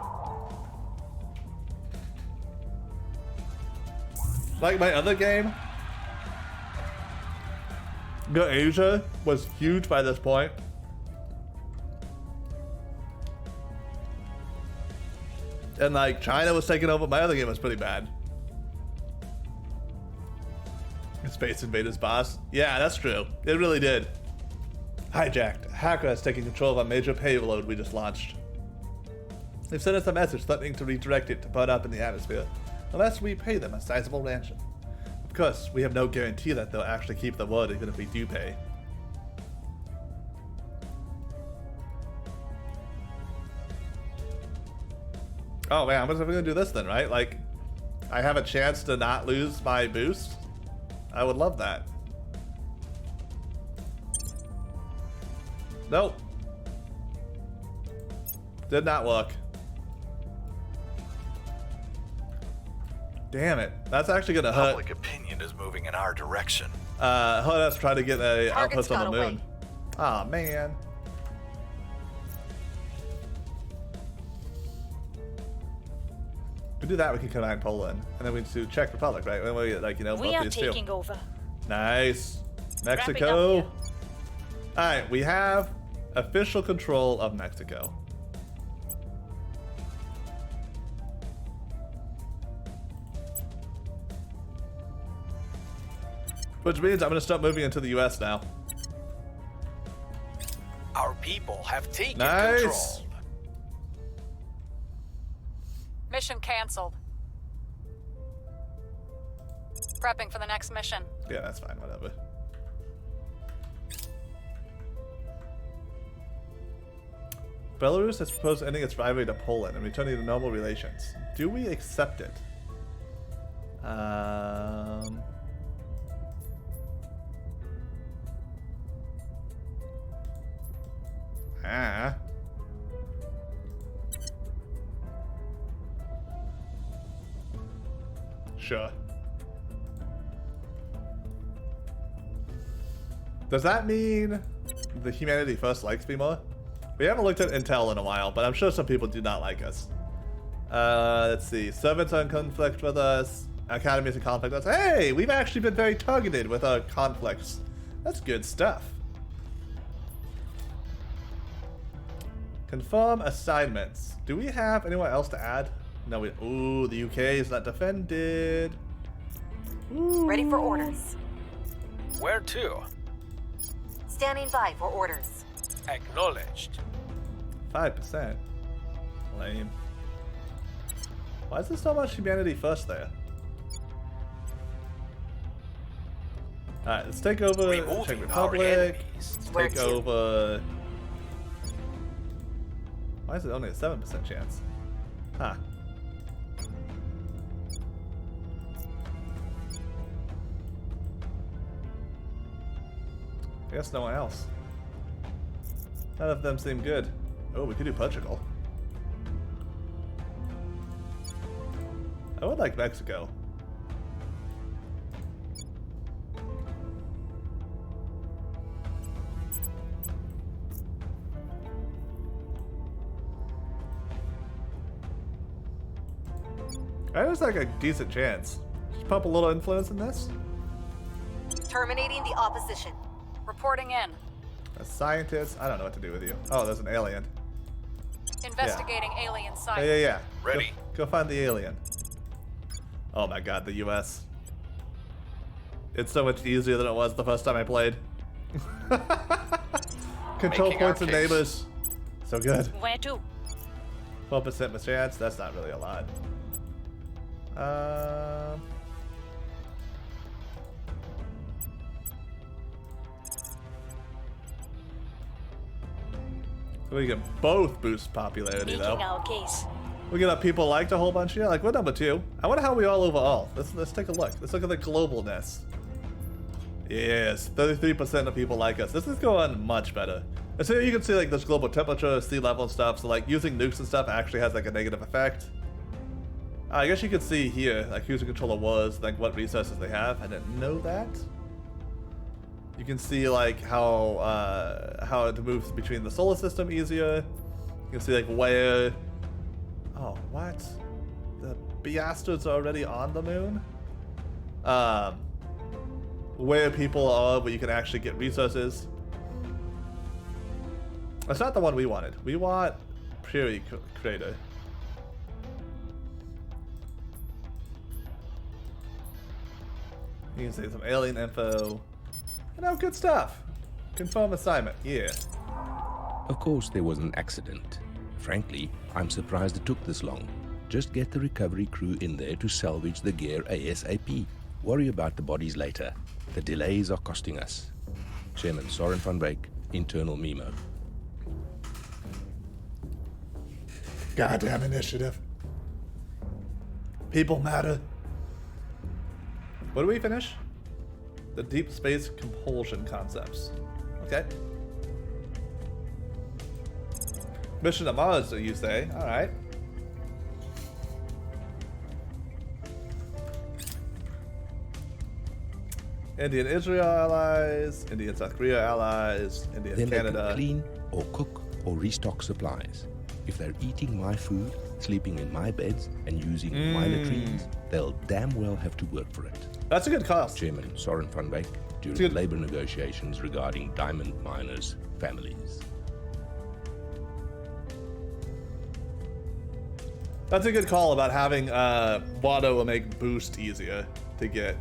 Like my other game, Go Asia was huge by this point. And like China was taking over. My other game was pretty bad. Space Invaders boss. Yeah, that's true. It really did. Hijacked. A hacker has taken control of a major payload we just launched. They've sent us a message threatening to redirect it to burn up in the atmosphere, unless we pay them a sizable ransom. Of course, we have no guarantee that they'll actually keep the word even if we do pay. Oh man, I'm gonna do this then, right? Like, I have a chance to not lose my boost? I would love that. Nope. Did not work. Damn it. That's actually gonna hurt. Public opinion is moving in our direction. Let us try to get a outpost on the moon. Aw, man. If we do that, we can combine Poland, and then we do Czech Republic, right? And we, like, you know, we both are these taking two. over. Nice. Mexico. All right, we have official control of Mexico. Which means I'm going to start moving into the US now. Our people have taken Nice. control. Mission canceled. Prepping for the next mission. Yeah, that's fine, whatever. Belarus has proposed ending its rivalry to Poland and returning to normal relations. Do we accept it? Sure. Does that mean the Humanity First likes me more? We haven't looked at Intel in a while, but I'm sure some people do not like us. Let's see. Servants are in conflict with us. Academy is in conflict with us. Hey, we've actually been very targeted with our conflicts. That's good stuff. Confirm assignments. Do we have anyone else to add? No, we. Ooh, the UK is not defended. Ooh. Ready for orders. Where to? Standing by for orders. Acknowledged. 5%. Lame. Why is there so much Humanity First there? Alright, let's take over Czech Republic. Take over. Why is it only a 7% chance? Huh. I guess no one else. None of them seem good. Oh, we could do Portugal. I would like Mexico. That is like a decent chance. Just pump a little influence in this. Terminating the opposition. Reporting in. A scientist? I don't know what to do with you. Oh, there's an alien. Investigating alien site. Yeah. Ready. Go find the alien. Oh my god, the US. It's so much easier than it was the first time I played. Control Making our points and case. neighbors. So good. Where to? 4% chance. That's not really a lot. We can both boost popularity Making though. our case. We get people liked a whole bunch. Yeah, like we're number 2. I wonder how we all overall. Let's take a look. Let's look at the globalness. Yes, 33% of people like us. This is going much better. And so you can see like this global temperature, sea level and stuff. So like using nukes and stuff actually has like a negative effect. I guess you can see here like who's in control of wars, like what resources they have. I didn't know that. You can see like how it moves between the solar system easier. You can see like where. Oh, what? The bastards are already on the moon? Where people are, where you can actually get resources. That's not the one we wanted. We want Prairie Crater. You can see some alien info. You know, good stuff. Confirm assignment, yeah. Of course, there was an accident. Frankly, I'm surprised it took this long. Just get the recovery crew in there to salvage the gear ASAP. Worry about the bodies later. The delays are costing us. Chairman Soren van Beek, internal memo. Goddamn initiative. People matter. What do we finish? The deep space compulsion concepts. Okay. Mission to Mars, you say? Alright. India and Israel allies, India and South Korea allies, India and Then they Canada. can clean or cook or restock supplies. If they're eating my food, sleeping in my beds, and using my latrines, they'll damn well have to work for it. That's a good cost. Chairman Soren van Beek, during labor negotiations regarding diamond miners' families. That's a good call about having Wado will make boost easier to get.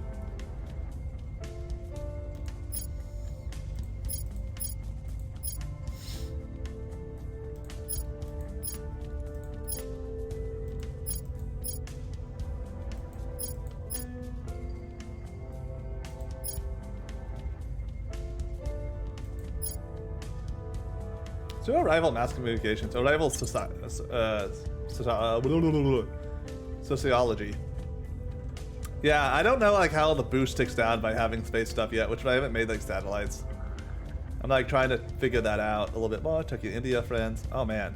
So arrival mass communications, arrival sociology. Yeah, I don't know like how the boost ticks down by having space stuff yet, which I haven't made like satellites. I'm like trying to figure that out a little bit more. Turkey, India, friends. Oh man,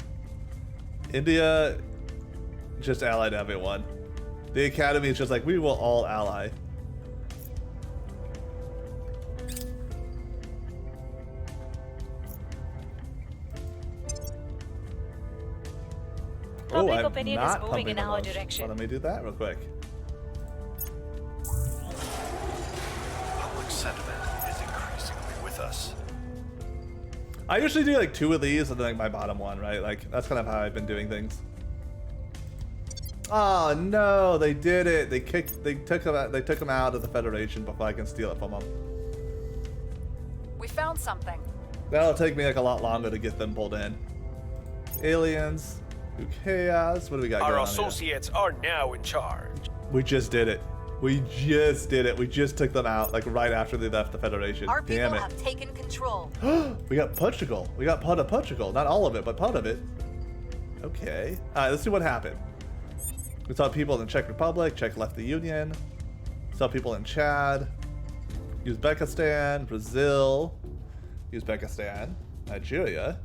India just allied everyone. The academy is just like we will all ally. Public I'm opinion not is moving pumping in the our most. direction. Let me do that real quick. Public sentiment is increasingly with us. I usually do like 2 of these and then like my bottom one, right? Like that's kind of how I've been doing things. Oh no, they did it. They took him out of the Federation before I can steal it from them. We found something. That'll take me like a lot longer to get them pulled in. Aliens, chaos. What do we got Our going on here? associates are now in charge. We just did it. We just did it. We just took them out like right after they left the Federation. Our Damn people it. have taken control. We got Portugal. We got part of Portugal. Not all of it, but part of it. Okay. Alright, let's see what happened. We saw people in the Czech Republic. Czech left the Union. Saw people in Chad. Uzbekistan. Brazil. Uzbekistan. Nigeria.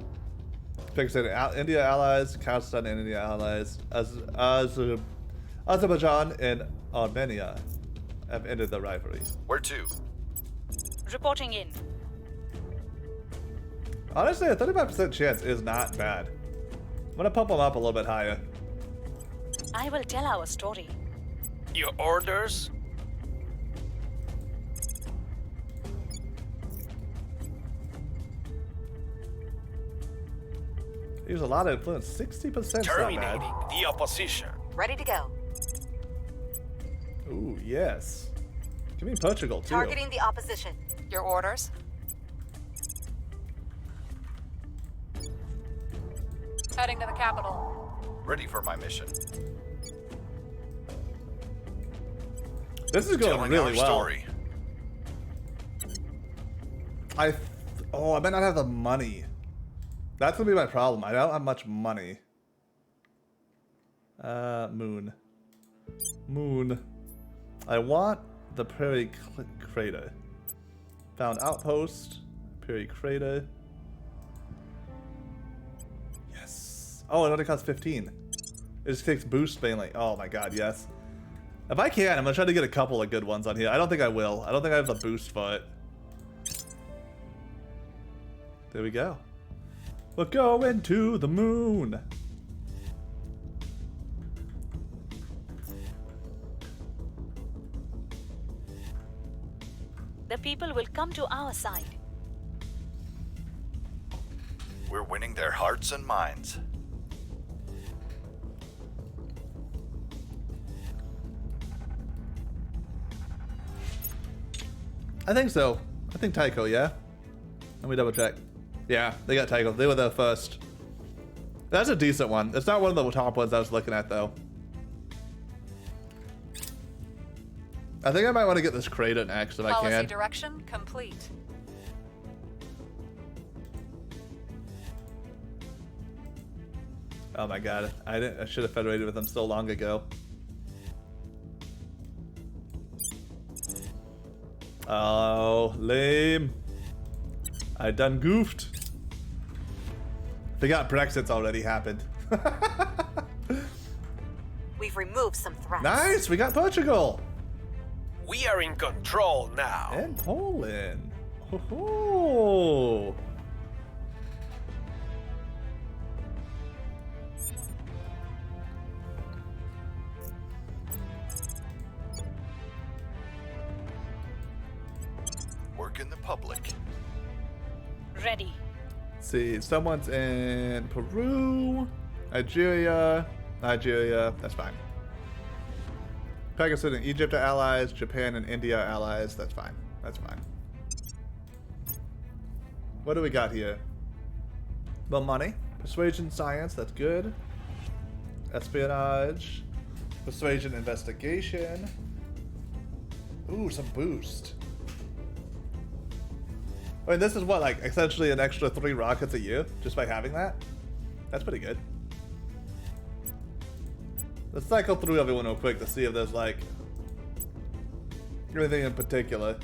Uzbekistan, India allies. Kazakhstan and India allies. Azerbaijan and Armenia have ended the rivalry. Where to? Reporting in. Honestly, a 35% chance is not bad. I'm gonna pump them up a little bit higher. I will tell our story. Your orders? Use a lot of influence. 60%. Terminating the opposition. Ready to go. Ooh, yes. Give me Portugal too. Targeting the opposition. Your orders? Heading to the capital. Ready for my mission. This is going Telling really our well. story. I might not have the money. That's gonna be my problem. I don't have much money. Moon. I want the Prairie Crater. Found outpost. Prairie Crater. Yes. Oh, it only costs 15. It just takes boost mainly. Oh my god, yes. If I can, I'm gonna try to get a couple of good ones on here. I don't think I will. I don't think I have the boost for it. There we go. We're going to the moon. The people will come to our side. We're winning their hearts and minds. I think so. I think Tycho, yeah? Let me double check. Yeah, they got Tycho. They were there first. That's a decent one. It's not one of the top ones I was looking at, though. I think I might want to get this crater next if I Policy can. direction complete. Oh my god. I should have federated with them so long ago. Oh, lame. I done goofed. Forgot Brexit's already happened. We've removed some threats. Nice, we got Portugal. We are in control now. And Poland. Ho-ho. Work in the public. Ready. See, someone's in Peru, Nigeria, that's fine. Pakistan and Egypt are allies, Japan and India are allies, that's fine, that's fine. What do we got here? Well, money, persuasion, science, that's good. Espionage, persuasion, investigation. Ooh, some boost. I mean, this is what, like, essentially an extra 3 rockets a year, just by having that? That's pretty good. Let's cycle through everyone real quick to see if there's, like, anything in particular.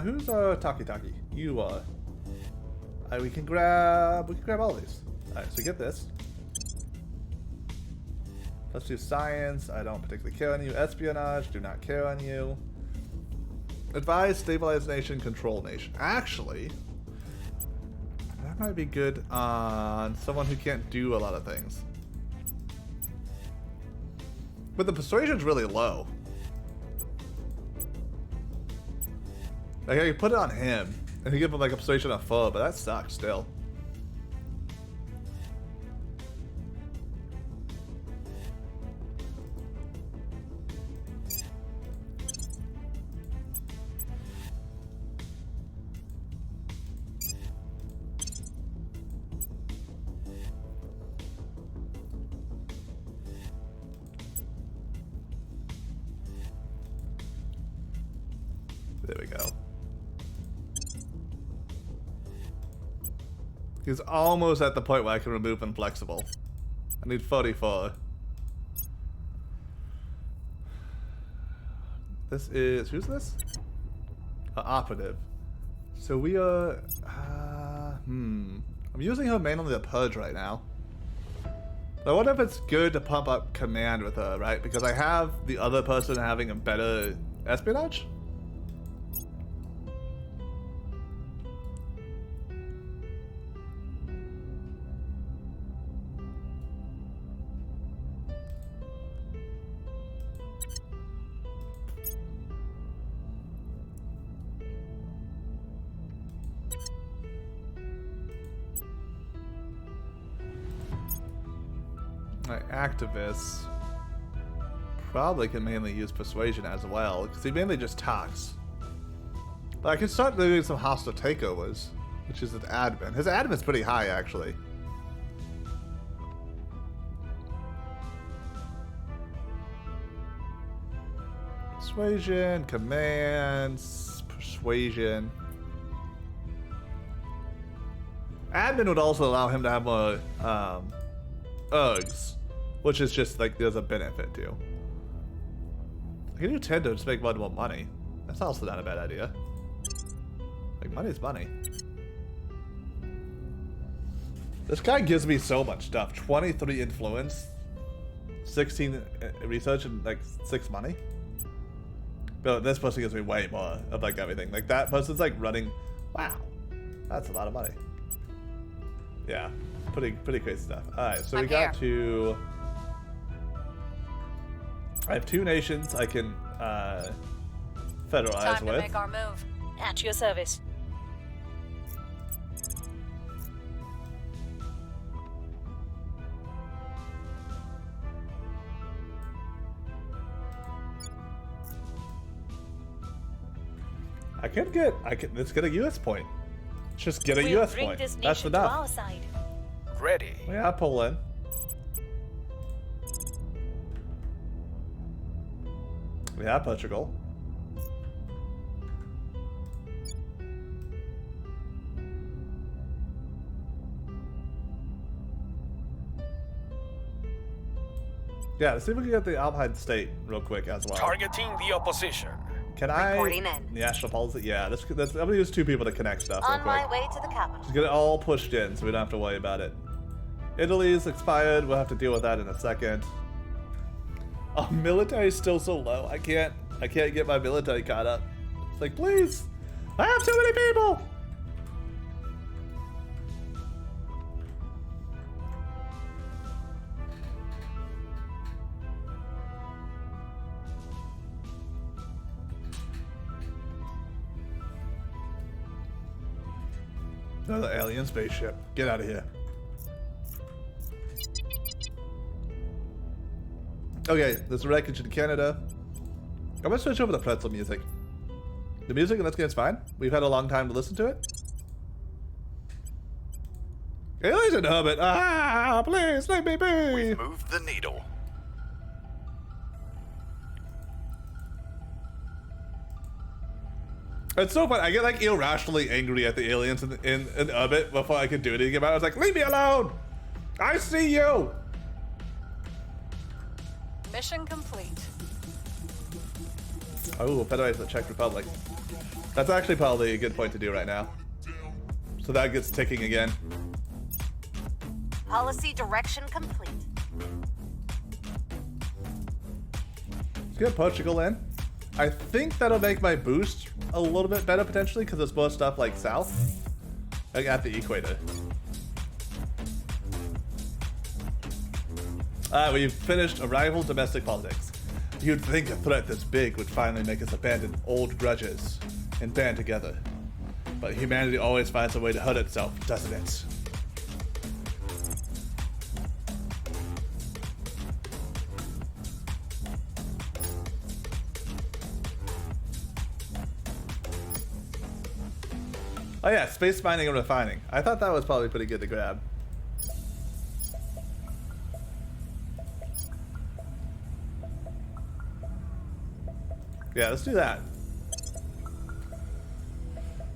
Who's Taki Taki? You are. We can grab all these. Alright, so get this. Let's do science. I don't particularly care on you. Espionage. Do not care on you. Advise, stabilize nation, control nation. Actually, that might be good on someone who can't do a lot of things. But the persuasion's really low. Like, I could put it on him and he give him like a persuasion of 4, but that sucks still. There we go. He's almost at the point where I can remove inflexible. I need 44. This is... Who's this? Operative. So we are... I'm using her mainly to purge right now. I wonder if it's good to pump up command with her, right? Because I have the other person having a better espionage? My activists probably can mainly use persuasion as well, because he mainly just talks. But I can start doing some hostile takeovers, which is an admin. His admin's pretty high, actually. Persuasion, commands, persuasion. Admin would also allow him to have more UGs, which is just like there's a benefit to. I can do tend to just make more money. That's also not a bad idea. Like, money's money. This guy gives me so much stuff. 23 influence, 16 research, and like 6 money. But this person gives me way more of like everything. Like that person's like running. Wow, that's a lot of money. Yeah, pretty crazy stuff. All right, so we got to. I have 2 nations I can federalize Time with. to make our move. At your service. Let's get a US point. Just get a We'll US bring point. this That's nation to enough. our side. Ready. Yeah, Poland. We have Portugal. Yeah, let's see if we can get the Alpine state real quick as well. Targeting the opposition. Can I? Reporting in. National policy. Yeah, I'm gonna use 2 people to connect stuff real On quick. my way to the capital. Just get it all pushed in, so we don't have to worry about it. Italy's expired. We'll have to deal with that in a second. Our military's still so low. I can't get my military caught up. It's like, please, I have too many people. Another alien spaceship. Get out of here. Okay, there's a wreckage in Canada. I'm gonna switch over to pretzel music. The music in this game's fine. We've had a long time to listen to it. Aliens in orbit. Ah, please let me be. Move the needle. It's so fun. I get like irrationally angry at the aliens in orbit before I can do anything about it. I was like, leave me alone. I see you. Mission complete. Oh, federate the Czech Republic. That's actually probably a good point to do right now. So that gets ticking again. Policy direction complete. Let's get Portugal in. I think that'll make my boost a little bit better potentially because there's more stuff like south, like at the equator. We've finished arrival domestic politics. You'd think a threat this big would finally make us abandon old grudges and band together. But humanity always finds a way to hurt itself, doesn't it? Oh yeah, space mining and refining. I thought that was probably pretty good to grab. Yeah, let's do that.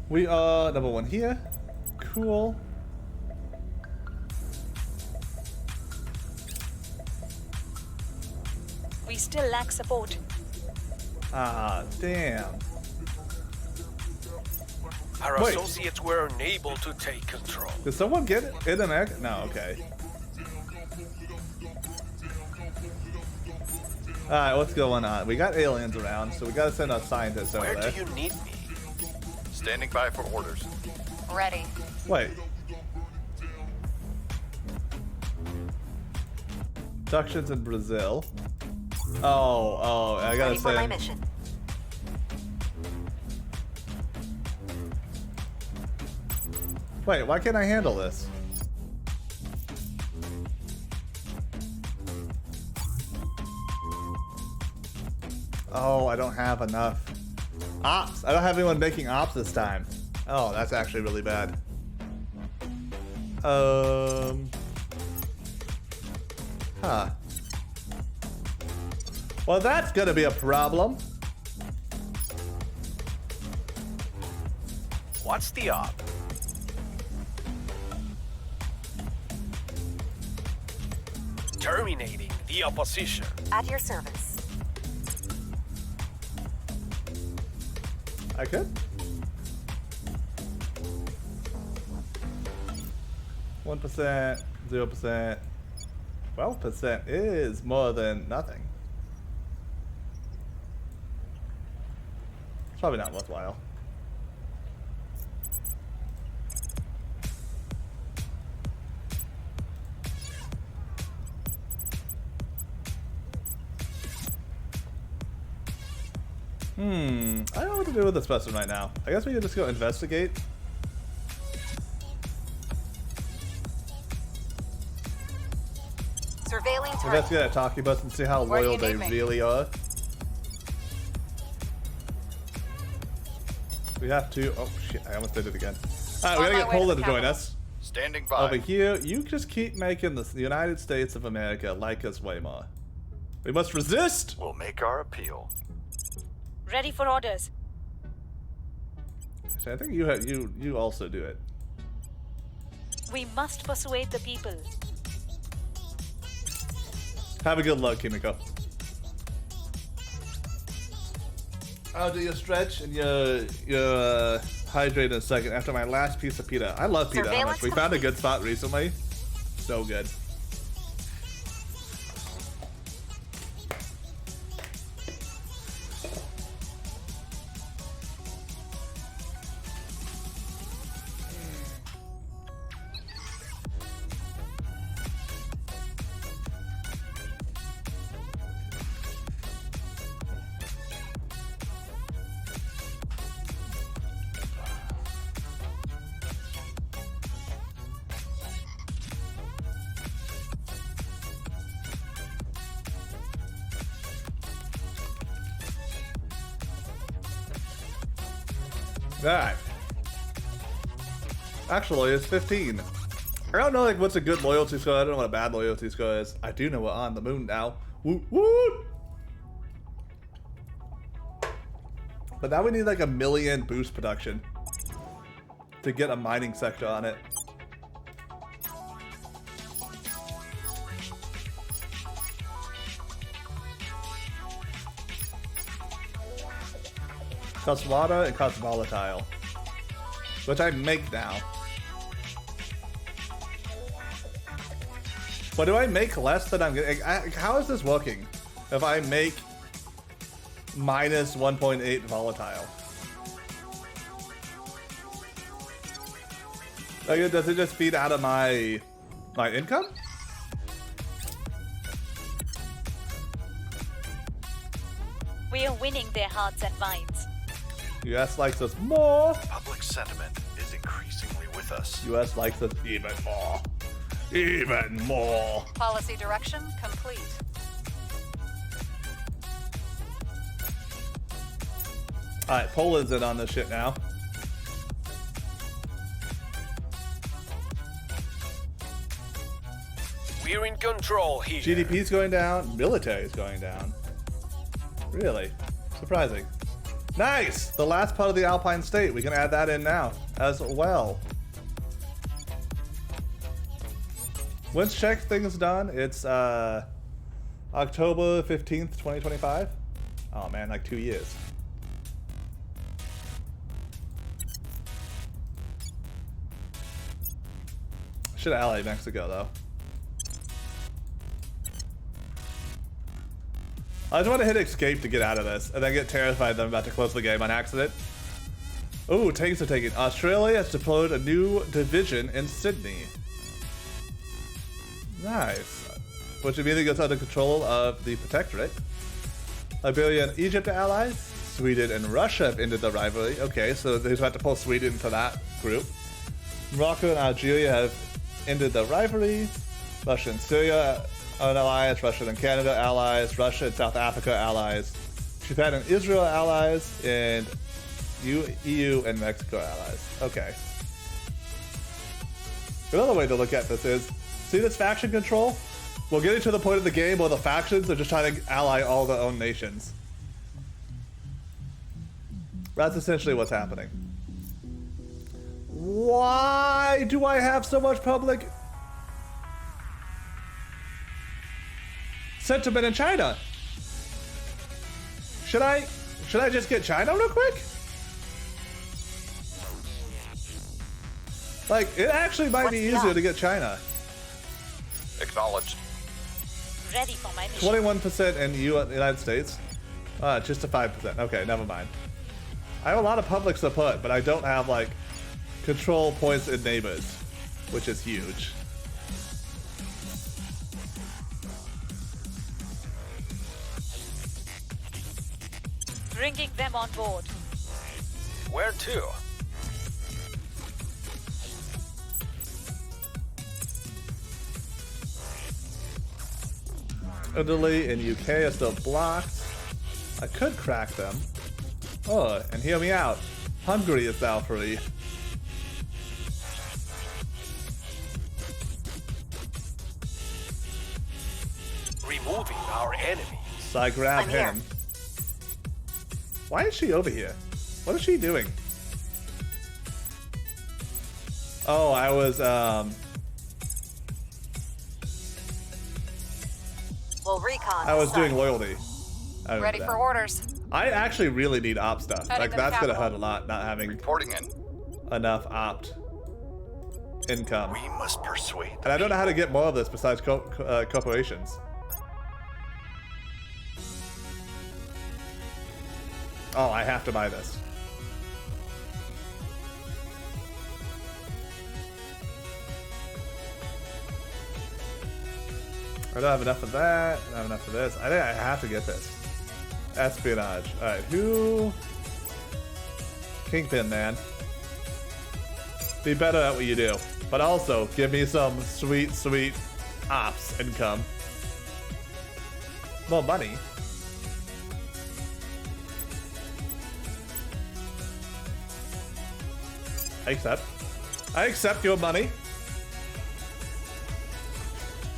We are number 1 here. Cool. We still lack support. Ah, damn. Our Wait. associates were unable to take control. Did someone get it in an egg? No, okay. Alright, what's going on? We got aliens around, so we gotta send our scientists over Where there. do you need me? Standing by for orders. Ready. Wait. Abductions in Brazil. Oh, I gotta Ready for my send... mission. Wait, why can't I handle this? Oh, I don't have enough ops. I don't have anyone making ops this time. Oh, that's actually really bad. Huh. Well, that's gonna be a problem. What's the op? Terminating the opposition. At your service. I could. 1%, 0%, 12% is more than nothing. It's probably not worthwhile. I don't know what to do with this person right now. I guess we could just go investigate. Surveilling target. Investigate a talkie bus and see how Where do loyal you they need me? really are. We have to. Oh shit! I almost did it again. Alright, we On gotta my get way to Poland the to join capital. us. Standing by. Over here, you just keep making the United States of America like us way more. We must resist! We'll make our appeal. Ready for orders. I think you also do it. We must persuade the people. Have a good luck, Kimiko. I'll do your stretch and your hydrate in a second after my last piece of pita. I love pita hummus. We found a good spot recently. So good. That. Actually, it's 15. I don't know like what's a good loyalty score. I don't know what a bad loyalty score is. I do know we're on the moon now. Woo woo! But now we need like 1 million boost production to get a mining sector on it. Costs water and costs volatile, which I make now. But do I make less than I'm getting? How is this working? If I make minus 1.8 volatile, like, does it just feed out of my income? We are winning their hearts and minds. US likes us more. Public sentiment is increasingly with us. US likes us even more. Even more. Policy direction complete. Alright, Poland's in on this shit now. We're in control here. GDP's going down, military's going down. Really? Surprising. Nice! The last part of the Alpine state. We can add that in now as well. When's check things done? It's October 15th, 2025. Oh man, like 2 years. Should have allied Mexico though. I just want to hit escape to get out of this, and then get terrified that I'm about to close the game on accident. Ooh, tanks are taken. Australia has deployed a new division in Sydney. Nice. Which immediately gets under control of the Protectorate. Liberia and Egypt are allies. Sweden and Russia have ended the rivalry. Okay, so they just have to pull Sweden into that group. Morocco and Algeria have ended the rivalry. Russia and Syria are an alliance. Russia and Canada allies. Russia and South Africa allies. Japan and Israel allies, and EU and Mexico allies. Okay. Another way to look at this is, see this faction control? We're getting to the point of the game where the factions are just trying to ally all their own nations. That's essentially what's happening. Why do I have so much public sentiment in China? Should I just get China real quick? Like, it actually might be easier to get China. Acknowledged. Ready for my mission. 21% in United States. Just a 5%. Okay, never mind. I have a lot of public support, but I don't have, like, control points in neighbors, which is huge. Bringing them on board. Where to? Italy and UK are still blocked. I could crack them. Oh, and hear me out. Hungary is now free. Removing our enemy. So I grab I'm him. here. Why is she over here? What is she doing? Oh, I was, We'll recon. I was the doing site. loyalty. I remember Ready that. for orders. I actually really need opt stuff. Heading Like, to the that's gonna capital. hurt a lot, not having Reporting in. enough opt income. We must persuade. And I don't know how to get more of this besides corporations. Oh, I have to buy this. I don't have enough of that. I don't have enough of this. I think I have to get this. Espionage. Alright, who? Kingpin, man. Be better at what you do. But also, give me some sweet, sweet ops income. More money. I accept. I accept your money.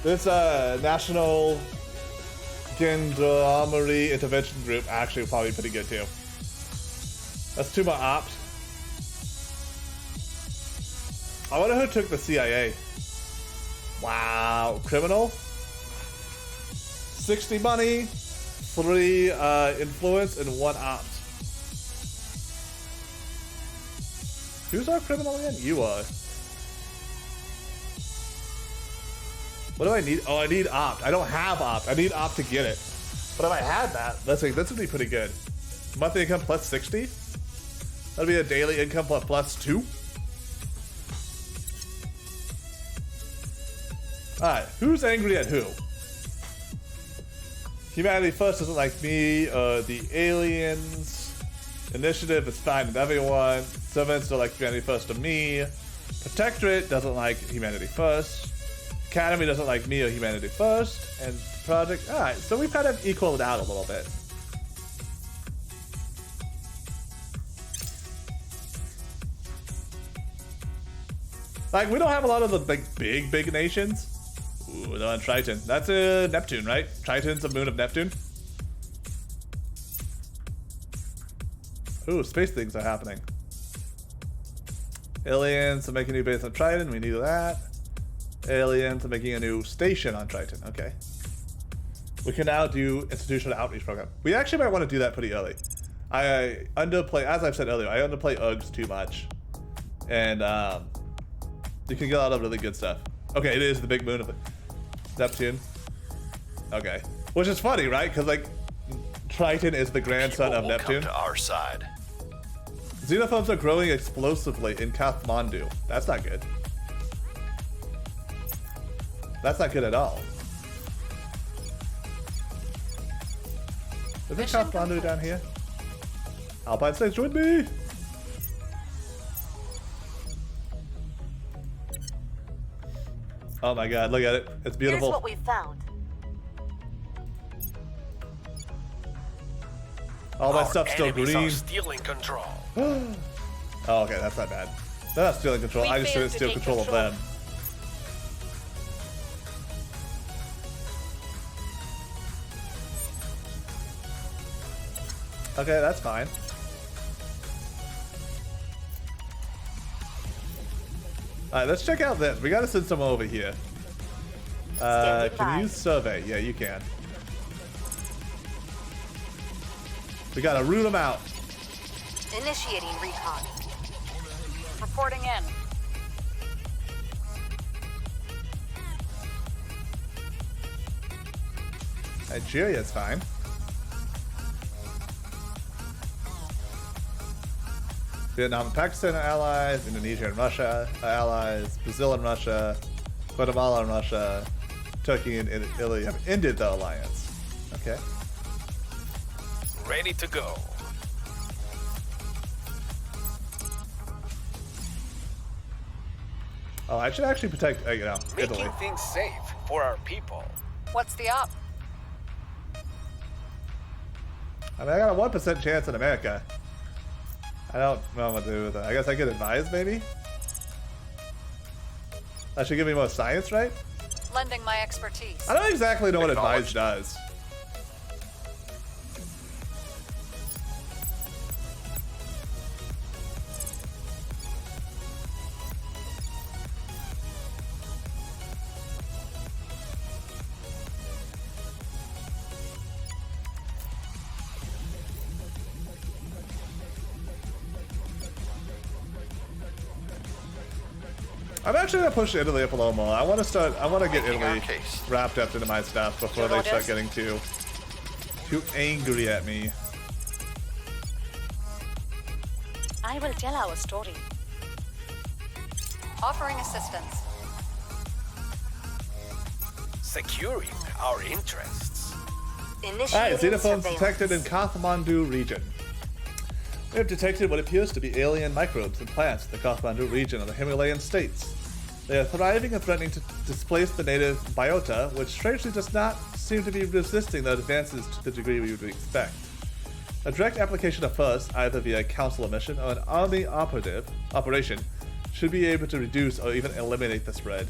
This National Gendarmerie Intervention Group actually will probably be pretty good too. That's 2 more opt. I wonder who took the CIA. Wow, criminal. 60 money, 3 influence, and 1 opt. Who's our criminal again? You are. What do I need? Oh, I need opt. I don't have opt. I need opt to get it. But if I had that, this would be pretty good. Monthly income plus 60? That'd be a daily income plus 2? Alright, who's angry at who? Humanity First doesn't like me, the aliens. Initiative is fine with everyone. Servants don't like Humanity First to me. Protectorate doesn't like Humanity First. Academy doesn't like me or Humanity First. And Project, alright, so we've kind of equaled out a little bit. Like, we don't have a lot of the big nations. Ooh, they're on Triton. That's Neptune, right? Triton's the moon of Neptune. Ooh, space things are happening. Aliens are making a new base on Triton. We need that. Aliens are making a new station on Triton. Okay. We can now do institutional outreach program. We actually might want to do that pretty early. I underplay, as I've said earlier, I underplay UGs too much. And you can get a lot of really good stuff. Okay, it is the big moon of Neptune. Okay. Which is funny, right? Because, like, Triton is the grandson of Neptune. Come to our side. Xenophobes are growing explosively in Kathmandu. That's not good. That's not good at all. Is there Kathmandu down here? Alpine States, join me! Oh my god, look at it. It's beautiful. Here's what we've found. All my Our stuff's still enemies green. are stealing control. Oh, okay, that's not bad. They're not stealing control. We I just failed didn't to steal take control of control. them. Okay, that's fine. Alright, let's check out this. We gotta send someone over here. Standing Can by. you use survey? Yeah, you can. We gotta root them out. Initiating recon. Reporting in. Nigeria's fine. Vietnam and Pakistan are allies. Indonesia and Russia are allies. Brazil and Russia. Guatemala and Russia. Turkey and Italy have ended the alliance. Okay. Ready to go. Oh, I should actually protect, Italy. Making things safe for our people. What's the op? I mean, I got a 1% chance in America. I don't know what to do with it. I guess I could advise, maybe? That should give me more science, right? Lending my expertise. I don't exactly know what advise does. I'm actually gonna push Italy up a little more. I want to get Making our Italy case. wrapped up into my stuff before they start getting too angry at me. I will tell our story. Offering assistance. Securing our interests. Initiating Alright, xenophones surveillance. detected in Kathmandu region. We have detected what appears to be alien microbes and plants in the Kathmandu region of the Himalayan states. They are thriving and threatening to displace the native biota, which strangely does not seem to be resisting the advances to the degree we would expect. A direct application of FUS, either via council mission or an army operation, should be able to reduce or even eliminate the spread.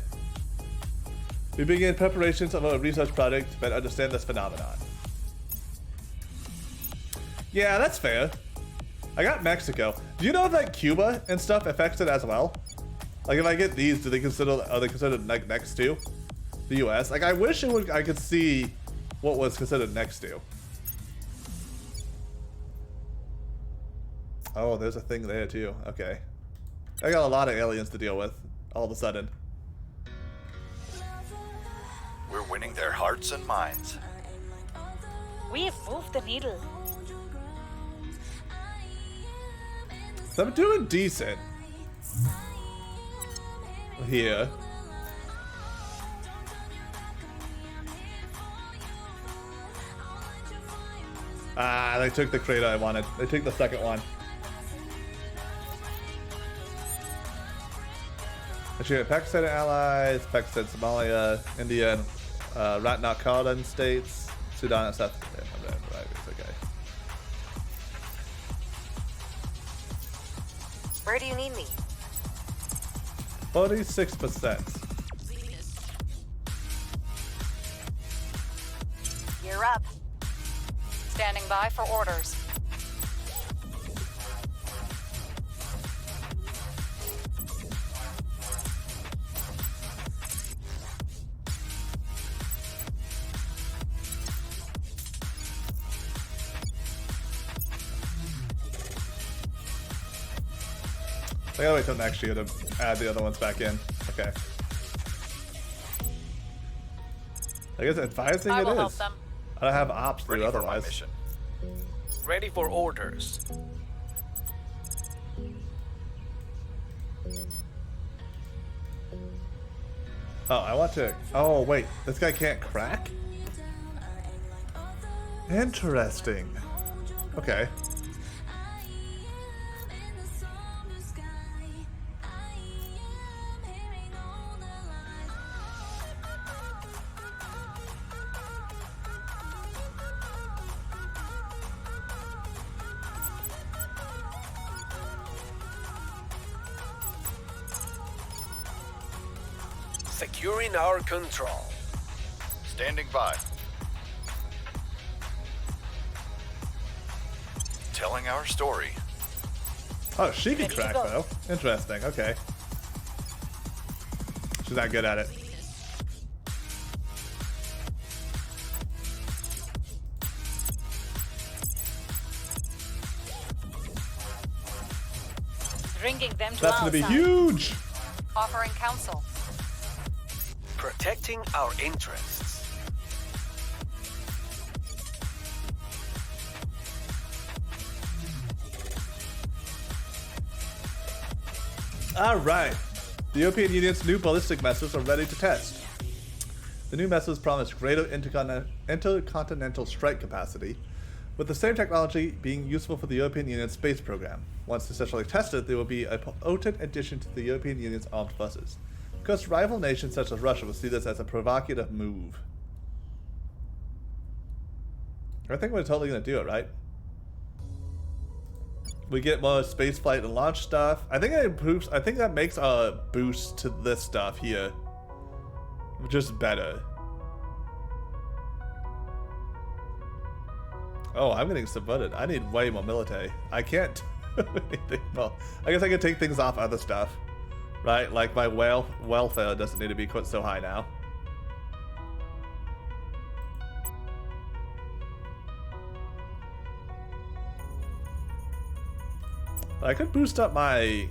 We begin preparations of a research project to better understand this phenomenon. Yeah, that's fair. I got Mexico. Do you know that Cuba and stuff affects it as well? Like, if I get these, are they considered like next to the U.S.? Like, I wish I could see what was considered next to. Oh, there's a thing there too. Okay, I got a lot of aliens to deal with all of a sudden. We're winning their hearts and minds. We've moved the needle. So I'm doing decent here. Ah, they took the crater I wanted. They took the second one. Actually, Pakistan allies, Pakistan, Somalia, India, and Ratnakhardan states, Sudan and South. Yeah, right, it's okay. Where do you need me? 46%. You're up. Standing by for orders. I gotta wait till next year to add the other ones back in. Okay. I guess advising I it will help is. them. I don't have ops to do Ready for my otherwise. mission. Ready for orders. Oh, I want to. Oh, wait. This guy can't crack? Interesting. Okay. Securing our control. Standing by. Telling our story. Oh, she can Ready to crack go. though. Interesting. Okay. She's not good at it. Bringing them to That's our gonna be side. huge. Offering counsel. Protecting our interests. All right. The European Union's new ballistic missiles are ready to test. The new missiles promise greater intercontinental strike capacity, with the same technology being useful for the European Union's space program. Once successfully tested, they will be a potent addition to the European Union's armed forces. Because rival nations such as Russia will see this as a provocative move. I think we're totally going to do it, right? We get more spaceflight and launch stuff. I think it improves. I think that makes a boost to this stuff here just better. Oh, I'm getting subverted. I need way more military. I can't do anything. Well, I guess I can take things off other stuff, right? Like my welfare doesn't need to be quite so high now. I could boost up my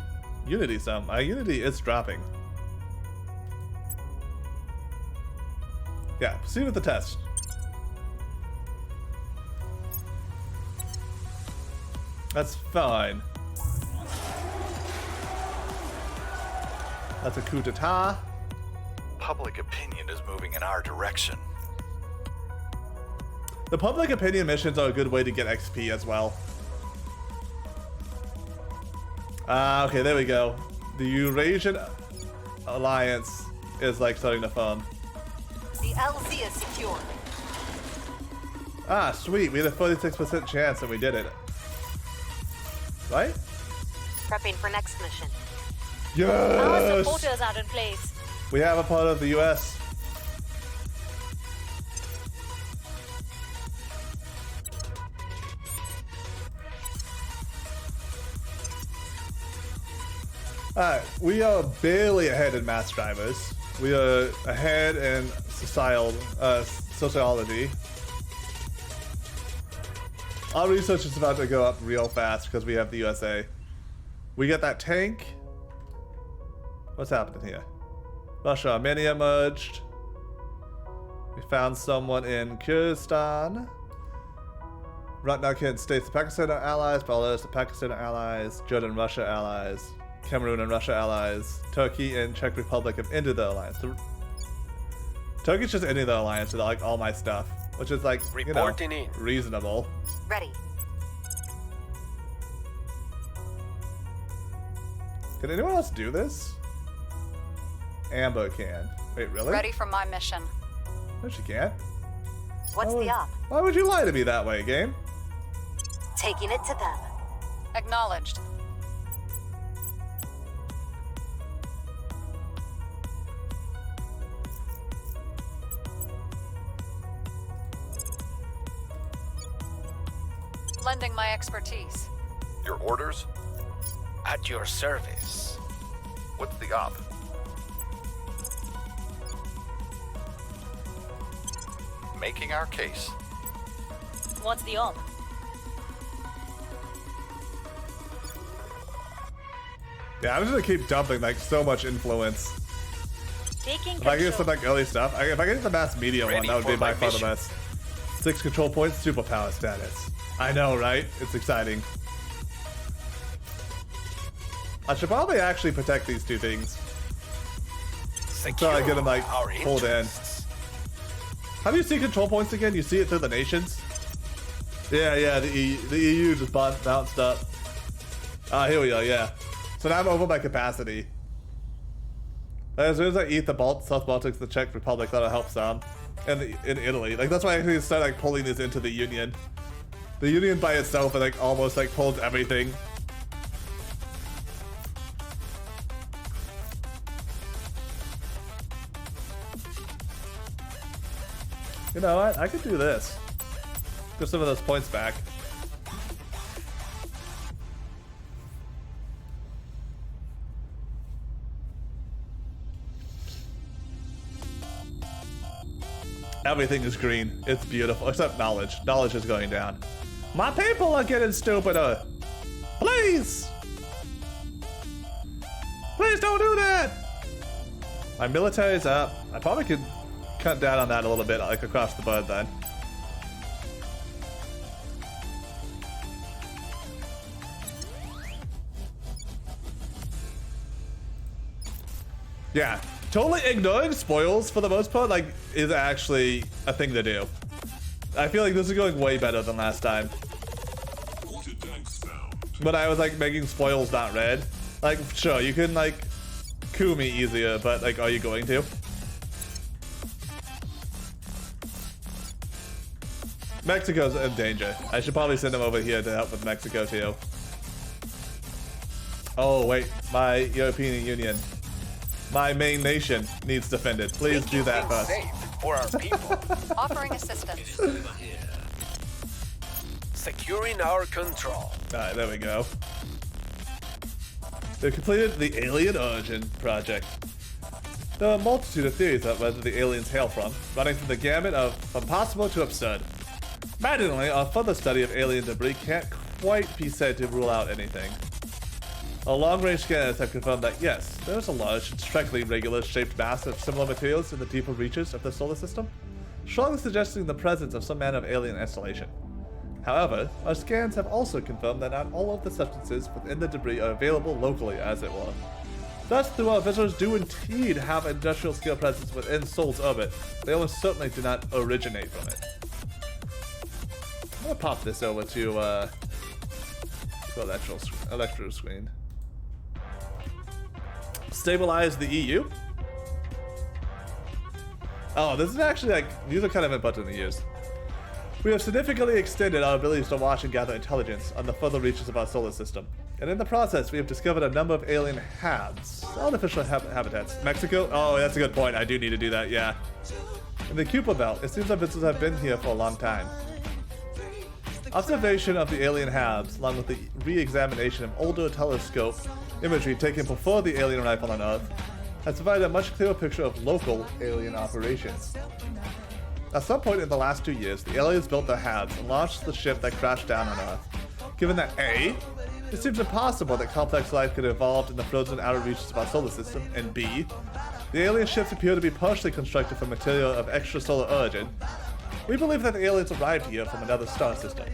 Unity some. My Unity is dropping. Yeah, proceed with the test. That's fine. That's a coup d'etat. Public opinion is moving in our direction. The public opinion missions are a good way to get XP as well. Okay, there we go. The Eurasian Alliance is like starting to form. The LZ is secure. Ah, sweet. We had a 46% chance and we did it. Right? Prepping for next mission. Our Yes! supporters are in place. We have a part of the US. Alright, we are barely ahead in mass drivers. We are ahead in sociology. Our research is about to go up real fast because we have the USA. We get that tank. What's happening here? Russia, Armenia merged. We found someone in Kyrgyzstan. Right now, United States and Pakistan are allies. Belarus and Pakistan are allies. Jordan and Russia are allies. Cameroon and Russia allies. Turkey and Czech Republic have ended the alliance. Turkey's just ending the alliance with like all my stuff, which is like, you know, Reporting in. reasonable. Ready. Can anyone else do this? Amber can. Wait, really? Ready for my mission. No, she can't. What's the op? Why would you lie to me that way, game? Taking it to them. Acknowledged. Lending my expertise. Your orders? At your service. What's the op? Making our case. What's the op? Yeah, I'm just gonna keep dumping like so much influence. Taking If I get some control. like early stuff, if I get the mass media one, Ready that would for be by my far the mission. best. 6 control points, superpower status. I know, right? It's exciting. I should probably actually protect these two things. So I get them like our pulled in. interests. How do you see control points again? You see it through the nations? Yeah, the EU just bounced up. Here we go, yeah. So now I'm over my capacity. As soon as I eat the South Baltics, the Czech Republic, that'll help some. And in Italy. Like, that's why I actually start like pulling this into the Union. The Union by itself, it like almost like pulls everything. You know what? I could do this. Get some of those points back. Everything is green. It's beautiful, except knowledge. Knowledge is going down. My people are getting stupider. Please! Please don't do that! My military's up. I probably could cut down on that a little bit, like across the board then. Yeah, totally ignoring spoils for the most part, like, is actually a thing to do. I feel like this is going way better than last time. But I was like making spoils not red. Like, sure, you can like coup me easier, but like, are you going to? Mexico's in danger. I should probably send them over here to help with Mexico too. Oh wait, my European Union. My main nation needs defended. Please do that first. Safe for our people. Offering assistance. Securing our control. Alright, there we go. They've completed the Alien Origin project. There are a multitude of theories about where the aliens hail from, running from the gamut of impossible to absurd. Maddeningly, our further study of alien debris can't quite be said to rule out anything. Our long-range scanners have confirmed that yes, there is a large, strikingly regular-shaped mass of similar materials in the deeper reaches of the solar system, strongly suggesting the presence of some manner of alien installation. However, our scans have also confirmed that not all of the substances within the debris are available locally, as it were. Thus, though our visitors do indeed have industrial-scale presence within Sol's orbit, they almost certainly do not originate from it. I'm gonna pop this over to electro screen. Stabilize the EU. Oh, this is actually like, these are kind of important to use. We have significantly extended our abilities to watch and gather intelligence on the further reaches of our solar system. And in the process, we have discovered a number of alien HABs, artificial habitats. Mexico? Oh, that's a good point. I do need to do that, yeah. In the Kuiper Belt, it seems our visitors have been here for a long time. Observation of the alien HABs, along with the re-examination of older telescope imagery taken before the alien arrival on Earth, has provided a much clearer picture of local alien operations. At some point in the last 2 years, the aliens built their HABs and launched the ship that crashed down on Earth. Given that A, it seems impossible that complex life could have evolved in the frozen outer reaches of our solar system, and B, the alien ships appear to be partially constructed from material of extrasolar origin, we believe that the aliens arrived here from another star system.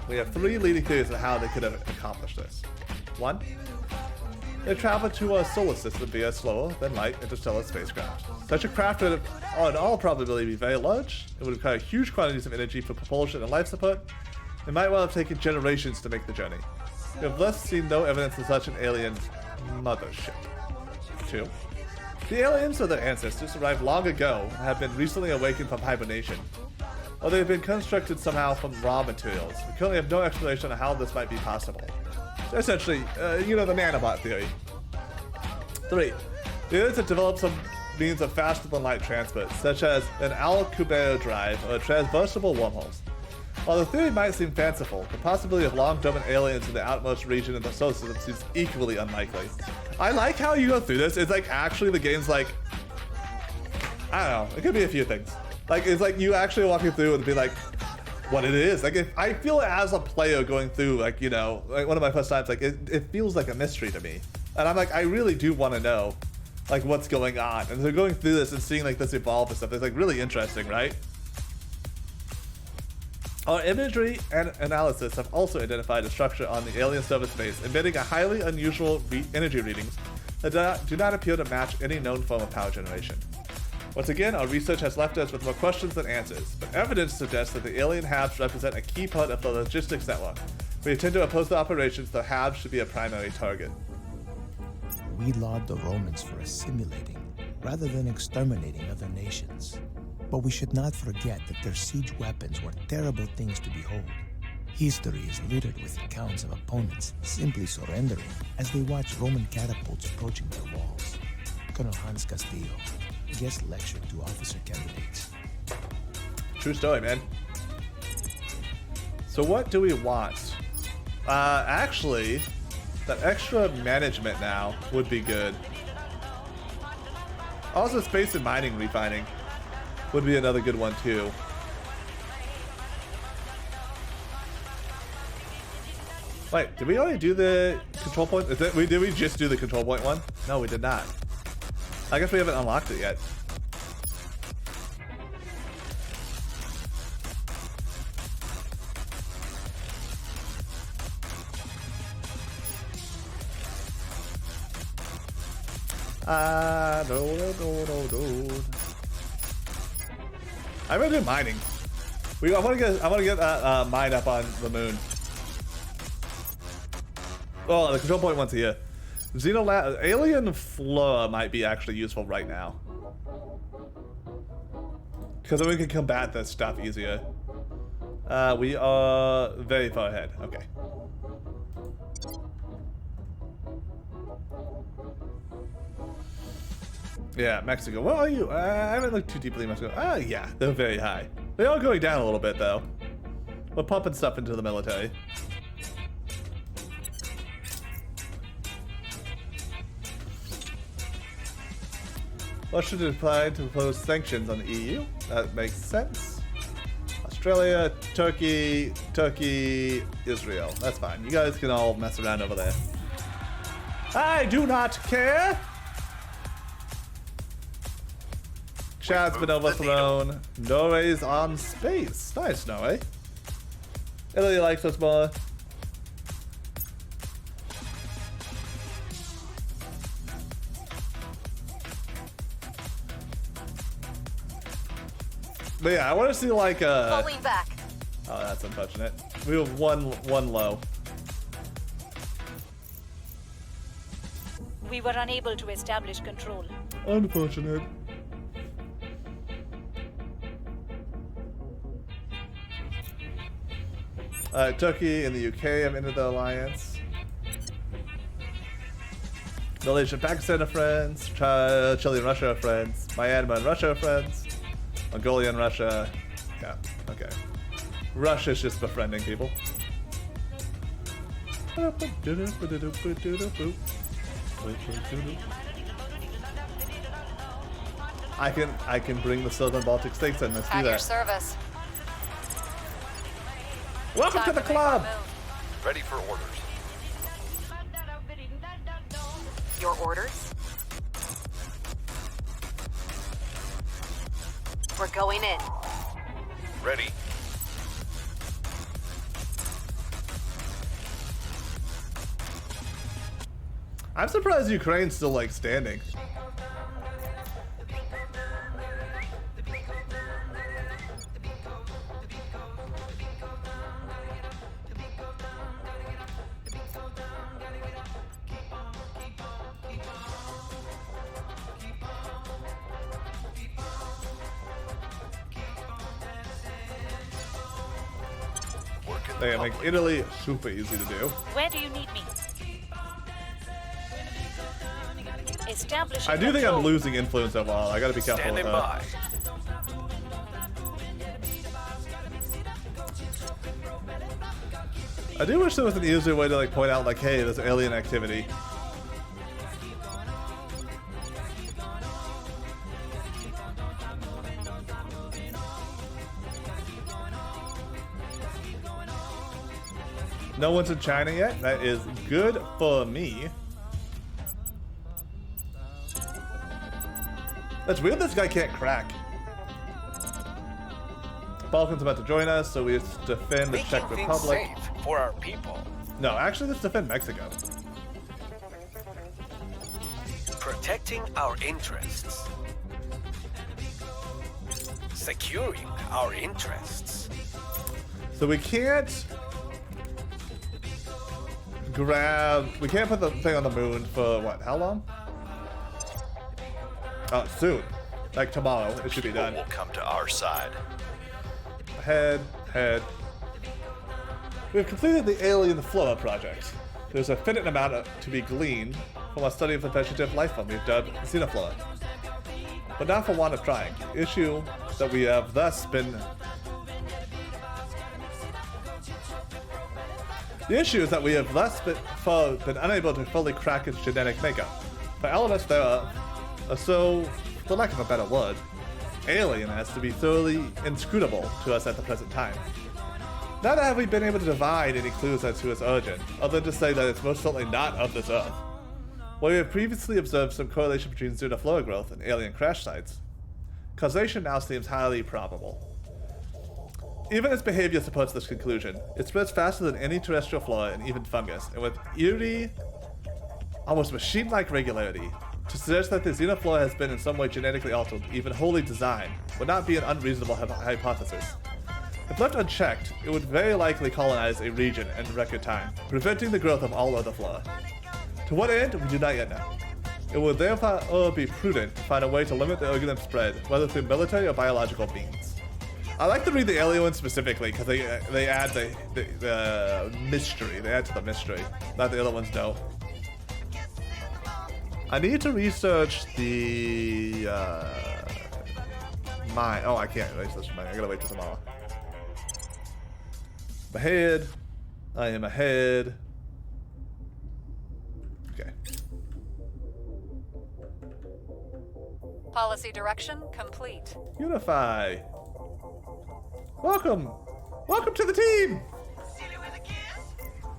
We have 3 leading theories of how they could have accomplished this. 1, they traveled to our solar system via slower-than-light interstellar spacecraft. Such a craft would, in all probability, be very large. It would require huge quantities of energy for propulsion and life support. It might well have taken generations to make the journey. We have thus seen no evidence of such an alien mothership. 2, the aliens or their ancestors arrived long ago and have been recently awakened from hibernation. Or they have been constructed somehow from raw materials. We currently have no explanation on how this might be possible. So essentially, you know, the nanobot theory. 3, the aliens have developed some means of faster-than-light transport, such as an Alcubierre drive or transversable wormholes. While the theory might seem fanciful, the possibility of long-dormant aliens in the outmost region of the solar system seems equally unlikely. I like how you go through this. It's like actually the game's like, I don't know, it could be a few things. Like, it's like you actually walking through and be like, what it is. Like, if I feel as a player going through, like, you know, like one of my first times, like, it feels like a mystery to me. And I'm like, I really do want to know, like, what's going on. And so going through this and seeing, like, this evolve and stuff is, like, really interesting, right? Our imagery and analysis have also identified a structure on the alien surface base emitting a highly unusual energy readings that do not appear to match any known form of power generation. Once again, our research has left us with more questions than answers, but evidence suggests that the alien HABs represent a key part of the logistics network. We intend to oppose the operations, though HABs should be a primary target. We laud the Romans for assimilating, rather than exterminating other nations. But we should not forget that their siege weapons were terrible things to behold. History is littered with accounts of opponents simply surrendering as they watched Roman catapults approaching their walls. Colonel Hans Castillo, guest lecture to officer candidates. True story, man. So what do we want? Actually, that extra management now would be good. Also, space and mining refining would be another good one too. Wait, did we already do the control point? Did we just do the control point one? No, we did not. I guess we haven't unlocked it yet. No. I'm gonna do mining. I want to get mine up on the moon. Oh, the control point one's here. Alien Flora might be actually useful right now. Because then we can combat this stuff easier. We are very far ahead. Okay. Yeah, Mexico. Where are you? I haven't looked too deeply at Mexico. Ah, yeah, they're very high. They are going down a little bit, though. We're pumping stuff into the military. Russia declined to impose sanctions on the EU. That makes sense. Australia, Turkey, Israel. That's fine. You guys can all mess around over there. I do not care. Chad's been overthrown. Norway's on space. Nice, Norway. Italy likes us more. But yeah, I want to see like a. Falling back. Oh, that's unfortunate. We have one low. We were unable to establish control. Unfortunate. Turkey and the UK have entered the alliance. Malaysia and Pakistan are friends. Chile and Russia are friends. Myanmar and Russia are friends. Mongolia and Russia. Yeah, okay. Russia's just befriending people. I can bring the Southern Baltic states in. Let's do At your that. service. Welcome to the club. Ready for orders. Your orders? We're going in. Ready. I'm surprised Ukraine's still like standing. They make Italy super easy to do. Where do you need me? Establishing I do think control. I'm losing influence overall. I gotta be careful with Standing that. by. I do wish there was an easier way to like point out like, hey, there's alien activity. No one's in China yet. That is good for me. That's weird this guy can't crack. Balkan's about to join us, so we have to defend the Czech Making things Republic. safe for our people. No, actually, let's defend Mexico. Protecting our interests. Securing our interests. So we can't we can't put the thing on the moon for what, how long? Oh, soon. Like tomorrow, it should be People done. will come to our side. Head. We have completed the Alien Flora project. There's a finite amount to be gleaned from our study of the vegetative life form we've dubbed Xenoflora. But not for want of trying. The issue that we have thus been The issue is that we have been unable to fully crack its genetic makeup. The elements thereof are so, for lack of a better word, alien as to be thoroughly inscrutable to us at the present time. Neither have we been able to divine any clues as to its origin, other than to say that it's most certainly not of this Earth. While we have previously observed some correlation between xenoflora growth and alien crash sites, causation now seems highly probable. Even its behavior supports this conclusion. It spreads faster than any terrestrial flora and even fungus, and with eerie, almost machine-like regularity. To suggest that the xenoflora has been in some way genetically altered, even wholly designed, would not be an unreasonable hypothesis. If left unchecked, it would very likely colonize a region in record time, preventing the growth of all other flora. To what end, we do not yet know. It would therefore be prudent to find a way to limit the organism spread, whether through military or biological means. I like to read the alien ones specifically because they add the mystery. They add to the mystery. Not the other ones don't. I need to research the mine. Oh, I can't research mine. I gotta wait till tomorrow. I'm ahead. I am ahead. Okay. Policy direction complete. Unify. Welcome! Welcome to the team!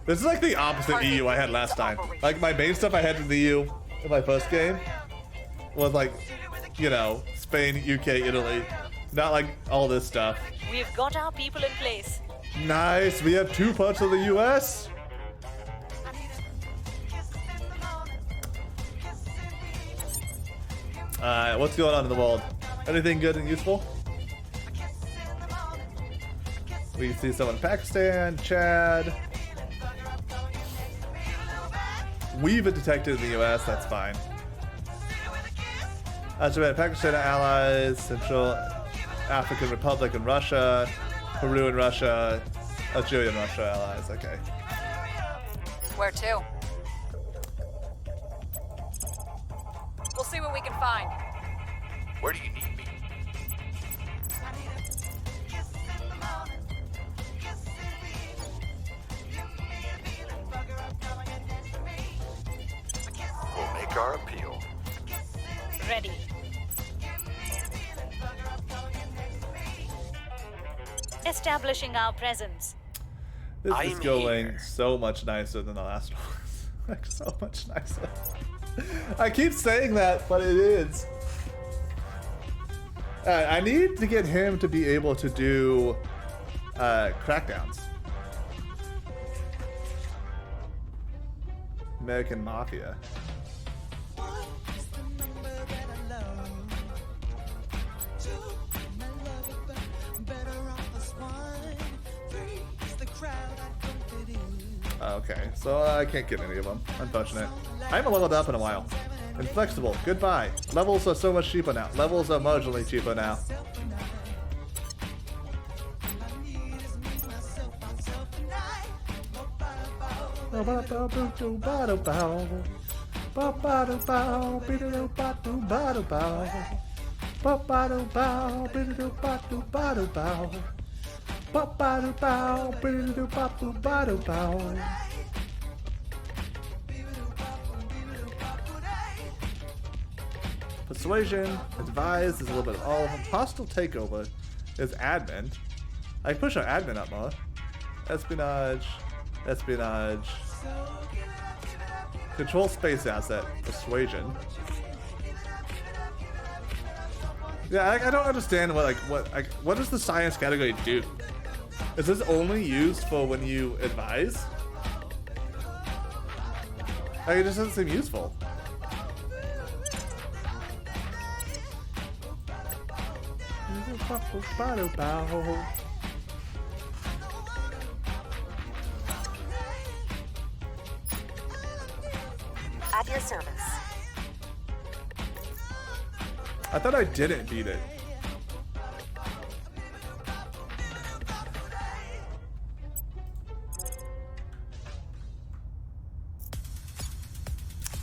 This is like the opposite EU I had last time. Like my main stuff I had in the EU in my first game was like, you know, Spain, UK, Italy. Not like all this stuff. We've got our people in place. Nice, we have 2 parts of the US. Alright, what's going on in the world? Anything good and useful? We see someone in Pakistan, Chad. We've been detected in the US, that's fine. Japan, Pakistan allies, Central African Republic and Russia, Peru and Russia, Algeria and Russia allies, okay. Where to? We'll see what we can find. Where do you need me? We'll make our appeal. Ready. Establishing our presence. This is I'm going here. so much nicer than the last one. Like, so much nicer. I keep saying that, but it is. I need to get him to be able to do crackdowns. American Mafia. Okay, so I can't get any of them. Unfortunate. I haven't leveled up in a while. Inflexible, goodbye. Levels are so much cheaper now. Levels are marginally cheaper now. Persuasion, advise is a little bit of all of them. Hostile takeover is admin. I can push our admin up more. Espionage, espionage. Control space asset, persuasion. Yeah, I don't understand what does the science category do? Is this only used for when you advise? Like, it just doesn't seem useful. At your service. I thought I didn't beat it.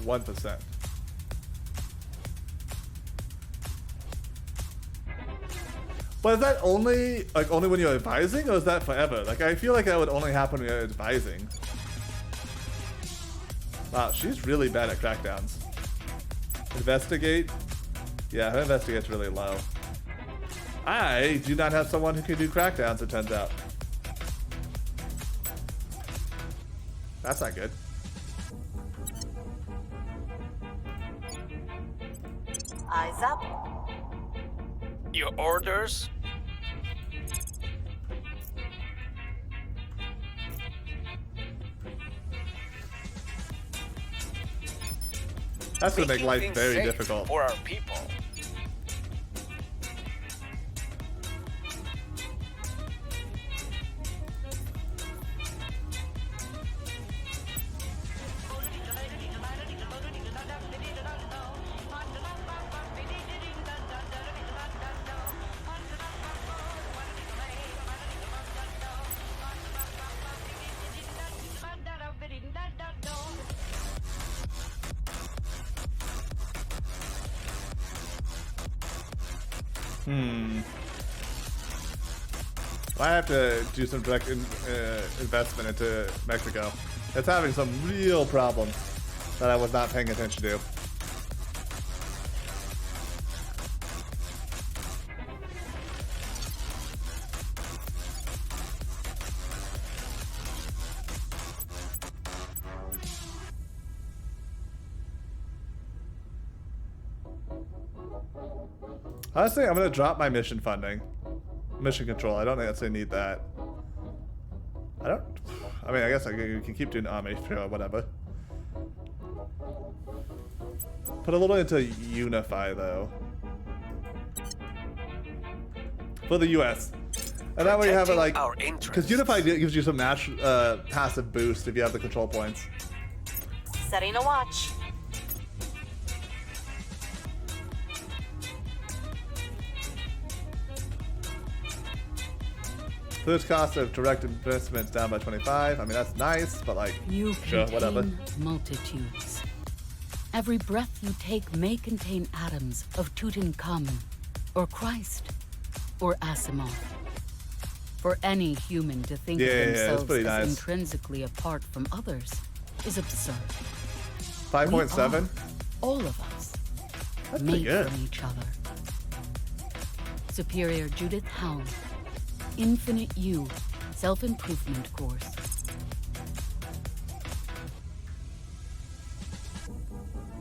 %. But is that only when you're advising, or is that forever? Like, I feel like that would only happen when you're advising. Wow, she's really bad at crackdowns. Investigate? Yeah, her investigate's really low. I do not have someone who can do crackdowns, it turns out. That's not good. Eyes up. Your orders? That's gonna make Making life things very safe difficult. for our people. I have to do some direct investment into Mexico. It's having some real problems that I was not paying attention to. Honestly, I'm gonna drop my mission funding. Mission control. I don't necessarily need that. I mean, I guess you can keep doing army or whatever. Put a little into unify though. For the US. And that way you have it like, because unify gives you some passive boost if you have the control points. Setting a watch. First cost of direct investments down by 25. I mean, that's nice, but like, You sure, whatever. contain multitudes. Every breath you take may contain atoms of Tutankhamun, or Christ, or Asimov. For any human to think of it's themselves pretty as nice. intrinsically apart from others is absurd. 5.7? All of us. That's pretty made good. from each other. Superior Judith Hound. Infinite You. Self-improvement course.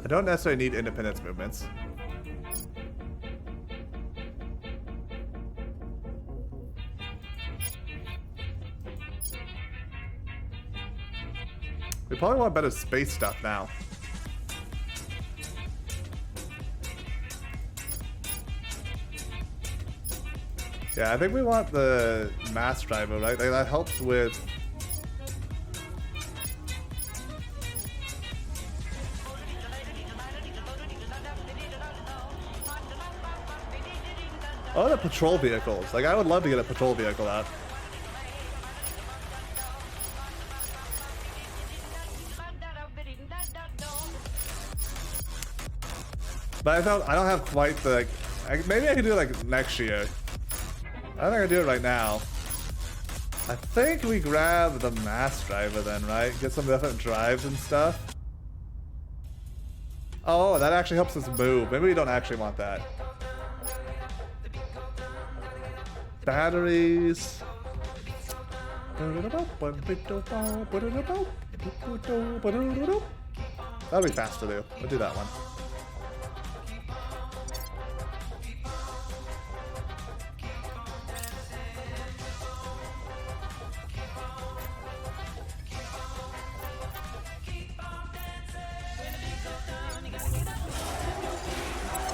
I don't necessarily need independence movements. We probably want better space stuff now. Yeah, I think we want the mass driver, right? Like, that helps with... Oh, the patrol vehicles. Like, I would love to get a patrol vehicle out. But I don't have quite the, like, maybe I can do it like next year. I don't think I can do it right now. I think we grab the mass driver then, right? Get some different drives and stuff. Oh, that actually helps us move. Maybe we don't actually want that. Batteries. That'll be fast to do. We'll do that one.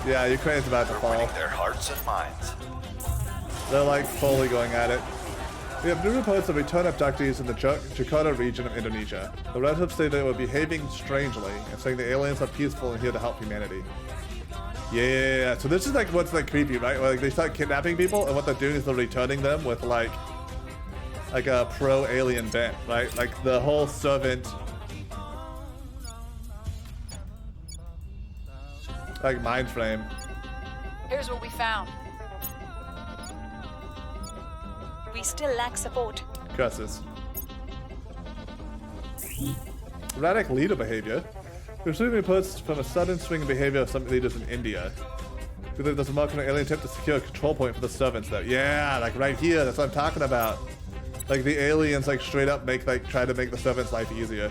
Yeah, Ukraine's about to fall. Winning their hearts and minds. They're like fully going at it. We have new reports of return abductees in the Jakarta region of Indonesia. The relatives say they were behaving strangely and saying the aliens are peaceful and here to help humanity. Yeah, so this is like what's like creepy, right? Like they start kidnapping people and what they're doing is they're returning them with like a pro-alien bent, right? Like the whole servant like mind frame. Here's what we found. We still lack support. Curses. Erratic leader behavior. Receiving reports from a sudden swing in behavior of some leaders in India. We believe there's a mark on an alien attempt to secure a control point for the servants there. Yeah, like right here, that's what I'm talking about. Like the aliens like straight up try to make the servants' life easier.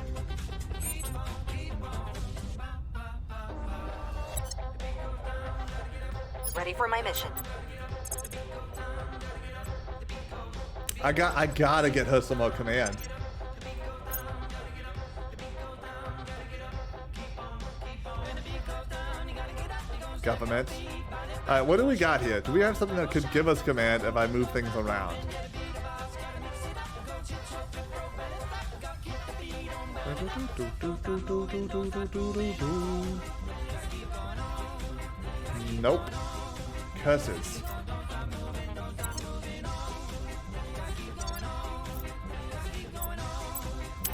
Ready for my mission. I gotta get her some more command. Government. Alright, what do we got here? Do we have something that could give us command if I move things around? Nope. Curses.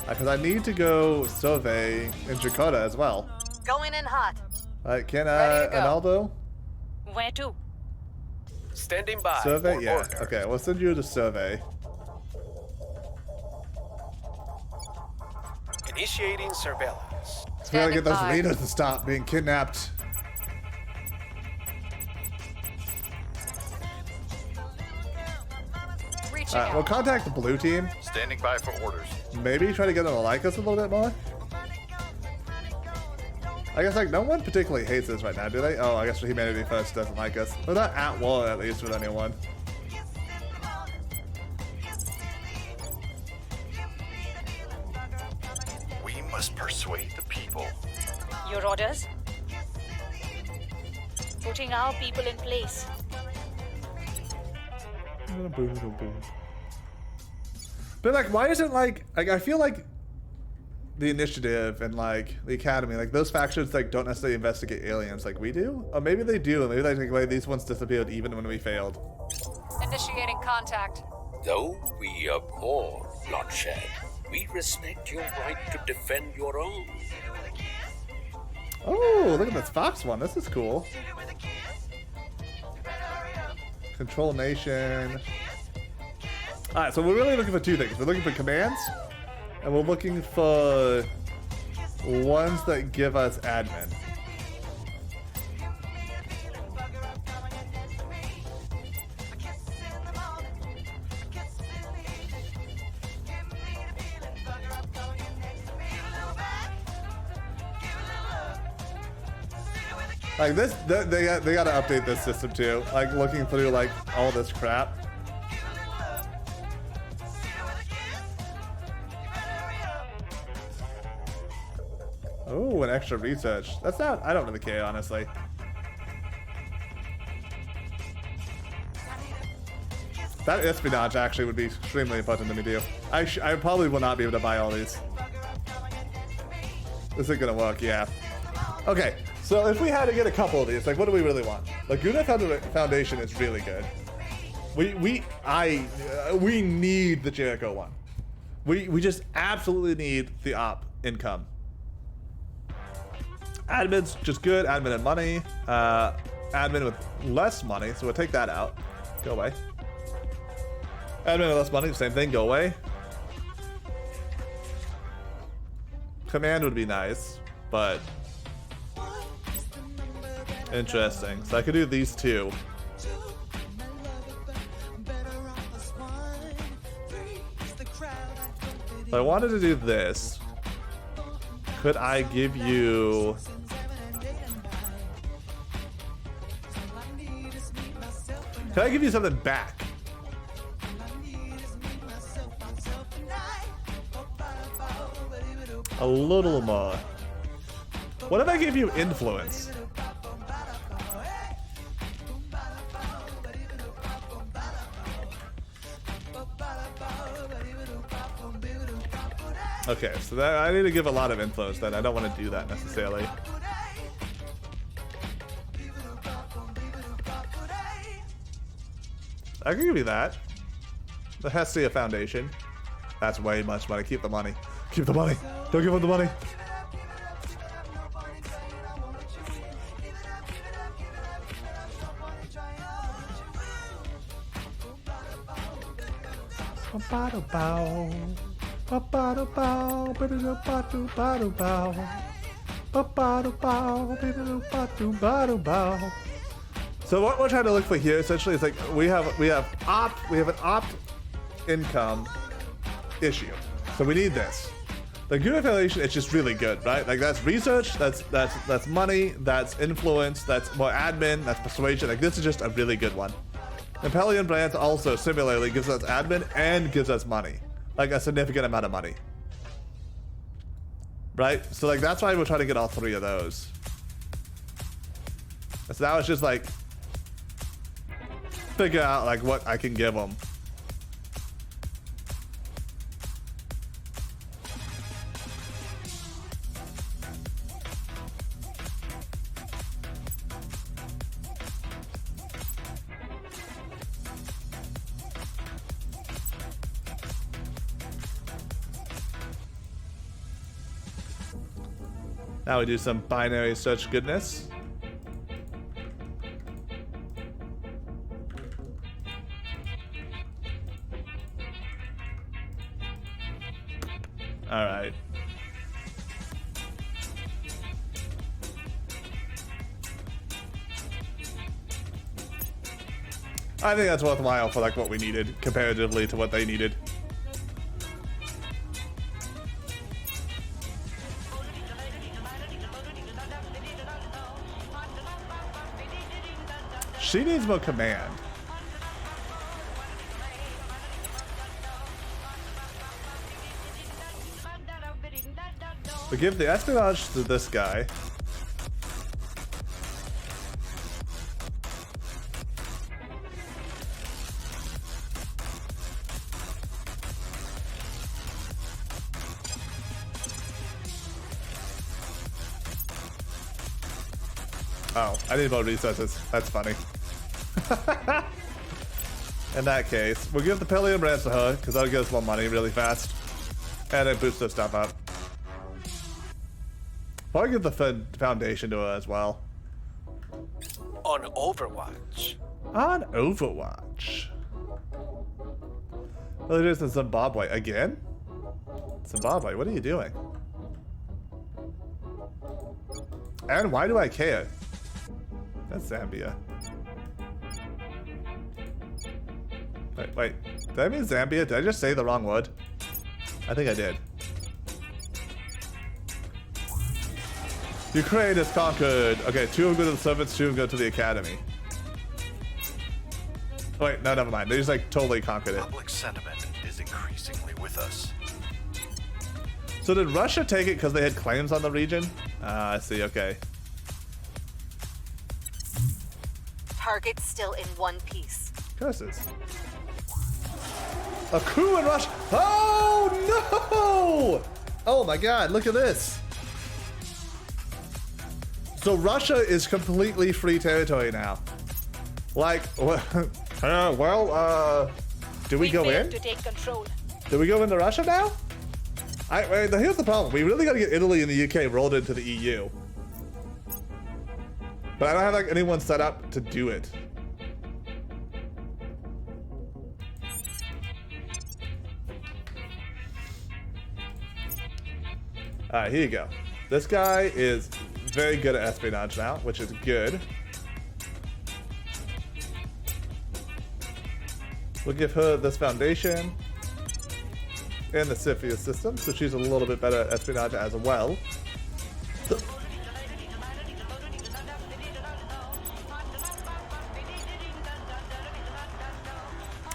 Because I need to go survey in Jakarta as well. Going in hot. Alright, can Ready to go. Arnaldo? Where to? Standing by. Survey? for Yeah. order. Okay, we'll send you to survey. Initiating surveillance. We gotta get those by. leaders to stop being kidnapped. Reaching Alright, out. we'll contact the blue team. Standing by for orders. Maybe try to get them to like us a little bit more. I guess like no one particularly hates us right now, do they? Oh, I guess Humanity First doesn't like us. We're not at war at least with anyone. We must persuade the people. Your orders? Putting our people in place. But like, why isn't like I feel like the initiative and like the academy, like those factions like don't necessarily investigate aliens like we do? Or maybe they do, maybe they think like these ones disappeared even when we failed. Initiating contact. Though we abhor bloodshed, we respect your right to defend your own. Oh, look at this Fox one. This is cool. Control nation. Alright, so we're really looking for two things. We're looking for commands, and we're looking for ones that give us admin. Like this, they gotta update this system too. Like looking through like all this crap. Oh, an extra research. That's not. I don't really care, honestly. That espionage actually would be extremely important to me too. I probably will not be able to buy all these. This isn't gonna work, yeah. Okay, so if we had to get a couple of these, like what do we really want? Laguna Foundation is really good. We need the Jericho one. We just absolutely need the op income. Admin's just good, admin and money. Admin with less money, so we'll take that out. Go away. Admin with less money, same thing, go away. Command would be nice, but interesting. So I could do these two. If I wanted to do this, could I give you... Could I give you something back? A little more. What if I give you influence? Okay, so that, I need to give a lot of influence then. I don't want to do that necessarily. I can give you that. The Hestia Foundation. That's way much money. Keep the money. Keep the money. Don't give him the money. So what we're trying to look for here essentially is like we have an opt income issue. So we need this. The good affiliation is just really good, right? Like that's research, that's money, that's influence, that's more admin, that's persuasion. Like this is just a really good one. Napoleon Brands also similarly gives us admin and gives us money, like a significant amount of money, right? So like that's why we're trying to get all three of those. So now it's just like figure out like what I can give them. Now we do some binary search goodness. All right. I think that's worthwhile for like what we needed comparatively to what they needed. She needs more command. We give the espionage to this guy. Oh, I need more resources. That's funny. In that case, we'll give the Pelion branch to her, because that'll get us more money really fast. And it boosts her stuff up. Probably give the foundation to her as well. On Overwatch. On Overwatch. Villagers in Zimbabwe. Again? Zimbabwe, what are you doing? And why do I care? That's Zambia. Wait. Did I mean Zambia? Did I just say the wrong word? I think I did. Ukraine is conquered. Okay, 2 of them go to the servants, 2 of them go to the academy. Wait, no, never mind. They just like totally conquered it. Public sentiment is increasingly with us. So did Russia take it because they had claims on the region? I see, okay. Target's still in one piece. Curses. A coup in Russia. Oh no! Oh my god, look at this. So Russia is completely free territory now. Like, do we go in? To take control. Do we go into Russia now? Here's the problem. We really gotta get Italy and the UK rolled into the EU. But I don't have like anyone set up to do it. Alright, here you go. This guy is very good at espionage now, which is good. We'll give her this foundation and the Siphius system, so she's a little bit better at espionage as well.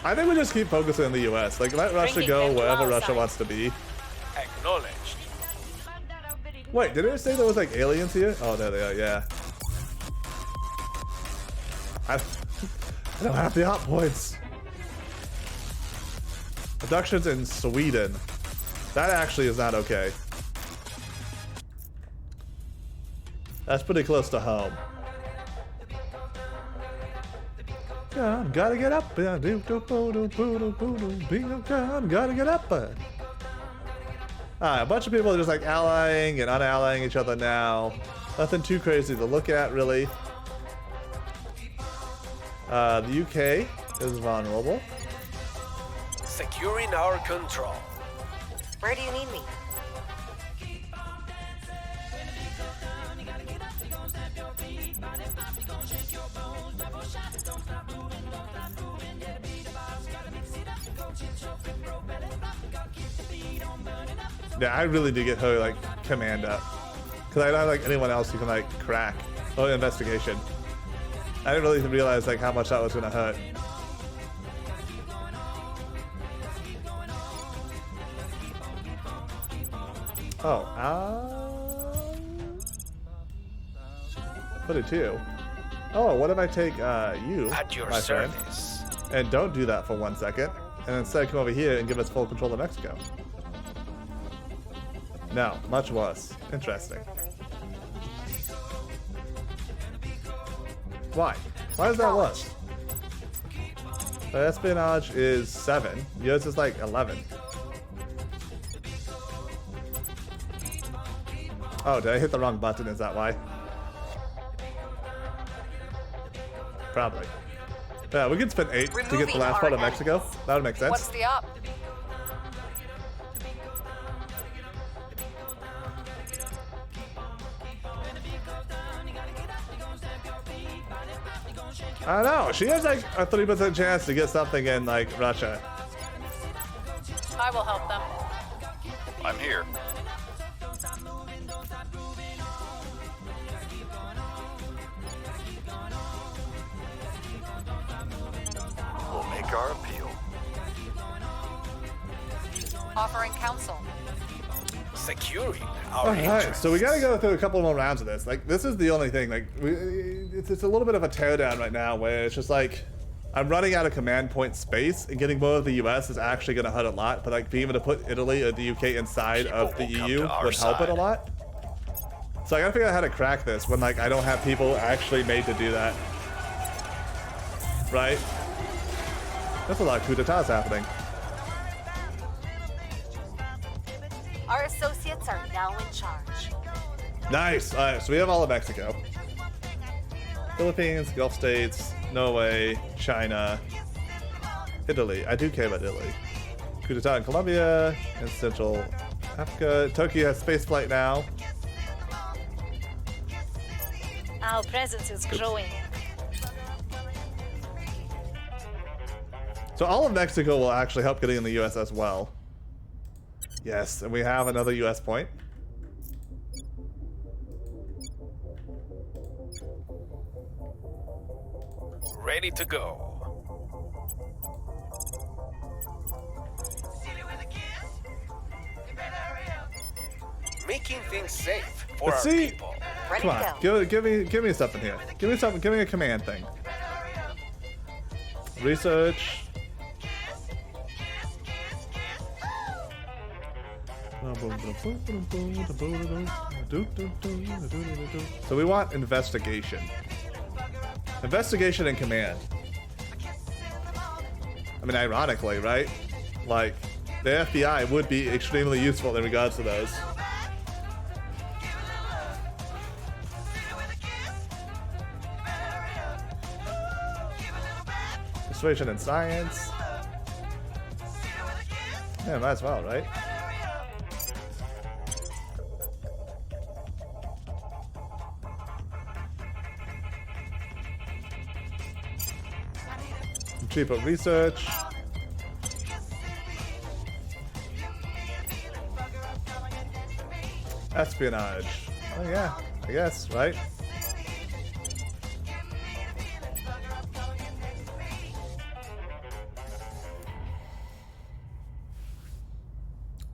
I think we just keep focusing on the US. Like, let Russia go wherever Russia wants to be. Acknowledged. Wait, did it say there was like aliens here? Oh, there they are, yeah. I don't have the hot points. Abductions in Sweden. That actually is not okay. That's pretty close to home. Gotta get up. Gotta get up. Alright, a bunch of people are just like allying and unallying each other now. Nothing too crazy to look at, really. The UK is vulnerable. Securing our control. Where do you need me? Yeah, I really do get her like command up, because I don't have like anyone else who can like crack. Oh, investigation. I didn't really realize like how much that was gonna hurt. Oh, put it too. Oh, what if I take you, At your my friend, service. and don't do that for 1 second, and instead come over here and give us full control of Mexico? No, much worse. Interesting. Why? Why is that worse? The espionage is 7. Yours is like 11. Oh, did I hit the wrong button? Is that why? Probably. Yeah, we could spend 8 to get the last part of Mexico. That would make sense. What's the up? I don't know. She has like a 3% chance to get something in like Russia. I will help them. I'm here. We'll make our appeal. Offering counsel. Securing our Alright, interests. so we gotta go through a couple more rounds of this. Like, this is the only thing. Like, it's a little bit of a teardown right now, where it's just like, I'm running out of command point space, and getting more of the US is actually gonna hurt a lot. But like, being able to put Italy or the UK inside of the EU would help it a lot. So I gotta figure out how to crack this when like I don't have people actually made to do that. Right? There's a lot of coup d'etats happening. Our associates are now in charge. Nice. All right, so we have all of Mexico, Philippines, Gulf states, Norway, China, Italy. I do care about Italy. Coup d'etat in Colombia and Central Africa. Tokyo has spaceflight now. Our presence is growing. So all of Mexico will actually help getting in the US as well. Yes, and we have another US point. Ready to go. Making things safe for Let's our see. people. Ready Come to on, go. give me something here. Give me something. Give me a command thing. Research. So we want investigation. Investigation and command. I mean, ironically, right? Like, the FBI would be extremely useful in regards to those. Persuasion and science. Yeah, might as well, right? Cheaper research. Espionage. Oh yeah, I guess, right?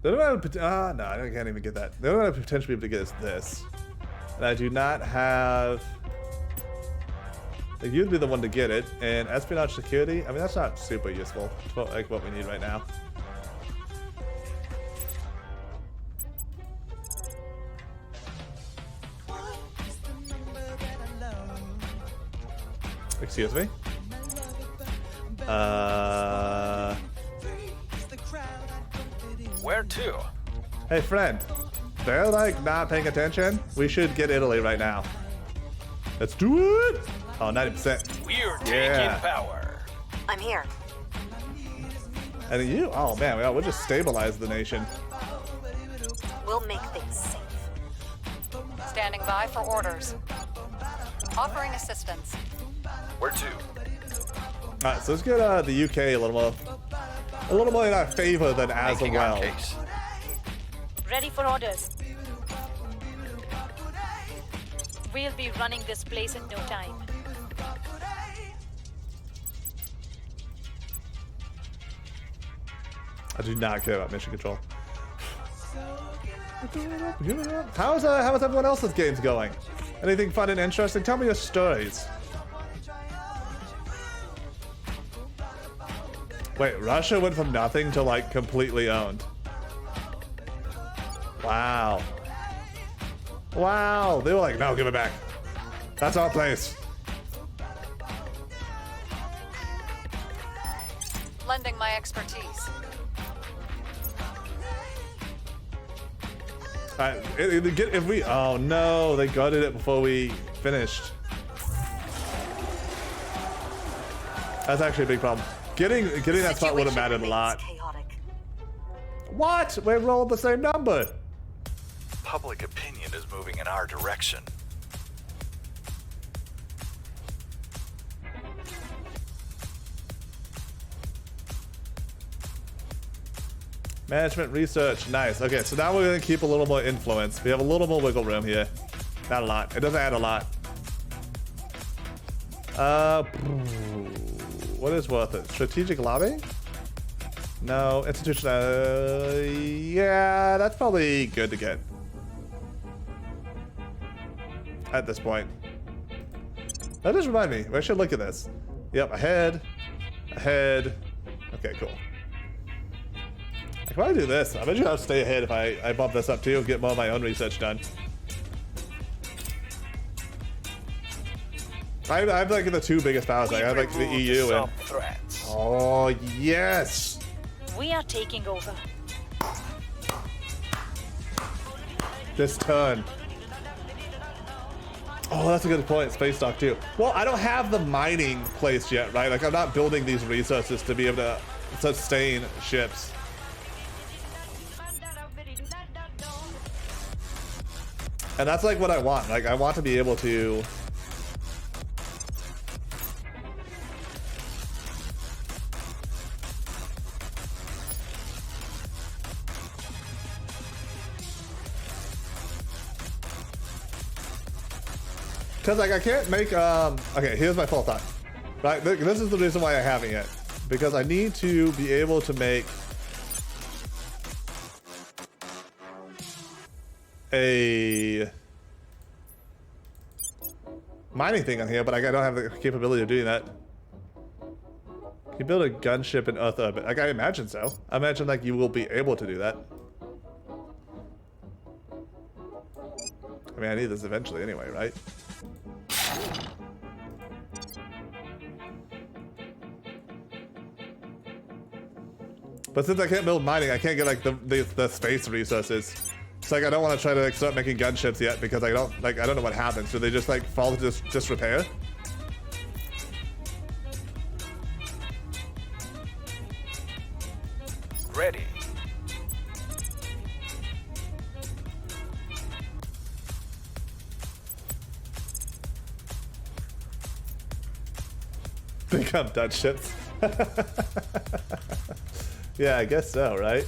The only one no, I can't even get that. The only one I would potentially be able to get is this. And I do not have... Like, you'd be the one to get it. And espionage security, I mean, that's not super useful. It's like what we need right now. Excuse me? Where to? Hey, friend. They're, like, not paying attention. We should get Italy right now. Let's do it! Oh, 90%. We're Yeah. taking power. I'm here. And you? Oh, man, we'll just stabilize the nation. We'll make things safe. Standing by for orders. Offering assistance. Where to? Alright, so let's get the UK a little more in our favor than as Making our well. case. Ready for orders. We'll be running this place in no time. I do not care about mission control. How's everyone else's games going? Anything fun and interesting? Tell me your stories. Wait, Russia went from nothing to like completely owned. Wow. Wow. They were like, no, give it back. That's our place. Lending my expertise. If we, oh no, they gutted it before we finished. That's actually a big problem. Getting that spot would have mattered a lot. Chaotic. What? We rolled the same number. Public opinion is moving in our direction. Management research, nice. Okay, so now we're gonna keep a little more influence. We have a little more wiggle room here. Not a lot. It doesn't add a lot. What is worth it? Strategic lobbying? No, institutional. Yeah, that's probably good to get. At this point. That does remind me. We should look at this. Yep, ahead. Ahead. Okay, cool. I can probably do this. I bet you I'll stay ahead if I bump this up too and get more of my own research done. I have like the two biggest powers. I have like the EU and... Oh, yes! We are taking over. This turn. Oh, that's a good point. Space dock too. Well, I don't have the mining place yet, right? Like I'm not building these resources to be able to sustain ships. And that's like what I want. Like I want to be able to... Because like I can't make okay, here's my full thought. Right, this is the reason why I haven't yet. Because I need to be able to make a mining thing on here, but I don't have the capability of doing that. Can you build a gunship in Earth orbit? Like I imagine so. I imagine like you will be able to do that. I mean, I need this eventually anyway, right? But since I can't build mining, I can't get like the space resources. It's like I don't want to try to like start making gunships yet because I don't know what happens. Do they just like fall to disrepair? Ready. Become Dutch ships. Yeah, I guess so, right?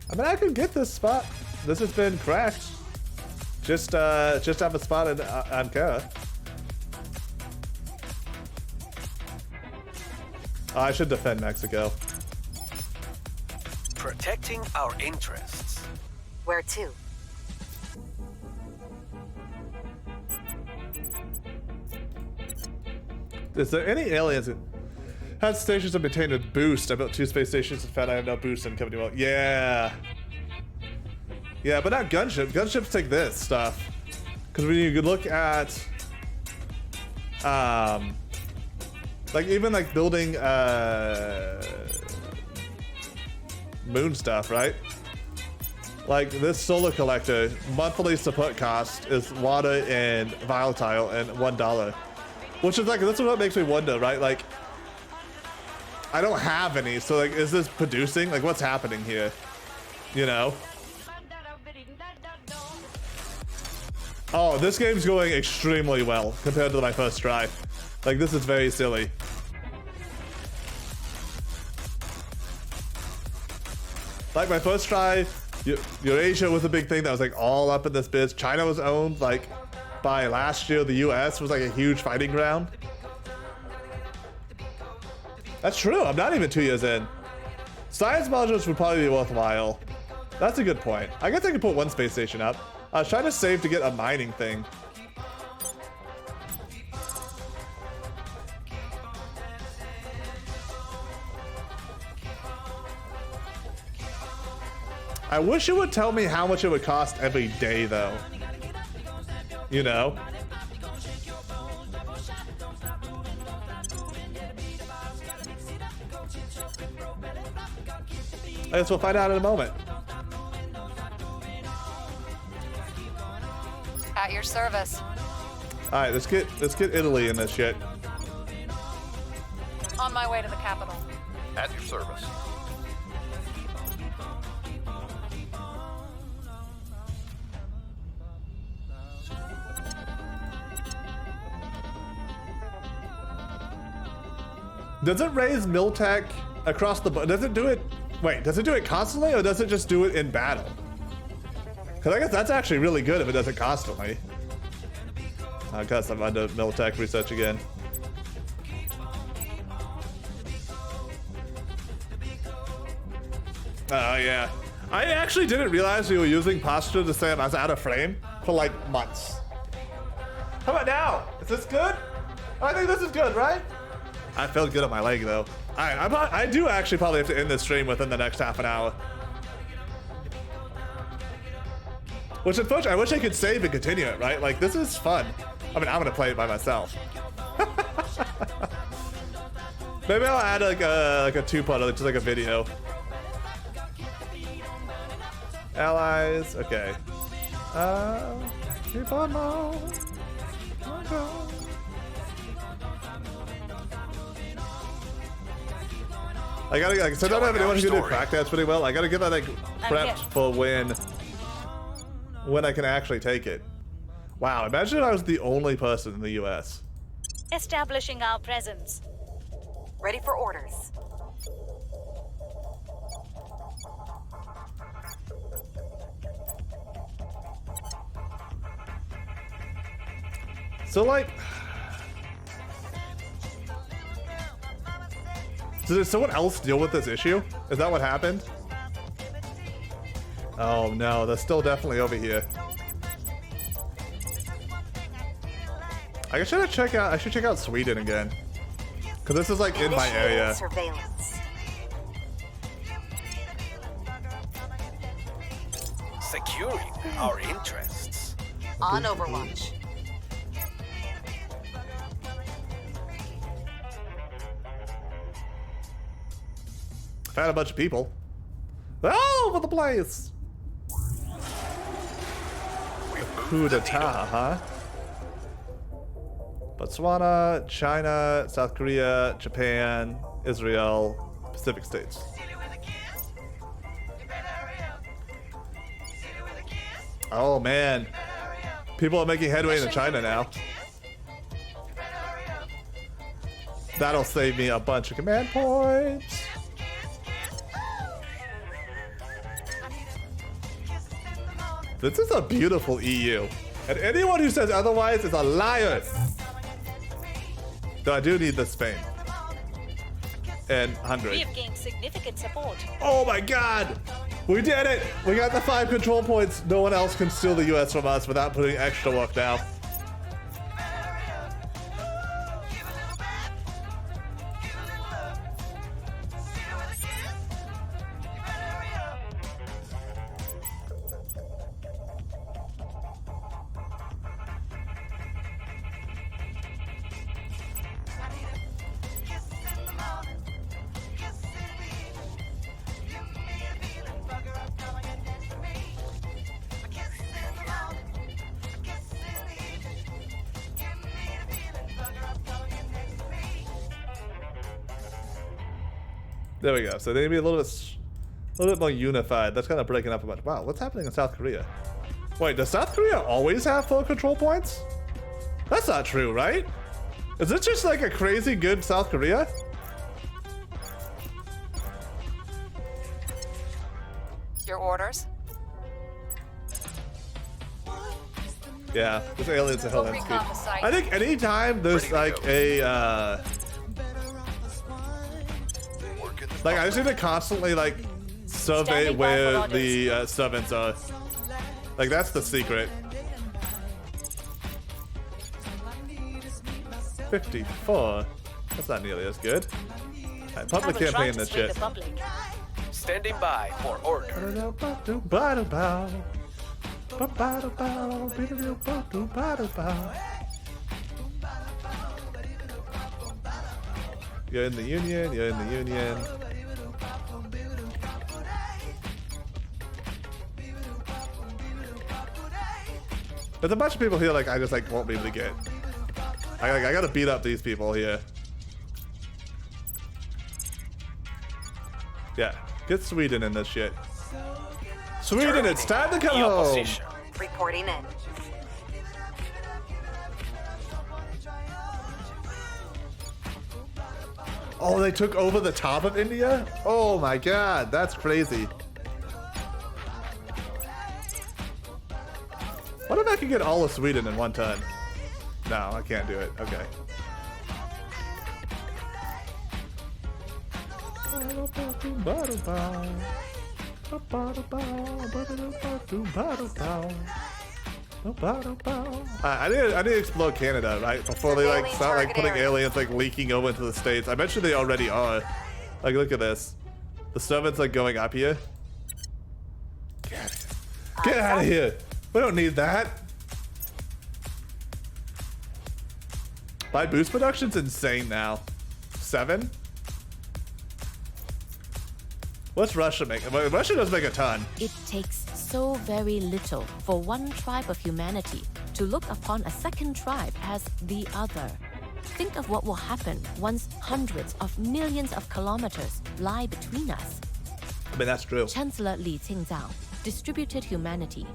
I mean, I could get this spot. This has been cracked. Just have a spot in Ankara. Oh, I should defend Mexico. Protecting our interests. Where to? Is there any aliens that had stations that maintained a boost? I built 2 space stations and found I have no boost and company well. Yeah. Yeah, but not gunship. Gunships take this stuff. Because when you look at like even like building moon stuff, right? Like this solar collector, monthly support cost is water and volatile and $1. Which is like, this is what makes me wonder, right? Like, I don't have any, so like, is this producing? Like, what's happening here? You know? Oh, this game's going extremely well compared to my first try. Like, this is very silly. Like, my first try, Eurasia was a big thing that was, like, all up in this biz. China was owned, like, by last year. The US was, like, a huge fighting ground. That's true. I'm not even 2 years in. Science modules would probably be worthwhile. That's a good point. I guess I could put one space station up. I was trying to save to get a mining thing. I wish it would tell me how much it would cost every day, though. You know? I guess we'll find out in a moment. At your service. All right, let's get Italy in this shit. On my way to the capital. At your service. Does it raise Miltech across the board? Does it do it? Wait, does it do it constantly, or does it just do it in battle? Because I guess that's actually really good if it does it constantly. I guess I'm under Miltech research again. Oh yeah. I actually didn't realize we were using posture to say I was out of frame for like months. How about now? Is this good? I think this is good, right? I felt good on my leg though. I do actually probably have to end this stream within the next half an hour. Which unfortunately, I wish I could save and continue it, right? Like, this is fun. I mean, I'm gonna play it by myself. Maybe I'll add like a two-parter, just like a video. Allies, okay. Keep on on. I gotta, like, so I don't have anyone who can do crack dance pretty well. I gotta get that, like, prepped for when I can actually take it. Wow, imagine if I was the only person in the US. Establishing our presence. Ready for orders. So, like, did someone else deal with this issue? Is that what happened? Oh no, they're still definitely over here. I should check out Sweden again, because this is like in my area. Surveillance. Securing our interests. On Overwatch. Found a bunch of people. All over the place. Coup d'etat, huh? Botswana, China, South Korea, Japan, Israel, Pacific States. Oh man. People are making headway into China now. That'll save me a bunch of command points. This is a beautiful EU. And anyone who says otherwise is a liar. Though I do need this Spain. And We Hungary. have gained significant support. Oh my god! We did it! We got the 5 control points. No one else can steal the US from us without putting extra work down. There we go. So they need to be a little bit more unified. That's kind of breaking up a bunch. Wow, what's happening in South Korea? Wait, does South Korea always have full control points? That's not true, right? Is it just like a crazy good South Korea? Your orders? Yeah, this alien's a hell of a Recon the site. I think anytime there's like a like I just need to constantly like survey Standing by for where orders. the servants are. Like that's the secret. 54. That's not nearly as good. Alright, public I will try campaign to this sway shit. the public. Standing by for order. You're in the union, you're in the union. There's a bunch of people here like I just like won't be able to get. I gotta beat up these people here. Yeah, get Sweden in this shit. Sweden, it's time to come The home. opposition. Reporting in. Oh, they took over the top of India? Oh my god, that's crazy. What if I could get all of Sweden in one turn? No, I can't do it. Okay. I need to explode Canada, right? Before they like start like putting aliens like leaking over into the States. I mentioned they already are. Like look at this. The servants like going up here. Get out of here. We don't need that. My boost production's insane now. 7? What's Russia make? Well, Russia does make a ton. It takes so very little for one tribe of humanity to look upon a second tribe as the other. Think of what will happen once hundreds of millions of kilometers lie between us. I mean, that's true. Chancellor Li Qingzhao, Distributed Humanity.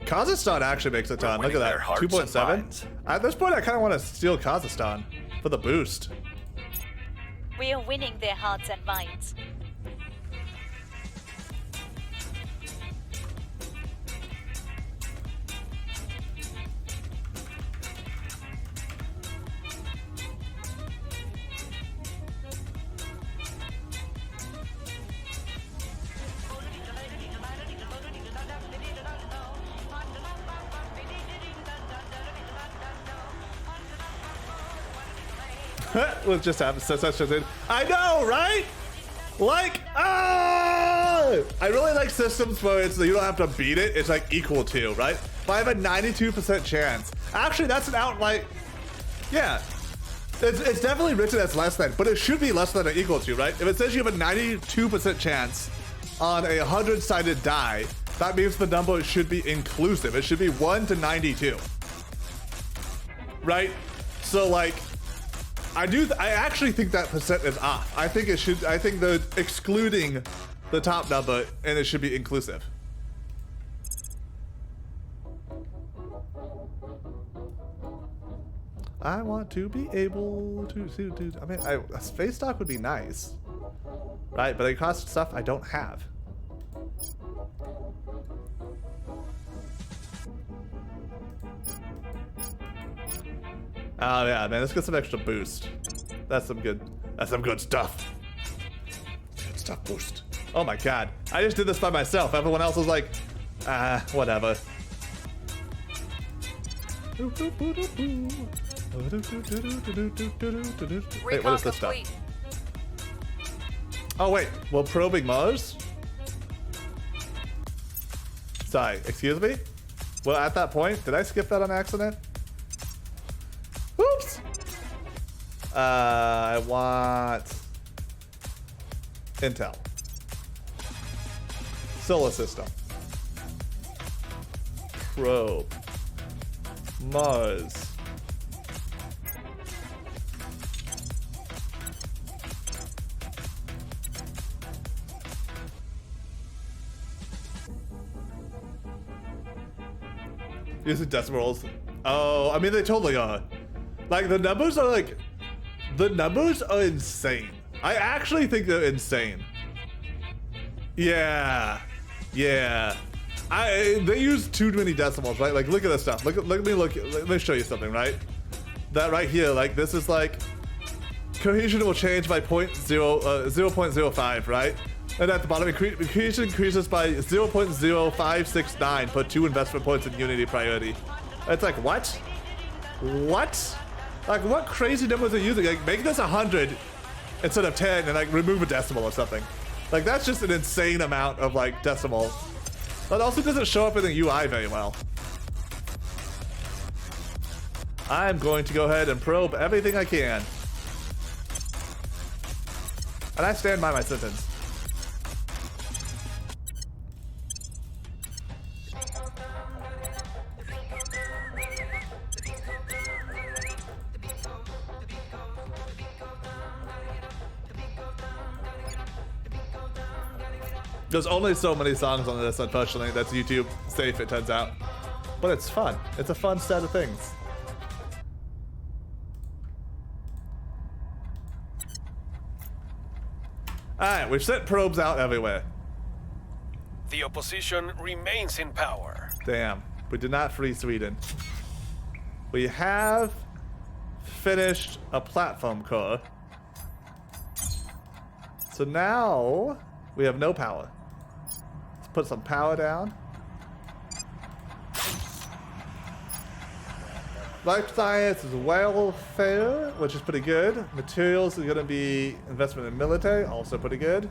Kazakhstan actually makes a ton. Look at winning that. their hearts and 2.7. minds. At this point, I kind of want to steal Kazakhstan for the boost. We are winning their hearts and minds. We'll just have such a. I know, right? Like, I really like systems where it's you don't have to beat it. It's like equal to, right? But I have a 92% chance. Actually, that's an outright. Yeah, it's definitely written as less than, but it should be less than or equal to, right? If it says you have a 92% chance on a 100-sided die, that means the number should be inclusive. It should be 1 to 92, right? So like. I actually think that percent is off. I think the excluding the top number and it should be inclusive. I want to be able to I mean, a space dock would be nice, right? But it costs stuff I don't have. Oh yeah, man, let's get some extra boost. That's some good stuff. Good stuff boost. Oh my god. I just did this by myself. Everyone else was like, whatever. Wait, what is this stuff? Oh wait, we're probing Mars? Sorry, excuse me? Well, at that point, did I skip that on accident? Whoops! I want Intel. Solar system. Probe. Mars. Using decimals. Oh, I mean, they totally are. Like, the numbers are insane. I actually think they're insane. Yeah. Yeah. They use too many decimals, right? Like, look at this stuff. Let me show you something, right? That right here, like, this is like, cohesion will change by 0.05, right? And at the bottom, cohesion increases by 0.0569. Put 2 investment points in unity priority. It's like, what? What? Like, what crazy numbers are you using? Like, make this 100 instead of 10 and, like, remove a decimal or something. Like, that's just an insane amount of, like, decimals. That also doesn't show up in the UI very well. I'm going to go ahead and probe everything I can. And I stand by my sentence. There's only so many songs on this, unfortunately. That's YouTube safe, it turns out. But it's fun. It's a fun set of things. Alright, we've sent probes out everywhere. The opposition remains in power. Damn, we did not free Sweden. We have finished a platform core. So now we have no power. Let's put some power down. Life science is welfare, which is pretty good. Materials is gonna be investment in military, also pretty good.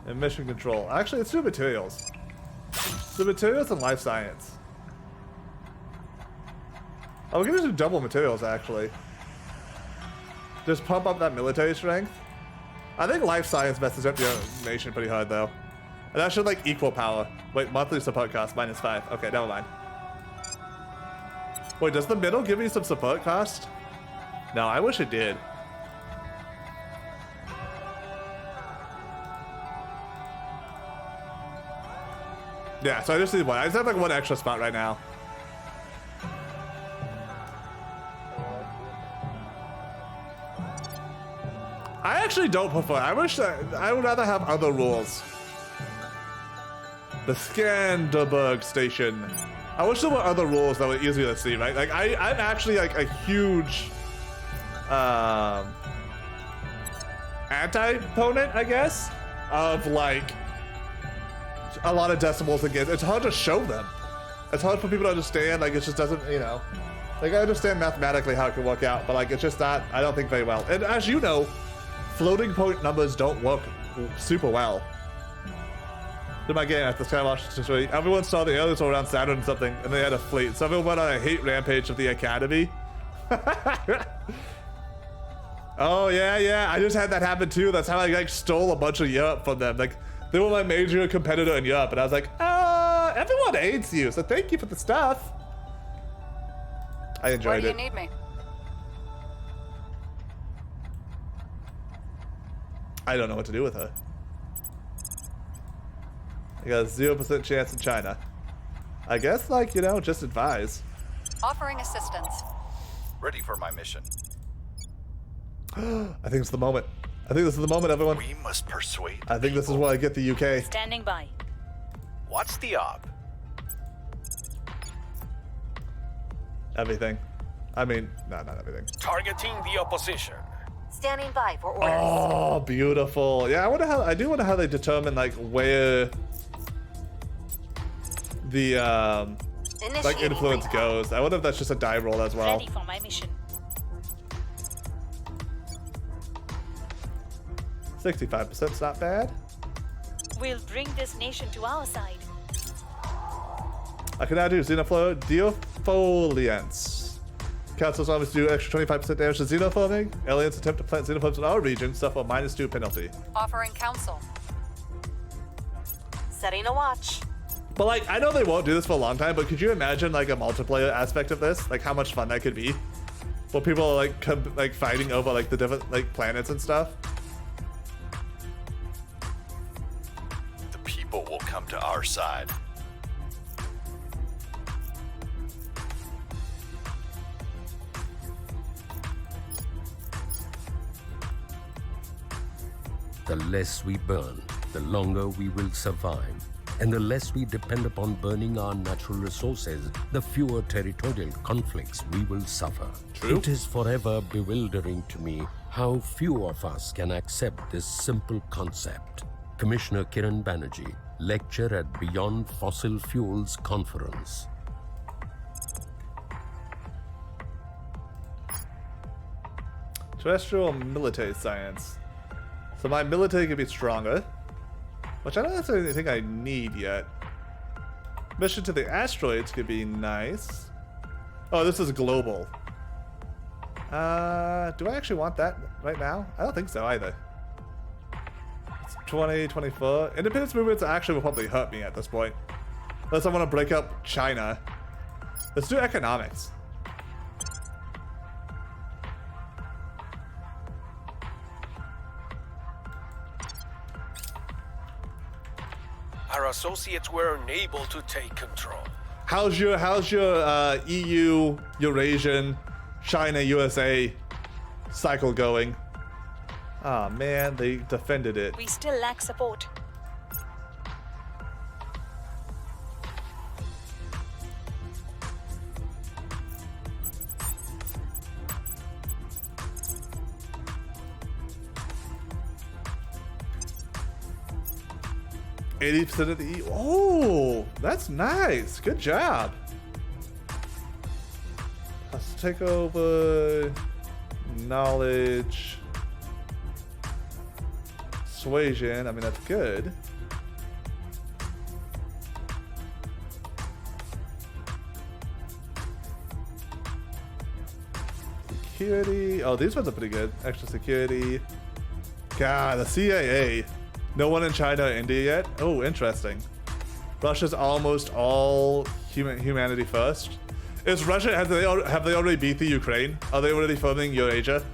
And mission control. Actually, let's do materials. So materials and life science. Oh, we're gonna do double materials, actually. Just pump up that military strength. I think life science messes up your nation pretty hard, though. And that should, like, equal power. Wait, monthly support cost, -5. Okay, never mind. Wait, does the middle give me some support cost? No, I wish it did. Yeah, so I just need one. I just have like one extra spot right now. I actually don't prefer. I wish that I would rather have other rules. The Skanderberg station. I wish there were other rules that were easier to see, right? Like I'm actually like a huge anti-opponent, I guess, of like a lot of decimals against. It's hard to show them. It's hard for people to understand. Like it just doesn't, you know. Like I understand mathematically how it can work out, but like it's just not. I don't think very well. And as you know, floating point numbers don't work super well. Did my game at the Sky Washington City. Everyone saw the others were around Saturn or something, and they had a fleet. So everyone went on a hate rampage of the Academy. Oh yeah. I just had that happen too. That's how I like stole a bunch of Europe from them. Like they were my major competitor in Europe, and I was like, everyone hates you, so thank you for the stuff. I enjoyed it. Why do you need me? I don't know what to do with her. I got a 0% chance in China. I guess, like, you know, just advise. Offering assistance. Ready for my mission. I think it's the moment. I think this is the moment, everyone. We must persuade. I think this is where I get the UK. Standing by. What's the op? Everything. I mean, no, not everything. Targeting the opposition. Standing by for orders. Oh, beautiful. Yeah, I do wonder how they determine like where the like influence goes. I wonder if that's just a die roll as well. Ready for my mission. 65%'s not bad. We'll bring this nation to our side. I can now do Xenoflow Deofoliance. Council's always do extra 25% damage to xenophobing. Aliens attempt to plant xenophobes in our region suffer a -2 penalty. Offering counsel. Setting a watch. But like, I know they won't do this for a long time, but could you imagine like a multiplayer aspect of this? Like how much fun that could be? Where people are like fighting over like the different like planets and stuff. The people will come to our side. The less we burn, the longer we will survive. And the less we depend upon burning our natural resources, the fewer territorial conflicts we will suffer. True. It is forever bewildering to me how few of us can accept this simple concept. Commissioner Kiran Banerjee, lecture at Beyond Fossil Fuels Conference. Terrestrial military science. So my military could be stronger, which I don't necessarily think I need yet. Mission to the asteroids could be nice. Oh, this is global. Do I actually want that right now? I don't think so either. It's 2024. Independence movements actually will probably hurt me at this point. Unless I want to break up China. Let's do economics. Our associates were unable to take control. How's your EU, Eurasian, China, USA cycle going? Ah, man, they defended it. We still lack support. %80 of the EU. Oh, that's nice. Good job. Let's take over knowledge. Persuasion. I mean, that's good. Security. Oh, these ones are pretty good. Extra security. God, the CIA. No one in China or India yet? Oh, interesting. Russia's almost all humanity first. Is Russia, have they already beat the Ukraine? Are they already forming Eurasia?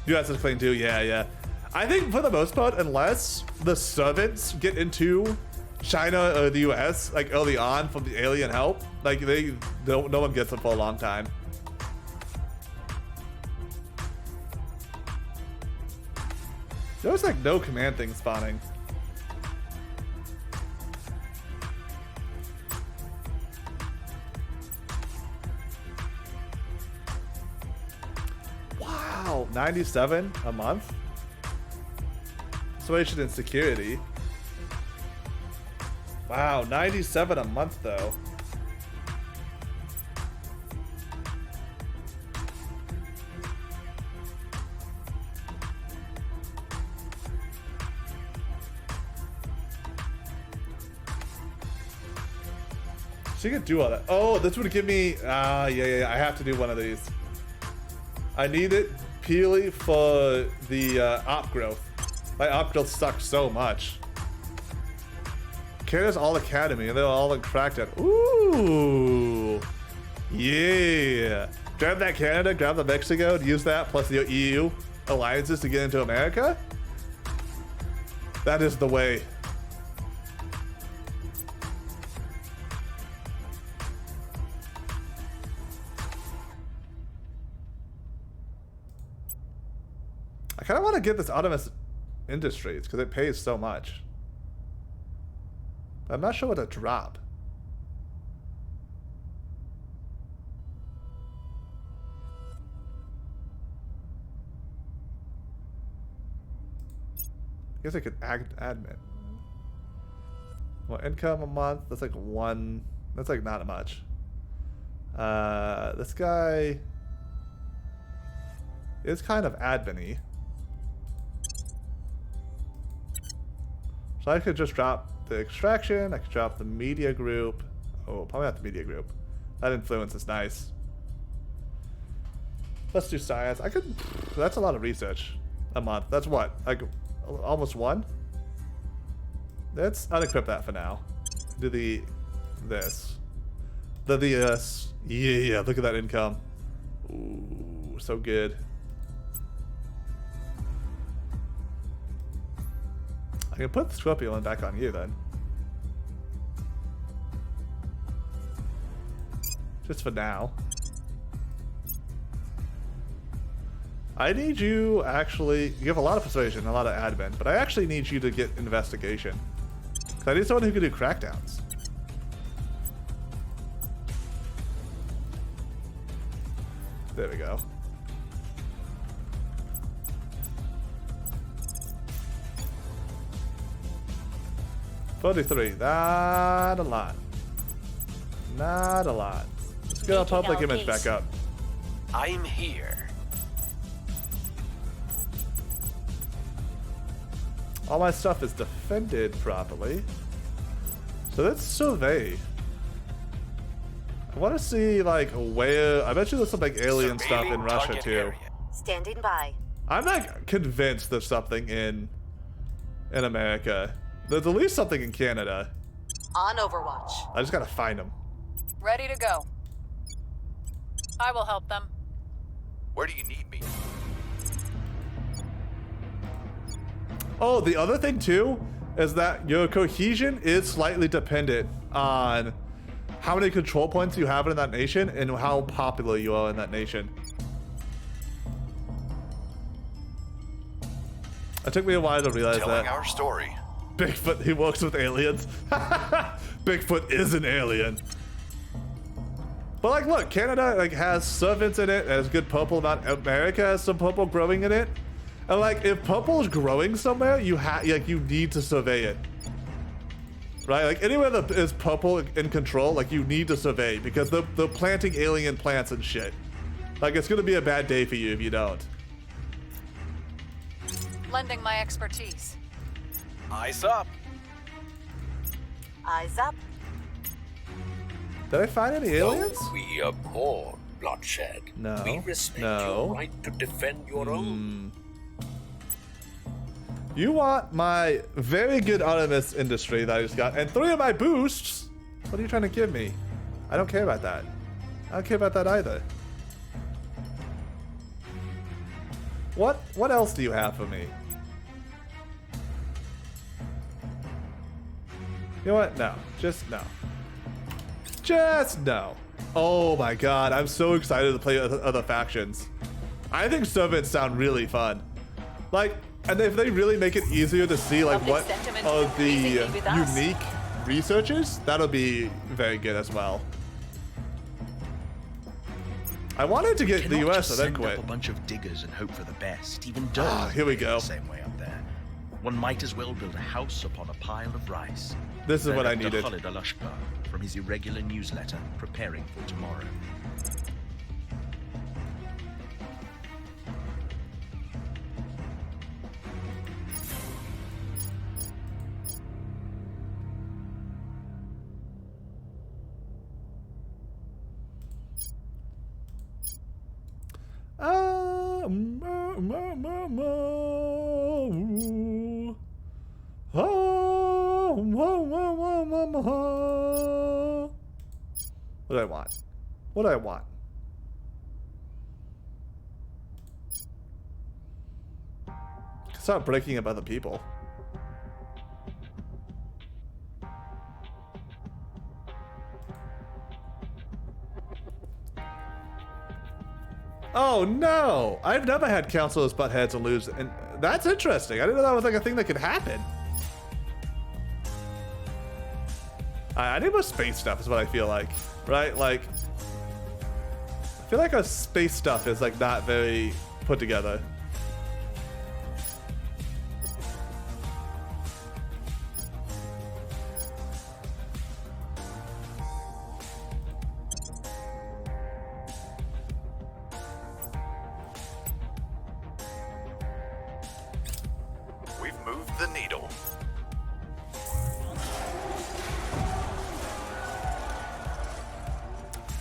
US is playing too, yeah. I think for the most part, unless the servants get into China or the US, like early on from the alien help, like no one gets them for a long time. There was like no command thing spawning. Wow, 97 a month? Persuasion and security. Wow, 97 a month though. So you can do all that. Oh, this would give me, yeah, I have to do one of these. I need it purely for the op growth. My op growth sucks so much. Canada's all academy, and they're all cracked at. Ooh, yeah. Grab that Canada, grab the Mexico, and use that plus the EU alliances to get into America. That is the way. I kind of want to get this autonomous industries because it pays so much. But I'm not sure what to drop. I guess I could admin. Well, income a month. That's like one. That's like not much. This guy is kind of admin-y. So I could just drop the extraction. I could drop the media group. Oh, probably not the media group. That influence is nice. Let's do science. I could. That's a lot of research a month. That's what, like almost one. Let's unequip that for now. Do this. Yeah. Look at that income. Ooh, so good. I can put the Scorpion back on you then. Just for now. I need you actually. You have a lot of persuasion, a lot of admin, but I actually need you to get investigation. Because I need someone who can do crackdowns. There we go. $43. Not a lot. Not a lot. Let's get our public image back up. I'm here. All my stuff is defended properly. So let's survey. I want to see like where. I bet you there's some like alien stuff in Russia too. Standing by. I'm not convinced there's something in America. There's at least something in Canada. On Overwatch. I just gotta find them. Ready to go. I will help them. Where do you need me? Oh, the other thing too is that your cohesion is slightly dependent on how many control points you have in that nation and how popular you are in that nation. It took me a while to realize Telling that. our story. Bigfoot, he works with aliens. Bigfoot is an alien. But like, look, Canada like has servants in it, has good purple amount. America has some purple growing in it. And like, if purple is growing somewhere, you need to survey it. Right? Like anywhere that is purple in control, like you need to survey because they're planting alien plants and shit. Like it's gonna be a bad day for you if you don't. Lending my expertise. Eyes up. Eyes up. Did I find any aliens? Don't we abhor bloodshed. No. We respect No. your right to defend your own. You want my very good Artemis industry that I just got, and 3 of my boosts? What are you trying to give me? I don't care about that. I don't care about that either. What else do you have for me? You know what? No. Just no. Just no. Oh my god, I'm so excited to play other factions. I think servants sound really fun. Like, and if they really make it easier to see like Public what sentiment are is the increasingly with us. unique researches, that'll be very good as well. I wanted to get the Cannot US just and then send up quit. a bunch of diggers and hope for the best. Even dirt Here we go. the same way up there. One might as well build a house upon a pile of rice. This is what I needed. Khalid Al-Ashqar from his irregular newsletter, preparing for tomorrow. What do I want? What do I want? Stop breaking up other people. Oh no! I've never had councilors butt heads and lose, and that's interesting. I didn't know that was like a thing that could happen. I need more space stuff is what I feel like, right? Like, I feel like our space stuff is like not very put together. We've moved the needle.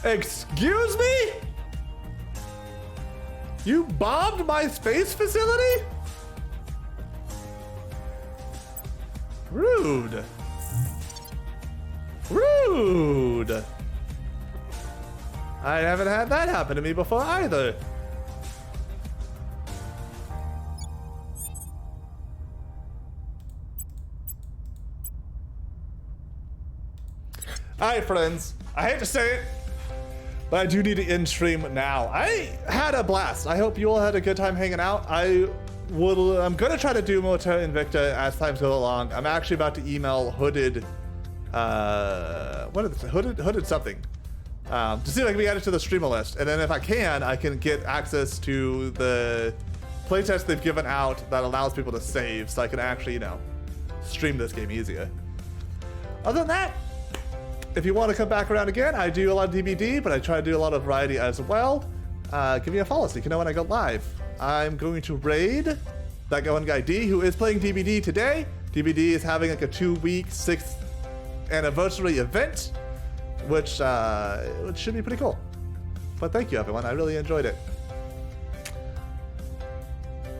Excuse me? You bombed my space facility? Rude. Rude. I haven't had that happen to me before either. Alright, friends. I hate to say it, But I do need to end stream now. I had a blast. I hope you all had a good time hanging out. I'm gonna try to do more Terra Invicta as times go along. I'm actually about to email Hooded, Hooded something, to see if I can be added to the streamer list. And then if I can get access to the playtest they've given out that allows people to save, so I can actually, you know, stream this game easier. Other than that, if you want to come back around again, I do a lot of DBD, but I try to do a lot of variety as well. Give me a follow so you can know when I go live. I'm going to raid that one guy D, who is playing DBD today. DBD is having like a 2-week 6th anniversary event, which should be pretty cool. But thank you, everyone. I really enjoyed it.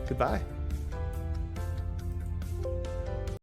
Goodbye.